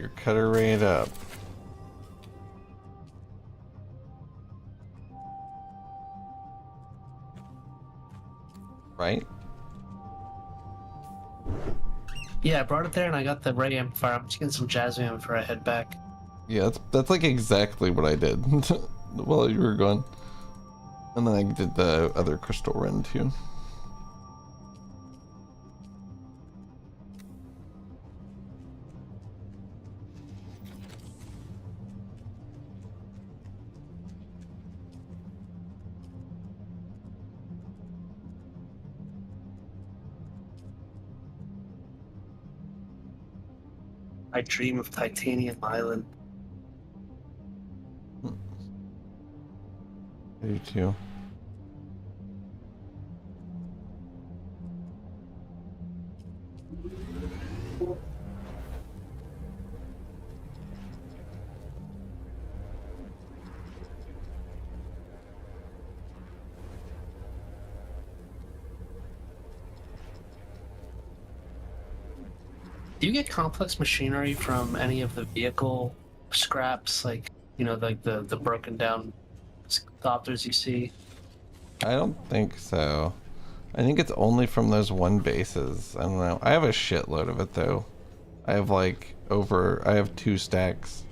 your cutter rate up. Right? Yeah, I brought it there and I got the ray amplifier. I'm just getting some jazz amp before I head back. Yeah, that's like exactly what I did while you were gone. And then I did the other crystal run too. I dream of Titanium Island. I do too. Do you get complex machinery from any of the vehicle scraps, like, you know, like the broken down copters you see? I don't think so. I think it's only from those one bases. I don't know. I have a shitload of it though. I have like I have 2 stacks.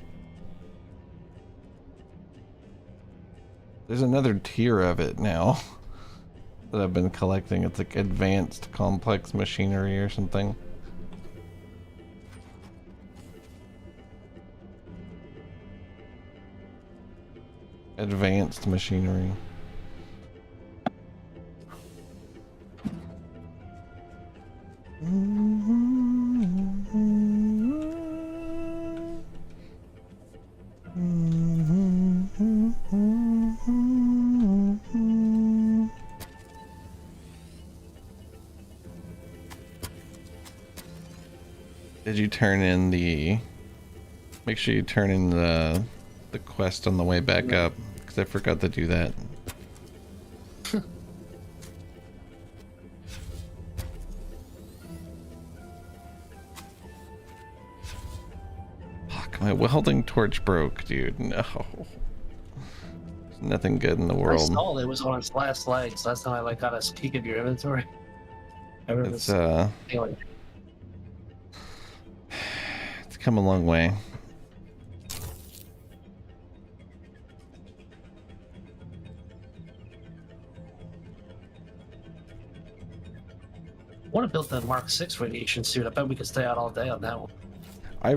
There's another tier of it now that I've been collecting. It's like advanced complex machinery or something. Advanced machinery. Did you turn in the... Make sure you turn in the quest on the way back up, because I forgot to do that. Fuck, my welding torch broke, dude. No. There's nothing good in the I world. saw it was on its last legs. Last time I got a peek of your inventory. It's come a long way. I want to build the Mark 6 radiation suit. I bet we could stay out all day on that one. I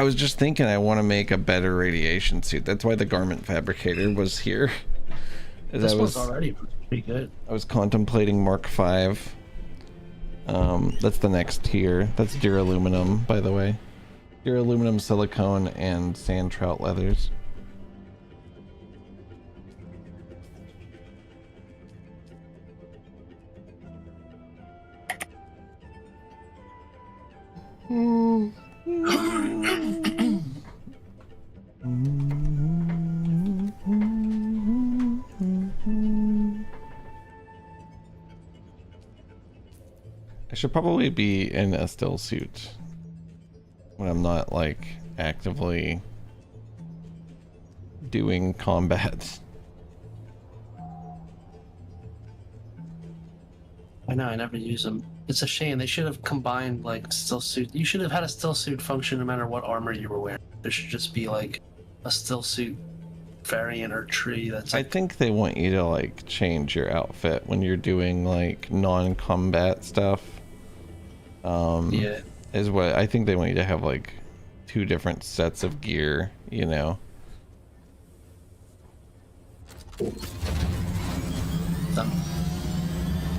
was just thinking I want to make a better radiation suit. That's why the garment fabricator was here. This one's already pretty good. I was contemplating Mark 5. That's the next tier. That's duraluminum, by the way. Duraluminum, silicone, and sand trout leathers. I should probably be in a still suit when I'm not like actively doing combat. I know, I never use them. It's a shame. They should have combined like still suit. You should have had a still suit function no matter what armor you were wearing. There should just be like a still suit variant or tree that's I like, think they want you to like change your outfit when you're doing like non-combat stuff. Yeah. Is what I think they want you to have, like 2 different sets of gear, you know. Done.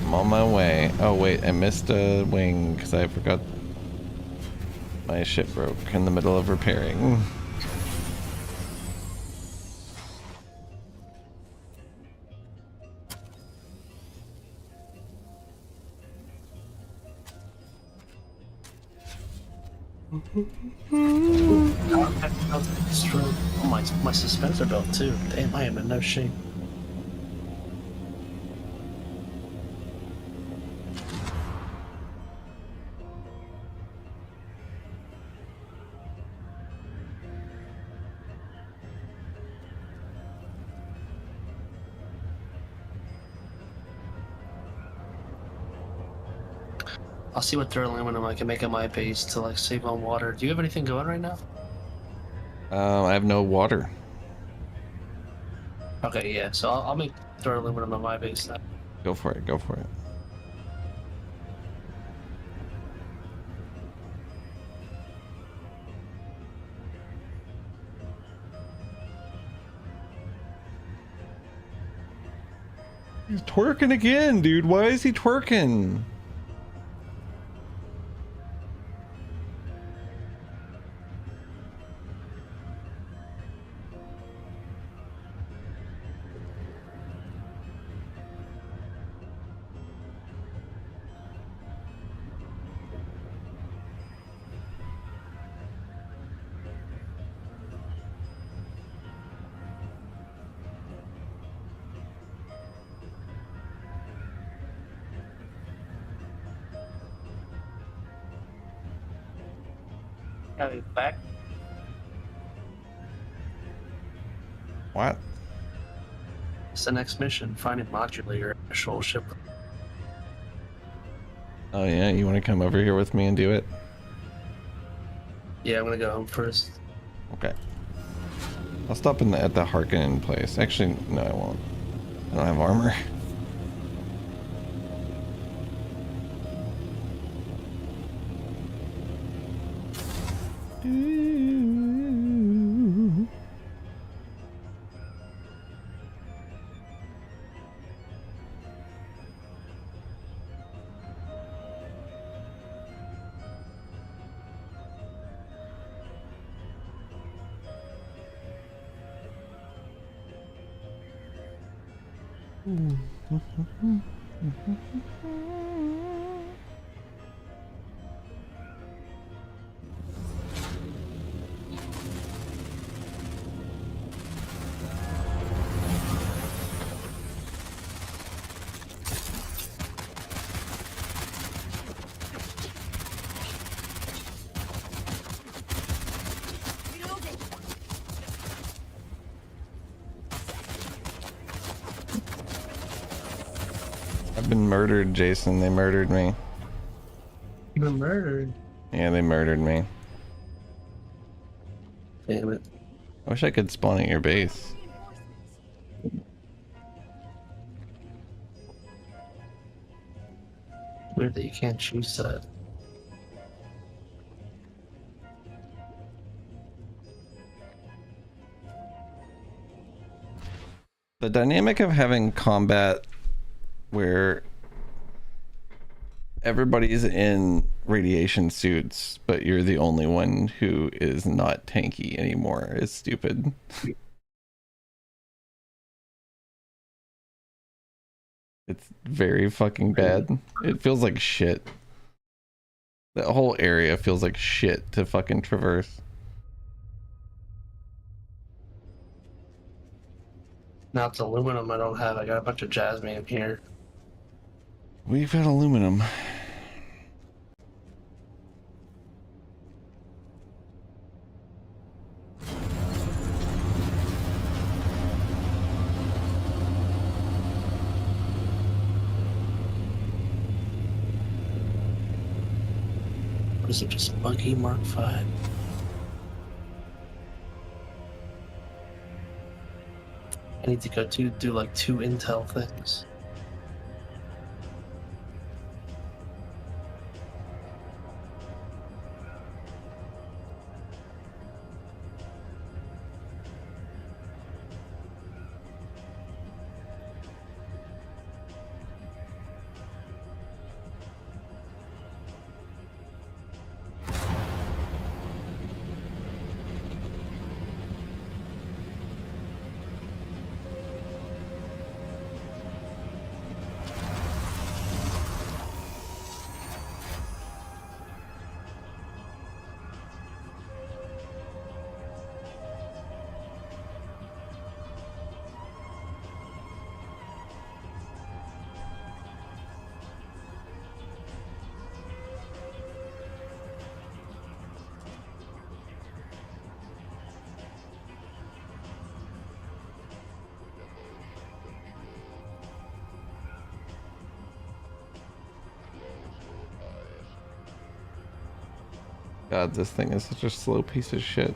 I'm on my way. Oh wait, I missed a wing because I forgot my ship broke in the middle of repairing. Oh, my suspensor belt too. Damn, I am in no shape. I'll see what third aluminum I can make at my base to like save on water. Do you have anything going right now? I have no water. Okay, yeah. So I'll make third aluminum at my base then. Go for it. Go for it. He's twerking again, dude. Why is he twerking? Got it back. What? It's the next mission. Find a modulator actual ship. Oh yeah, you want to come over here with me and do it? Yeah, I'm gonna go home first. Okay. I'll stop in at the Harkonnen place. Actually, no, I won't. I don't have armor. I've been murdered, Jason. They murdered me. You've been murdered. Yeah, they murdered me. Damn it. I wish I could spawn at your base. Weird that you can't choose that. The dynamic of having combat where everybody's in radiation suits, but you're the only one who is not tanky anymore is stupid. It's very fucking bad. It feels like shit. That whole area feels like shit to fucking traverse. Now it's aluminum I don't have. I got a bunch of jasmine here. We've got aluminum. What is it, just a buggy Mark 5? I need to go do like 2 intel things. God, this thing is such a slow piece of shit.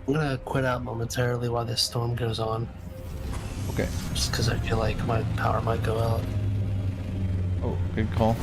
I'm gonna quit out momentarily while this storm goes on. Okay. Just because I feel like my power might go out. Oh, good call.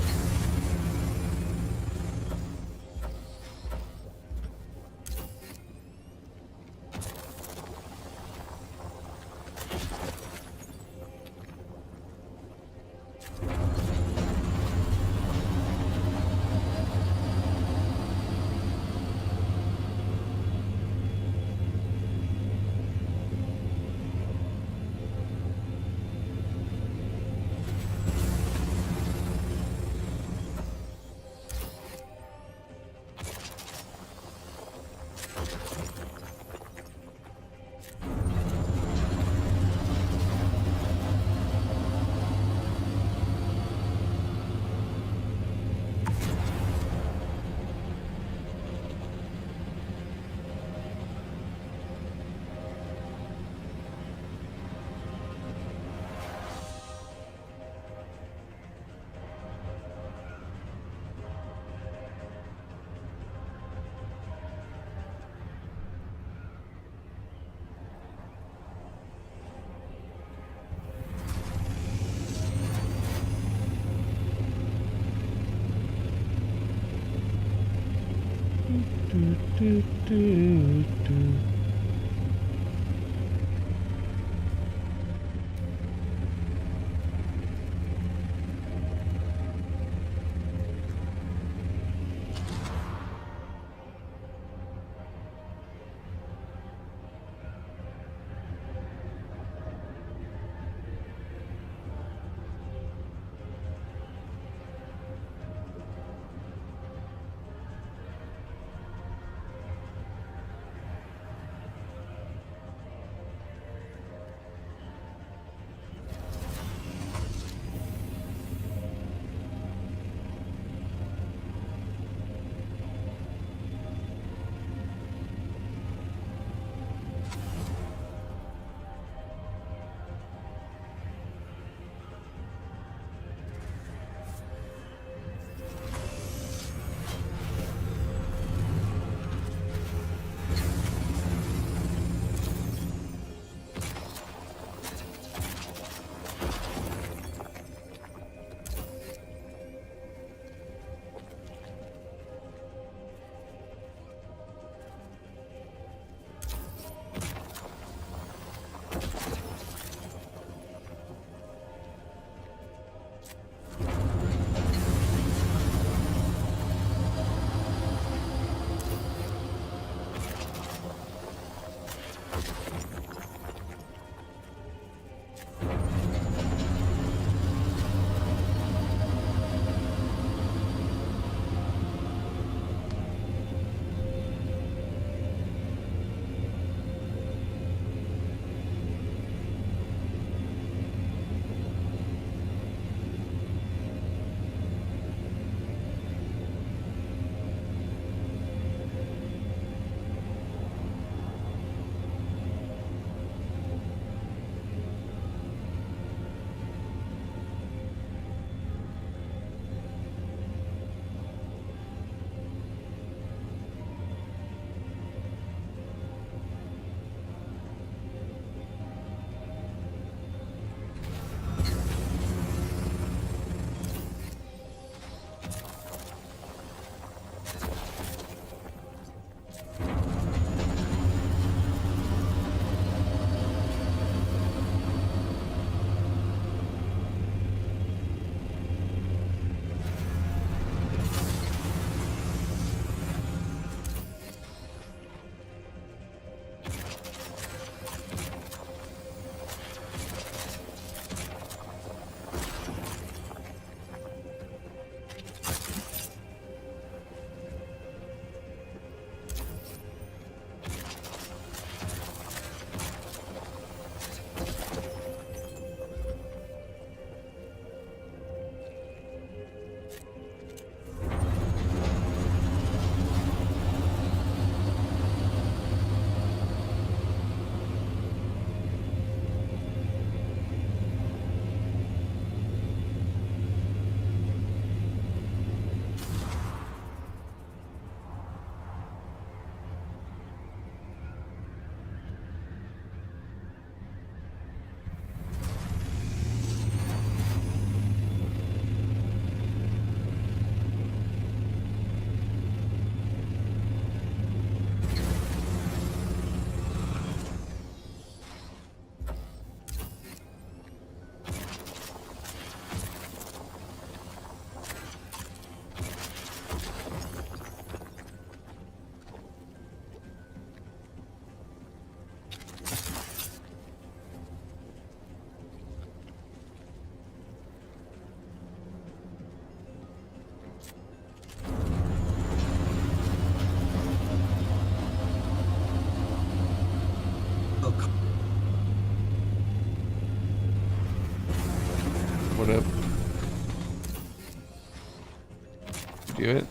Do it.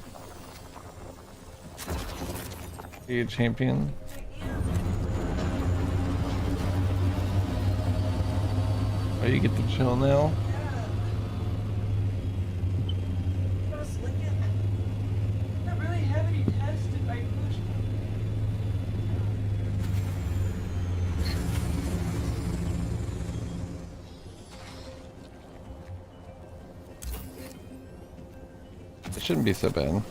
Be a champion. Oh, you get to chill now? Not really have any tests if I push. It shouldn't be so bad.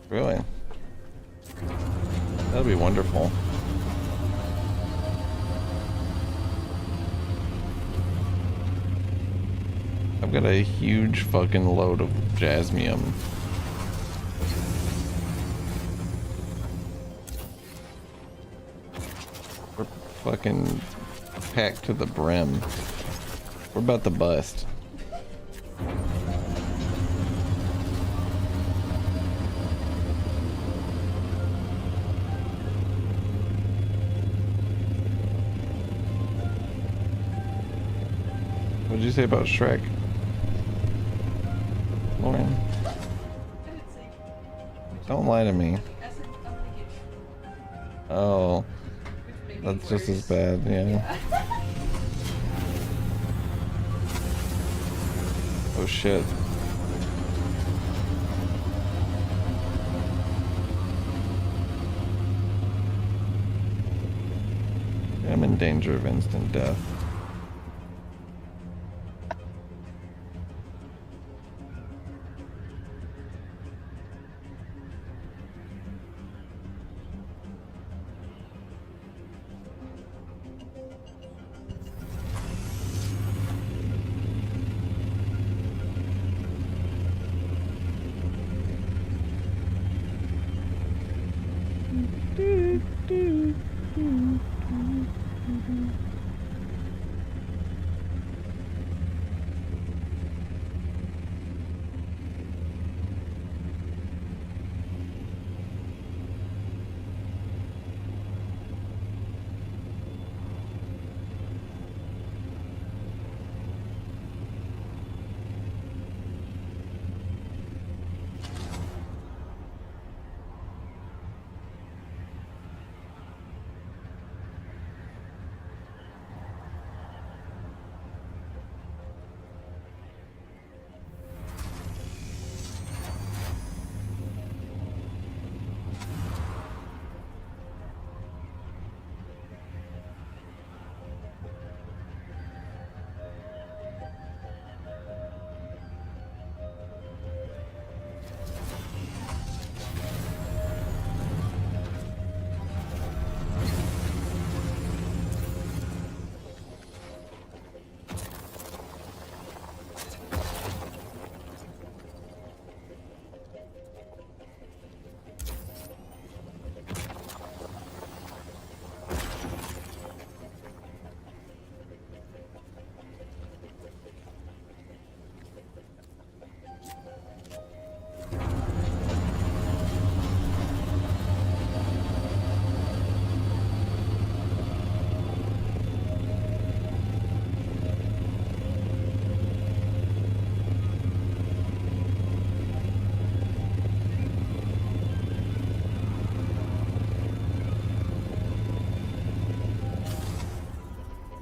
Really? That'll be wonderful. I've got a huge fucking load of jasmium. We're fucking packed to the brim. We're about to bust. What'd you say about Shrek? Lauren? Don't lie to me. Oh, that's just as bad, yeah. Oh shit. I'm in danger of instant death.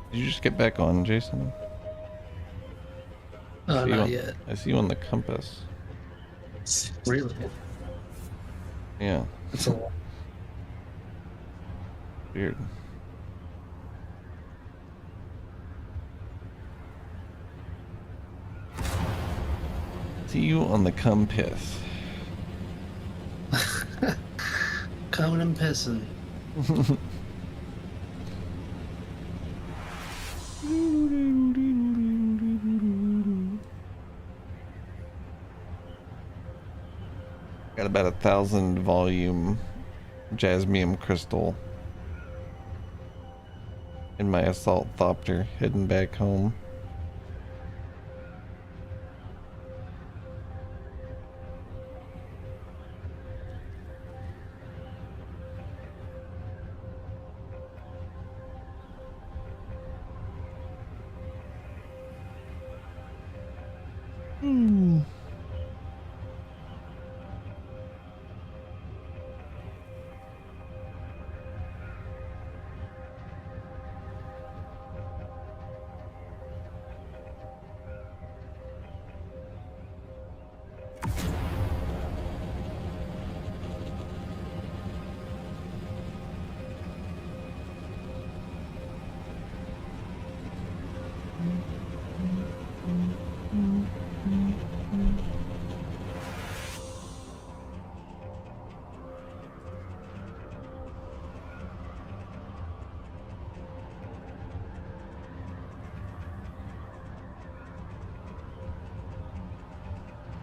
Did you just get back on, Jason? Not yet. I see you on the compass. Really? Yeah. It's a lot. Weird. See you on the compass. Coming and pissing. Got about 1,000 volume jasmium crystal in my assault thopter heading back home.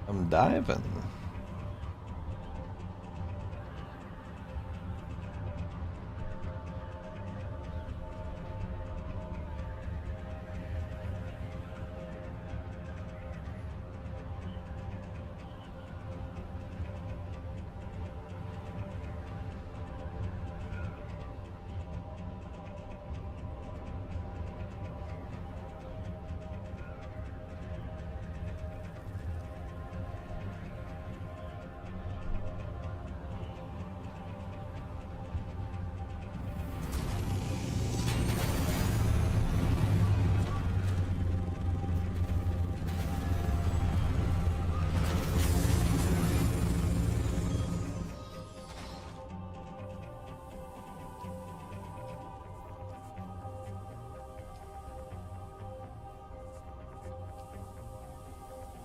I'm diving.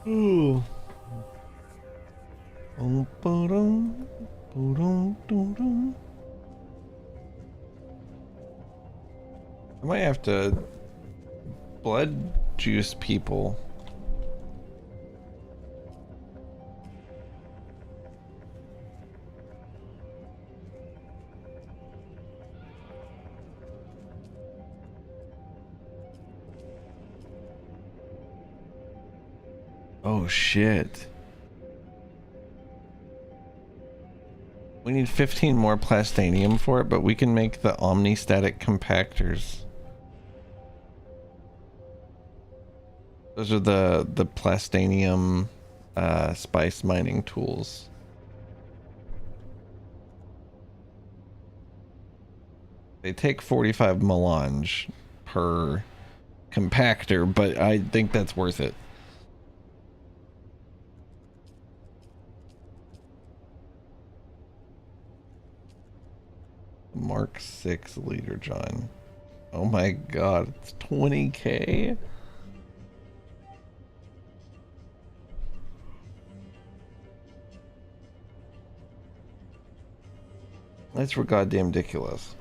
Ooh. I might have to blood juice people. Oh shit. We need 15 more plastanium for it, but we can make the omnistatic compactors. Those are the plastanium spice mining tools. They take 45 melange per compactor, but I think that's worth it. Mark 6 liter John. Oh my god, it's 20k? That's for goddamn ridiculous.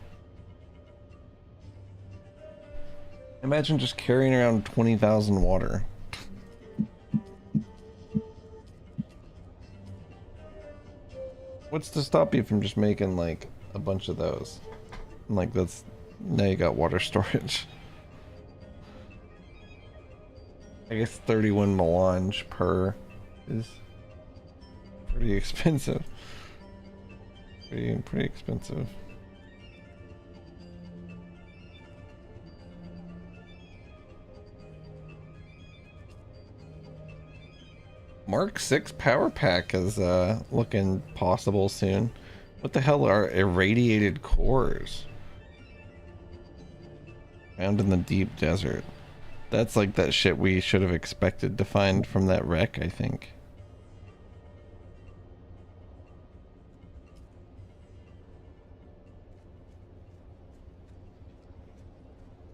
Imagine just carrying around 20,000 water. What's to stop you from just making like a bunch of those? And, like that's now you got water storage. I guess 31 melange per is pretty expensive. Pretty expensive. Mark 6 power pack is looking possible soon. What the hell are irradiated cores? Found in the deep desert. That's like that shit we should have expected to find from that wreck, I think.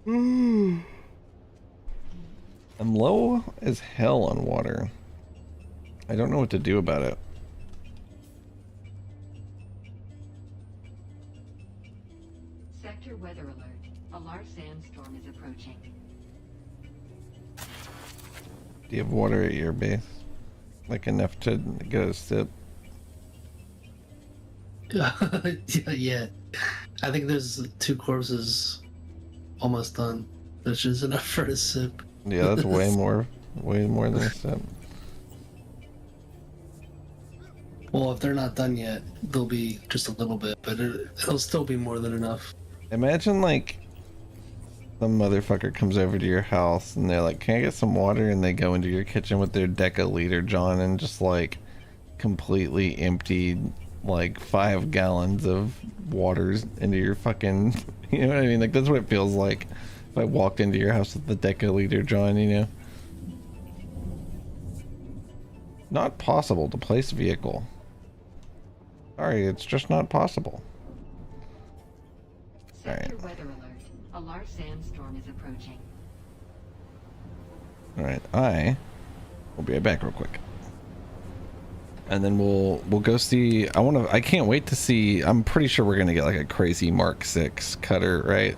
I'm low as hell on water. I don't know what to do about it. Sector weather alert. A large sandstorm is approaching. Do you have water at your base? Like enough to get a sip? Yeah. I think there's 2 corpses almost done. Which is enough for a sip. Yeah, that's way more than a sip. Well, if they're not done yet, they'll be just a little bit, but it'll still be more than enough. Imagine like some motherfucker comes over to your house and they're like, "Can I get some water?" And they go into your kitchen with their decaliter John and just like completely emptied like 5 gallons of waters into your fucking, you know what I mean? Like that's what it feels like if I walked into your house with the decaliter John, you know? Not possible to place vehicle. Sorry, it's just not possible. Sector weather alert. A large sandstorm is approaching. Alright, I will be right back real quick. And then we'll go see. I can't wait to see. I'm pretty sure we're gonna get like a crazy Mark 6 cutter, right?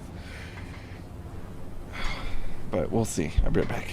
But we'll see. I'll be right back.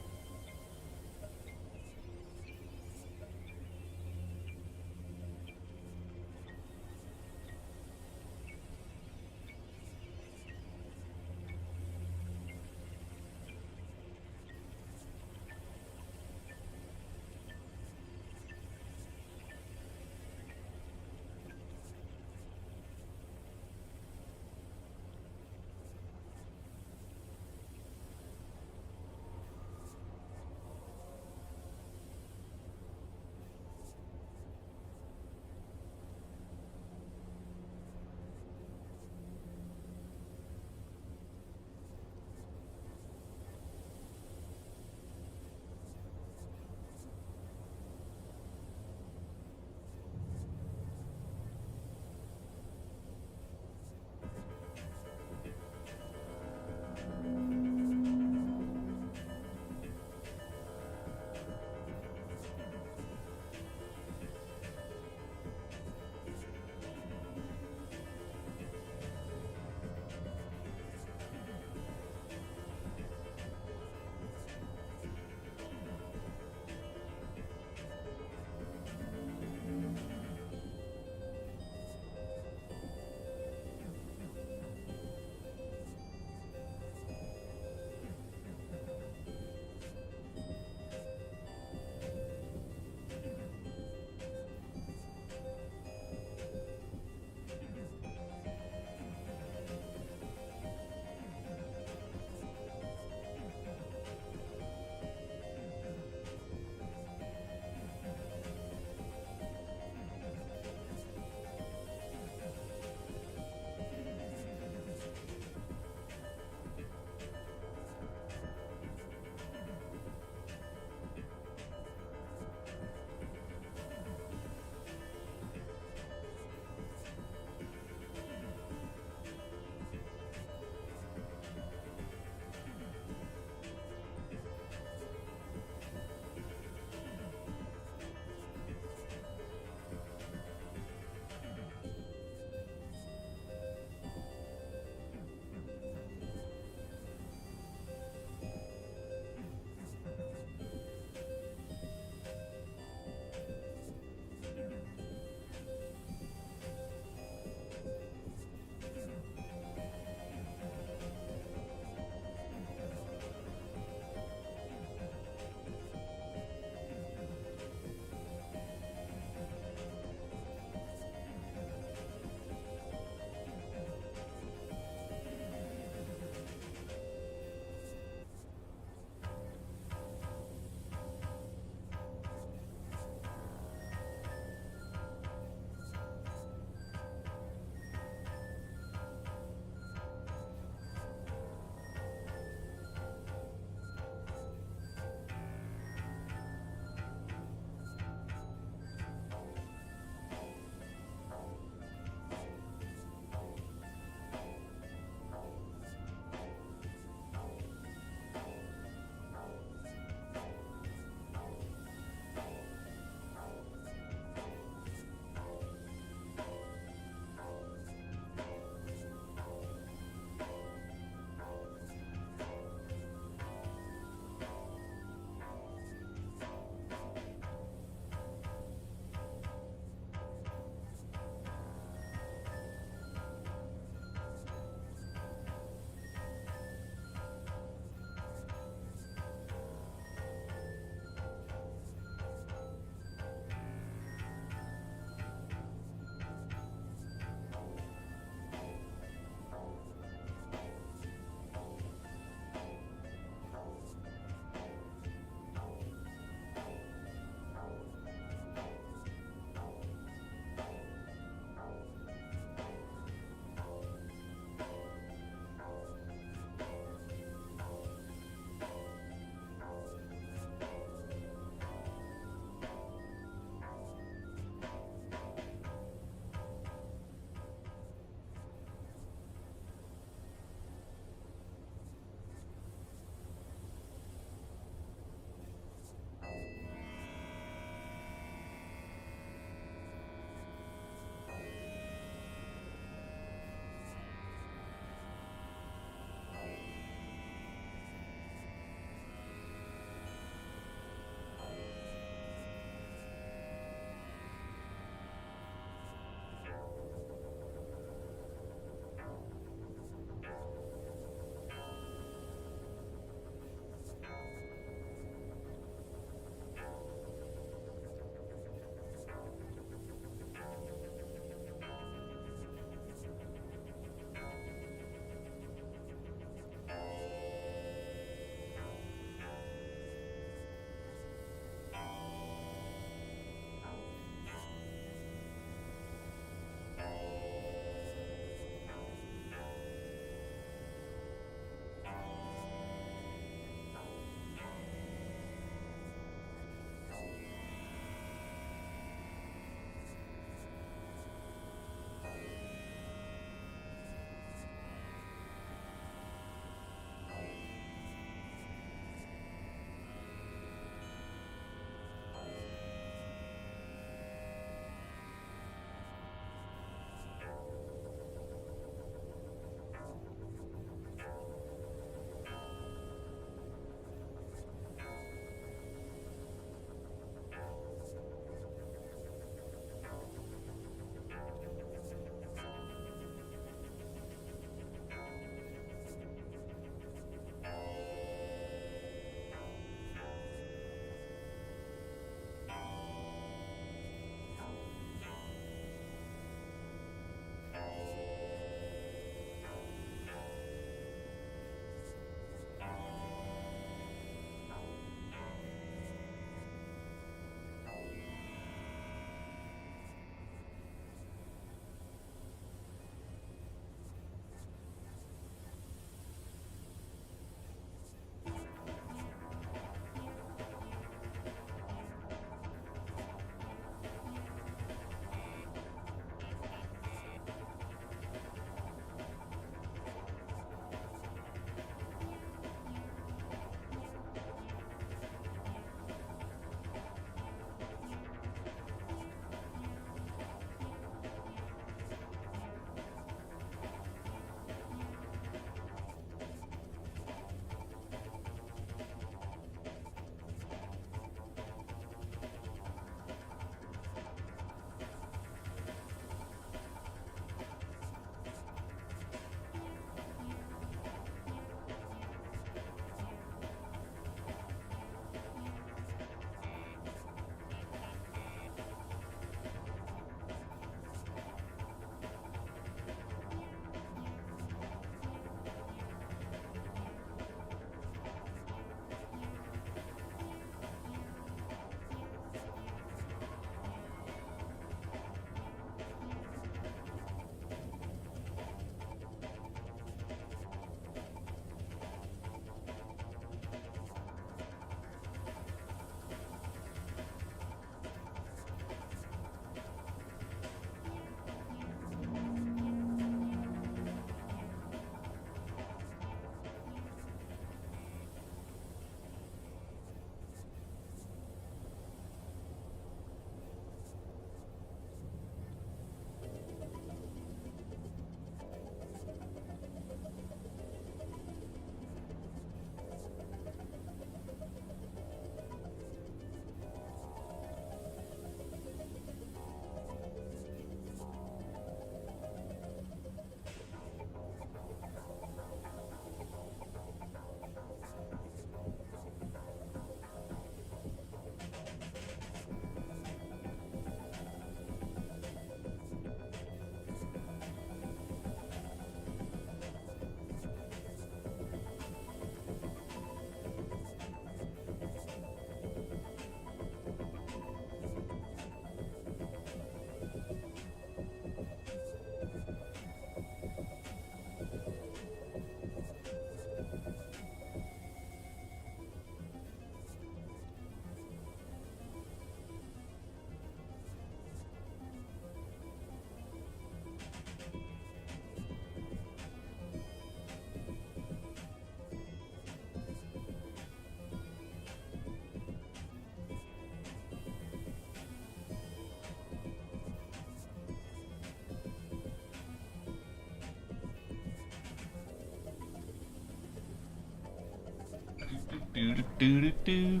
Do do do do do.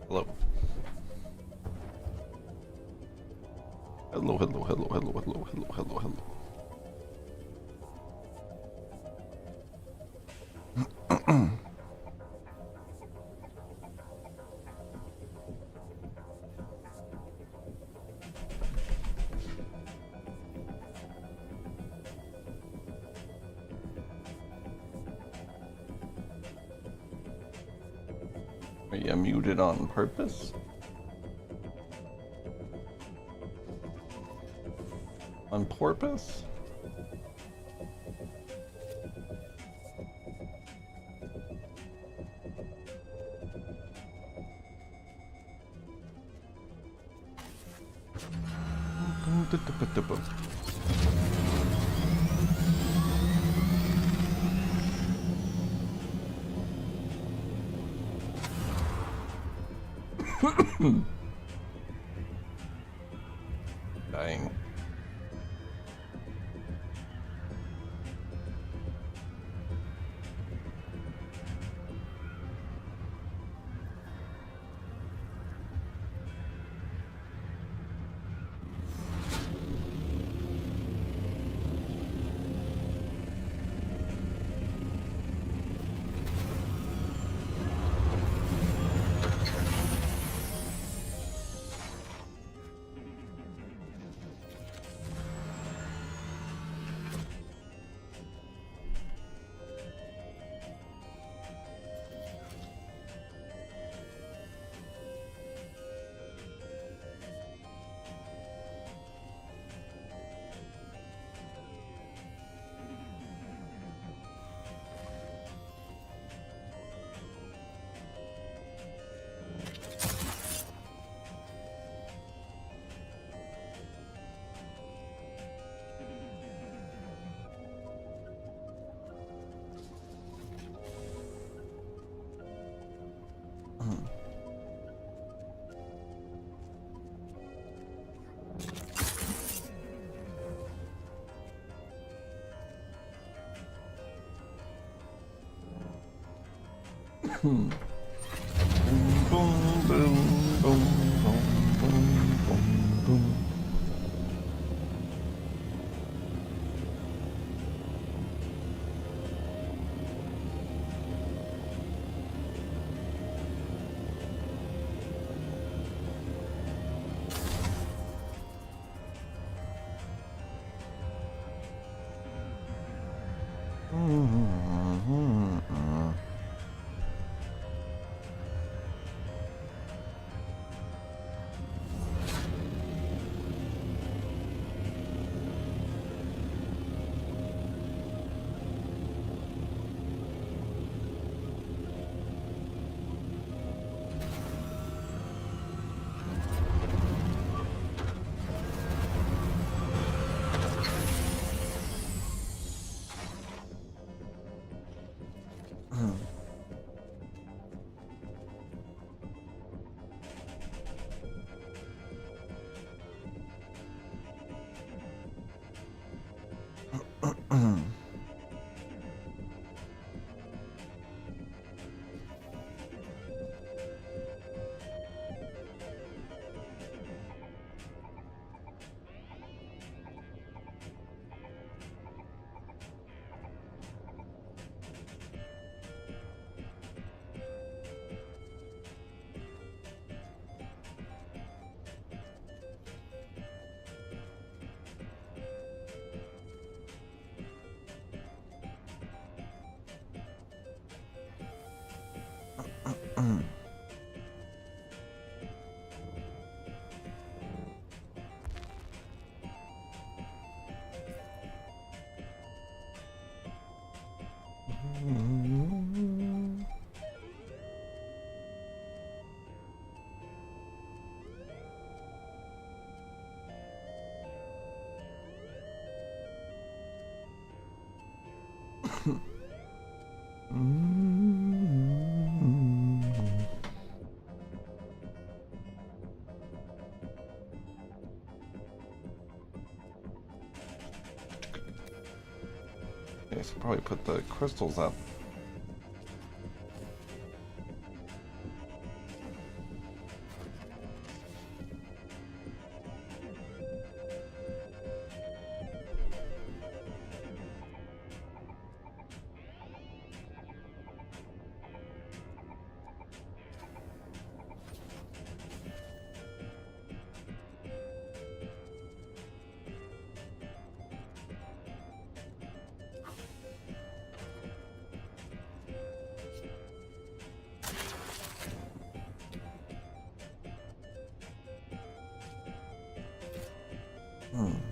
Hello. Hello, hello, hello, hello, hello, hello, hello, hello. Are you muted on purpose? On porpoise? Dying. Boom, boom, boom, boom, boom, boom, boom. Okay, so probably put the crystals up. Hmm.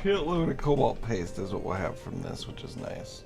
Shitload of cobalt paste is what we'll have from this, which is nice.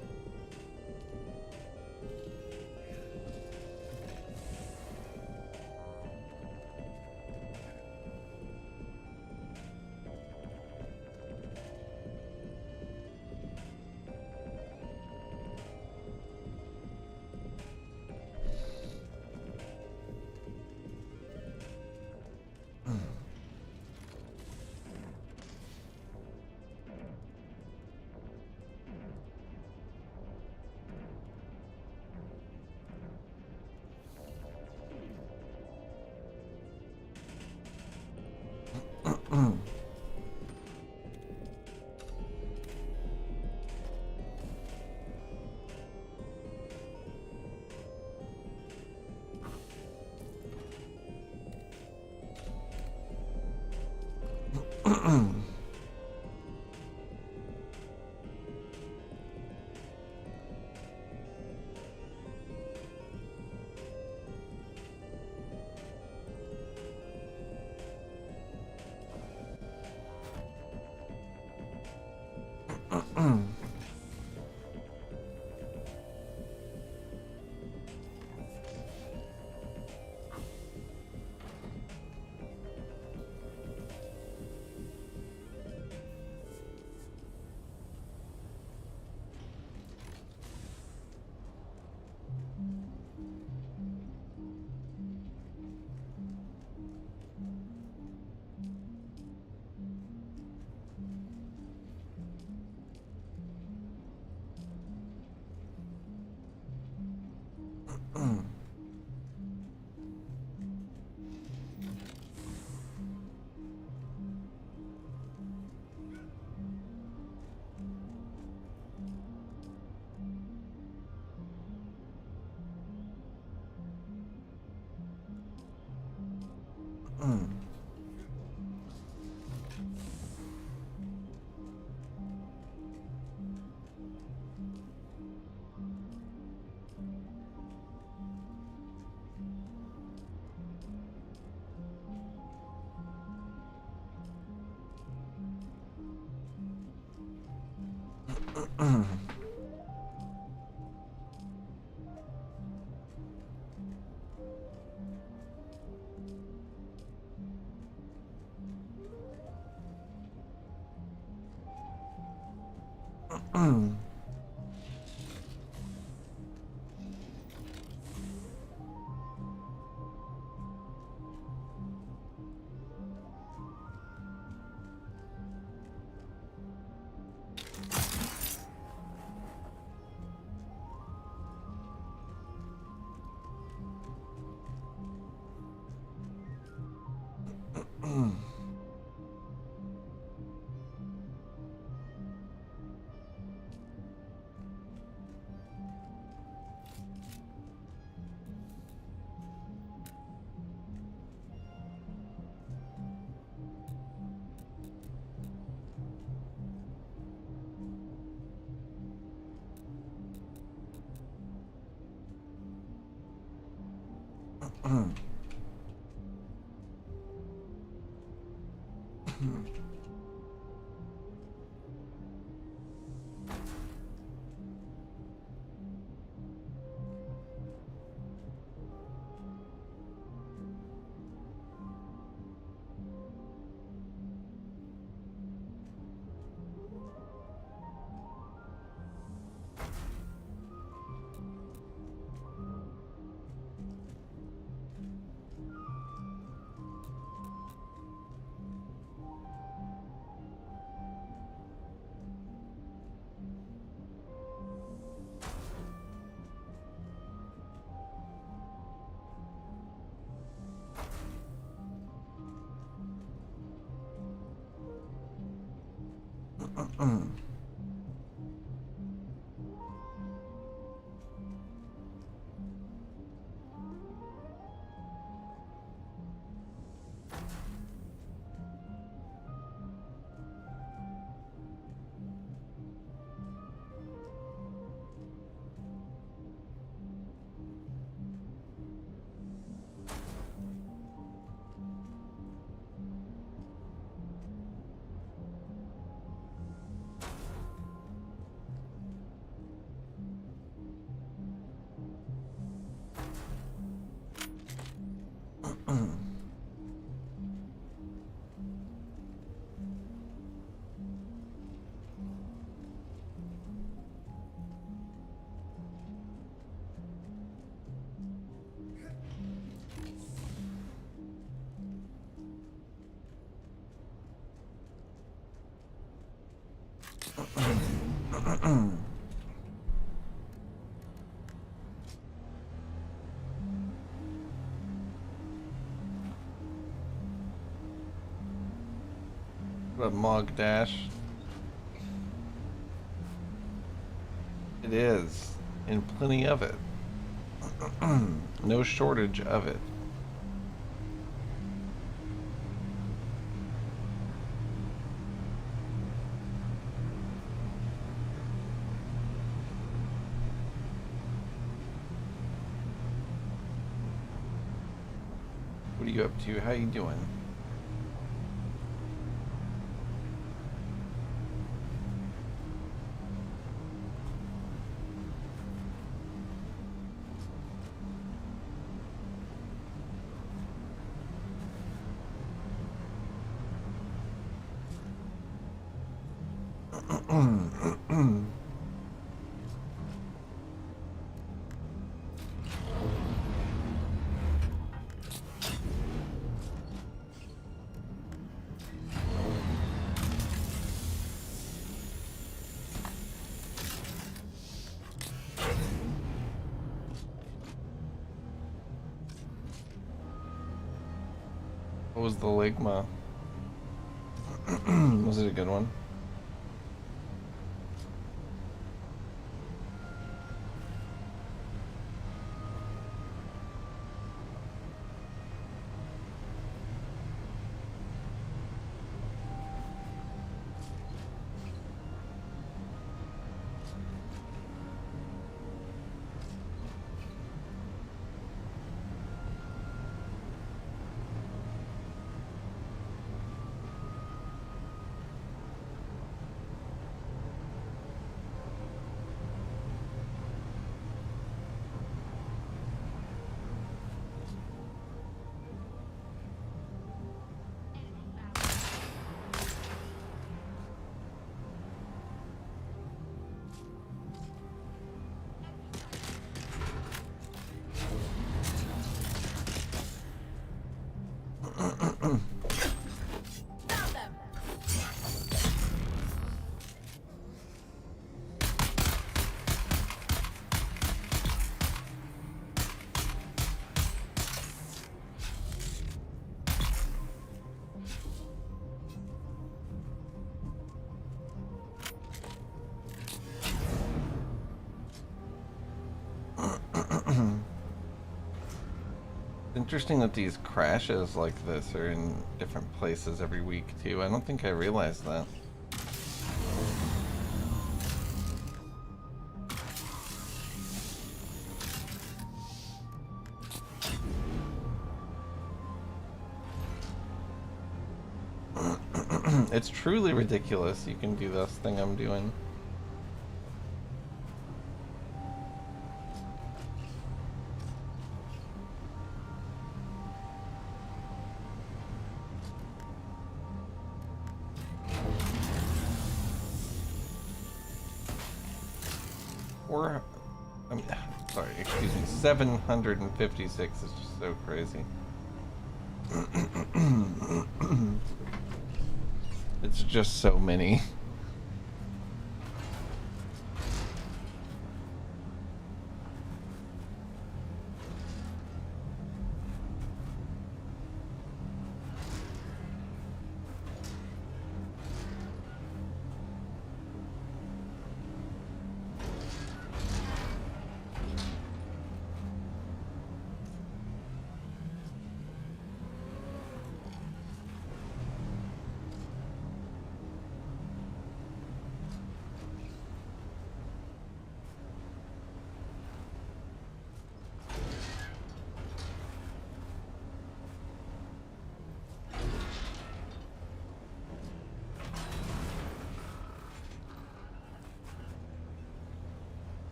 A Mog Dash. It is, and plenty of it. No shortage of it. What are you up to? How you doing? What was the Ligma? Was it a good one? Interesting that these crashes like this are in different places every week too. I don't think I realized that. It's truly ridiculous you can do this thing I'm doing. Sorry, excuse me, 756 is just so crazy. It's just so many.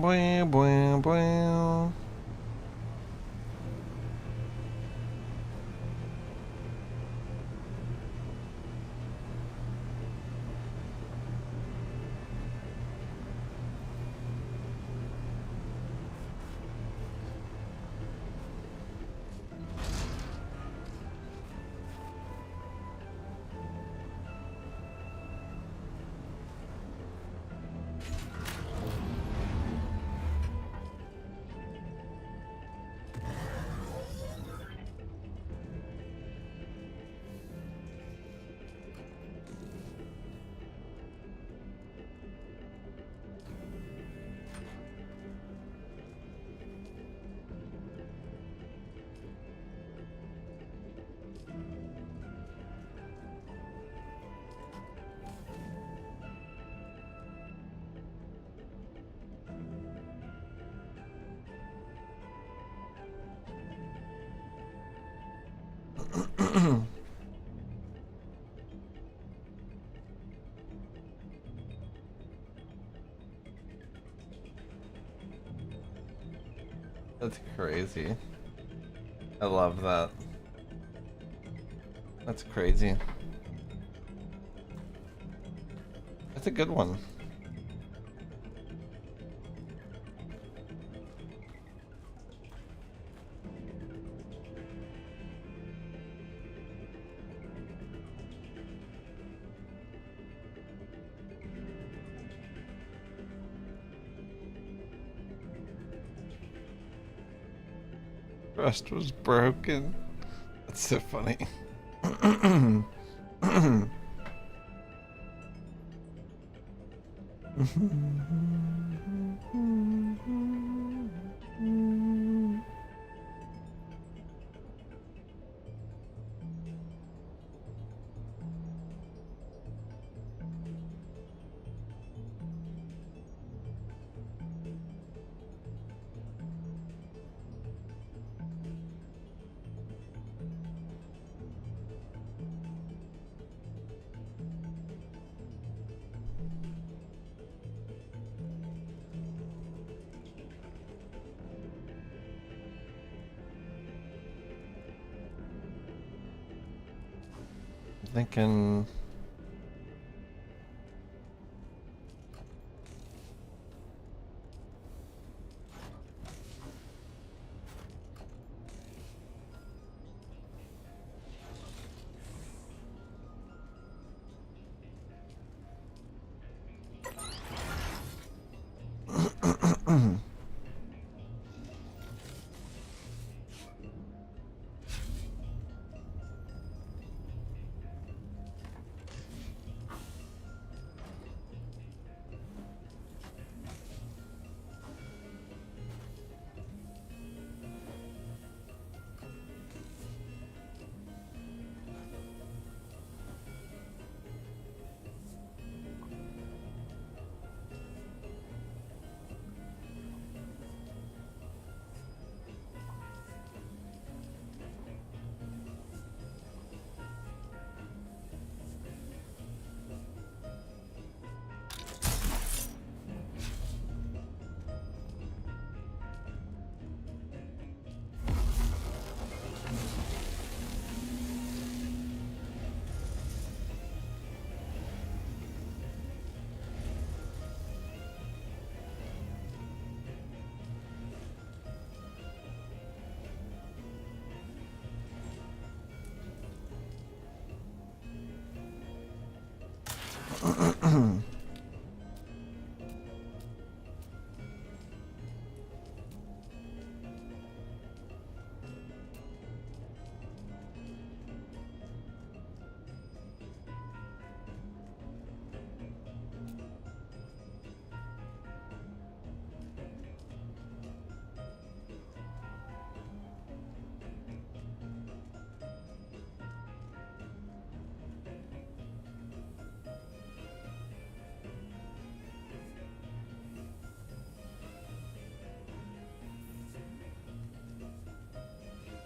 boing, boing, boing. That's crazy. I love that. That's crazy. That's a good one. Trust was broken. That's so funny. Thinking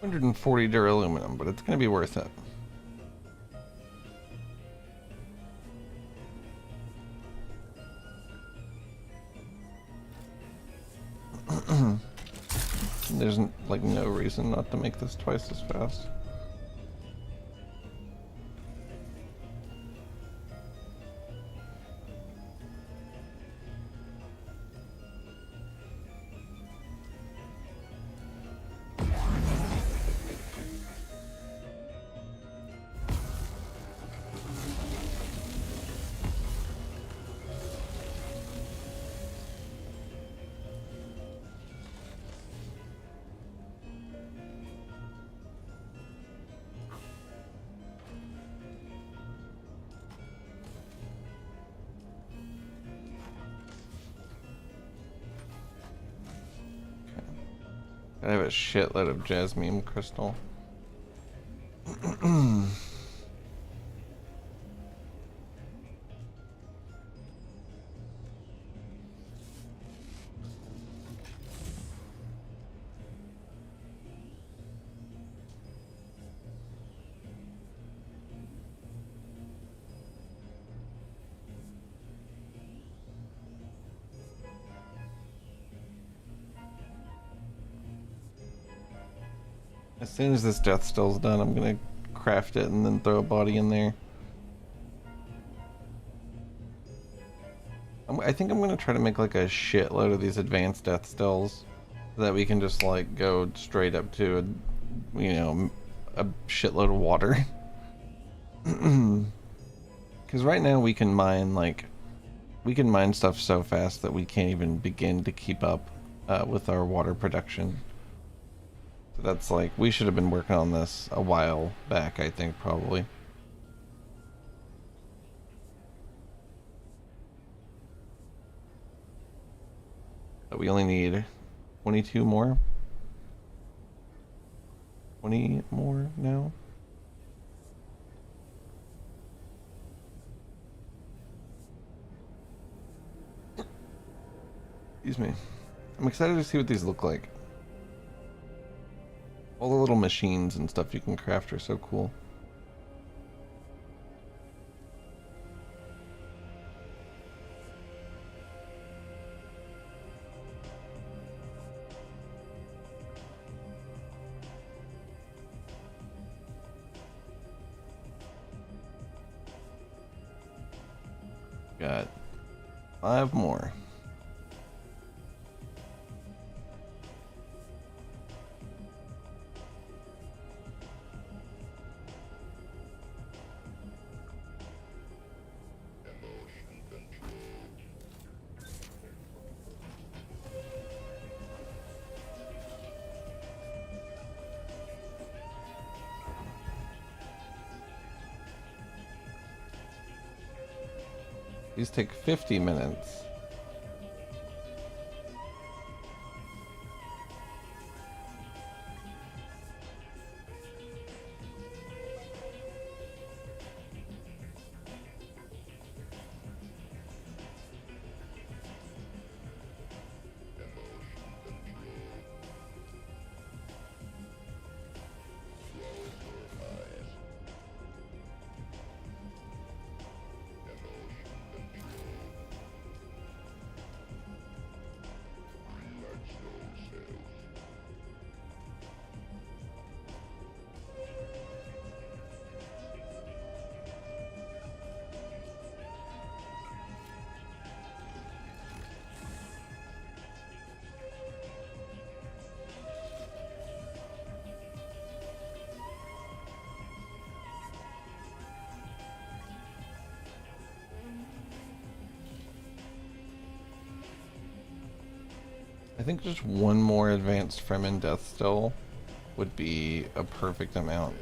$140 aluminum, but it's going to be worth it. There's like no reason not to make this twice as fast. I have a shitload of jasmine crystal. As soon as this death still's done, I'm gonna craft it and then throw a body in there. I think I'm gonna try to make like a shitload of these advanced death stills so that we can just like go straight up to a, you know, a shitload of water. Because right now we can mine stuff so fast that we can't even begin to keep up with our water production. So that's like, we should have been working on this a while back, I think, probably. But we only need 22 more. 20 more now. Excuse me. I'm excited to see what these look like. All the little machines and stuff you can craft are so cool. Got 5 more. These take 50 minutes. I think just one more advanced Fremen death still would be a perfect amount.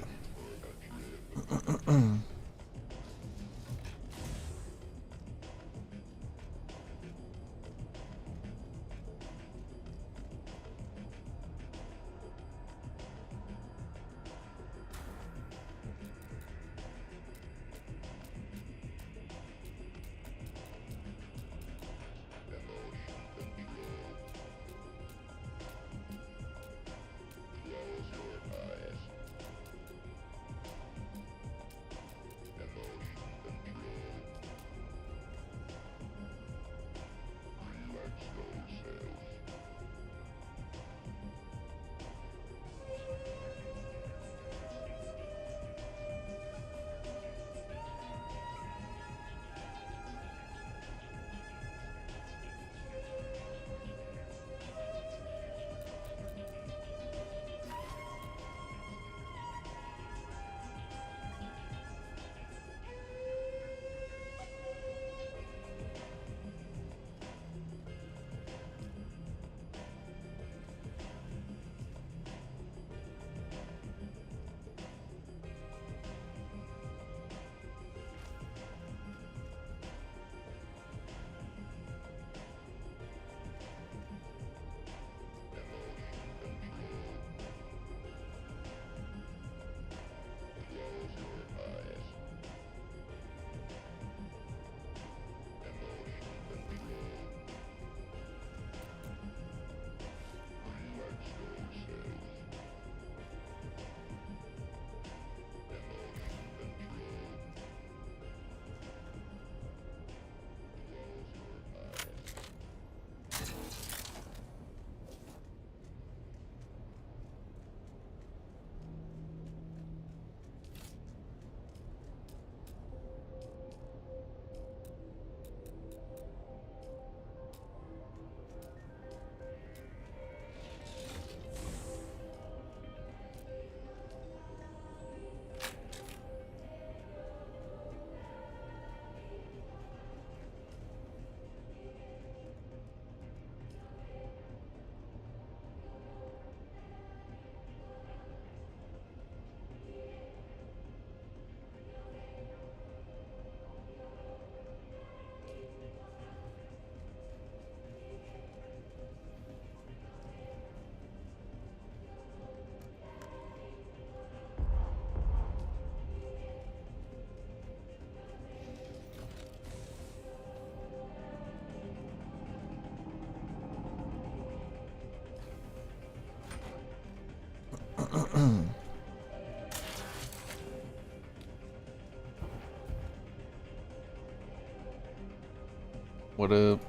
What up?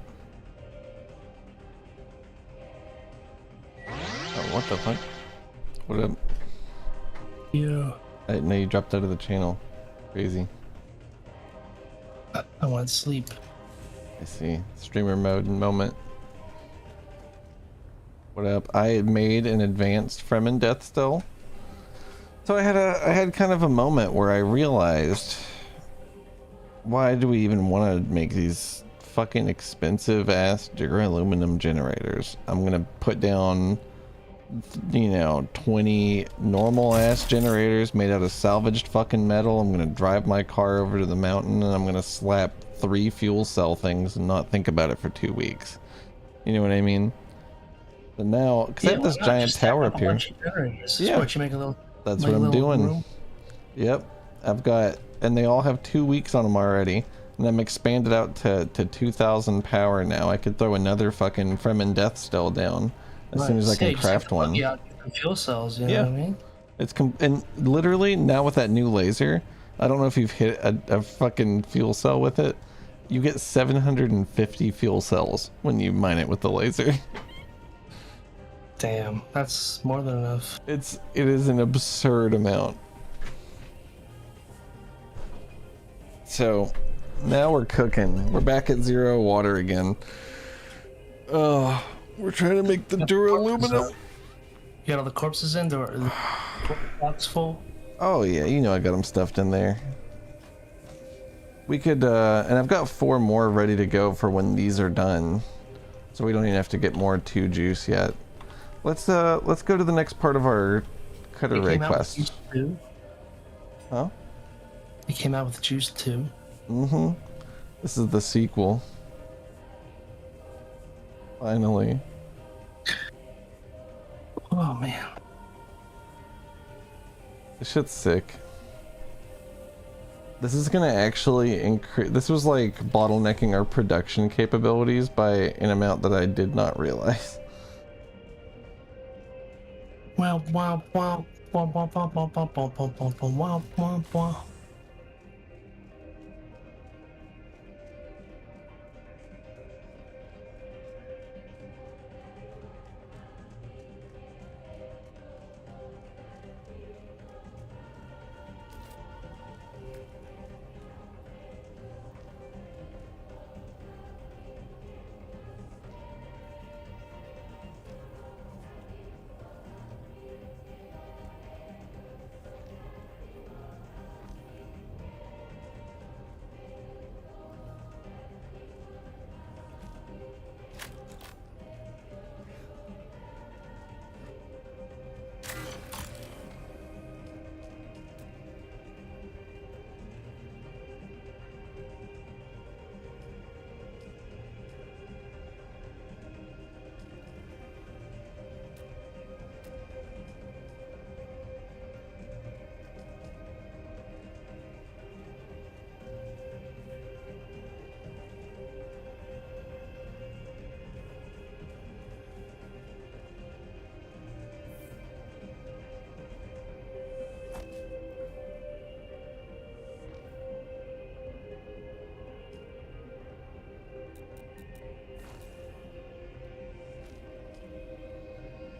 Oh, what the fuck? What up? Yeah. I didn't know you dropped out of the channel. Crazy. I want to sleep. I see. Streamer mode moment. What up? I had made an advanced Fremen death still. So I had kind of a moment where I realized, why do we even want to make these fucking expensive ass aluminum generators? I'm gonna put down, you know, 20 normal ass generators made out of salvaged fucking metal. I'm gonna drive my car over to the mountain and I'm gonna slap 3 fuel cell things and not think about it for 2 weeks. You know what I mean? But now, because I have this giant tower up here. Yeah. What, you make a little, that's what I'm doing. Room? Yep. I've got, and they all have 2 weeks on them already. And I'm expanded out to 2,000 power now. I could throw another fucking Fremen Death Still down as soon as I can craft one. Yeah, fuel cells, you know what I mean? It's and literally now with that new laser, I don't know if you've hit a fucking fuel cell with it. You get 750 fuel cells when you mine it with the laser. Damn, that's more than enough. It is an absurd amount. So now we're cooking. We're back at 0 water again. Oh, we're trying to make the duraluminum. You got all the corpses in? The box full? Oh yeah, you know I got them stuffed in there. We could, and I've got 4 more ready to go for when these are done. So we don't even have to get more 2 juice yet. Let's go to the next part of our Cutter Ray quest. Huh? It came out with Juice 2. Mm-hmm. This is the sequel. Finally. Oh man. This shit's sick. This is gonna actually increase. This was like bottlenecking our production capabilities by an amount that I did not realize. Wow, wow, wow, wow, wow, wow, wow, wow, wow, wow, wow, wow, wow.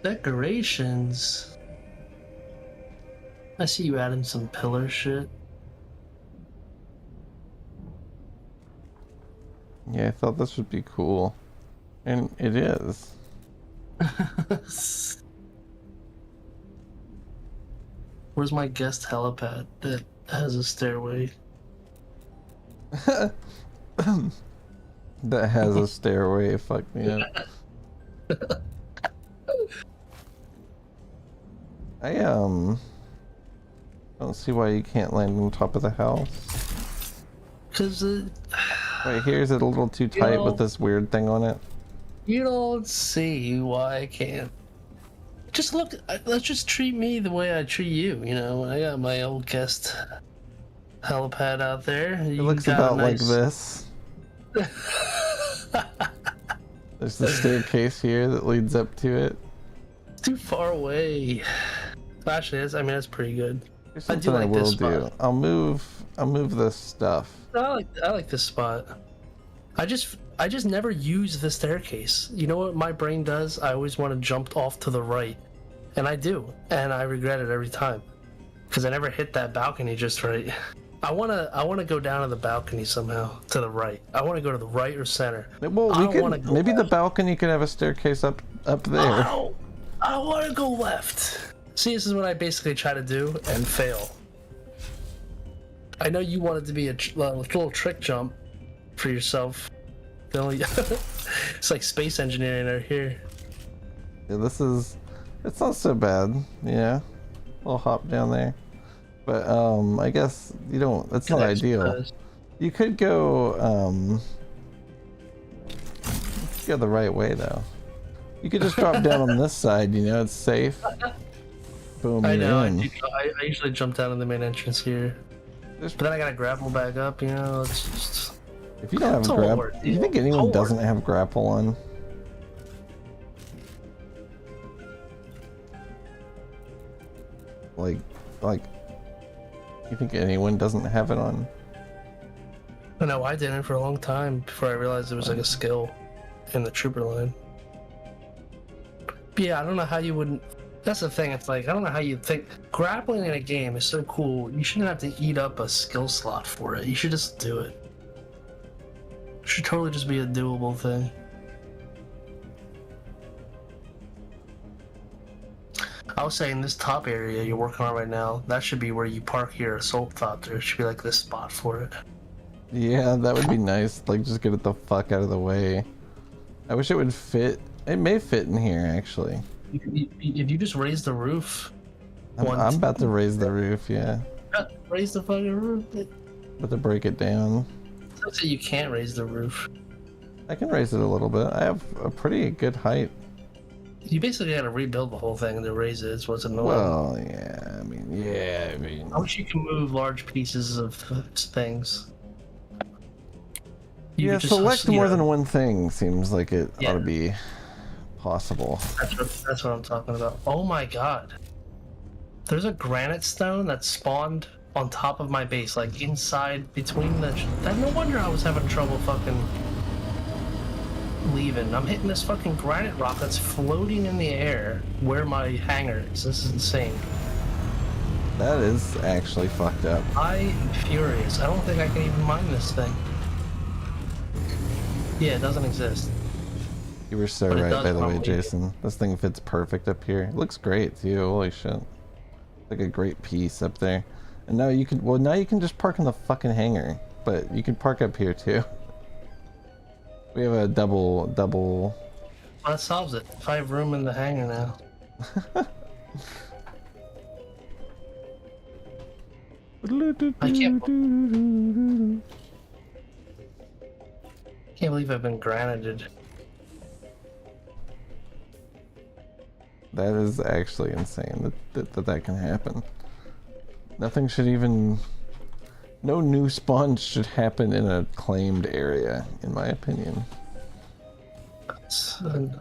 Decorations. I see you adding some pillar shit. Yeah, I thought this would be cool. And it is. Where's my guest helipad that has a stairway? That has a stairway, fuck me up. I don't see why you can't land on top of the house. Cause right here, is it a little too tight with this weird thing on it? You don't see why I can't. Just look. Let's just treat me the way I treat you. You know, I got my old guest helipad out there. It looks about like this. There's the staircase here that leads up to it. It's too far away. Actually, that's pretty good. Here's something I will do. I'll move this stuff. I like this spot. I I just never use the staircase. You know what my brain does? I always want to jump off to the right. And I do. And I regret it every time. Because I never hit that balcony just right. I wanna go down to the balcony somehow. To the right. I wanna go to the right or center. Well, I don't wanna go maybe the left. balcony could have a staircase up there. I wanna go left. See, this is what I basically try to do and fail. I know you wanted to be a little trick jump for yourself. It's like space engineering right here. Yeah, it's not so bad, yeah. Little hop down there. But I guess you don't, that's not ideal. You could go the right way though. You could just drop down on this side, you know, it's safe. Boom, I know, in. I usually jump down in the main entrance here. But then I gotta grapple back up, you know, it's just... If you don't have grapple, do you think anyone doesn't have grapple on? Like, you think anyone doesn't have it on? No, I didn't for a long time before I realized it was like a skill in the trooper line. But yeah, I don't know how you wouldn't... That's the thing, it's like, I don't know how you think... Grappling in a game is so cool, you shouldn't have to eat up a skill slot for it. You should just do it. It should totally just be a doable thing. I was saying this top area you're working on right now, that should be where you park your assault thopter. It should be like this spot for it. Yeah, that would be nice. Like, just get it the fuck out of the way. I wish it would fit. It may fit in here, actually. If you just raise the roof... I'm about to raise the roof, yeah. Raise the fucking roof. About to break it down. Don't say you can't raise the roof. I can raise it a little bit. I have a pretty good height. You basically got to rebuild the whole thing to raise it. It's what's annoying. Well, yeah, I mean... I wish you can move large pieces of things. Yeah, select more than one thing seems like it ought to be possible. That's what I'm talking about. Oh my god. There's a granite stone that spawned on top of my base, like inside between the... No wonder I was having trouble fucking leaving. I'm hitting this fucking granite rock that's floating in the air where my hangar is. This is insane. That is actually fucked up. I'm furious. I don't think I can even mine this thing. Yeah, it doesn't exist. You were so right, by the way, Jason. This thing fits perfect up here. It looks great, too. Holy shit. Like a great piece up there. And now you can, well, now you can just park in the fucking hangar. But you can park up here, too. We have a double... Well, that solves it. If I have room in the hangar now. I can't believe I've been granited. That is actually insane that can happen. Nothing should even... No new spawns should happen in a claimed area, in my opinion.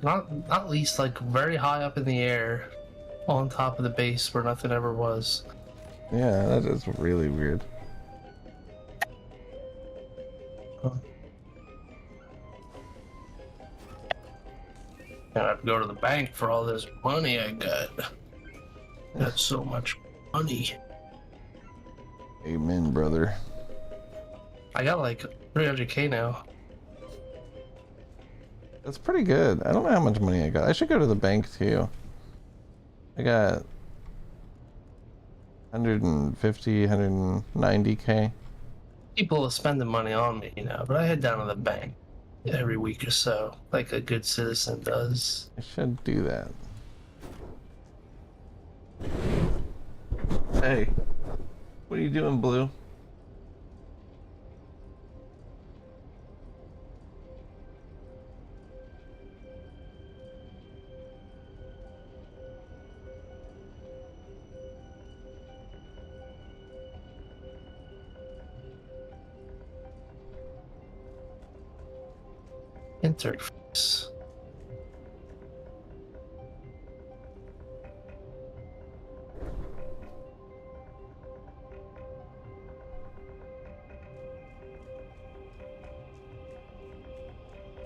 Not least like very high up in the air, on top of the base where nothing ever was. Yeah, that is really weird. I have to go to the bank for all this money I got. Got so much money. Amen, brother. I got like 300k now. That's pretty good. I don't know how much money I got. I should go to the bank too. I got 150, 190k. People are spending money on me, you know, but I head down to the bank every week or so, like a good citizen does. I should do that. Hey, what are you doing, Blue? Interface.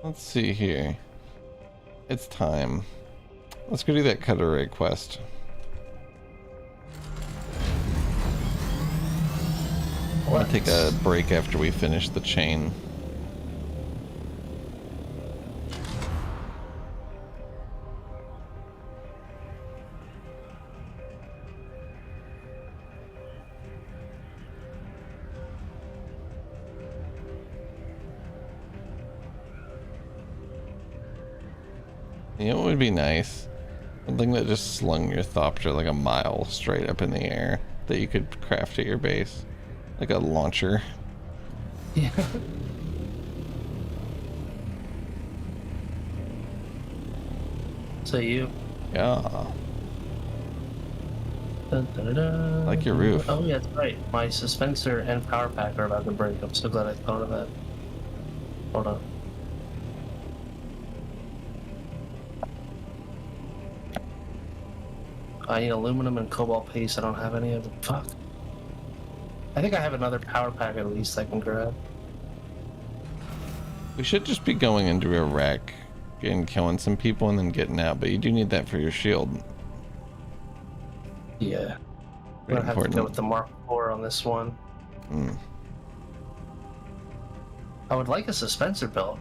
Let's see here. It's time. Let's go do that cutaway quest. I want to take a break after we finish the chain. You know what would be nice? Something that just slung your Thopter like a mile straight up in the air that you could craft at your base. Like a launcher. Yeah. So you? Yeah. Dun, dun, dun, dun. Like your roof. Oh yeah, that's right. My suspensor and power pack are about to break. I'm so glad I thought of that. Hold on. I need aluminum and cobalt paste. I don't have any of them. Fuck. I think I have another power pack at least I can grab. We should just be going into a wreck and killing some people and then getting out, but you do need that for your shield. Yeah. I'm Very gonna have to important. go with the Mark IV on this one. I would like a suspensor belt.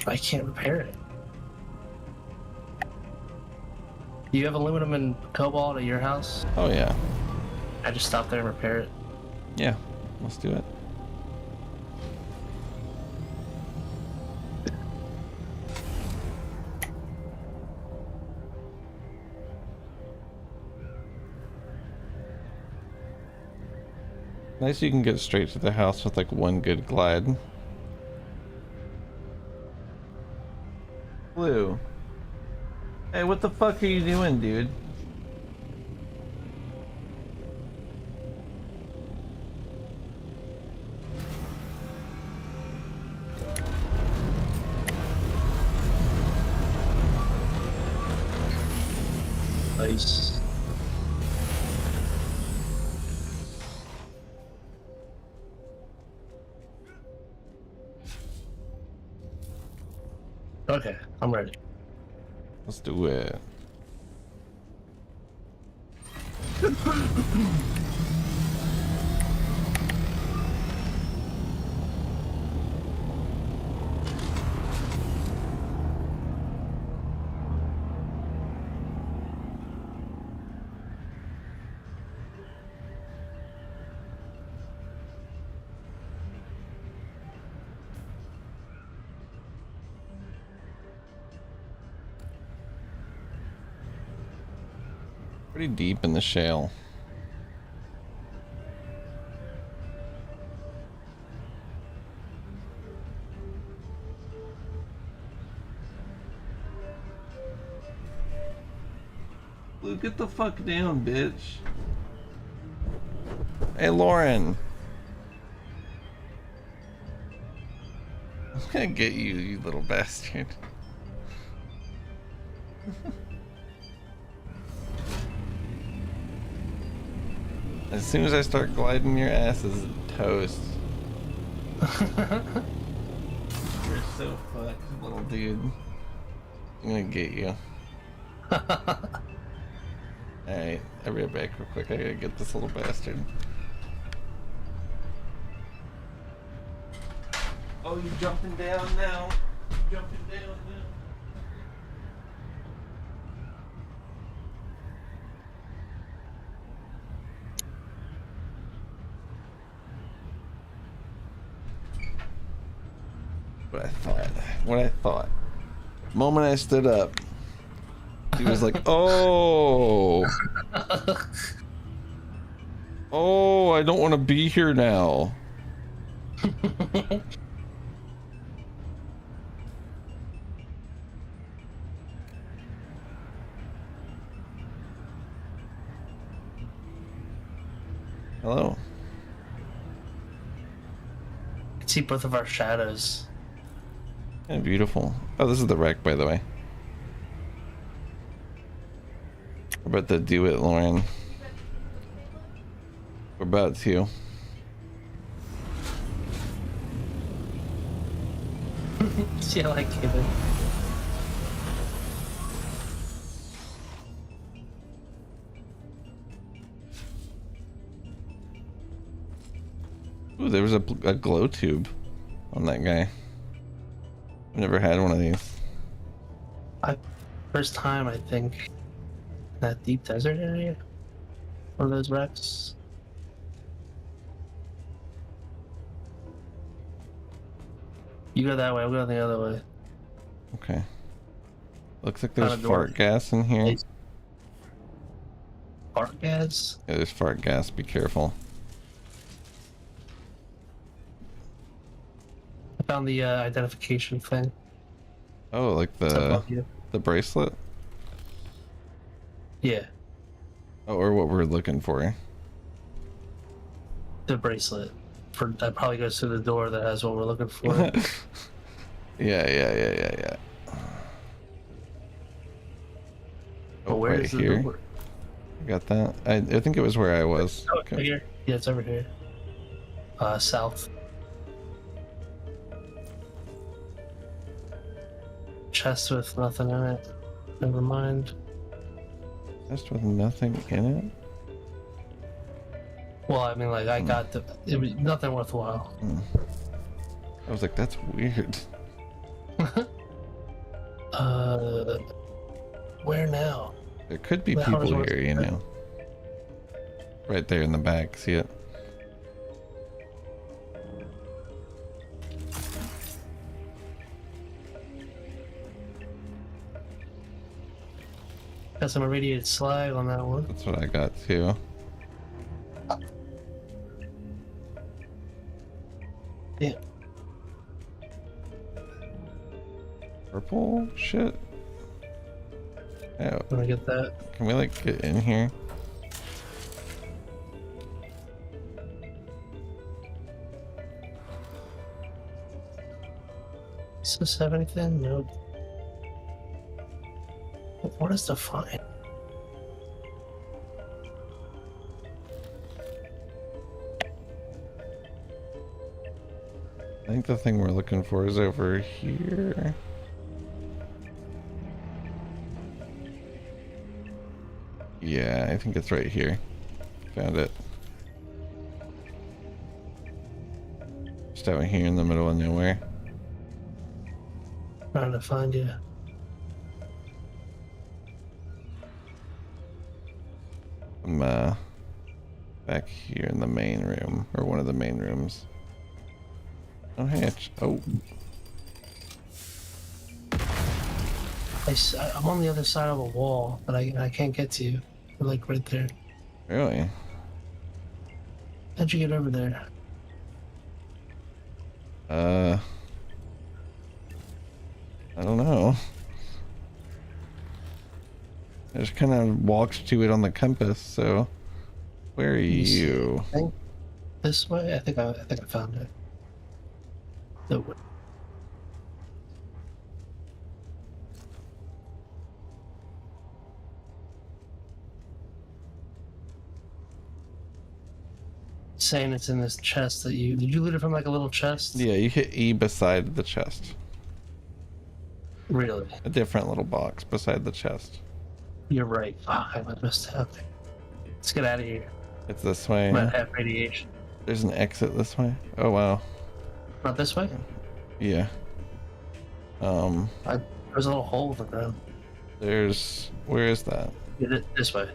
I can't repair it. Do you have aluminum and cobalt at your house? Oh yeah. I just stop there and repair it. Yeah, let's do it. Nice you can get straight to the house with like one good glide. Blue. Hey, what the fuck are you doing, dude? Nice. Okay, I'm ready. Let's do it. Pretty deep in the shale. Blue, get the fuck down, bitch. Hey, Lauren. I'm gonna get you, you little bastard. As soon as I start gliding, your ass is toast. You're so fucked, little dude. I'm gonna get you. Alright, I'll be right back real quick. I gotta get this little bastard. Oh, you jumping down now? You jumping down now? What I thought. The moment I stood up, he was like, oh. Oh, I don't want to be here now. Hello. I can see both of our shadows. Yeah, beautiful. Oh, this is the wreck, by the way. We're about to do it, Lauren. We're about to. Yeah, like it. Ooh, there was a glow tube on that guy. I've never had one of these. First time, I think, that deep desert area. One of those wrecks. You go that way, I'll go the other way. Okay. Looks like there's Kinda fart north. gas in here. Fart gas? Yeah, there's fart gas. Be careful. I found the identification thing. Oh, like It's above you. the bracelet? Yeah, Oh, or what we're looking for. the bracelet. That probably goes through the door that has what we're looking for. Yeah. Oh, where right is the here. door? I got that. I think it was where I was. Oh, right here. Yeah, it's over here. South. Chest with nothing in it. Never mind. Just with nothing in it? Well, I mean, like, it was nothing worthwhile. I was like, that's weird. Where now? There could be The hell is people what's here, you know. Right there in the back, see it? Got some irradiated slag on that one. That's what I got too. Yeah. Purple shit? Oh, Let me get that. can we like get in here? Does this have anything? Nope. What is the find? I think the thing we're looking for is over here. Yeah, I think it's right here. Found it. Just out here in the middle of nowhere. Trying to find you. I'm back here in the main room, or one of the main rooms. Oh, hey, oh. I'm on the other side of a wall, but I can't get to you. You're like right there. Really? How'd you get over there? I don't know. I just kind of walked to it on the compass, so where are you? This way? I think I found it. No way. Saying it's in this chest that did you loot it from like a little chest? Yeah, you hit E beside the chest. Really? A different little box beside the chest. You're right. Fuck, I messed up. Let's get out of here. It's this way. Might have radiation. There's an exit this way. Oh wow. Not this way? Yeah. There's a little hole in the ground. Where is that? This way.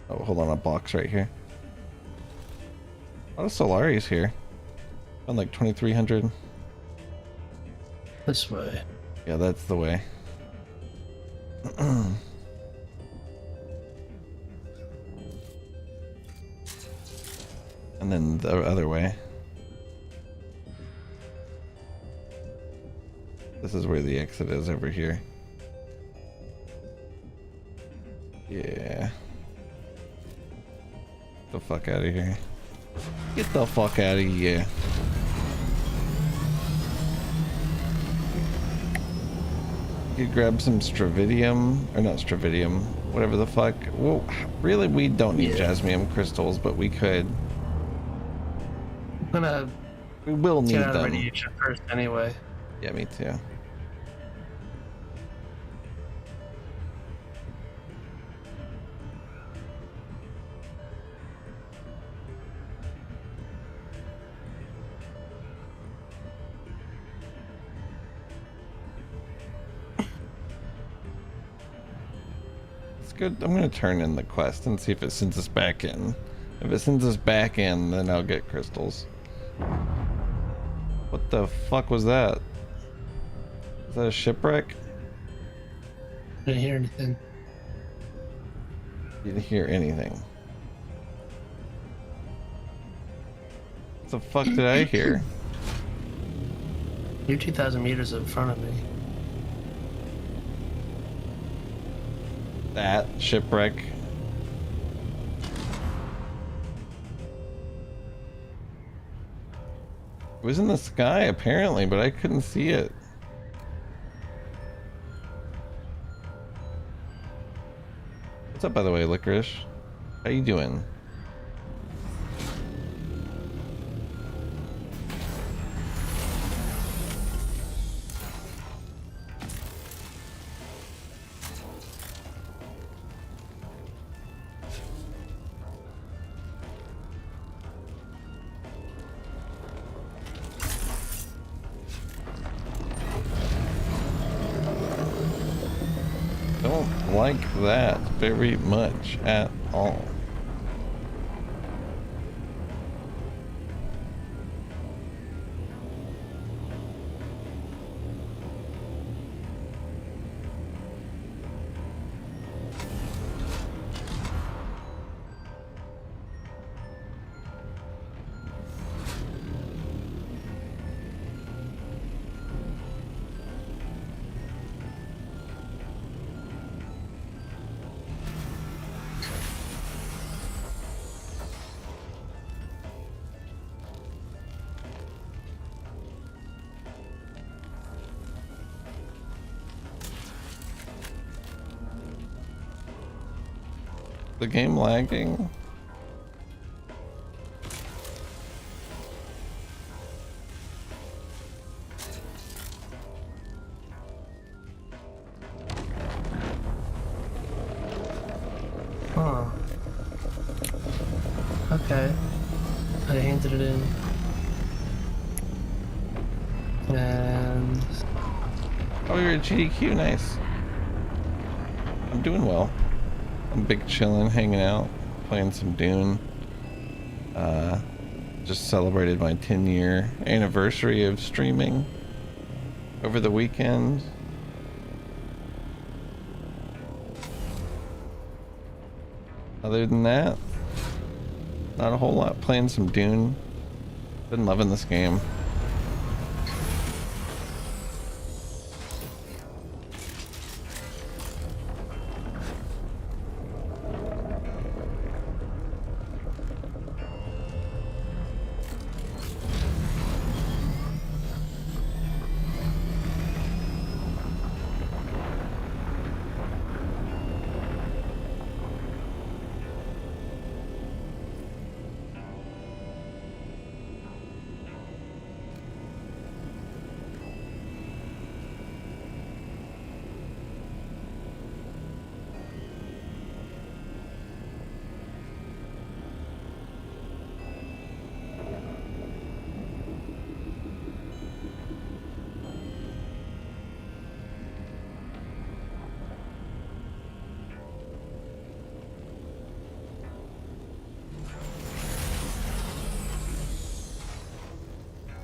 Oh, hold on, a box right here. A lot of Solaris here. On like 2300. This way. Yeah, that's the way. And then the other way. This is where the exit is over here. Yeah. Get the fuck out of here. Get the fuck out of here. You could grab some Stravidium, or not Stravidium, whatever the fuck. Well, really, we don't need jasmium crystals, but we could. I'm gonna We will need get out of them. radiation first anyway. Yeah, me too. It's good. I'm gonna turn in the quest and see if it sends us back in. If it sends us back in, then I'll get crystals. What the fuck was that? Is that a shipwreck? Didn't hear anything. Didn't hear anything. What the fuck did I hear? You're 2,000 meters in front of me. That shipwreck. It was in the sky apparently, but I couldn't see it. What's up, by the way, Licorice? How you doing? Don't like that very much at all. The game lagging? Huh. Okay. I handed it in. And... Oh, you're a GDQ, nice. I'm doing well. I'm big chillin', hanging out, playing some Dune. Just celebrated my 10-year anniversary of streaming over the weekend. Other than that, not a whole lot. Playing some Dune. Been loving this game.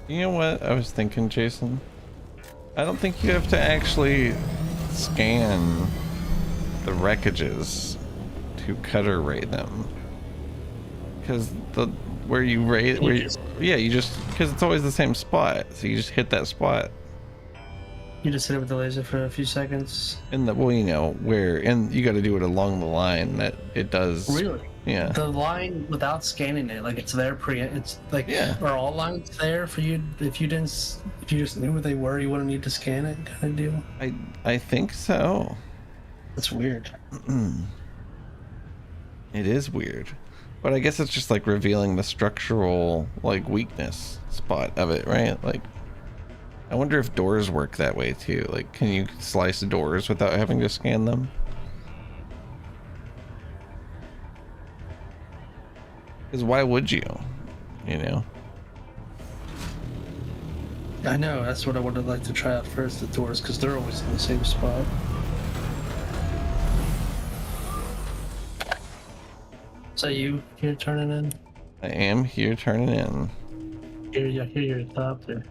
You know what I was thinking, Jason? I don't think you have to actually scan the wreckages to cutter raid them. Because where you raid, yeah, you just, because it's always the same spot, so you just hit that spot. You just hit it with the laser for a few seconds? Well, you know, and you got to do it along the line that it does. Really? Yeah. The line without scanning it, like it's there it's like, yeah. Are all lines there for you? If you just knew where they were, you wouldn't need to scan it, kind of deal? I think so. That's weird. It is weird. But I guess it's just like revealing the structural, like, weakness spot of it, right? Like, I wonder if doors work that way too. Like, can you slice doors without having to scan them? Because why would you? You know? I know, that's what I would have liked to try out first, the doors, because they're always in the same spot. So you here turning in? I am here turning in. Here your helicopter.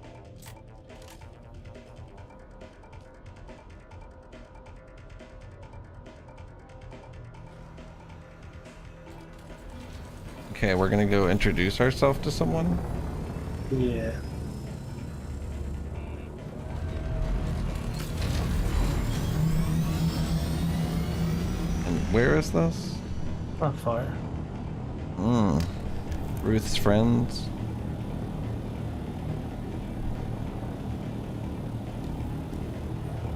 Okay, we're gonna go introduce ourselves to someone. Yeah. And where is this? Not far. Ruth's friends.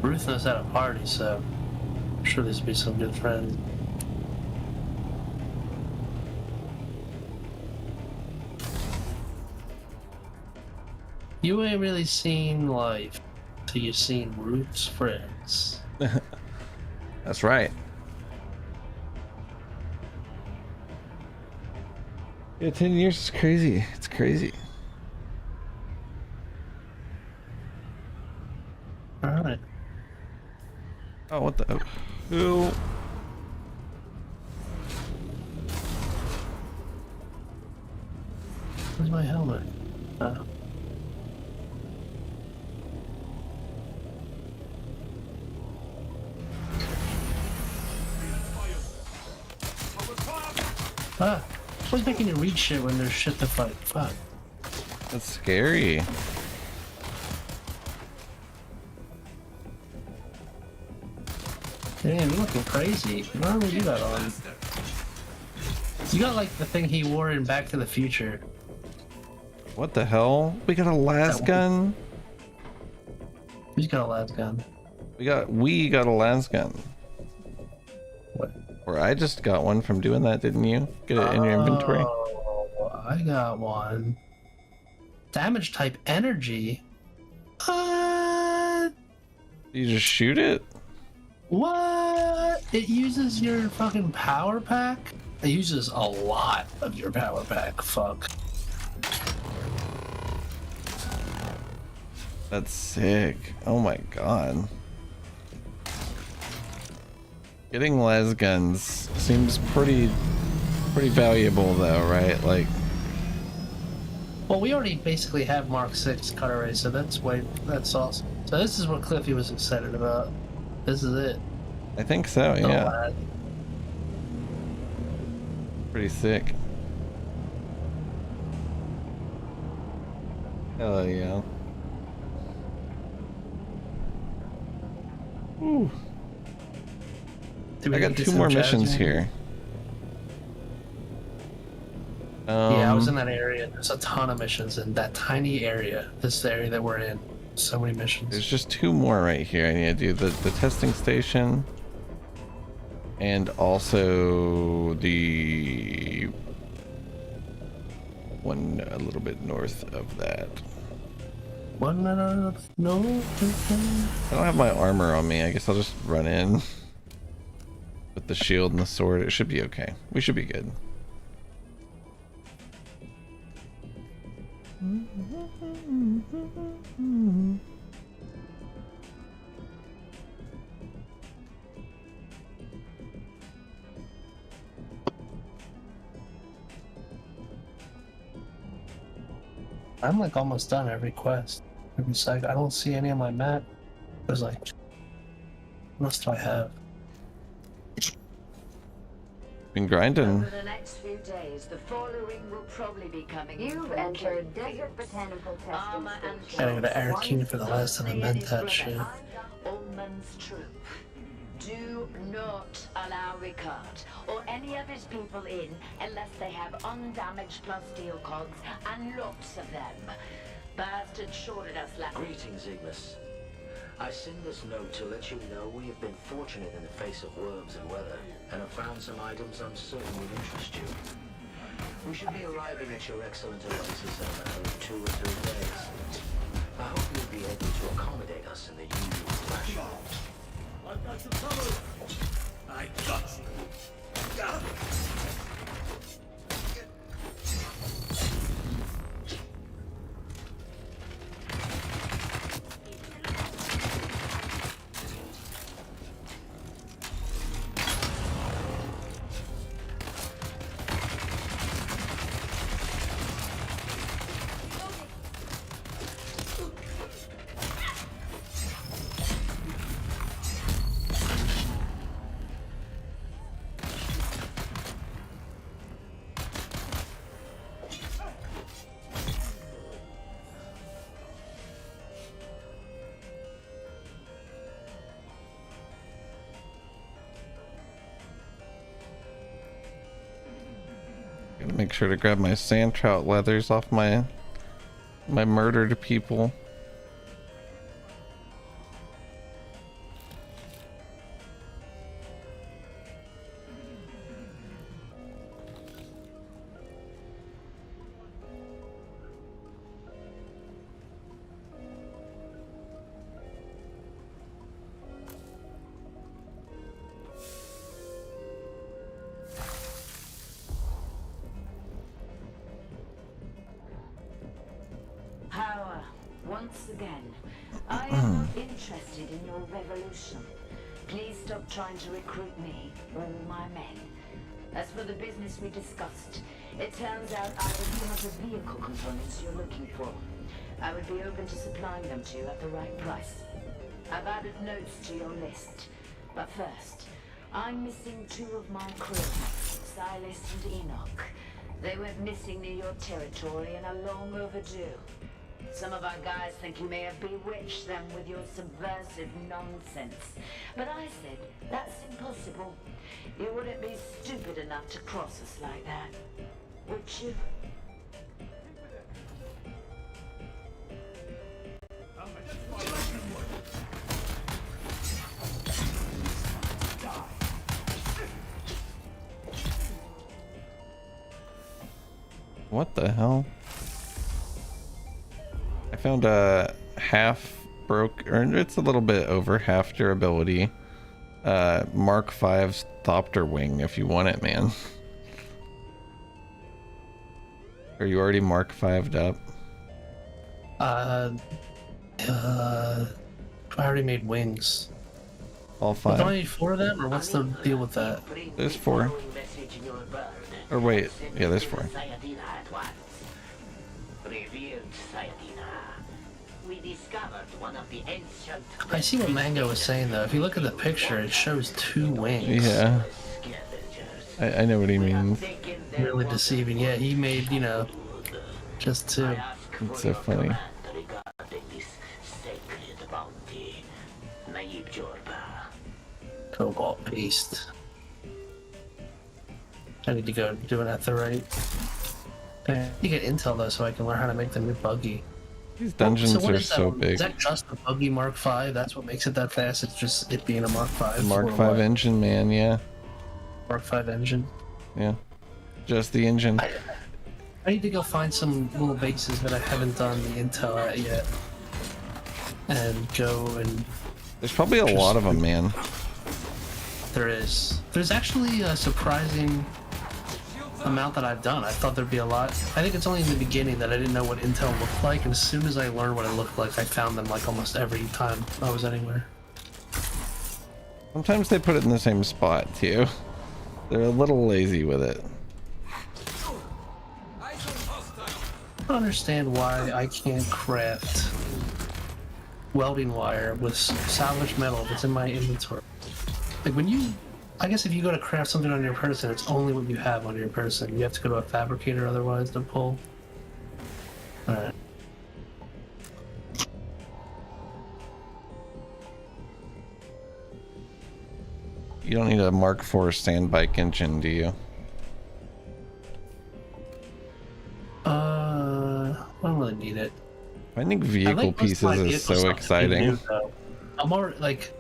Ruth knows how to party, so I'm sure there's be some good friends. You ain't really seen life till you've seen Ruth's friends. That's right. Yeah, 10 years is crazy. It's crazy. Alright. Oh, what the? Who? Where's my helmet? Oh. Ah, what's making you read shit when there's shit to fight? Fuck. That's scary. Damn, you're looking crazy. What armor you got on? You got like the thing he wore in Back to the Future. What the hell? We got a las gun? Who's got a las gun? We got a las gun. What? Or I just got one from doing that, didn't you? Get it in your inventory? Oh, I got one. Damage type energy? What? You just shoot it? What? It uses your fucking power pack? It uses a lot of your power pack. Fuck. That's sick. Oh my god. Getting las guns seems pretty valuable though, right? Like, well, we already basically have Mark 6 cutter, so that's awesome. So this is what Cliffy was excited about. This is it. I think so, The yeah. lad. Pretty sick. Hell yeah. Ooh. I got 2 more missions here. Yeah, I was in that area. There's a ton of missions in that tiny area. This area that we're in. So many missions. There's just 2 more right here. I need to do the testing station. And also the one a little bit north of that. One no. I don't have my armor on me. I guess I'll just run in with the shield and the sword. It should be okay. We should be good. I'm like almost done every quest. Every side. I don't see any on my map. There's like, what else do I have? Been grinding. Over the next few days, the following will probably be coming. You've entered Desert Botanical Testing Gotta go to Arakeen for the last time I meant that shit. Ullman's troop. Do not allow Ricard or any of his people in unless they have undamaged plus steel cogs and lots of them. Bastard shorted us last. Greetings, Ignis. I send this note to let you know we have been fortunate in the face of worms and weather, and have found some items I'm certain will interest you. We should be arriving at your excellent oasis in a matter of 2 or 3 days. I hope you'll be able to accommodate us in the usual fashion. I've got you covered. I got you. Gotta make sure to grab my sand trout leathers off my murdered people. Power, once again. I am not interested in your revolution. Please stop trying to recruit me or my men. As for the business we discussed, it turns out I have some of the vehicle components you're looking for. I would be open to supplying them to you at the right price. I've added notes to your list. But first, I'm missing 2 of my crew, Silas and Enoch. They went missing near your territory and are long overdue. Some of our guys think you may have bewitched them with your subversive nonsense. But I said, that's impossible. You wouldn't be stupid enough to cross us like that, would you? What the hell? I found a half broke, or it's a little bit over half durability. Mark V's Thopter wing if you want it, man. Are you already Mark V'd up? I already made wings. All 5? Do I need 4 of them, or what's the deal with that? There's 4. Or wait, yeah, there's 4. I see what Mango was saying though. If you look at the picture, it shows 2 wings. Yeah. I know what he means. Really deceiving. Yeah, he made, you know, just 2. It's so funny. Cobalt paste. I need to go do it at the right. I need to get intel though, so I can learn how to make the new buggy. These dungeons what are is that? so big. Is that just the buggy Mark V? That's what makes it that fast? It's just it being a Mark V? Mark or V what? engine, man, yeah. Mark V engine? Yeah. Just the engine. I need to go find some little bases that I haven't done the intel at yet. And go and... There's probably a lot of them, man. There is. There's actually a surprising amount that I've done. I thought there'd be a lot. I think it's only in the beginning that I didn't know what intel looked like, and as soon as I learned what it looked like, I found them like almost every time I was anywhere. Sometimes they put it in the same spot, too. They're a little lazy with it. I don't understand why I can't craft welding wire with salvaged metal that's in my inventory. Like when you, I guess if you go to craft something on your person, it's only what you have on your person. You have to go to a fabricator otherwise to pull. Alright. You don't need a Mark IV sand bike engine, do you? I don't really need it. Finding vehicle pieces is so exciting. I'm more like,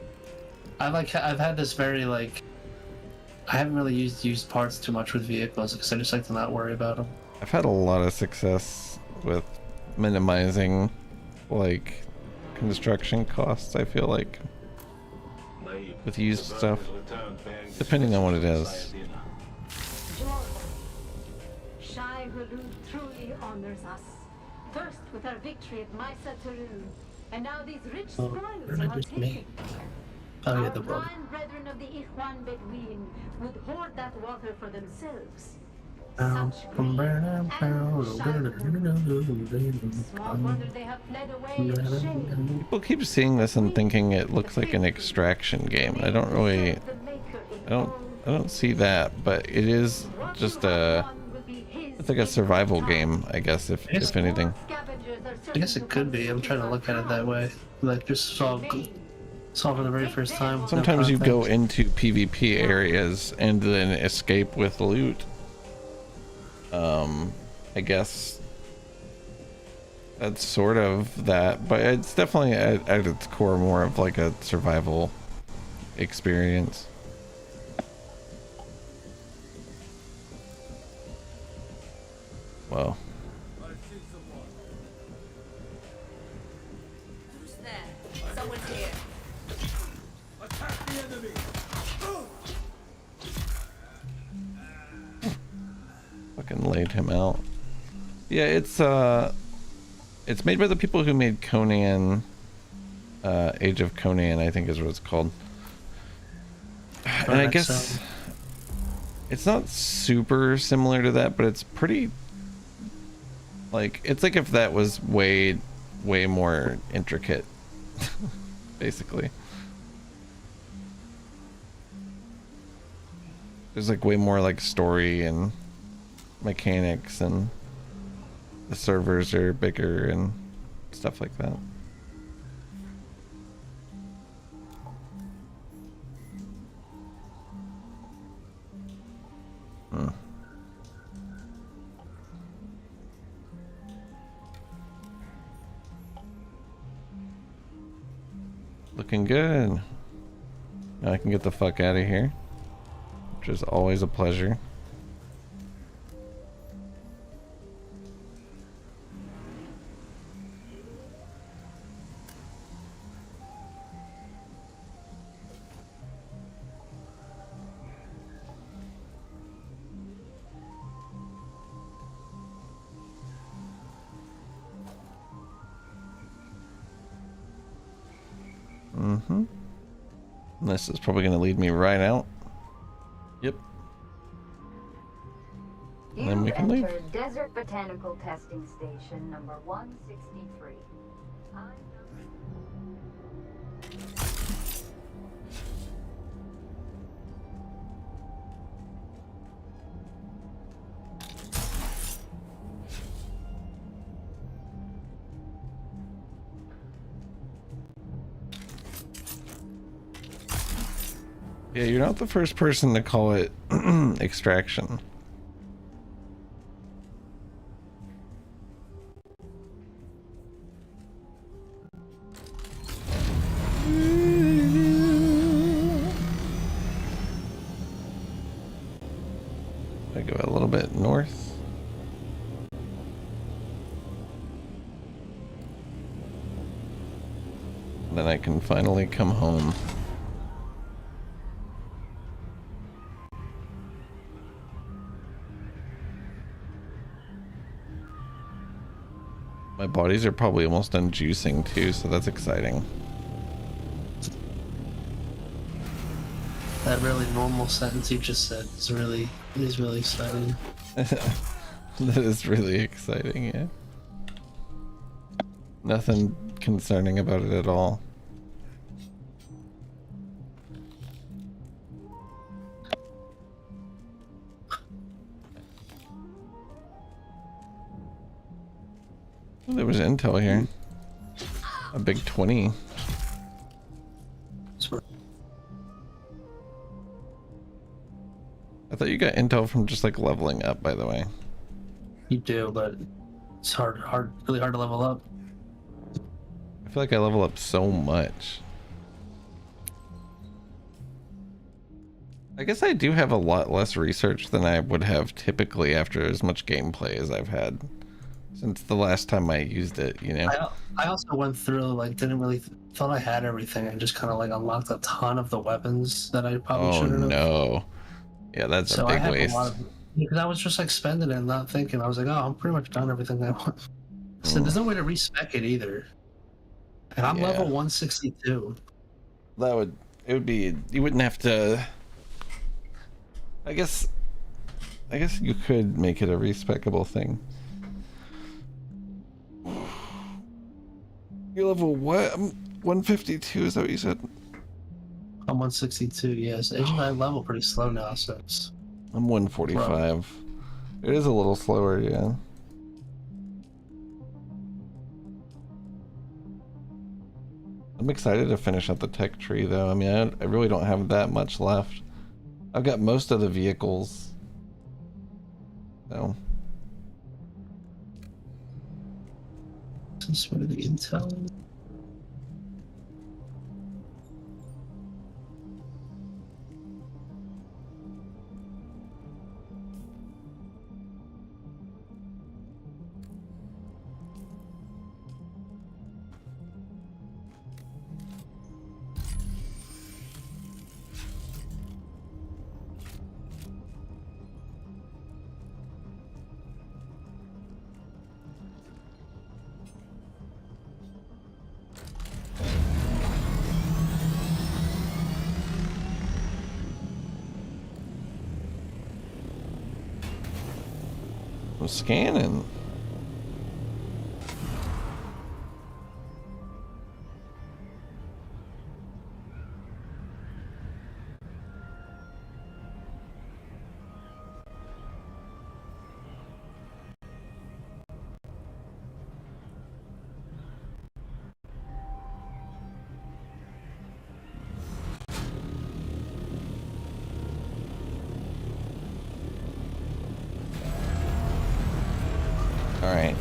I've had this very like, I haven't really used parts too much with vehicles because I just like to not worry about them. I've had a lot of success with minimizing like construction costs, I feel like, with used stuff, depending on what it is. Shai Hulud truly honors us. First with our victory at Maisa Tarun, and now these rich spoils Really are just taken. me. Oh yeah, Our the road. blind brethren of the Ikhwan Bedouin would hoard that water for themselves. Small wonder they have fled away in shame. People keep seeing this and thinking it looks like an extraction game. I don't really, I don't see that, but it is just it's like a survival game, I guess, if anything. I guess it could be. I'm trying to look at it that way. Like just solve for the very first time. Sometimes you No go context. into PvP areas and then escape with loot. I guess that's sort of that, but it's definitely at its core more of like a survival experience. Whoa. Who's there? Someone's here. Attack the enemy. Fucking laid him out. Yeah, it's made by the people who made Conan, Age of Conan, I think is what it's called. And I guess it's not super similar to that, but it's pretty, like, it's like if that was way more intricate, basically. There's like way more like story and mechanics, and the servers are bigger and stuff like that. Looking good. Now I can get the fuck out of here, which is always a pleasure. This is probably going to lead me right out. Yep. And then we can leave. entered Desert Botanical Testing Station number 163. Yeah, you're not the first person to call it extraction. I go a little bit north. Then I can finally come home. My bodies are probably almost done juicing too, so that's exciting. That really normal sentence you just said is really exciting. That is really exciting, yeah. Nothing concerning about it at all. Oh, there was intel here. A big 20. I thought you got intel from just like leveling up, by the way. You do, but it's really hard to level up. I feel like I level up so much. I guess I do have a lot less research than I would have typically after as much gameplay as I've had since the last time I used it, you know? I also went through, like, didn't really thought I had everything. I just kind of like unlocked a ton of the weapons that I probably shouldn't have. No. Yeah, that's a big waste. Because I was just like spending it and not thinking. I was like, oh, I'm pretty much done everything I want. So there's no way to respec it either. And I'm level 162. It would be, you wouldn't have to, I guess you could make it a respecable thing. You're level what? I'm 152, is that what you said? I'm 162, yes. Agent I level pretty slow now, so it's... I'm 145. It is a little slower, yeah. I'm excited to finish out the tech tree, though. I mean, I really don't have that much left. I've got most of the vehicles. So, What are the intel? I'm scanning. All right.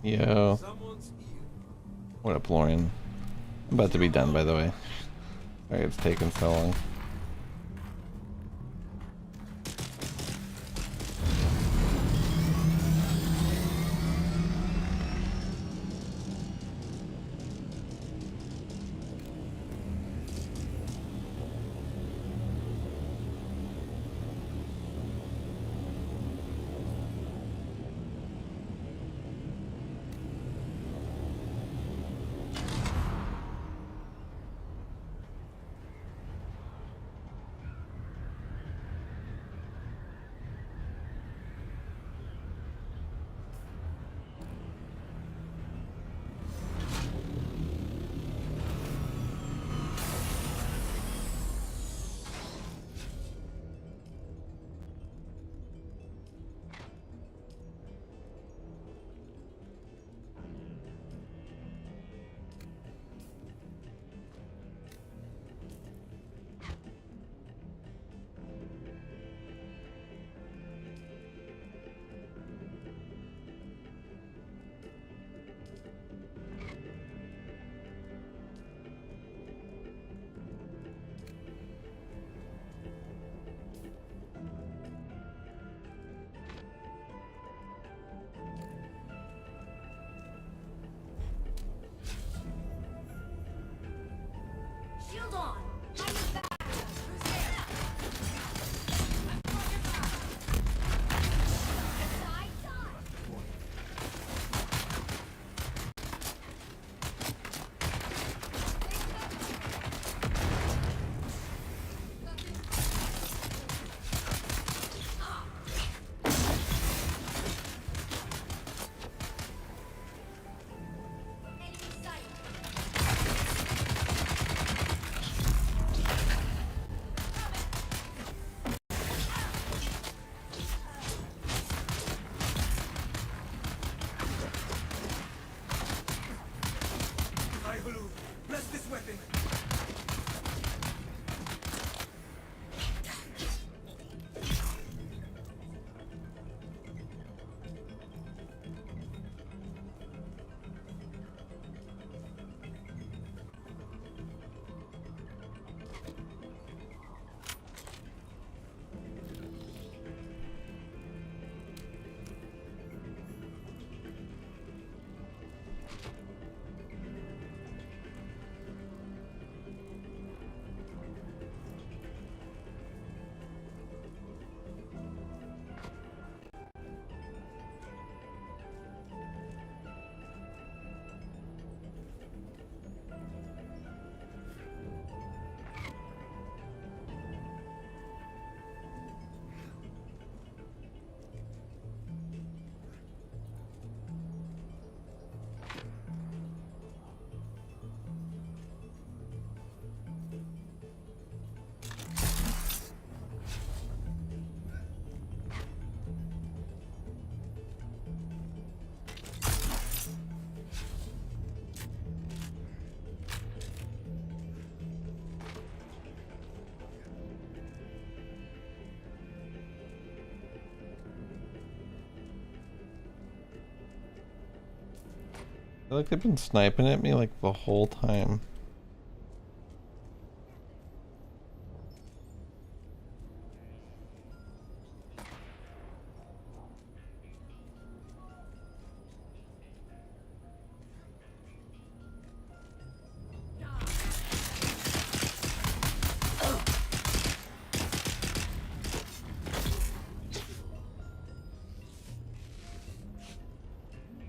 Yo. What up, Lauren? I'm about to be done, by the way. Sorry it's taking so long. feel like they've been sniping at me like the whole time.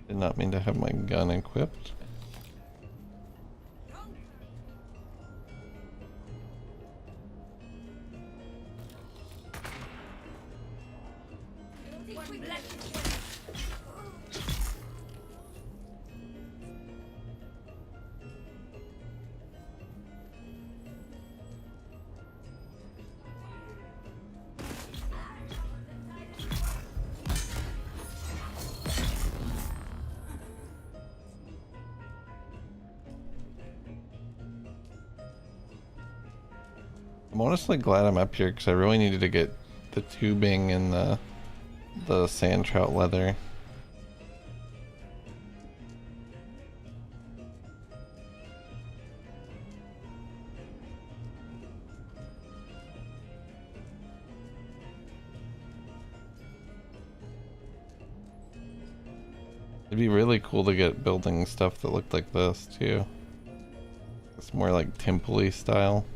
Did not mean to have my gun equipped. I'm honestly glad I'm up here because I really needed to get the tubing and the sand trout leather. It'd be really cool to get building stuff that looked like this too. It's more like temple-y style.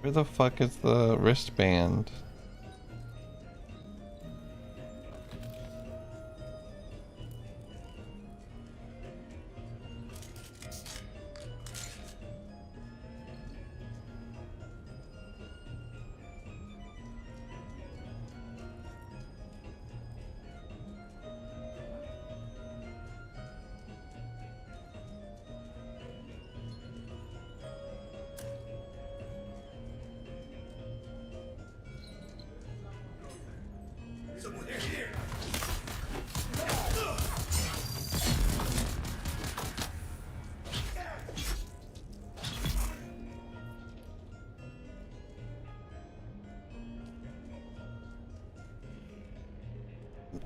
Where the fuck is the wristband?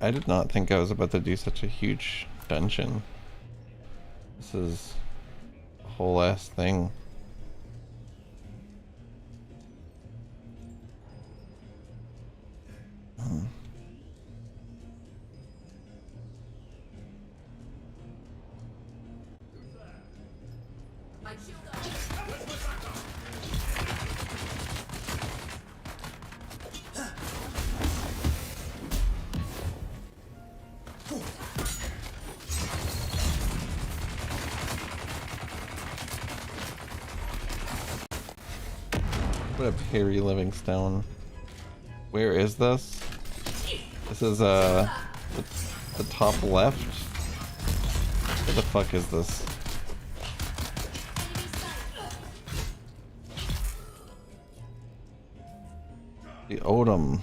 I did not think I was about to do such a huge dungeon. This is a whole ass thing. What up, Harry Livingstone? Where is this? This is the top left. Where the fuck is this? The Odom.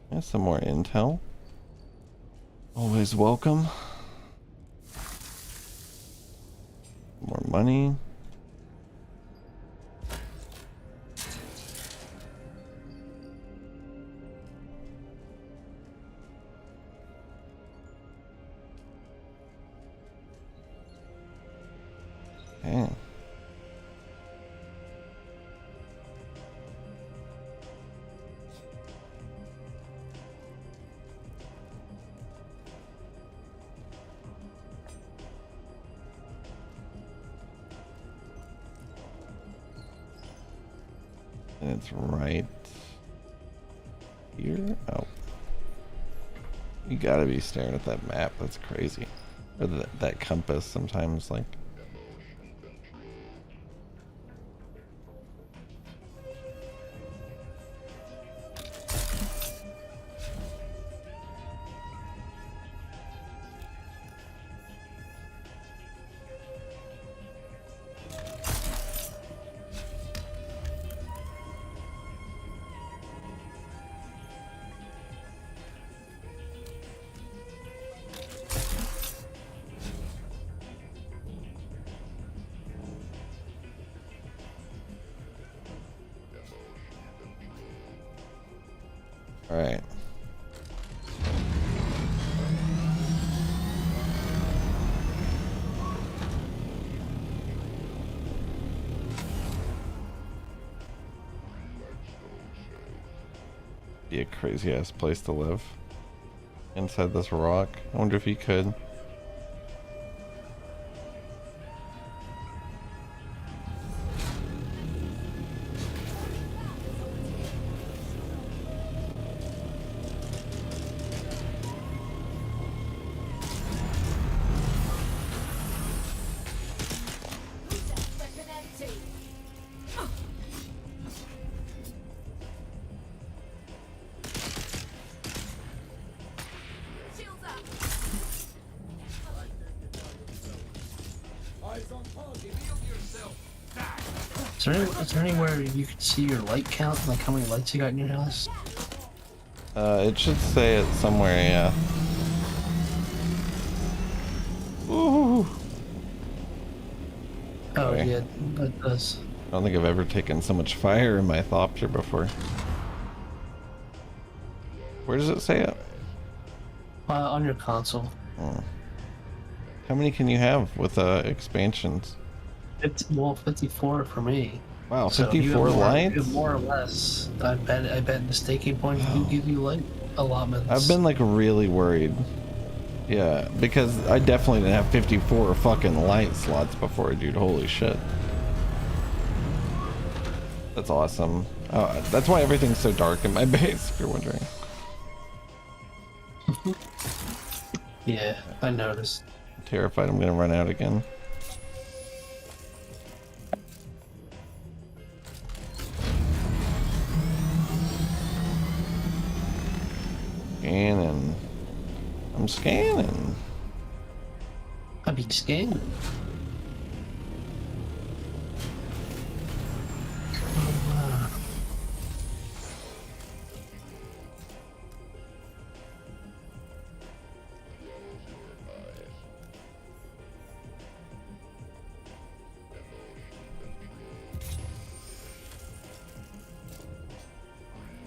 There's some more intel. Always welcome. More money. Okay. And it's right here. Oh. You gotta be staring at that map. That's crazy. Or that compass sometimes, like. All right. Be a crazy ass place to live inside this rock. I wonder if you could. Is there anywhere you can see your light count, like how many lights you got in your house? It should say it somewhere, yeah. Ooh. Oh Okay. yeah, that does. I don't think I've ever taken so much fire in my Thopter before. Where does it say it? On your console. Oh. How many can you have with expansions? 54 for me. Wow, So 54 lights? You have more or less. I bet the staking points do give you light allotments. I've been like really worried. Yeah, because I definitely didn't have 54 fucking light slots before, dude. Holy shit. That's awesome. That's why everything's so dark in my base, if you're wondering. Yeah, I noticed. I'm terrified I'm gonna run out again. Scanning. I'm scanning. I've been scanning.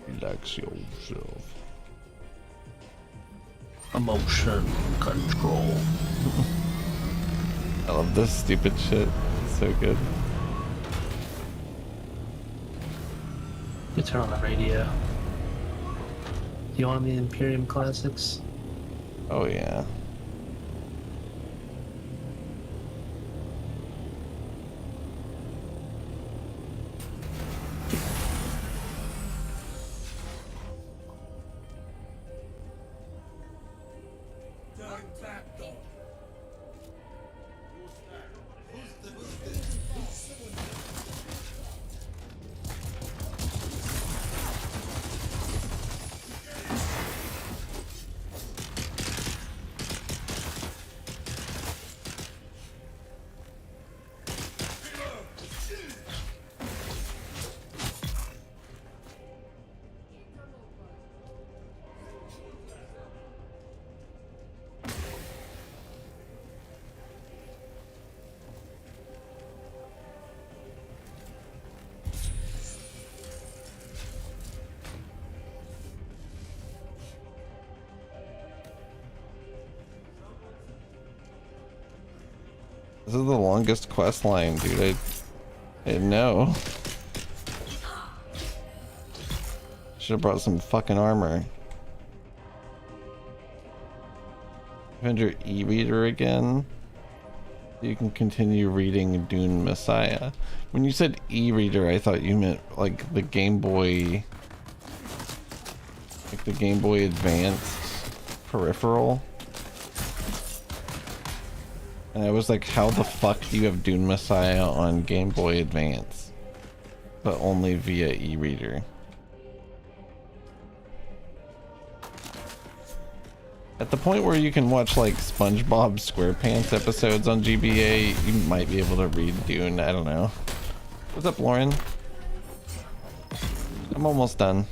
Relax yourself. Emotion control. I love this stupid shit. It's so good. You turn on the radio. You want the Imperium Classics? Oh yeah. This is the longest quest line, dude. I didn't know. Should have brought some fucking armor. Avenger E-Reader again. You can continue reading Dune Messiah. When you said e-reader, I thought you meant like the Game Boy, like the Game Boy Advanced peripheral. And I was like, how the fuck do you have Dune Messiah on Game Boy Advance, but only via e-reader? At the point where you can watch like SpongeBob SquarePants episodes on GBA, you might be able to read Dune. I don't know. What's up, Lauren? I'm almost done.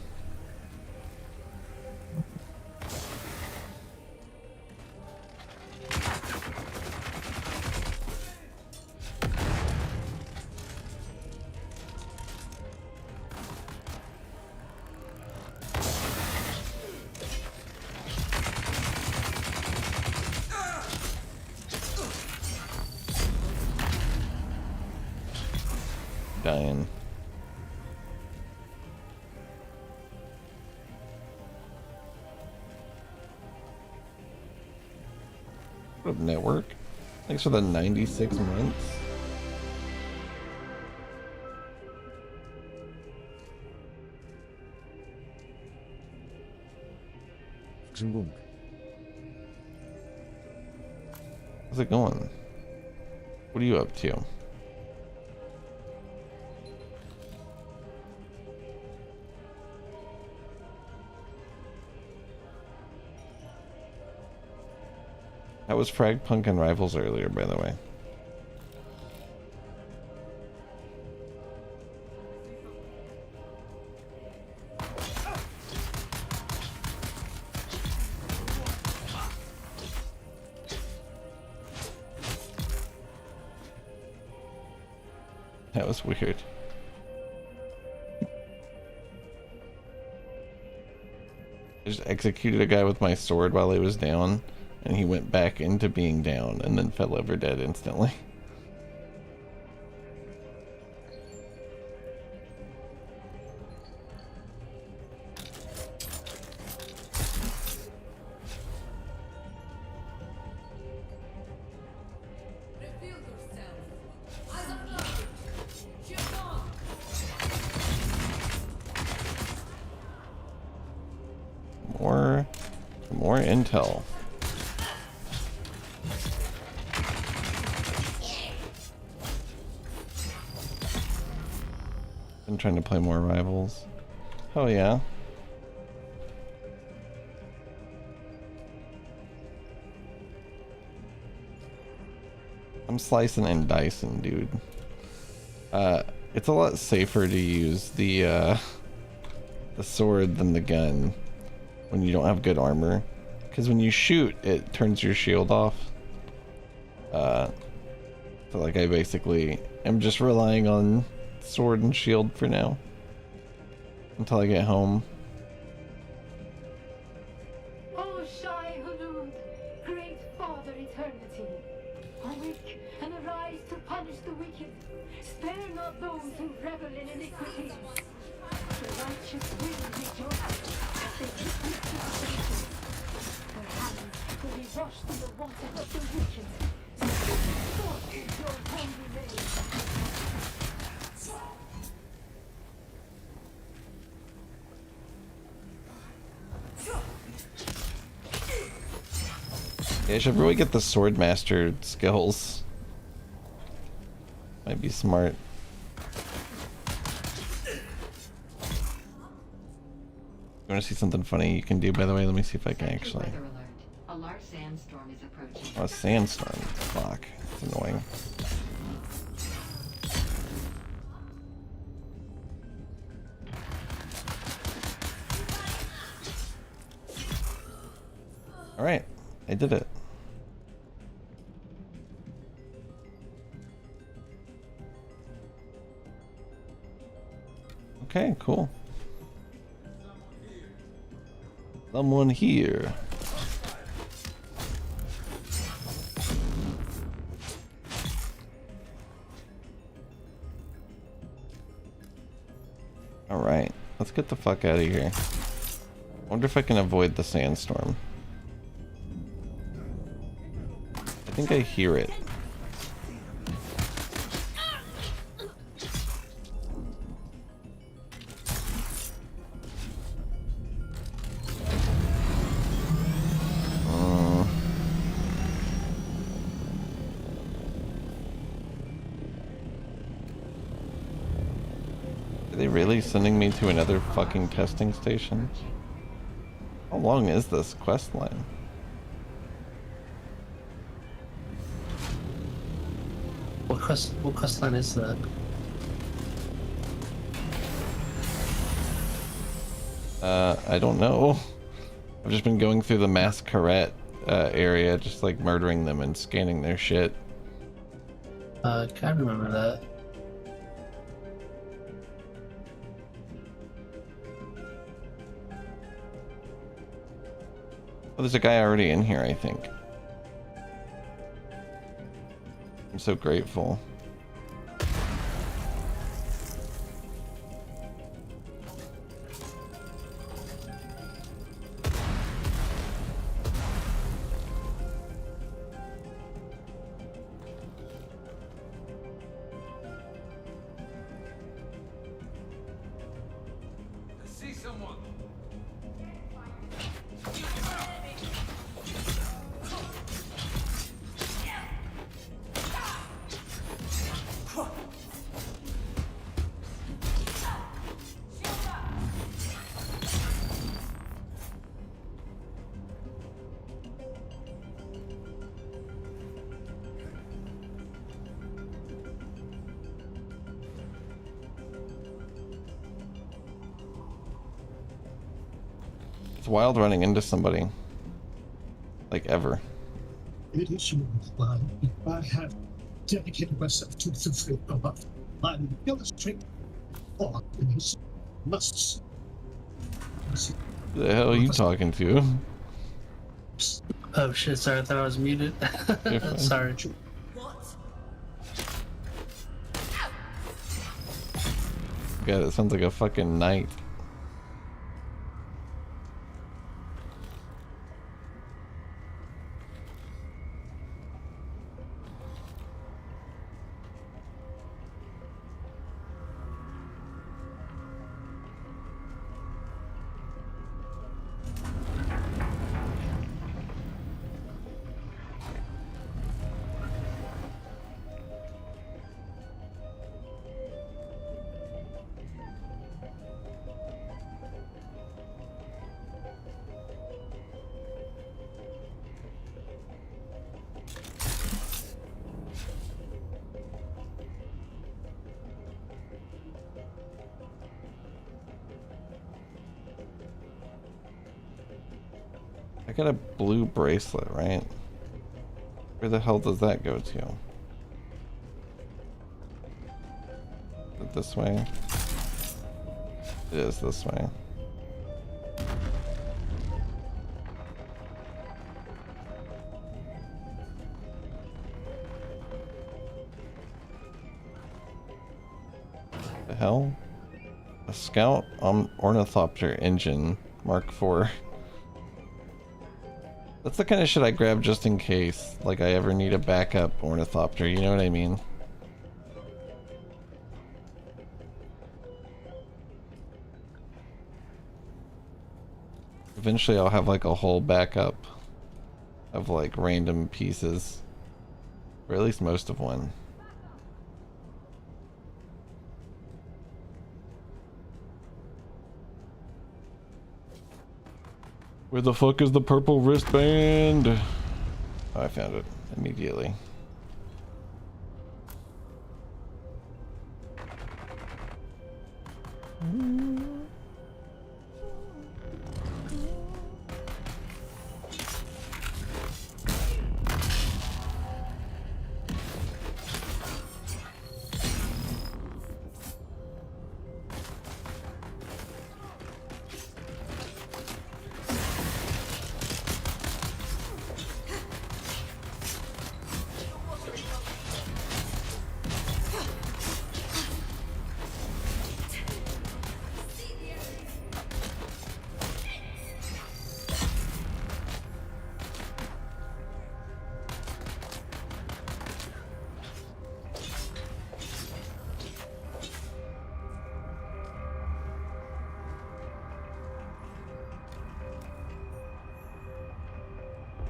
Dying. What up, network? Thanks for the 96 months. How's it going? What are you up to? That was Frag Punk and Rivals earlier, by the way. That was weird. I just executed a guy with my sword while he was down, and he went back into being down and then fell over dead instantly. More intel. Been trying to play more Rivals. Oh yeah. I'm slicing and dicing, dude. It's a lot safer to use the sword than the gun when you don't have good armor, because when you shoot, it turns your shield off. So like I basically am just relying on sword and shield for now until I get home. O Shai Hulud, great Father Eternity, awake and arise to punish the wicked. Spare not those who revel in iniquity. The righteous will rejoice as they witness to the nations. Their hands will be washed in the water of the wicked. Forth is your holy name. Yeah, I should really get the sword master skills. Might be smart. You want to see something funny you can do, by the way? Let me see if I can actually. Weather alert. A large sandstorm is approaching. Oh, a sandstorm. Fuck. That's annoying. Alright. I did it. Okay, cool. Someone here. Alright, let's get the fuck out of here. Wonder if I can avoid the sandstorm. I think I hear it. Are they really sending me to another fucking testing station? How long is this quest line? What quest line is that? I don't know. I've just been going through the masquerade area, just like murdering them and scanning their shit. Can't remember that. Oh, there's a guy already in here, I think. I'm so grateful. See someone. It's wild running into somebody. Like ever. It is your plan. I have dedicated myself to fulfill the life. I will illustrate all things must. Who the hell are you talking to? Oh shit, sorry, I thought I was muted. Sorry. God, it sounds like a fucking knight. I got a blue bracelet, right? Where the hell does that go to? Is it this way? It is this way. The hell? A scout ornithopter engine Mark IV. That's the kind of shit I grab just in case, like I ever need a backup ornithopter, you know what I mean? Eventually I'll have like a whole backup of like random pieces, or at least most of one. Where the fuck is the purple wristband? Oh, I found it immediately.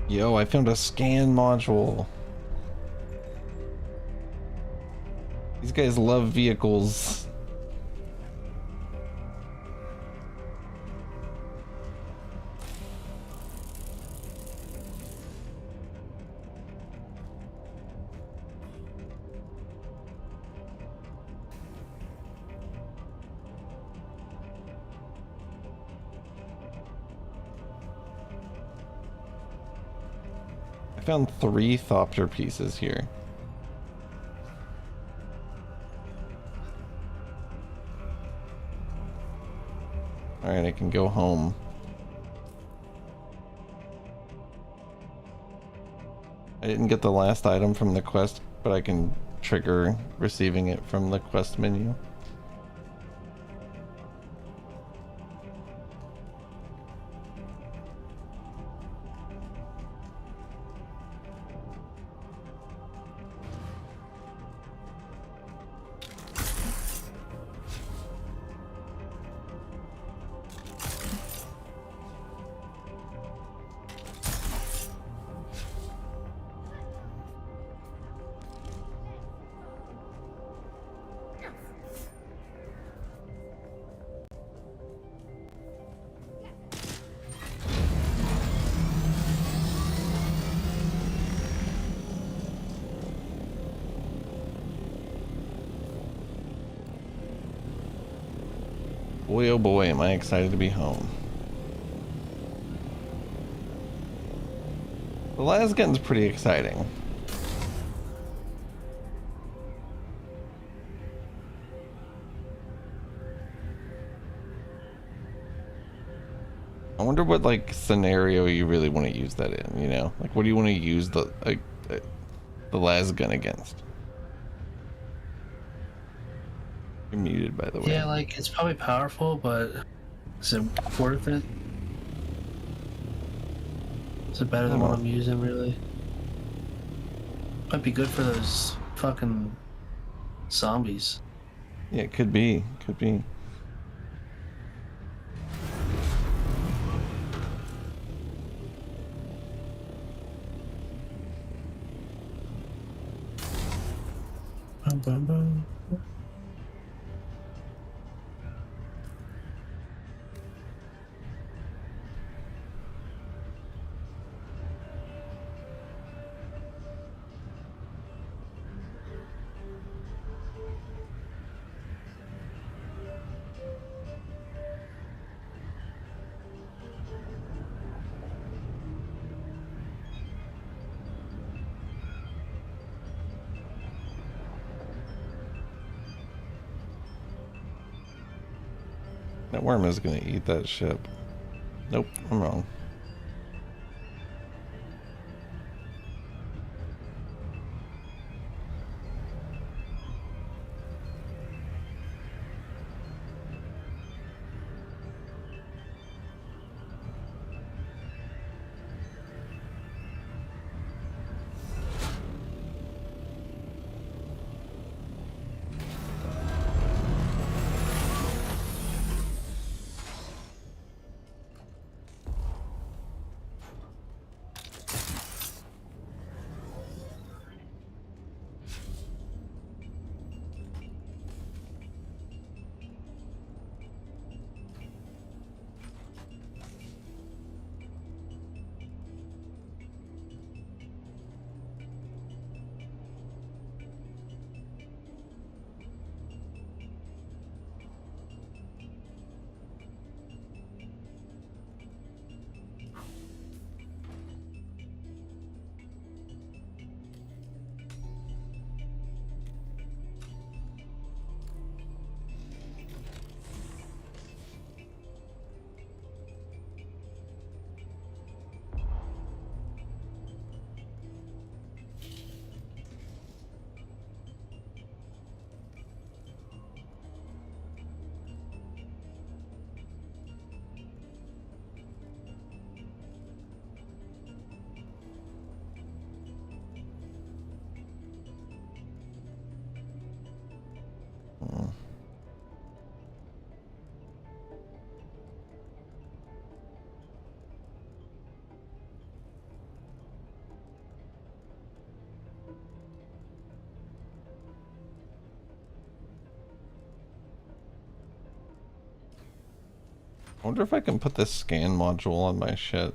Yo, I found a scan module. These guys love vehicles. found 3 Thopter pieces here. Alright, I can go home. I didn't get the last item from the quest, but I can trigger receiving it from the quest menu. Boy, oh boy, am I excited to be home. The Lasgun's pretty exciting. I wonder what, like, scenario you really want to use that in, you know? Like, what do you want to use the Lasgun against? You're muted, by the way. Yeah, like, it's probably powerful, but is it worth it? Is it better than what I'm using, really? Might be good for those fucking zombies. Yeah, it could be. Could be. Bum, bum, bum. That worm is gonna eat that ship. Nope, I'm wrong. I wonder if I can put this scan module on my shit.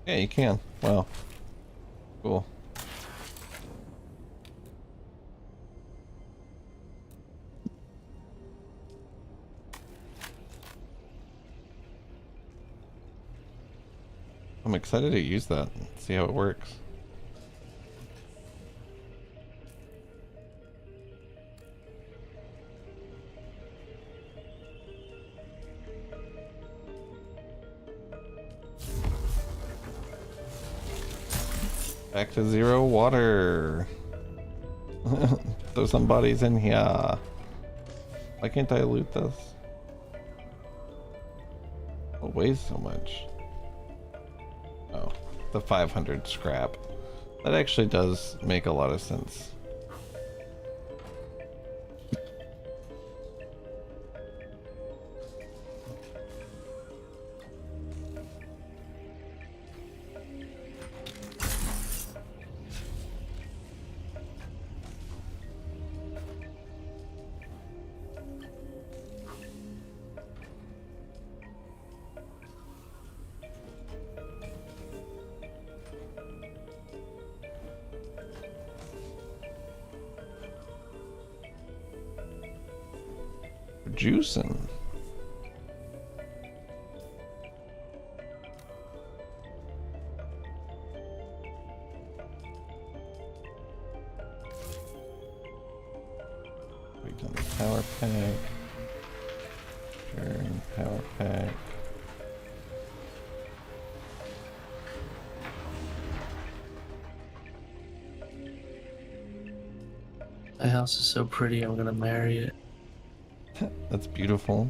Yeah, you can. Wow. Cool. I'm excited to use that. See how it works. Back to 0 water. There's some bodies in here. Why can't I loot this? It weighs so much. Oh, the 500 scrap. That actually does make a lot of sense. Juicing. We've done the power pack. Turn power pack. My house is so pretty, I'm gonna marry it. That's beautiful.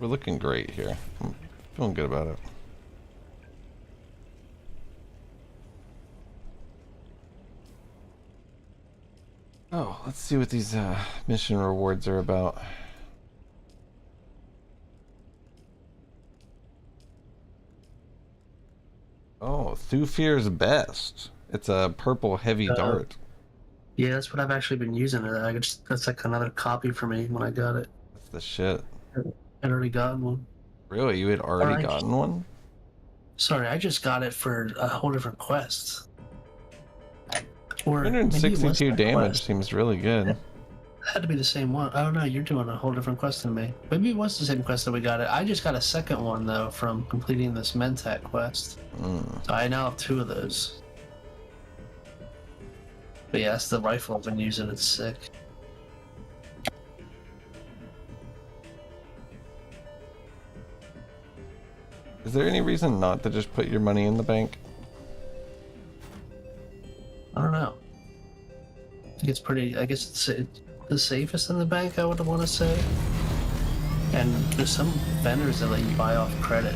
We're looking great here. I'm feeling good about it. Oh, let's see what these mission rewards are about. Oh, Thufir's best. It's a purple heavy dart. Yeah, that's what I've actually been using. That's like another copy for me when I got it. That's the shit. I'd already gotten one. Really? You had already gotten one? Sorry, I just got it for a whole different quest. Or 162 damage seems really good. It had to be the same one. Oh no, you're doing a whole different quest than me. Maybe it was the same quest that we got it. I just got a second one though from completing this Mentat quest. So I now have 2 of those. But yeah, that's the rifle I've been using. It's sick. Is there any reason not to just put your money in the bank? I don't know. I think it's pretty. I guess it's the safest in the bank, I would want to say. And there's some vendors that let you buy off credit.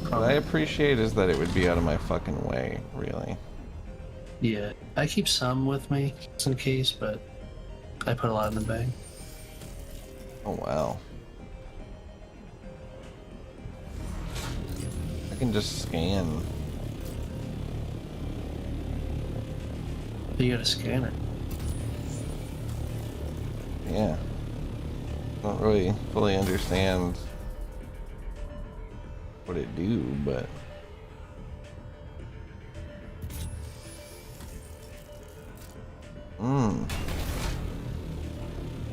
What I appreciate is that it would be out of my fucking way, really. Yeah, I keep some with me just in case, but I put a lot in the bank. Oh wow. I can just scan. You gotta scan it. Yeah. Don't really fully understand what it do, but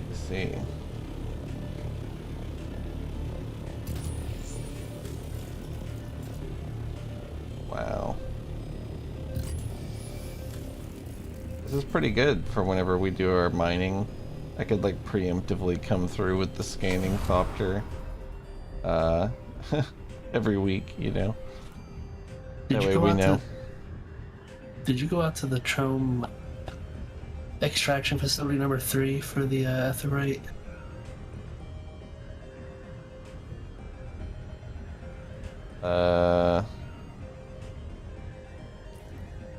let's see. Wow. This is pretty good for whenever we do our mining. I could like preemptively come through with the scanning copter every week, you know. That way we know. Did you go out to the Trome extraction facility number 3 for the Etherite?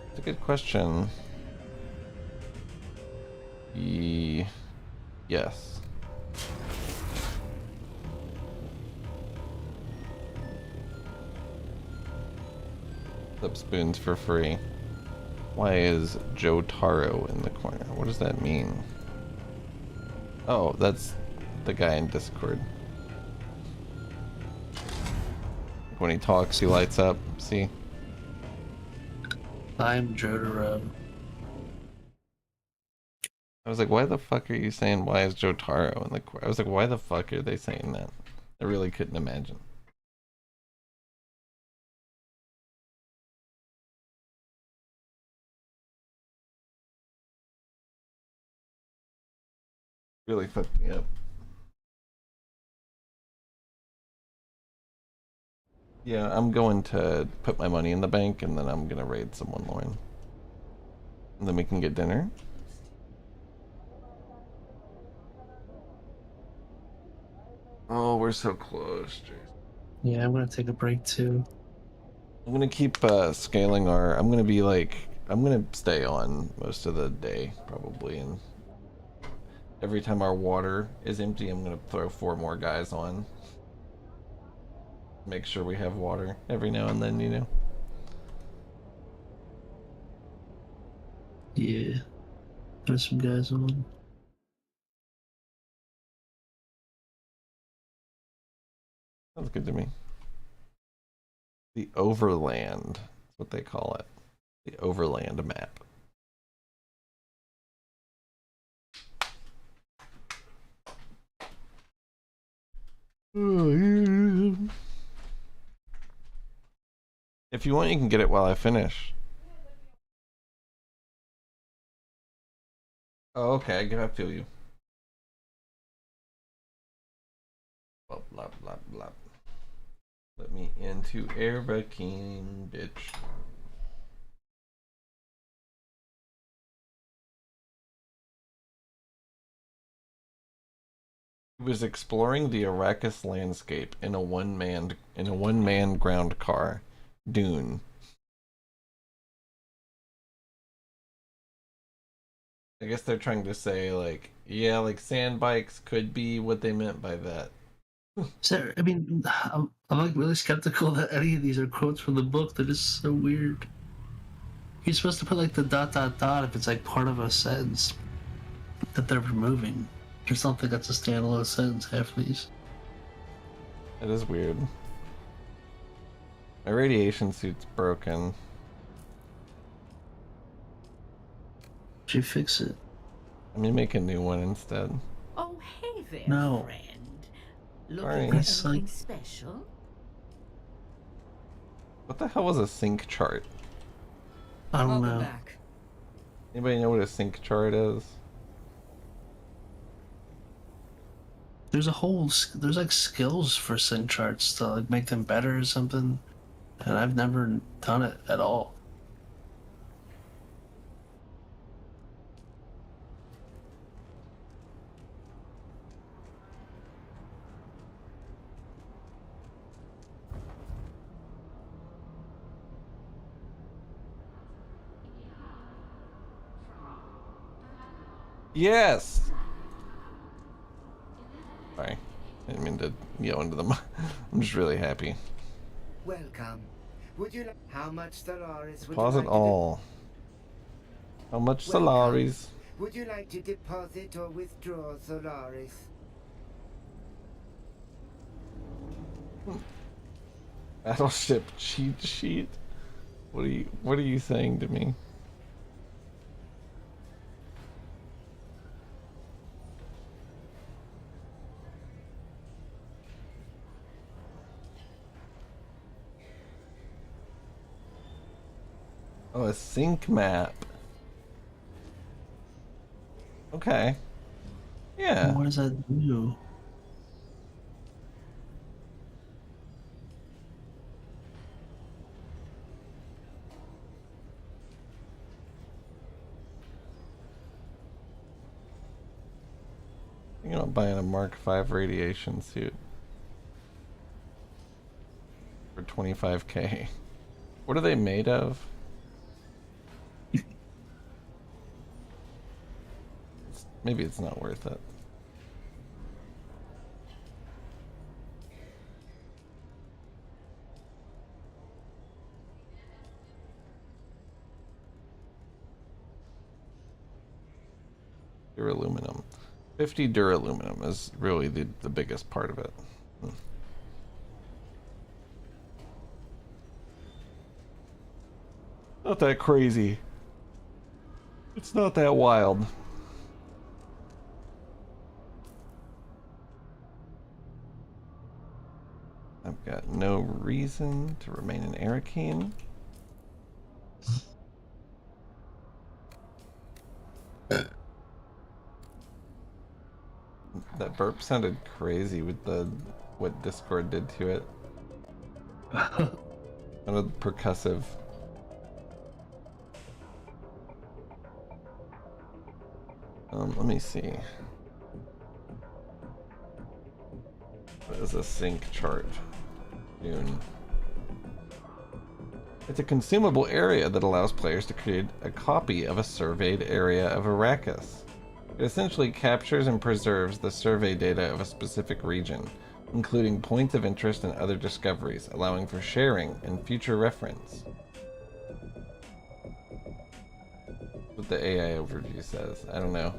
It's a good question. Yes. Flip spoons for free. Why is Joe Taro in the corner? What does that mean? Oh, that's the guy in Discord. When he talks, he lights up. See? I'm Jotaro. I was like, why the fuck are you saying why is Joe Taro in the corner? I was like, why the fuck are they saying that? I really couldn't imagine. Really fucked me up. Yeah, I'm going to put my money in the bank and then I'm gonna raid someone, Lauren. And then we can get dinner. Oh, we're so close, Jason. Yeah, I'm gonna take a break too. I'm gonna keep scaling our. I'm gonna be like. I'm gonna stay on most of the day, probably. And every time our water is empty, I'm gonna throw 4 more guys on. Make sure we have water every now and then, you know? Yeah. There's some guys on. Sounds good to me. The Overland. That's what they call it. The Overland map. Oh, yeah. If you want, you can get it while I finish. Oh, okay. I feel you. Blah, blah, blah, blah. Let me into Air King, bitch. He was exploring the Arrakis landscape in a one-man ground car, Dune. I guess they're trying to say like, yeah, like sand bikes could be what they meant by that. So, I mean, I'm like really skeptical that any of these are quotes from the book. That is so weird. You're supposed to put like the dot dot dot if it's like part of a sentence that they're removing. I just don't think that's a standalone sentence, half of these. It is weird. My radiation suit's broken. Should you fix it? Let me make a new one instead. Oh, hey there, No. friend. Sorry. Looking for It's like- anything special? What the hell was a sync chart? I don't Welcome know. back. Anybody know what a sync chart is? There's there's like skills for sync charts to like make them better or something, and I've never done it at all. Yes! Sorry. I didn't mean to yell into the mic. I'm just really happy. Welcome. Would you like how much Solaris would Deposit you like all. How much Welcome. Solaris? Would you like to deposit or withdraw Solaris? Battleship cheat sheet? What are you saying to me? Oh, a sync map. Okay. Yeah. What does that do? You're not buying a Mark V radiation suit for 25K. What are they made of? Maybe it's not worth it. Duraluminum. 50 duraluminum is really the biggest part of it. Not that crazy. It's not that wild. I've got no reason to remain an Arakeen. That burp sounded crazy with what Discord did to it. Sounded percussive. Let me see. What is a sync chart? Dune. It's a consumable area that allows players to create a copy of a surveyed area of Arrakis. It essentially captures and preserves the survey data of a specific region, including points of interest and other discoveries, allowing for sharing and future reference. That's what the AI overview says. I don't know.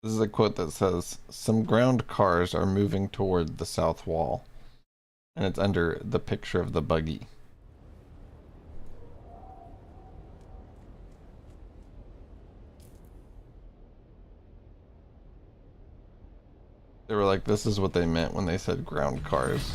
This is a quote that says, "Some ground cars are moving toward the south wall." And it's under the picture of the buggy. They were like, this is what they meant when they said ground cars.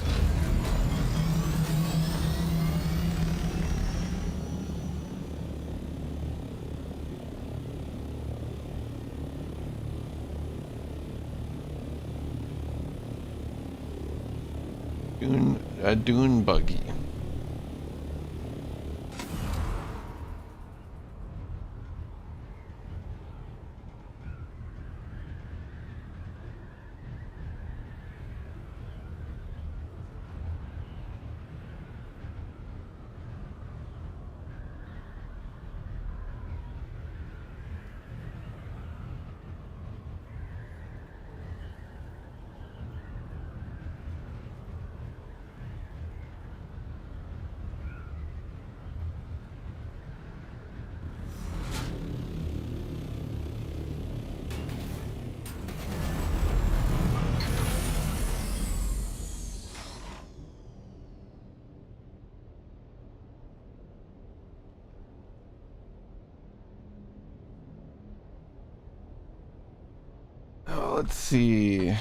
A dune buggy. Let's see.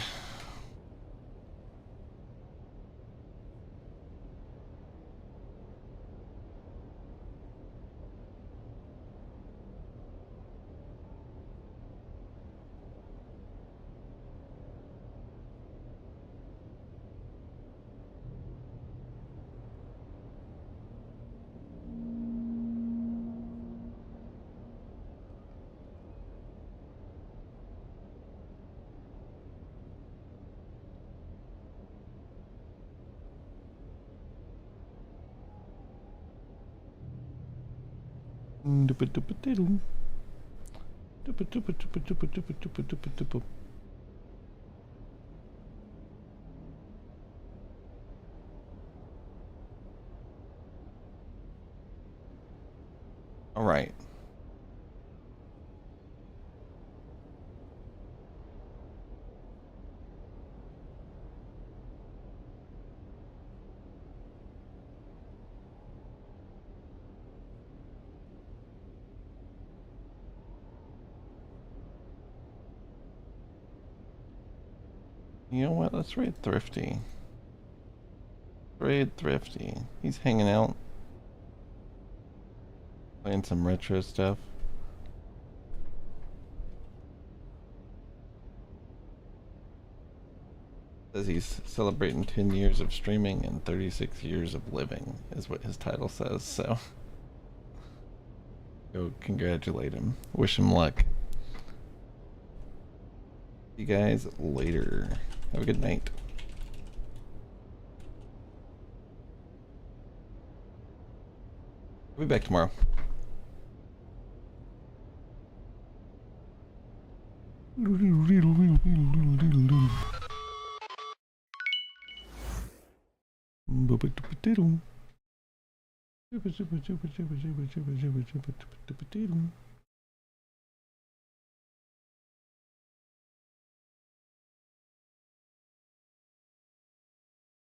All right. You know what? Let's raid Thrifty. Raid Thrifty. He's hanging out. Playing some retro stuff. Says he's celebrating 10 years of streaming and 36 years of living, is what his title says, so. Go congratulate him. Wish him luck. See you guys later. Have a good night. I'll be back tomorrow.